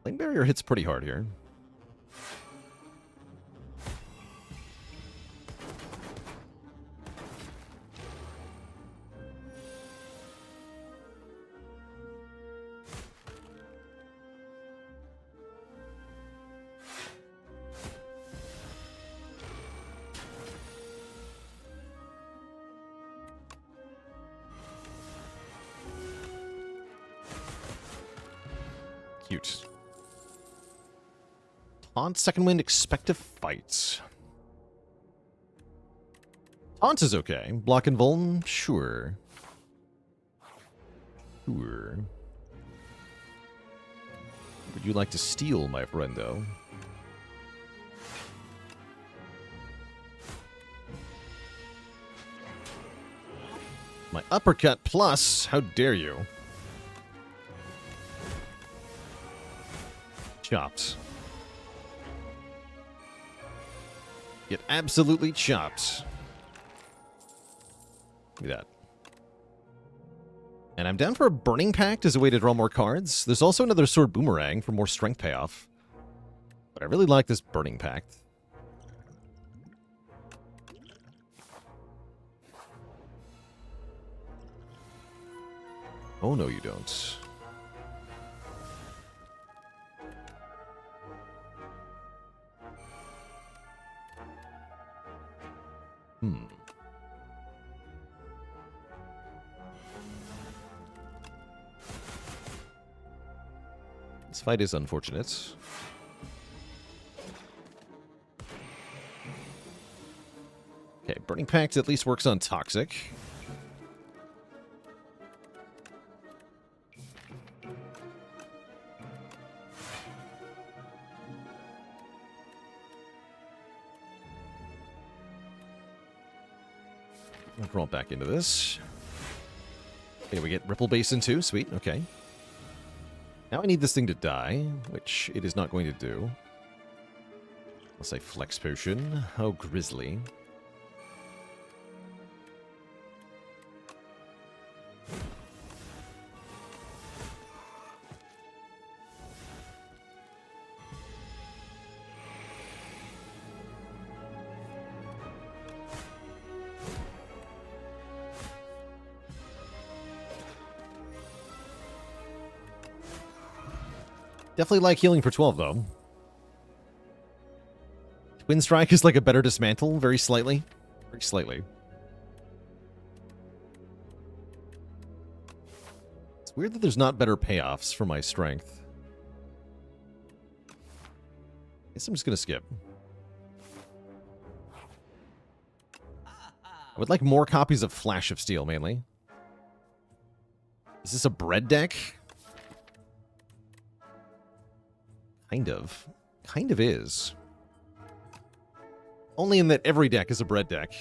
Lane barrier hits pretty hard here. Cute. Taunt, Second Wind, expect a fight. Taunt is okay. Block and Vuln, sure. Sure. Would you like to steal, my friendo? My uppercut plus, how dare you? Chopped. Get absolutely chopped. Look at that. And I'm down for a Burning Pact as a way to draw more cards. There's also another Sword Boomerang for more strength payoff. But I really like this Burning Pact. Oh, no, you don't. This fight is unfortunate. Okay, Burning Pact at least works on Toxic. I'll draw back into this. Okay, we get Ripple Basin too. Sweet, okay. Now I need this thing to die, which it is not going to do. Unless I Flex Potion. How grisly. Definitely like healing for 12, though. Twin Strike is like a better dismantle, very slightly. Very slightly. It's weird that there's not better payoffs for my strength. Guess I'm just gonna skip. I would like more copies of Flash of Steel, mainly. Is this a bread deck? Kind of. Kind of is. Only in that every deck is a bread deck.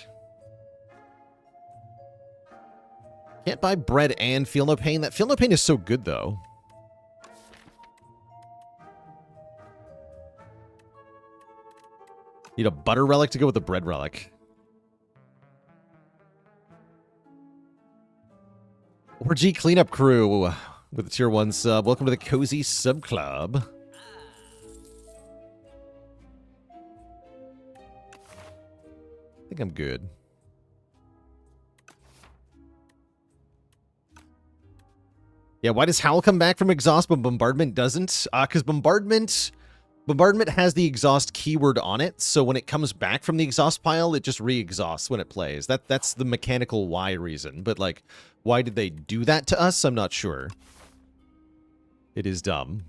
Can't buy bread and Feel No Pain. That Feel No Pain is so good, though. Need a butter relic to go with the bread relic. Orgy Cleanup Crew with the tier 1 sub. Welcome to the Cozy Sub Club. I think I'm good. Yeah, why does Howl come back from exhaust but Bombardment doesn't? Because Bombardment has the exhaust keyword on it, so when it comes back from the exhaust pile, it just re-exhausts when it plays. That's the mechanical why reason. But, like, why did they do that to us? I'm not sure. It is dumb.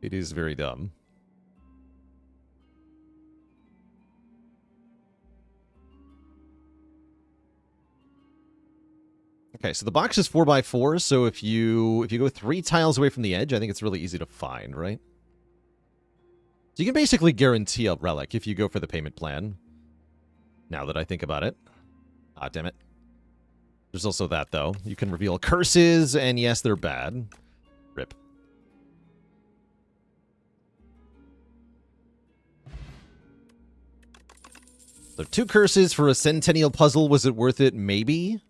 It is very dumb. Okay, so the box is 4x4, so if you go 3 tiles away from the edge, I think it's really easy to find, right? So you can basically guarantee a relic if you go for the payment plan. Now that I think about it. Ah, damn it. There's also that, though. You can reveal curses, and yes, they're bad. Rip. There are 2 curses for a Centennial puzzle. Was it worth it? Maybe.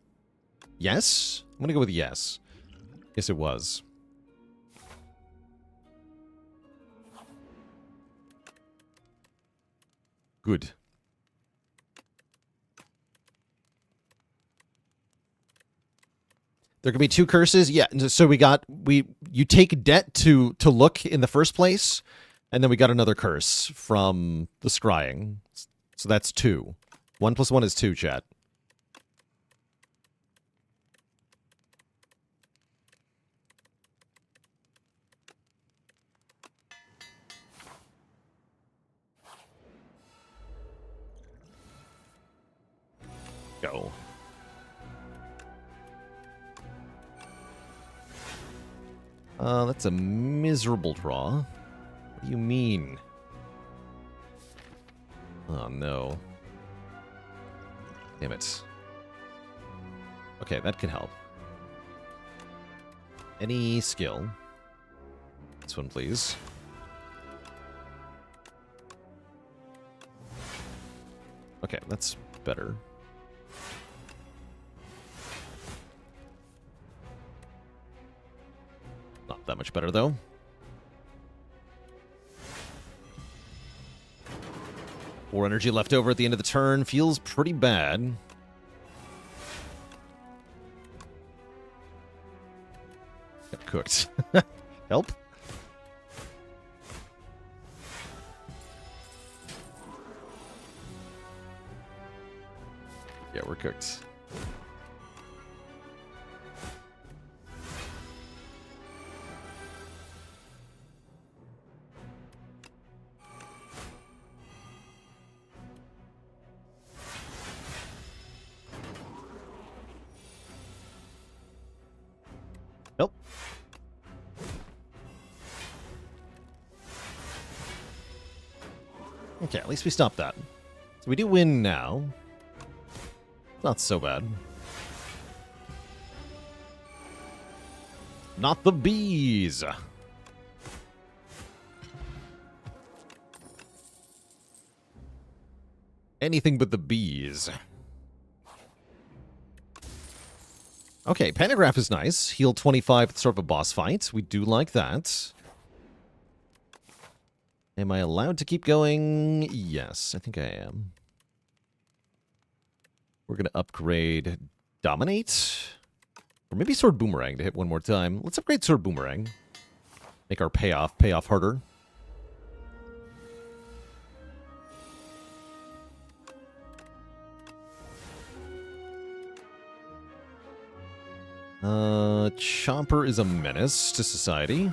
Yes? I'm gonna go with yes. Yes, it was. Good. There could be 2 curses. Yeah, so you take debt to look in the first place, and then we got another curse from the scrying. So that's 2. 1 + 1 is 2, chat. Go. That's a miserable draw. What do you mean? Oh, no. Damn it. Okay, that can help. Any skill. This one, please. Okay, that's better. Not that much better, though. More energy left over at the end of the turn. Feels pretty bad. Got cooked. Help? Yeah, we're cooked. Nope. Okay, at least we stopped that. So we do win now. Not so bad. Not the bees. Anything but the bees. Okay, Pantograph is nice. Heal 25 at the start of a boss fight. We do like that. Am I allowed to keep going? Yes, I think I am. We're going to upgrade Dominate. Or maybe Sword Boomerang to hit one more time. Let's upgrade Sword Boomerang. Make our payoff harder. Chomper is a menace to society.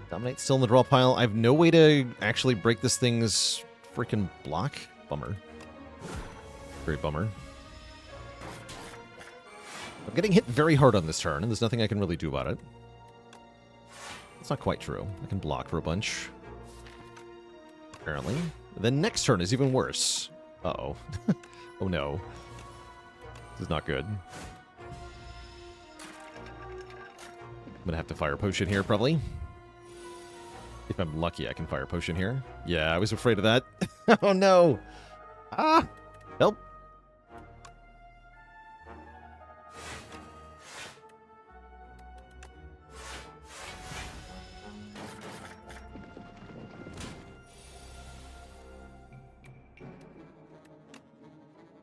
Dominate still in the draw pile. I have no way to actually break this thing's freaking block. Bummer. Very bummer. I'm getting hit very hard on this turn, and there's nothing I can really do about it. That's not quite true. I can block for a bunch. Apparently. Then next turn is even worse. Uh-oh. Oh no. This is not good. I'm gonna have to fire potion here, probably. If I'm lucky, I can fire potion here. Yeah, I was afraid of that. Oh no! Ah! Help!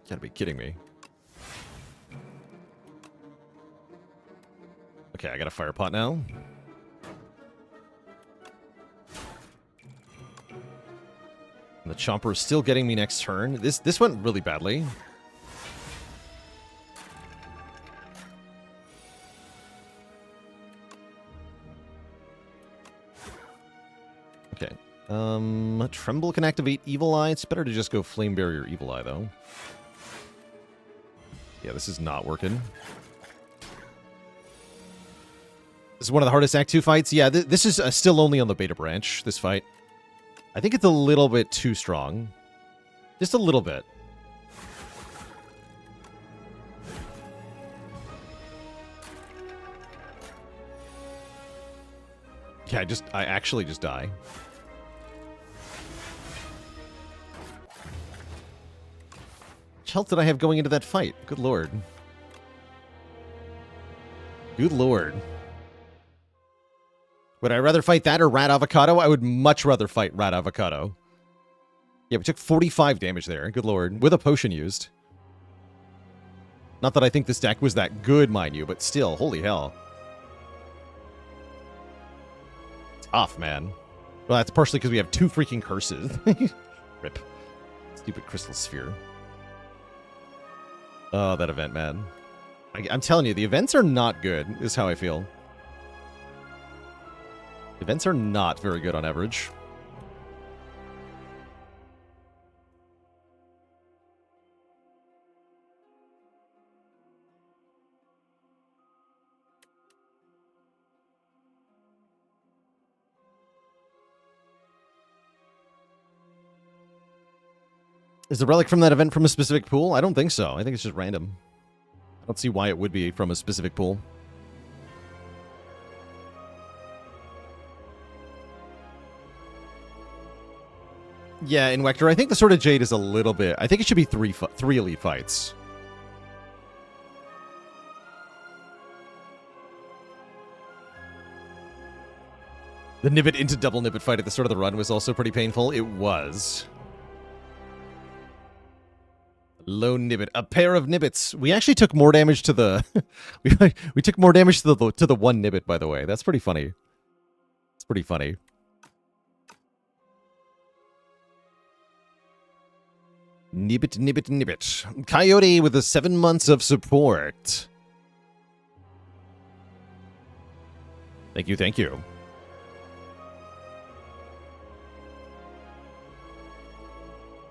You gotta be kidding me. Okay, I got a fire pot now. And the chomper is still getting me next turn. This went really badly. Okay. Tremble can activate Evil Eye. It's better to just go Flame Barrier Evil Eye, though. Yeah, this is not working. This is one of the hardest Act 2 fights. Yeah, this is still only on the beta branch, this fight. I think it's a little bit too strong. Just a little bit. Yeah, I actually just die. How much health did I have going into that fight? Good lord. Good lord. Would I rather fight that or Rat Avocado? I would much rather fight Rat Avocado. Yeah, we took 45 damage there. Good lord. With a potion used. Not that I think this deck was that good, mind you, but still, holy hell. Tough, man. Well, that's partially because we have 2 freaking curses. Rip. Stupid Crystal Sphere. Oh, that event, man. I'm telling you, the events are not good, is how I feel. Events are not very good on average. Is the relic from that event from a specific pool? I don't think so. I think it's just random. I don't see why it would be from a specific pool. Yeah, in Vector, I think the Sword of Jade is a little bit... I think it should be three elite fights. The Nibbit into double Nibbit fight at the start of the run was also pretty painful. It was. Lone Nibbit. A pair of Nibbits. We actually took more damage to the... we took more damage to the one Nibbit, by the way. That's pretty funny. It's pretty funny. Nibbit, Nibbit, Nibbit. Coyote with the 7 months of support. Thank you, thank you.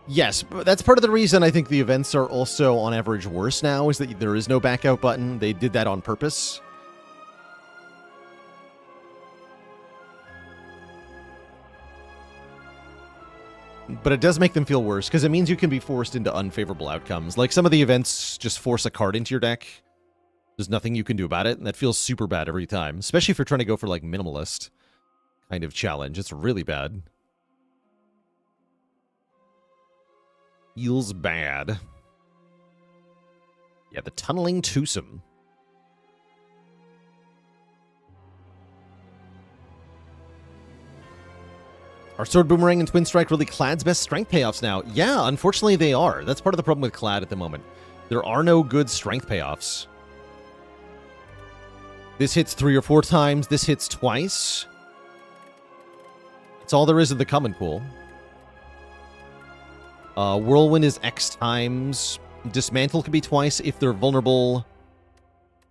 Yes, but that's part of the reason I think the events are also on average worse now, is that there is no back out button. They did that on purpose. But it does make them feel worse, because it means you can be forced into unfavorable outcomes. Like, some of the events just force a card into your deck. There's nothing you can do about it, and that feels super bad every time. Especially if you're trying to go for, like, minimalist kind of challenge. It's really bad. Feels bad. Yeah, the Tunneling Twosome. Are Sword Boomerang and Twin Strike really Clad's best strength payoffs now? Yeah, unfortunately they are. That's part of the problem with Clad at the moment. There are no good strength payoffs. This hits 3 or 4 times. This hits twice. That's all there is in the common pool. Whirlwind is X times. Dismantle can be twice if they're vulnerable.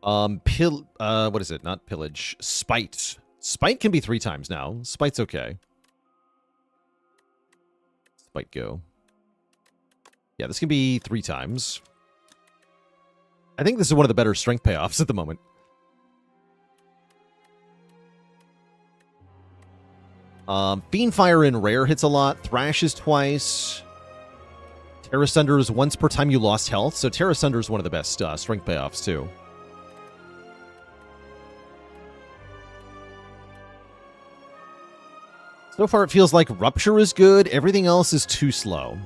What is it? Not Pillage. Spite. Spite can be 3 times now. Spite's okay. Spite go. Yeah, this can be 3 times. I think this is one of the better strength payoffs at the moment. Fiendfire in rare hits a lot. Thrash is twice. Terra Sunder is once per time you lost health. So Terra Sunder is one of the best strength payoffs too. So far it feels like Rupture is good. Everything else is too slow.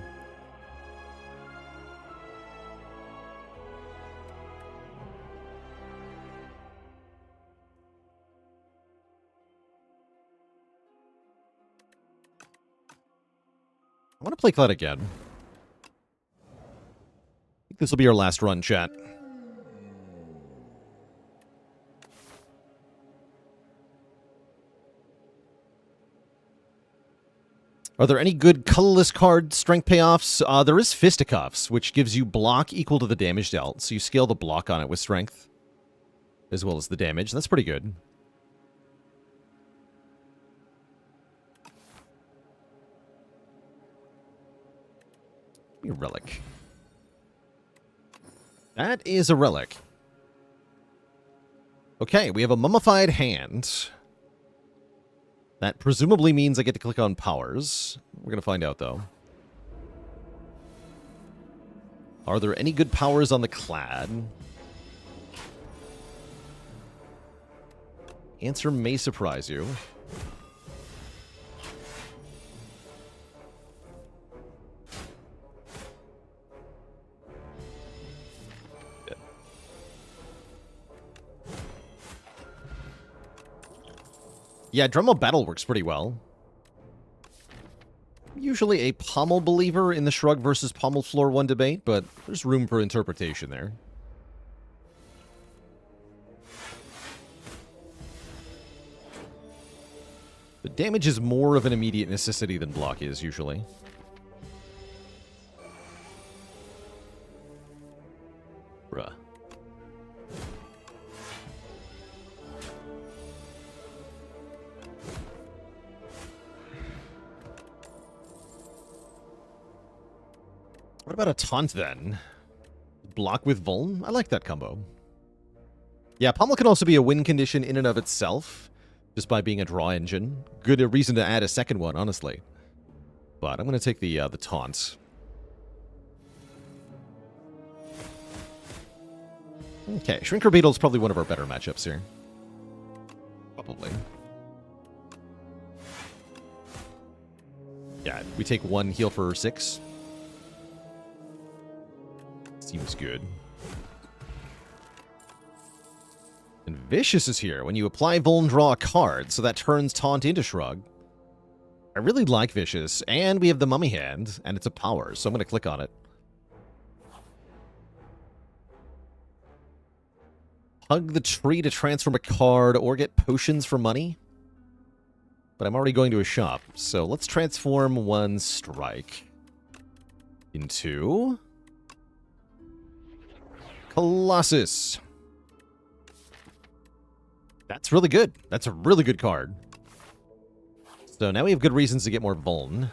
I want to play Cloud again. I think this will be our last run, chat. Are there any good colorless card strength payoffs? There is Fisticuffs, which gives you block equal to the damage dealt. So you scale the block on it with strength, as well as the damage. That's pretty good. A relic. That is a relic. Okay, we have a mummified hand. That presumably means I get to click on powers. We're going to find out, though. Are there any good powers on the Clad? Answer may surprise you. Yeah, Drum of Battle works pretty well. Usually a Pommel believer in the Shrug versus Pommel Floor 1 debate, but there's room for interpretation there. The damage is more of an immediate necessity than block is, usually. Bruh. What about a taunt, then? Block with Vuln? I like that combo. Yeah, Pommel can also be a win condition in and of itself, just by being a draw engine. Good reason to add a second one, honestly. But I'm going to take the taunt. Okay, Shrinker Beetle is probably one of our better matchups here. Probably. Yeah, we take 1 heal for 6. Seems good. And Vicious is here. When you apply Vuln, draw a card, so that turns Taunt into Shrug. I really like Vicious, and we have the Mummy Hand, and it's a power, so I'm going to click on it. Hug the tree to transform a card, or get potions for money. But I'm already going to a shop, so let's transform 1 strike into Colossus. That's really good. That's a really good card. So now we have good reasons to get more Vuln.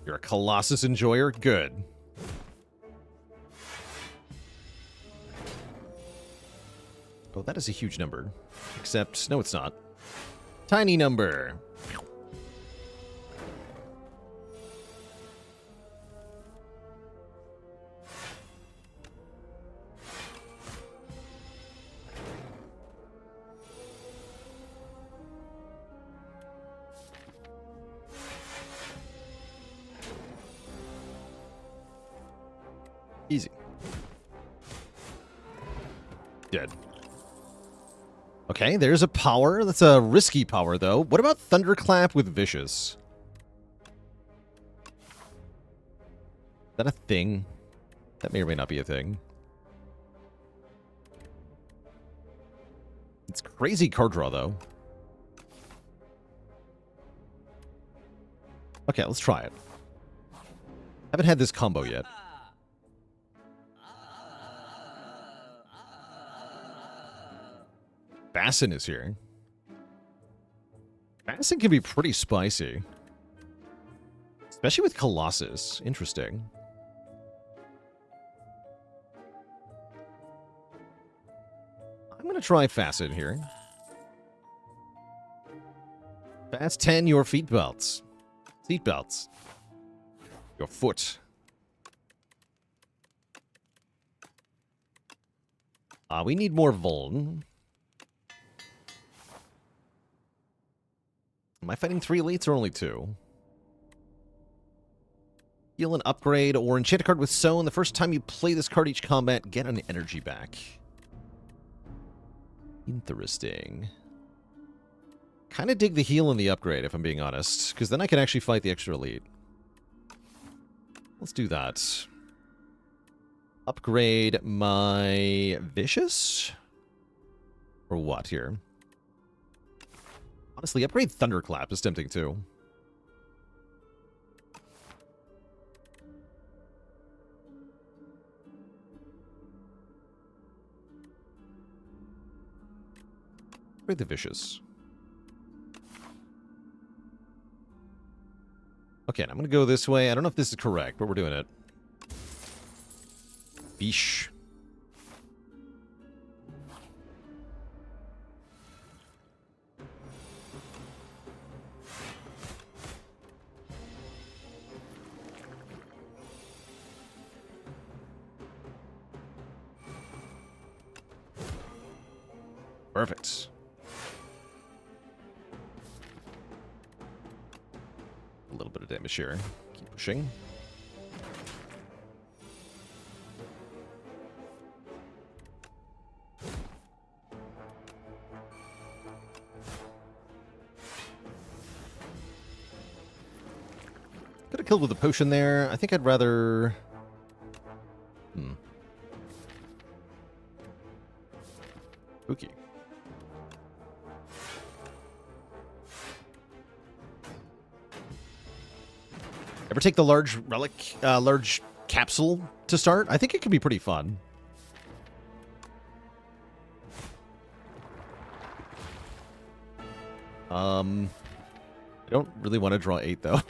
You're a Colossus enjoyer? Good. Oh, that is a huge number. Except, no, it's not. Tiny number. Easy. Dead. Okay, there's a power. That's a risky power, though. What about Thunderclap with Vicious? Is that a thing? That may or may not be a thing. It's crazy card draw, though. Okay, let's try it. Haven't had this combo yet. Bassin is here. Bassin can be pretty spicy. Especially with Colossus. Interesting. I'm going to try Facet here. Fast 10 your feet belts. Seat belts. Your foot. We need more Vuln. Am I fighting 3 elites or only 2? Heal an upgrade or enchant a card with Sown. The first time you play this card each combat, get an energy back. Interesting. Kind of dig the heal and the upgrade, if I'm being honest, because then I can actually fight the extra elite. Let's do that. Upgrade my Vicious? Or what here? Honestly, upgrade Thunderclap is tempting too. Upgrade the Vicious. Okay, I'm going to go this way. I don't know if this is correct, but we're doing it. Beesh. Perfect. A little bit of damage here. Keep pushing. Could have killed with a potion there. I think I'd rather... Spooky. Ever take the large relic, large capsule to start? I think it could be pretty fun. I don't really want to draw 8 though.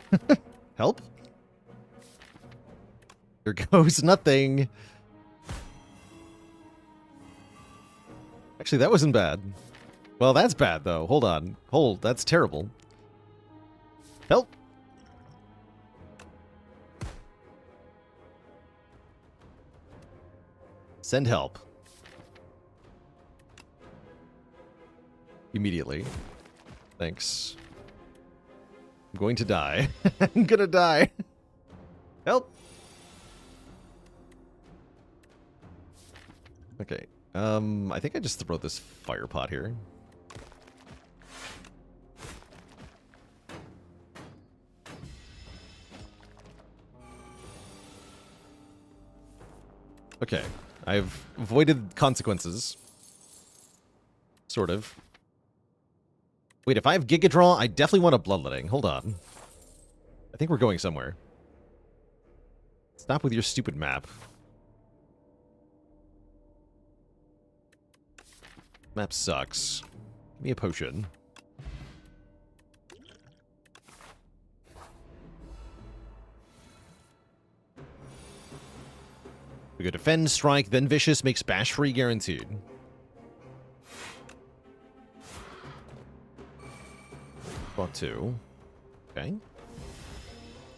Help? There goes nothing. Actually, that wasn't bad. Well, that's bad though. Hold on. Hold. That's terrible. Help. Send help. Immediately. Thanks. I'm going to die. I'm gonna die. Help! Okay. I think I just throw this fire pot here. Okay. I've avoided consequences. Sort of. Wait, if I have Giga Draw, I definitely want a Bloodletting. Hold on. I think we're going somewhere. Stop with your stupid map. Map sucks. Give me a potion. We go Defend, Strike, then Vicious, makes Bash free guaranteed. Bought 2. Okay.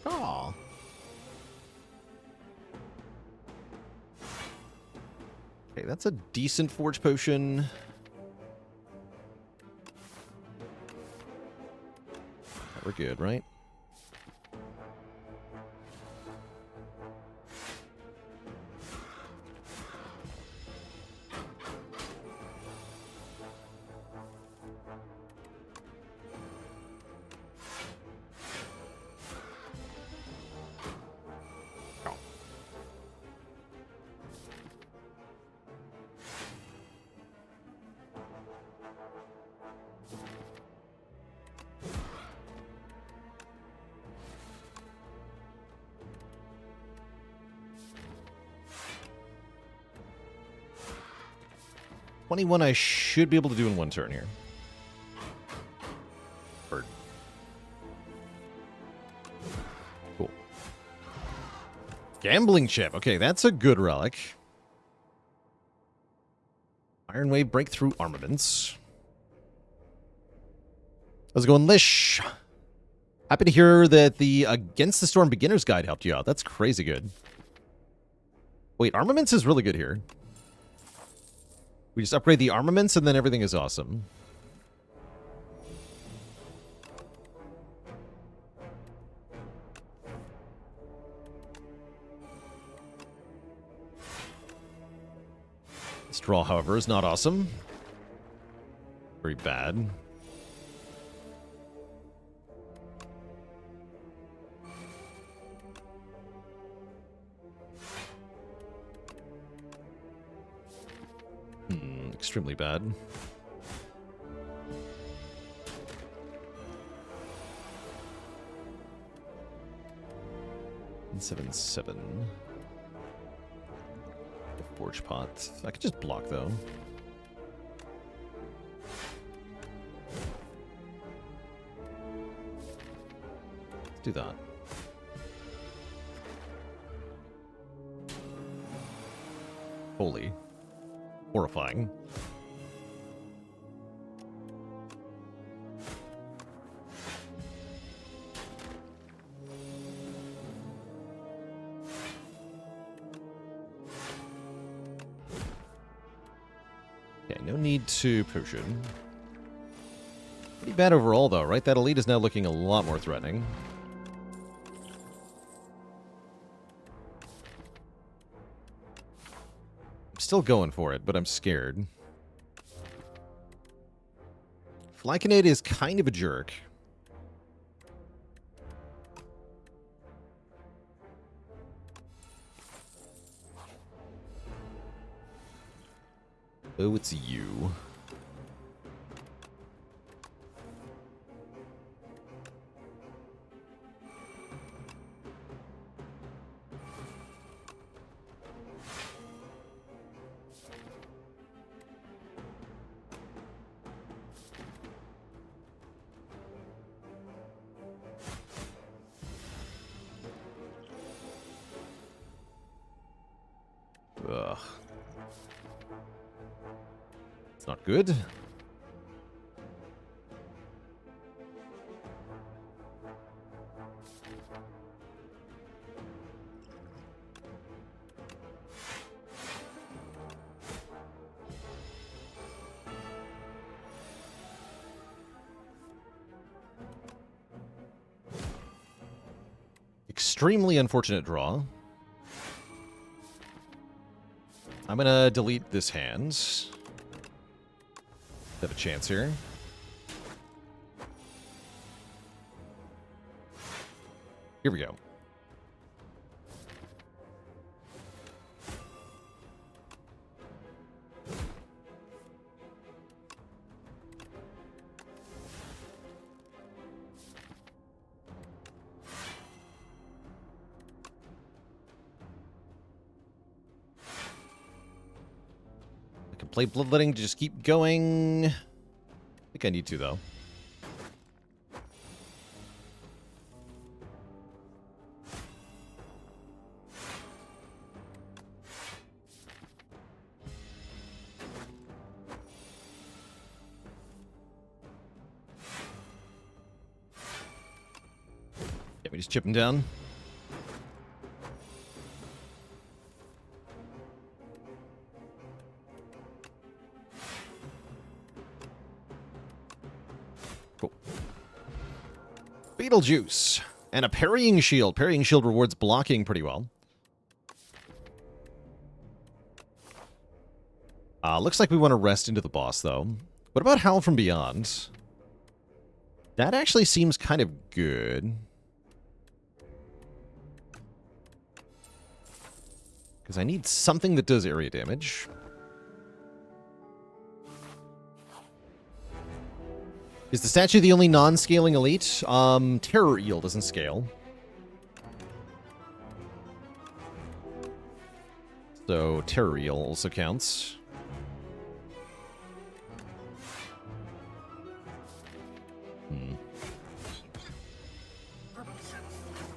Aw. Okay, that's a decent Forge Potion. We're good, right? 21 I should be able to do in one turn here. Bird. Cool. Gambling chip. Okay, that's a good relic. Iron Wave Breakthrough Armaments. How's it going, Lish? Happy to hear that the Against the Storm Beginner's Guide helped you out. That's crazy good. Wait, Armaments is really good here. We just upgrade the armaments and then everything is awesome. This draw, however, is not awesome. Very bad. Extremely bad. And 7/7. Forge pot. I could just block though. Let's do that. Holy. Horrifying. Okay, no need to potion. Pretty bad overall, though, right? That elite is now looking a lot more threatening. I'm still going for it, but I'm scared. Flyconade is kind of a jerk. Oh, it's you. Ugh. It's not good. Extremely unfortunate draw. I'm gonna delete this hand. Have a chance here. Here we go. Play Bloodletting to just keep going. I think I need to, though. Yeah, we just chip him down. Beetlejuice. And a parrying shield. Parrying shield rewards blocking pretty well. Looks like we want to rest into the boss, though. What about Howl from Beyond? That actually seems kind of good. Because I need something that does area damage. Is the statue the only non-scaling elite? Terror Eel doesn't scale. So Terror Eel also counts.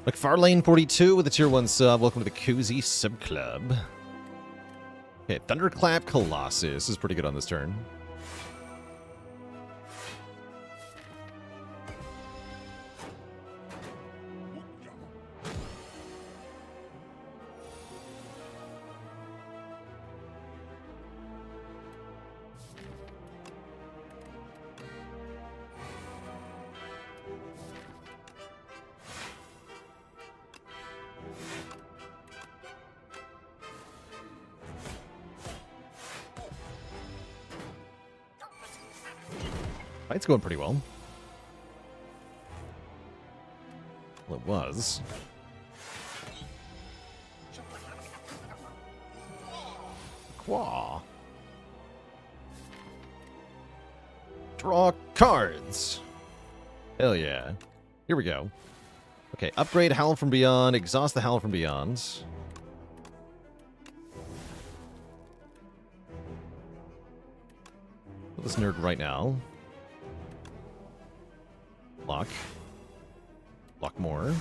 McFarlane42 with the tier 1 sub. Welcome to the Cozy Sub Club. Okay, Thunderclap Colossus is pretty good on this turn. Fight's going pretty well. Well, it was. Quaw. Draw cards. Hell yeah. Here we go. Okay, upgrade Howl from Beyond, exhaust the Howl from Beyond. This nerd right now. Block. Block more.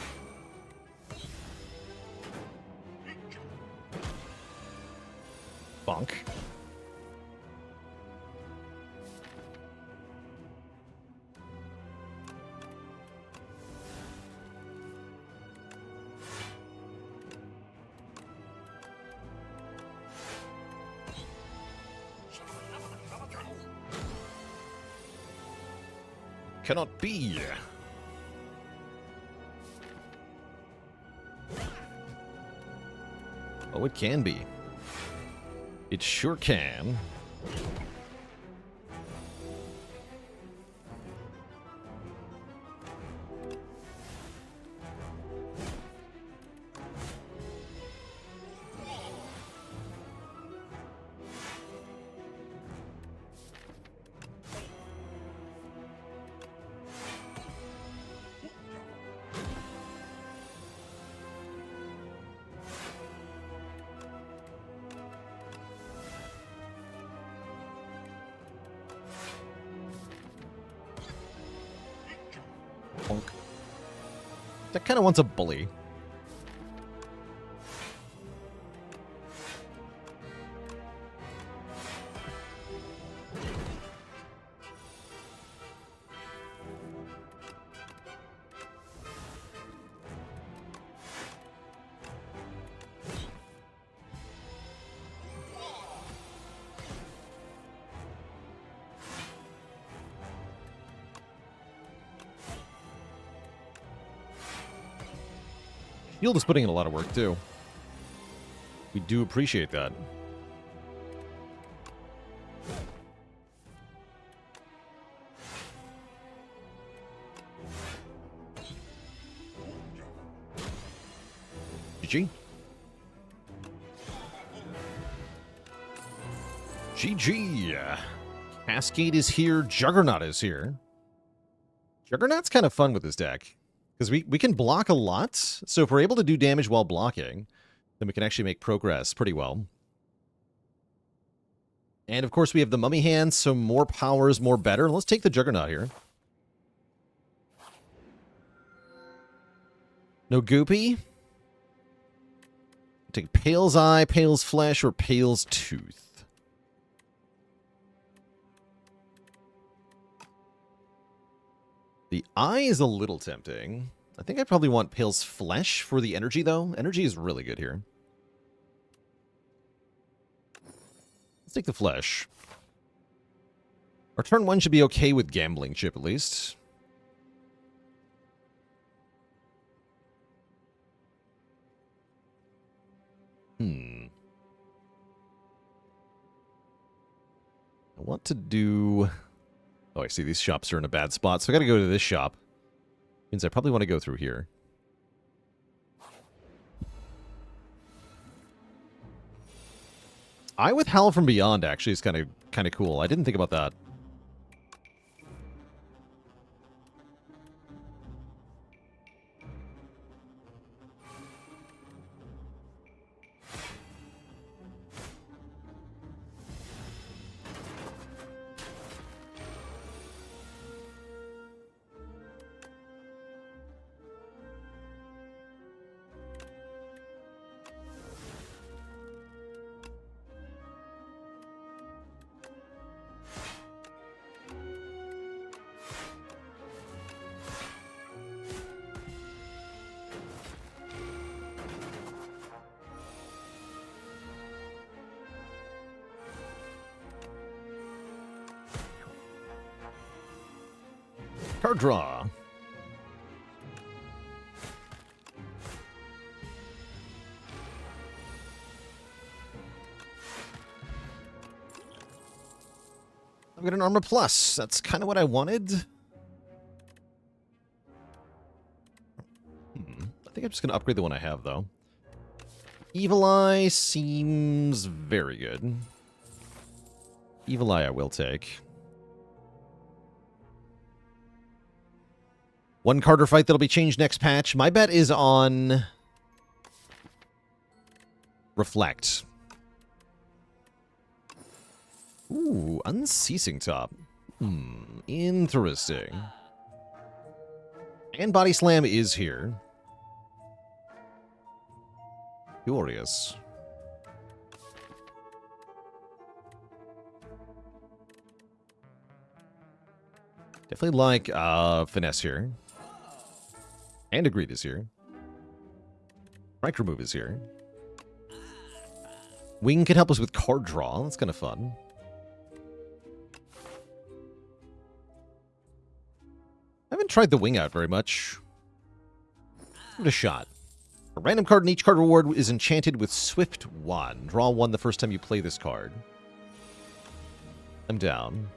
Bonk. Cannot be. Oh, it can be. It sure can. That kind of wants a bully. Shield is putting in a lot of work, too. We do appreciate that. GG. GG. Cascade is here. Juggernaut is here. Juggernaut's kind of fun with this deck. Because we can block a lot, so if we're able to do damage while blocking, then we can actually make progress pretty well. And of course we have the Mummy Hands, so more power is more better. Let's take the Juggernaut here. No Goopy. Take Pale's Eye, Pale's Flesh, or Pale's Tooth. The Eye is a little tempting. I think I probably want Pale's Flesh for the energy, though. Energy is really good here. Let's take the Flesh. Our turn 1 should be okay with Gambling Chip, at least. I want to do... Oh, I see these shops are in a bad spot, so I gotta go to this shop. Means I probably want to go through here. Eye with Howl from Beyond actually is kind of cool. I didn't think about that. Card draw. I've got an Armor Plus. That's kind of what I wanted. I think I'm just going to upgrade the one I have, though. Evil Eye seems very good. Evil Eye I will take. One Carter fight that'll be changed next patch. My bet is on Reflect. Ooh, Unceasing Top. Interesting. And Body Slam is here. Curious. Definitely like Finesse here. And Agreed is here. Strike Remove is here. Wing can help us with card draw. That's kind of fun. I haven't tried the Wing out very much. Give it a shot. A random card in each card reward is enchanted with Swift 1. Draw 1 the first time you play this card. I'm down.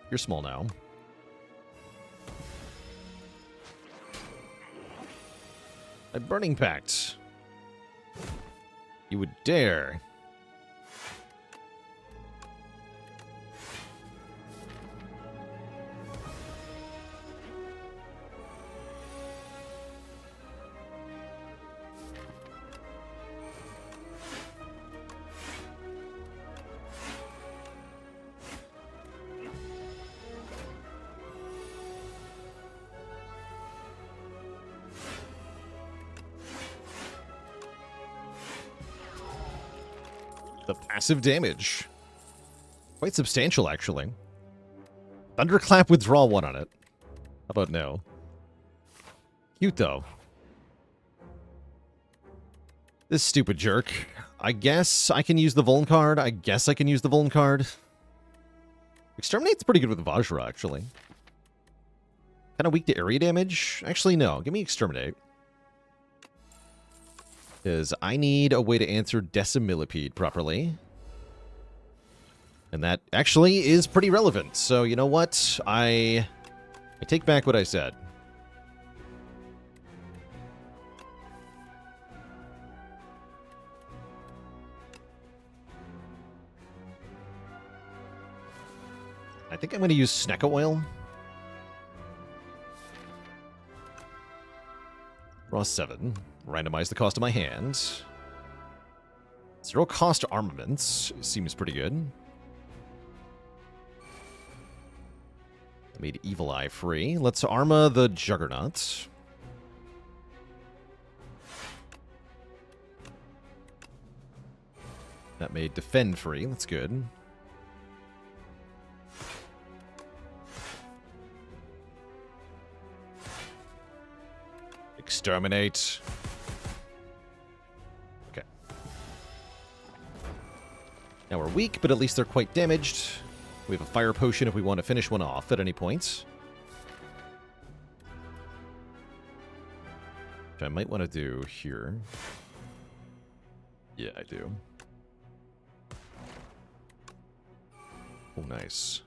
You're small now. A Burning Pact. You would dare. The passive damage. Quite substantial, actually. Thunderclap with draw 1 on it. How about no? Cute, though. This stupid jerk. I guess I can use the Vuln card. Exterminate's pretty good with Vajra, actually. Kind of weak to area damage. Actually, no. Give me Exterminate. Because I need a way to answer Decimillipede properly. And that actually is pretty relevant. So, you know what? I take back what I said. I think I'm going to use Snecka Oil. Draw 7. Randomize the cost of my hand. 0 cost armaments. Seems pretty good. I made Evil Eye free. Let's Arma the Juggernaut. That made Defend free. That's good. Exterminate. Okay. Now we're weak, but at least they're quite damaged. We have a fire potion if we want to finish one off at any point. Which I might want to do here. Yeah, I do. Oh, nice.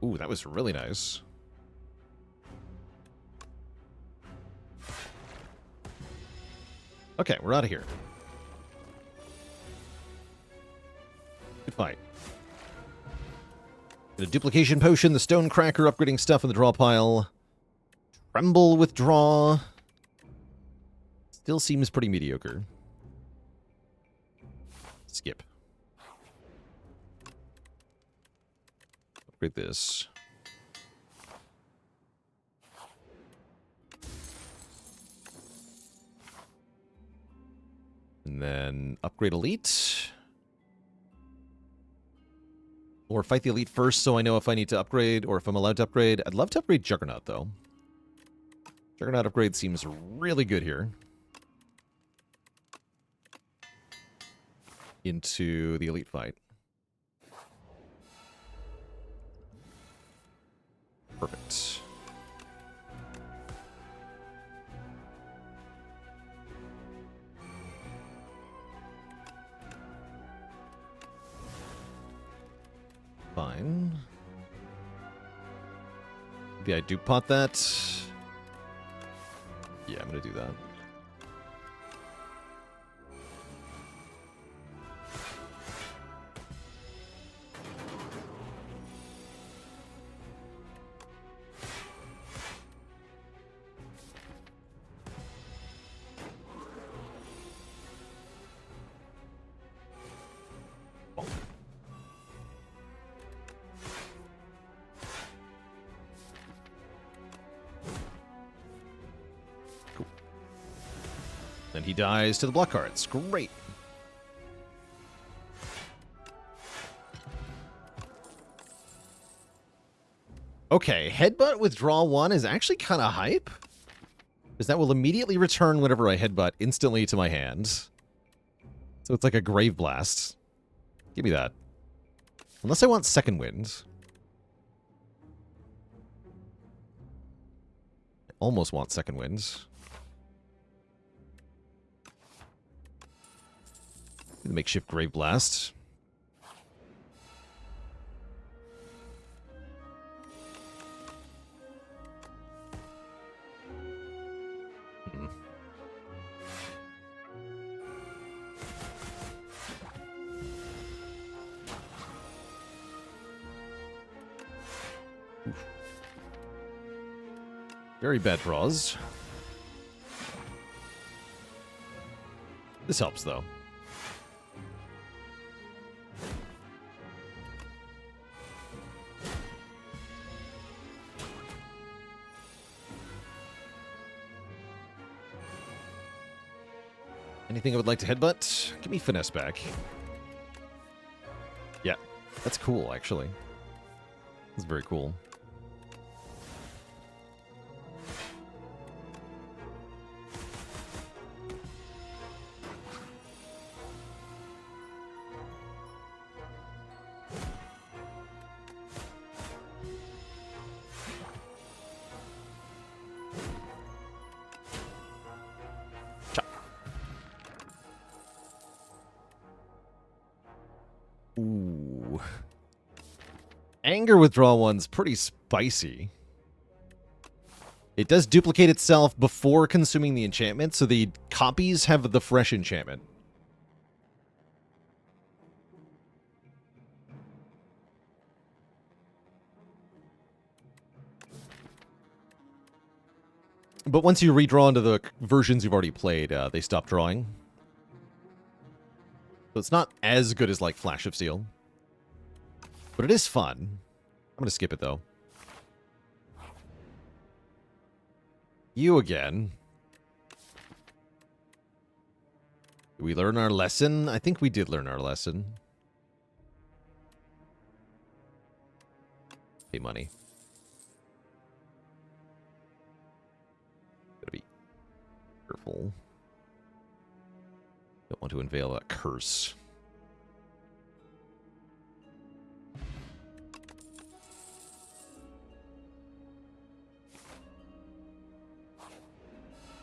Ooh, that was really nice. Okay, we're out of here. Good fight. Get a duplication potion, the stone cracker, upgrading stuff in the draw pile. Tremble with draw. Still seems pretty mediocre. Skip. Upgrade this. And then upgrade Elite. Or fight the Elite first so I know if I need to upgrade or if I'm allowed to upgrade. I'd love to upgrade Juggernaut, though. Juggernaut upgrade seems really good here. into the elite fight. Perfect. Fine. Maybe I do pot that. Yeah, I'm gonna do that. And he dies to the block cards. Great. Okay, headbutt with draw 1 is actually kind of hype. Because that will immediately return whenever I headbutt instantly to my hand. So it's like a Grave Blast. Give me that. Unless I want Second Wind. I almost want Second Wind. The makeshift Grave Blast. Very bad draws. This helps, though. Anything I would like to headbutt? Give me finesse back. Yeah, that's cool, actually. That's very cool. Ooh. Anger withdrawal one's pretty spicy. It does duplicate itself before consuming the enchantment, so the copies have the fresh enchantment. But once you redraw into the versions you've already played, they stop drawing. So it's not as good as, like, Flash of Steel. But it is fun. I'm gonna skip it, though. You again. Did we learn our lesson? I think we did learn our lesson. Pay money. Gotta be careful. Don't want to unveil a curse.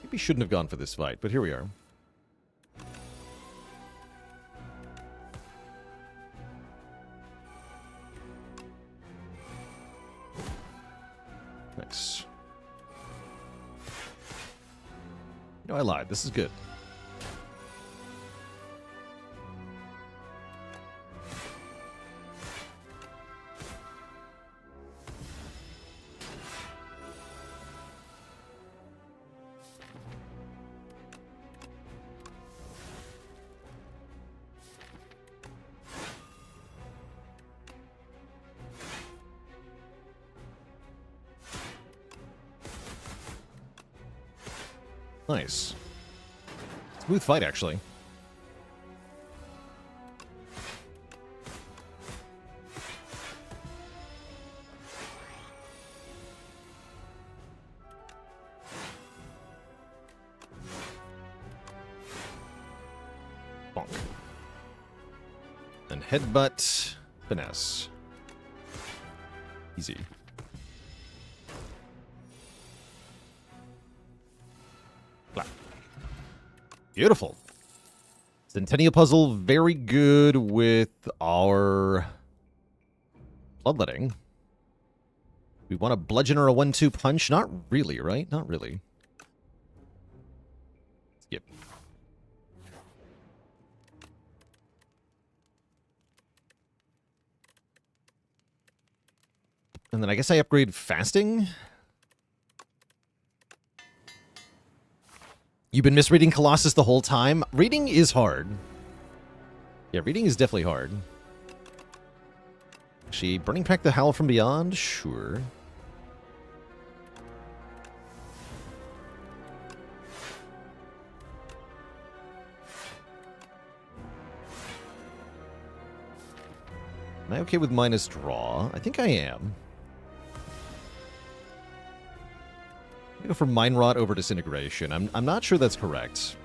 Maybe shouldn't have gone for this fight, but here we are. Nice. No, I lied. This is good. Nice. Smooth fight, actually. Bonk. And headbutt, finesse. Easy. Clap. Beautiful. Centennial puzzle, very good with our bloodletting. We want a bludgeon or a 1-2 punch? Not really, right? Not really. Skip. And then I guess I upgrade fasting. You've been misreading Colossus the whole time? Reading is hard. Yeah, reading is definitely hard. Actually, bringing back the Howl from Beyond? Sure. Am I okay with minus draw? I think I am. Go from Mind Rot over Disintegration. I'm not sure that's correct.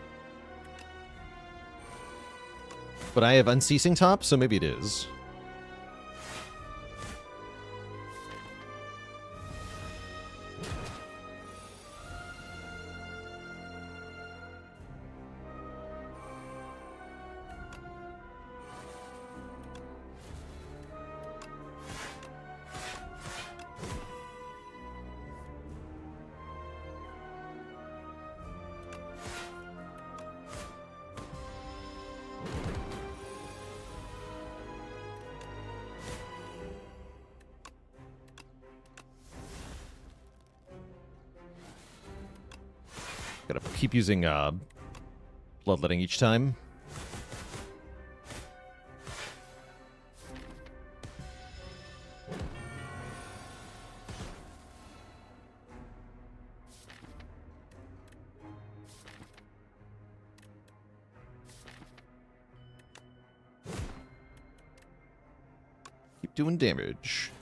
But I have Unceasing Top, so maybe it is. Gotta keep using bloodletting each time. Keep doing damage.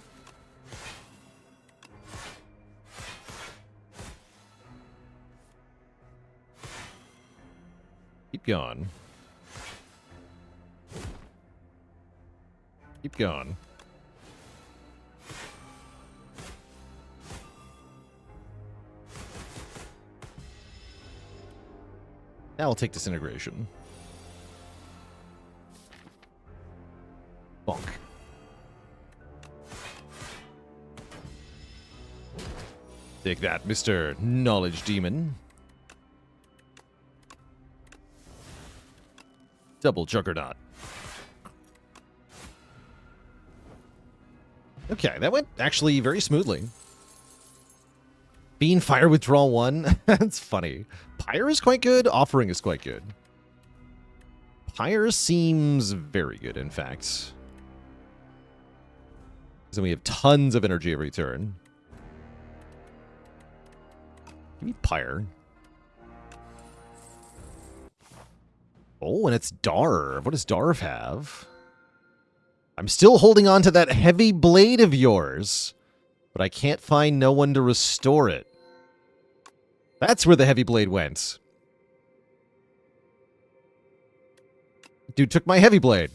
Keep going. Keep going. Now I'll take Disintegration. Bonk. Take that, Mr. Knowledge Demon. Double Juggernaut. Okay, that went actually very smoothly. Bean Fire Withdrawal 1. That's funny. Pyre is quite good. Offering is quite good. Pyre seems very good, in fact. So we have tons of energy every turn. Give me Pyre. Oh, and it's Darv. What does Darv have? I'm still holding on to that heavy blade of yours, but I can't find no one to restore it. That's where the heavy blade went. Dude took my heavy blade.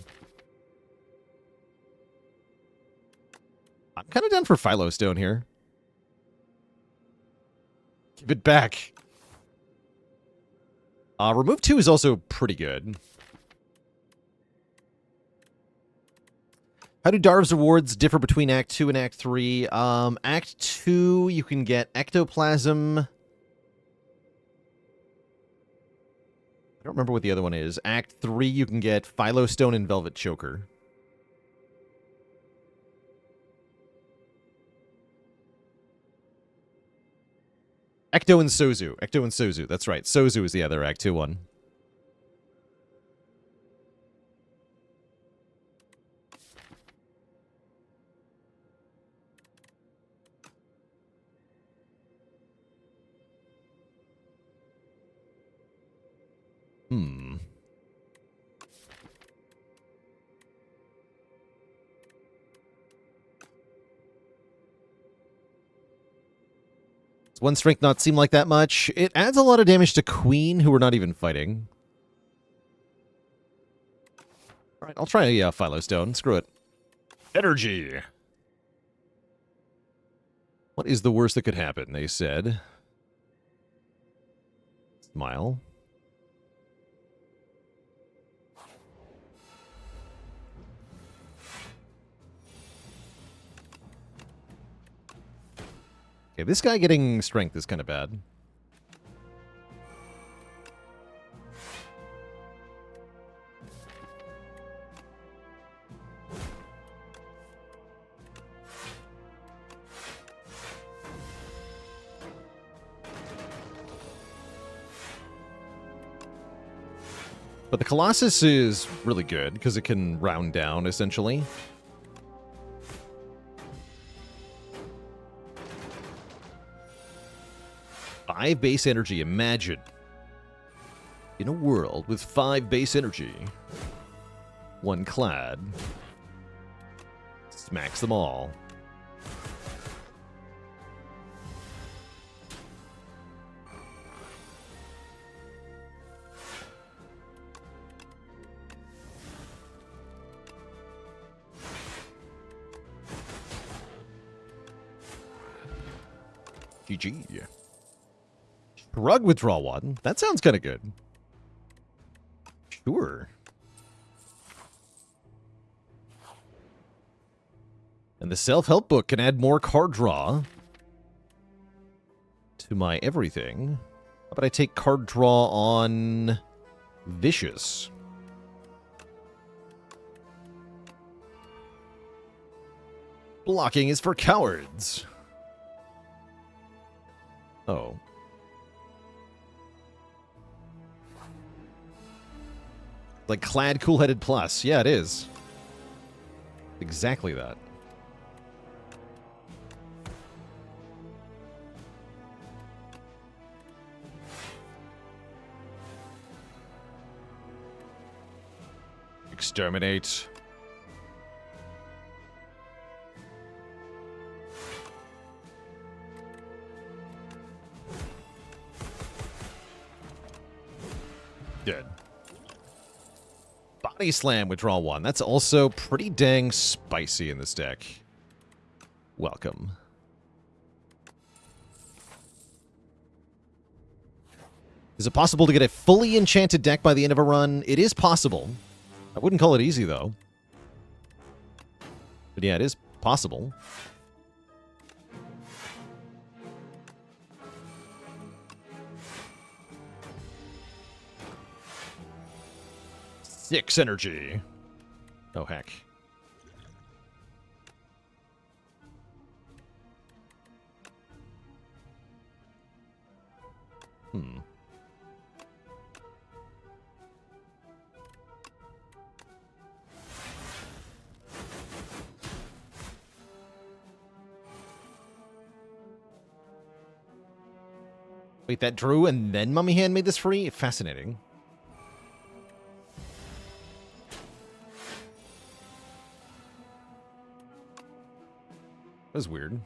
I'm kind of done for Philostone here. Give it back. Remove 2 is also pretty good. How do Darv's rewards differ between Act 2 and Act 3? Act 2, you can get Ectoplasm. I don't remember what the other one is. Act 3, you can get Philostone and Velvet Choker. Ecto and Sozu. Ecto and Sozu. That's right. Sozu is the other Act 2 one. Does one strength not seem like that much? It adds a lot of damage to Queen, who we're not even fighting. Alright, I'll try a Phylostone. Screw it. Energy! What is the worst that could happen, they said. Smile. Okay, this guy getting strength is kind of bad. But the Colossus is really good, because it can round down, essentially. Five base energy, imagine. In a world with 5 base energy. 1 clad. Smacks them all. GG. Shrug withdraw 1. That sounds kind of good. Sure. And the self-help book can add more card draw to my everything. How about I take card draw on Vicious? Blocking is for cowards. Oh. Like Clad Cool-Headed Plus. Yeah, it is. Exactly that. Exterminate. Dead. Body Slam, withdraw 1. That's also pretty dang spicy in this deck. Welcome. Is it possible to get a fully enchanted deck by the end of a run? It is possible. I wouldn't call it easy, though. But yeah, it is possible. Six energy. Oh, heck. Wait, that drew and then Mummy Hand made this free? Fascinating. That was weird.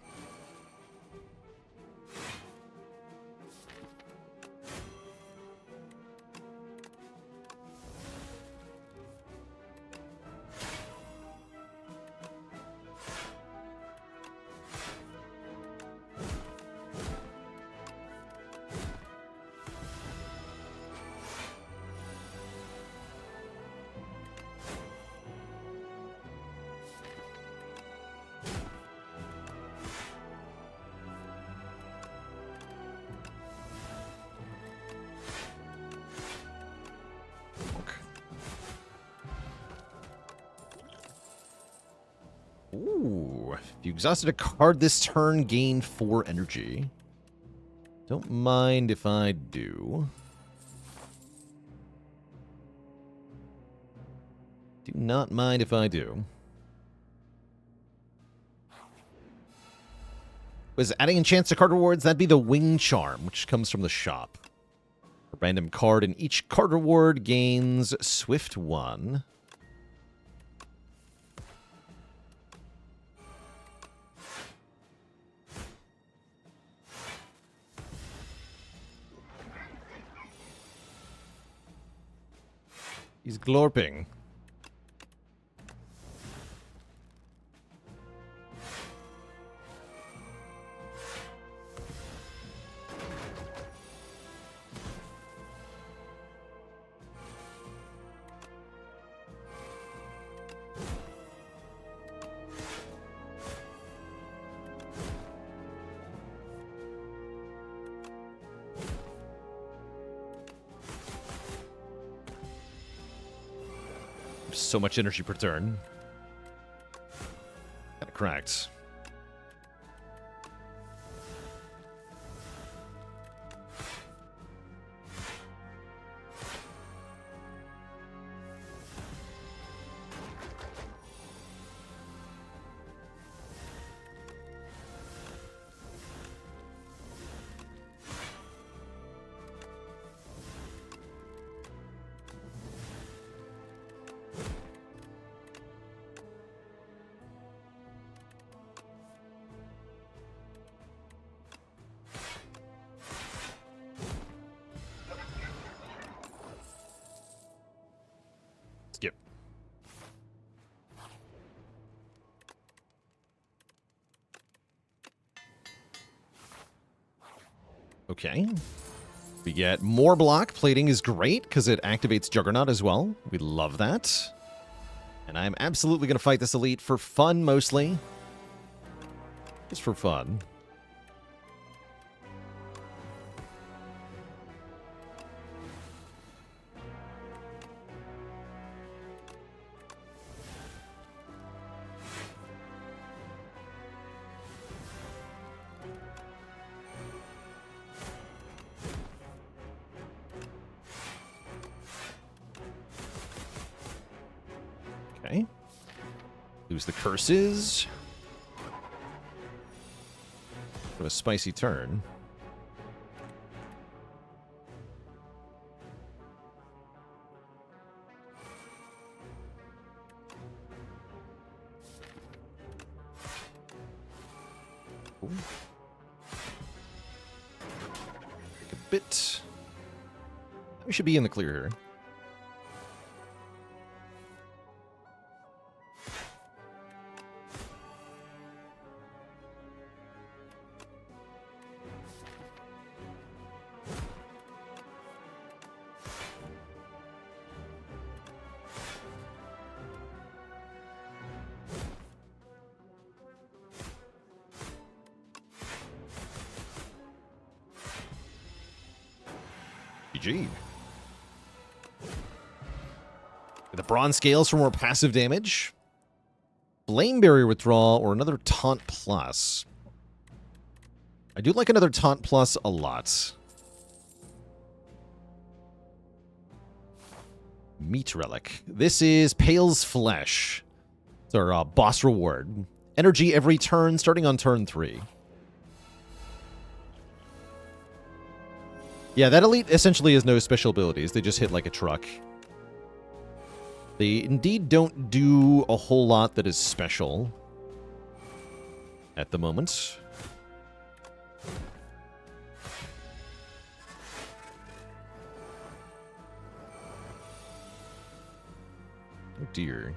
Ooh, if you exhausted a card this turn, gain 4 energy. Don't mind if I do. Do not mind if I do. Was adding enchants to card rewards? That'd be the Wing Charm, which comes from the shop. A random card in each card reward gains Swift 1. He's glorping. so much energy per turn. Kinda cracked. Skip. Okay. We get more block. Plating is great because it activates Juggernaut as well. We love that. And I'm absolutely going to fight this elite for fun, mostly. Just for fun. Okay. Lose the curses. What a spicy turn. Ooh. Take a bit. We should be in the clear here. GG. The bronze scales for more passive damage. Flame barrier withdrawal or another taunt plus. I do like another taunt plus a lot. Meat relic. This is Pale's Flesh. It's our boss reward. Energy every turn starting on turn 3. Yeah, that elite essentially has no special abilities. They just hit like a truck. They indeed don't do a whole lot that is special at the moment. Oh dear.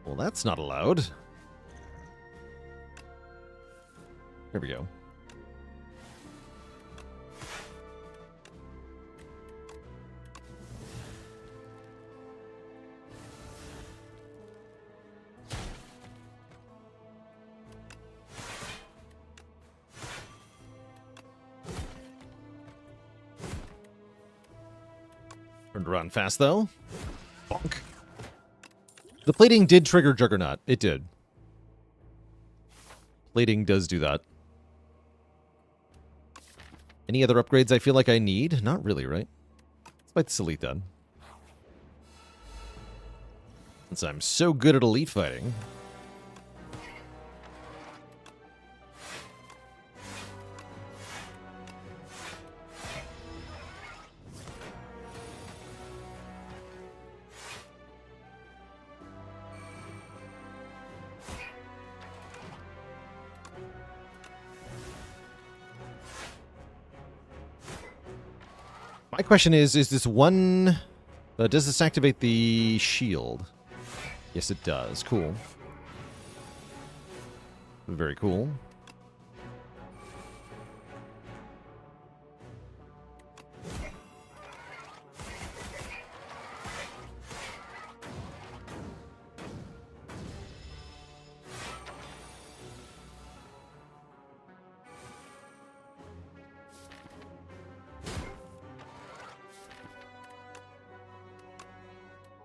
Well, that's not allowed. There we go. Turned around fast, though. Bonk. The plating did trigger Juggernaut. It did. Plating does do that. Any other upgrades I feel like I need? Not really, right? Let's fight this elite then. Since I'm so good at elite fighting. My question is this one... does this activate the shield? Yes, it does. Cool. Very cool.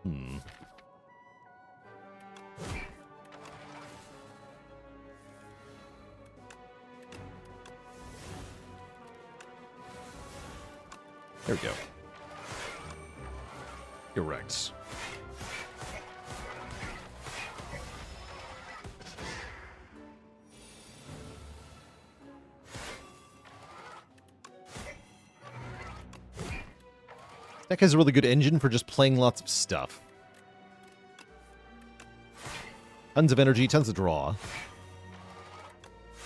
Hmm. There we go. Correct. Deck has a really good engine for just playing lots of stuff. Tons of energy, tons of draw.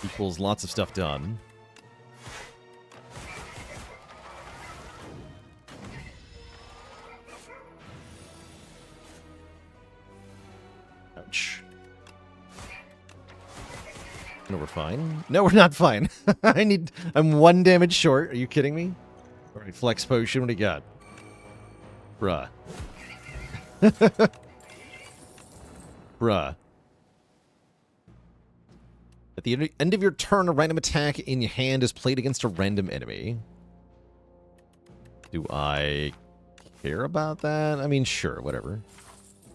Equals lots of stuff done. Ouch. No, we're fine. No, we're not fine. I'm 1 damage short. Are you kidding me? All right, flex potion. What do you got? Bruh. Bruh. At the end of your turn, a random attack in your hand is played against a random enemy. Do I care about that? I mean, sure, whatever.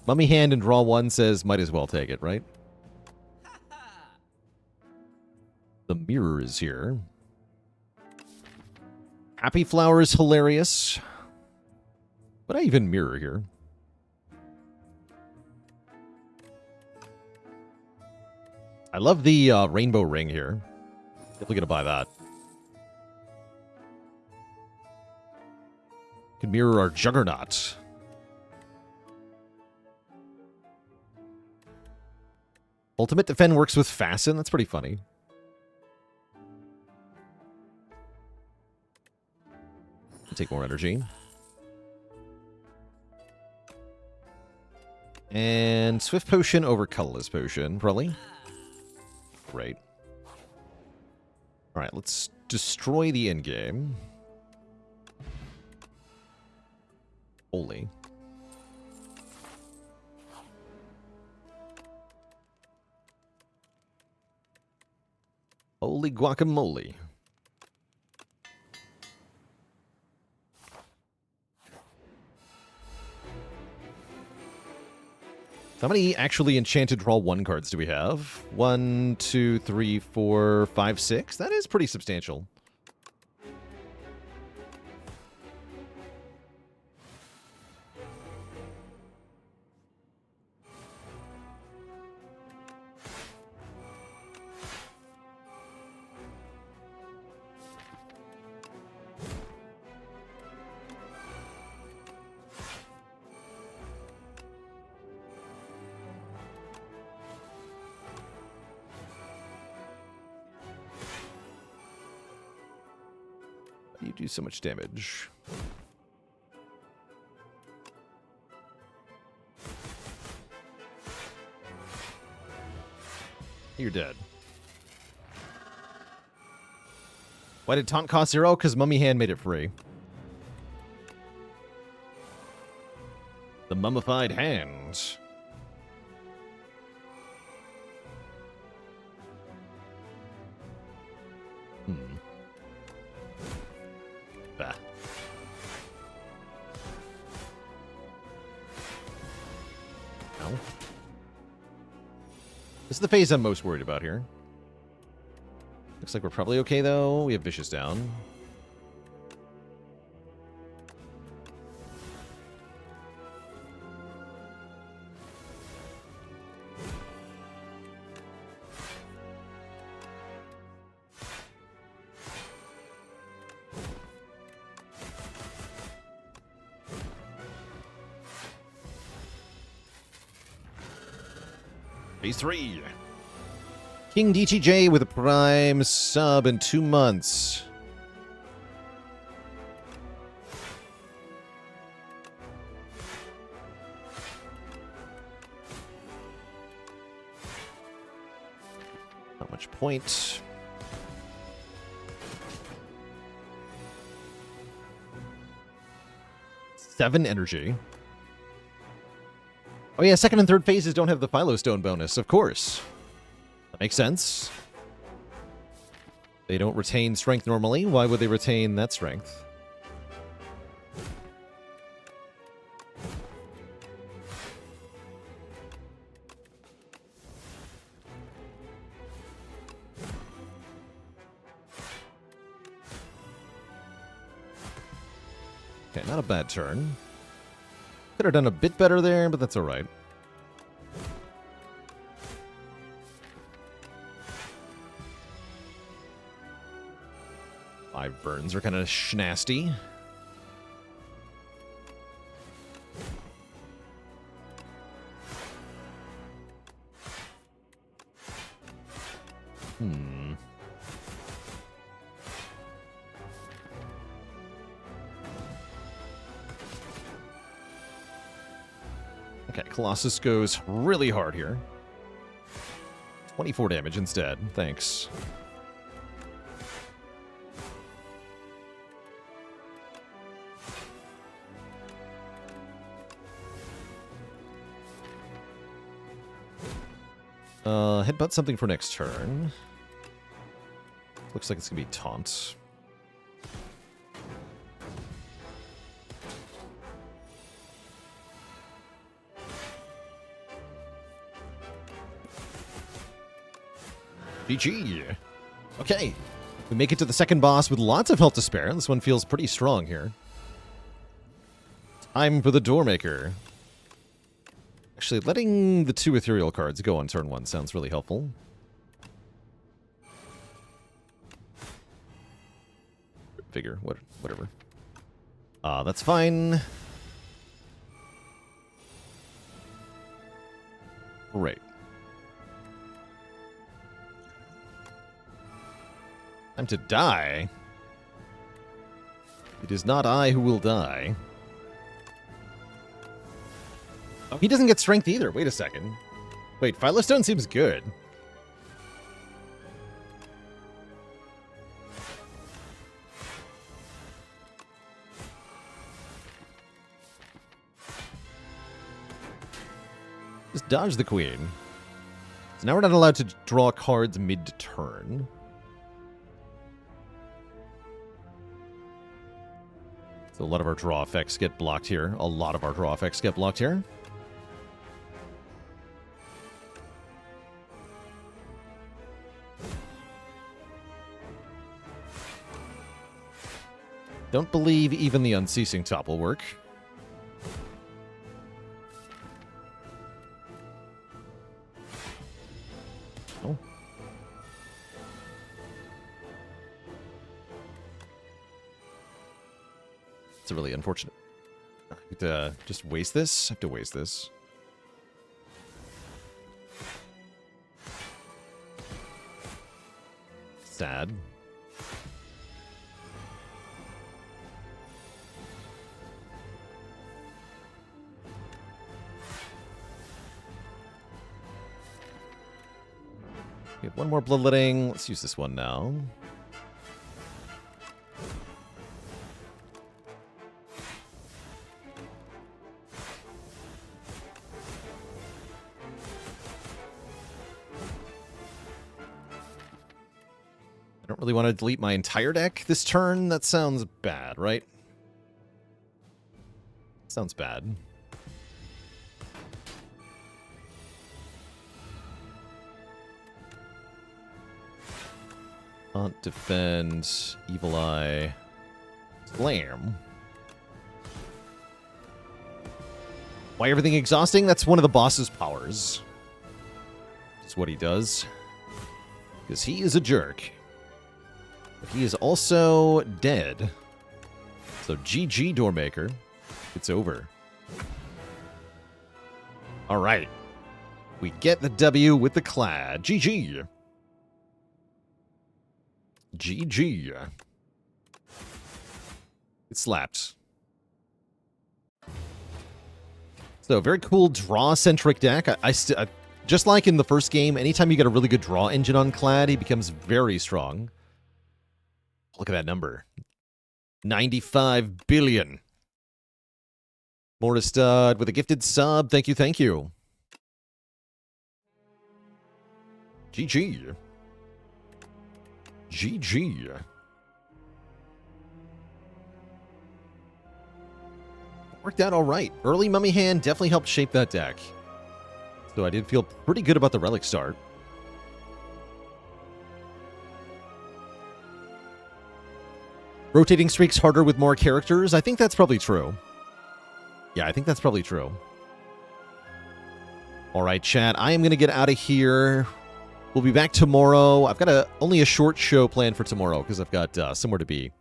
Mummy hand and draw 1 says might as well take it, right? The mirror is here. Happy Flower is hilarious. Would I even mirror here? I love the rainbow ring here. Definitely gonna buy that. Can mirror our Juggernaut. Ultimate Defend works with Fasten. That's pretty funny. Take more energy. And Swift Potion over Colorless Potion, probably. Great. Alright, let's destroy the endgame. Holy. Holy guacamole. How many actually enchanted draw 1 cards do we have? 1, 2, 3, 4, 5, 6. That is pretty substantial. You do so much damage. You're dead. Why did taunt cost 0? Because Mummy Hand made it free. The Mummified Hand. Bah. No. This is the phase I'm most worried about here. Looks like we're probably okay, though. We have Vicious down. Phase 3. King DTJ with a Prime sub in 2 months. Not much point. Seven energy. Oh yeah, second and third phases don't have the Philostone bonus, of course. That makes sense. They don't retain strength normally. Why would they retain that strength? Okay, not a bad turn. Could have done a bit better there, but that's alright. Five burns are kind of schnasty. Okay, Colossus goes really hard here. 24 damage instead. Thanks. Headbutt something for next turn. Looks like it's gonna be taunt. GG. Okay. We make it to the second boss with lots of health to spare. This one feels pretty strong here. Time for the Doormaker. Actually, letting the 2 ethereal cards go on turn 1 sounds really helpful. Figure, whatever. That's fine. Great. Time to die. It is not I who will die. Oh, he doesn't get strength either. Wait a second. Wait, Philostone seems good. Just dodge the queen. So now we're not allowed to draw cards mid-turn. So a lot of our draw effects get blocked here. A lot of our draw effects get blocked here. Don't believe even the Unceasing Top will work. Oh. It's really unfortunate. I have to just waste this? I have to waste this. Sad. We have one more bloodletting. Let's use this one now. I don't really want to delete my entire deck this turn. That sounds bad, right? Sounds bad. Taunt, defend, evil eye, slam. Why everything exhausting? That's one of the boss's powers. That's what he does. Because he is a jerk. But he is also dead. So GG, Doormaker. It's over. Alright. We get the W with the Clad. GG. GG. It slapped. So, very cool draw-centric deck. I just like in the first game, anytime you get a really good draw engine on Clad, he becomes very strong. Look at that number. 95 billion. Moristad with a gifted sub. Thank you, thank you. GG. GG. Worked out all right. Early Mummy Hand definitely helped shape that deck. So I did feel pretty good about the Relic start. Rotating streaks harder with more characters? I think that's probably true. Yeah, I think that's probably true. All right, chat. I am going to get out of here. We'll be back tomorrow. I've got only a short show planned for tomorrow because I've got somewhere to be.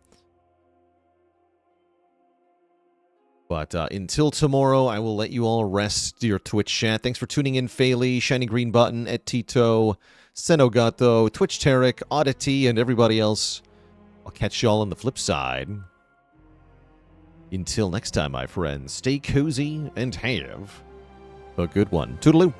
But until tomorrow, I will let you all rest your Twitch chat. Thanks for tuning in, Faley, Shiny Green Button, Ed Tito, Senogato, Twitch Tarek, Oddity, and everybody else. I'll catch y'all on the flip side. Until next time, my friends, stay cozy and have a good one. Toodaloo.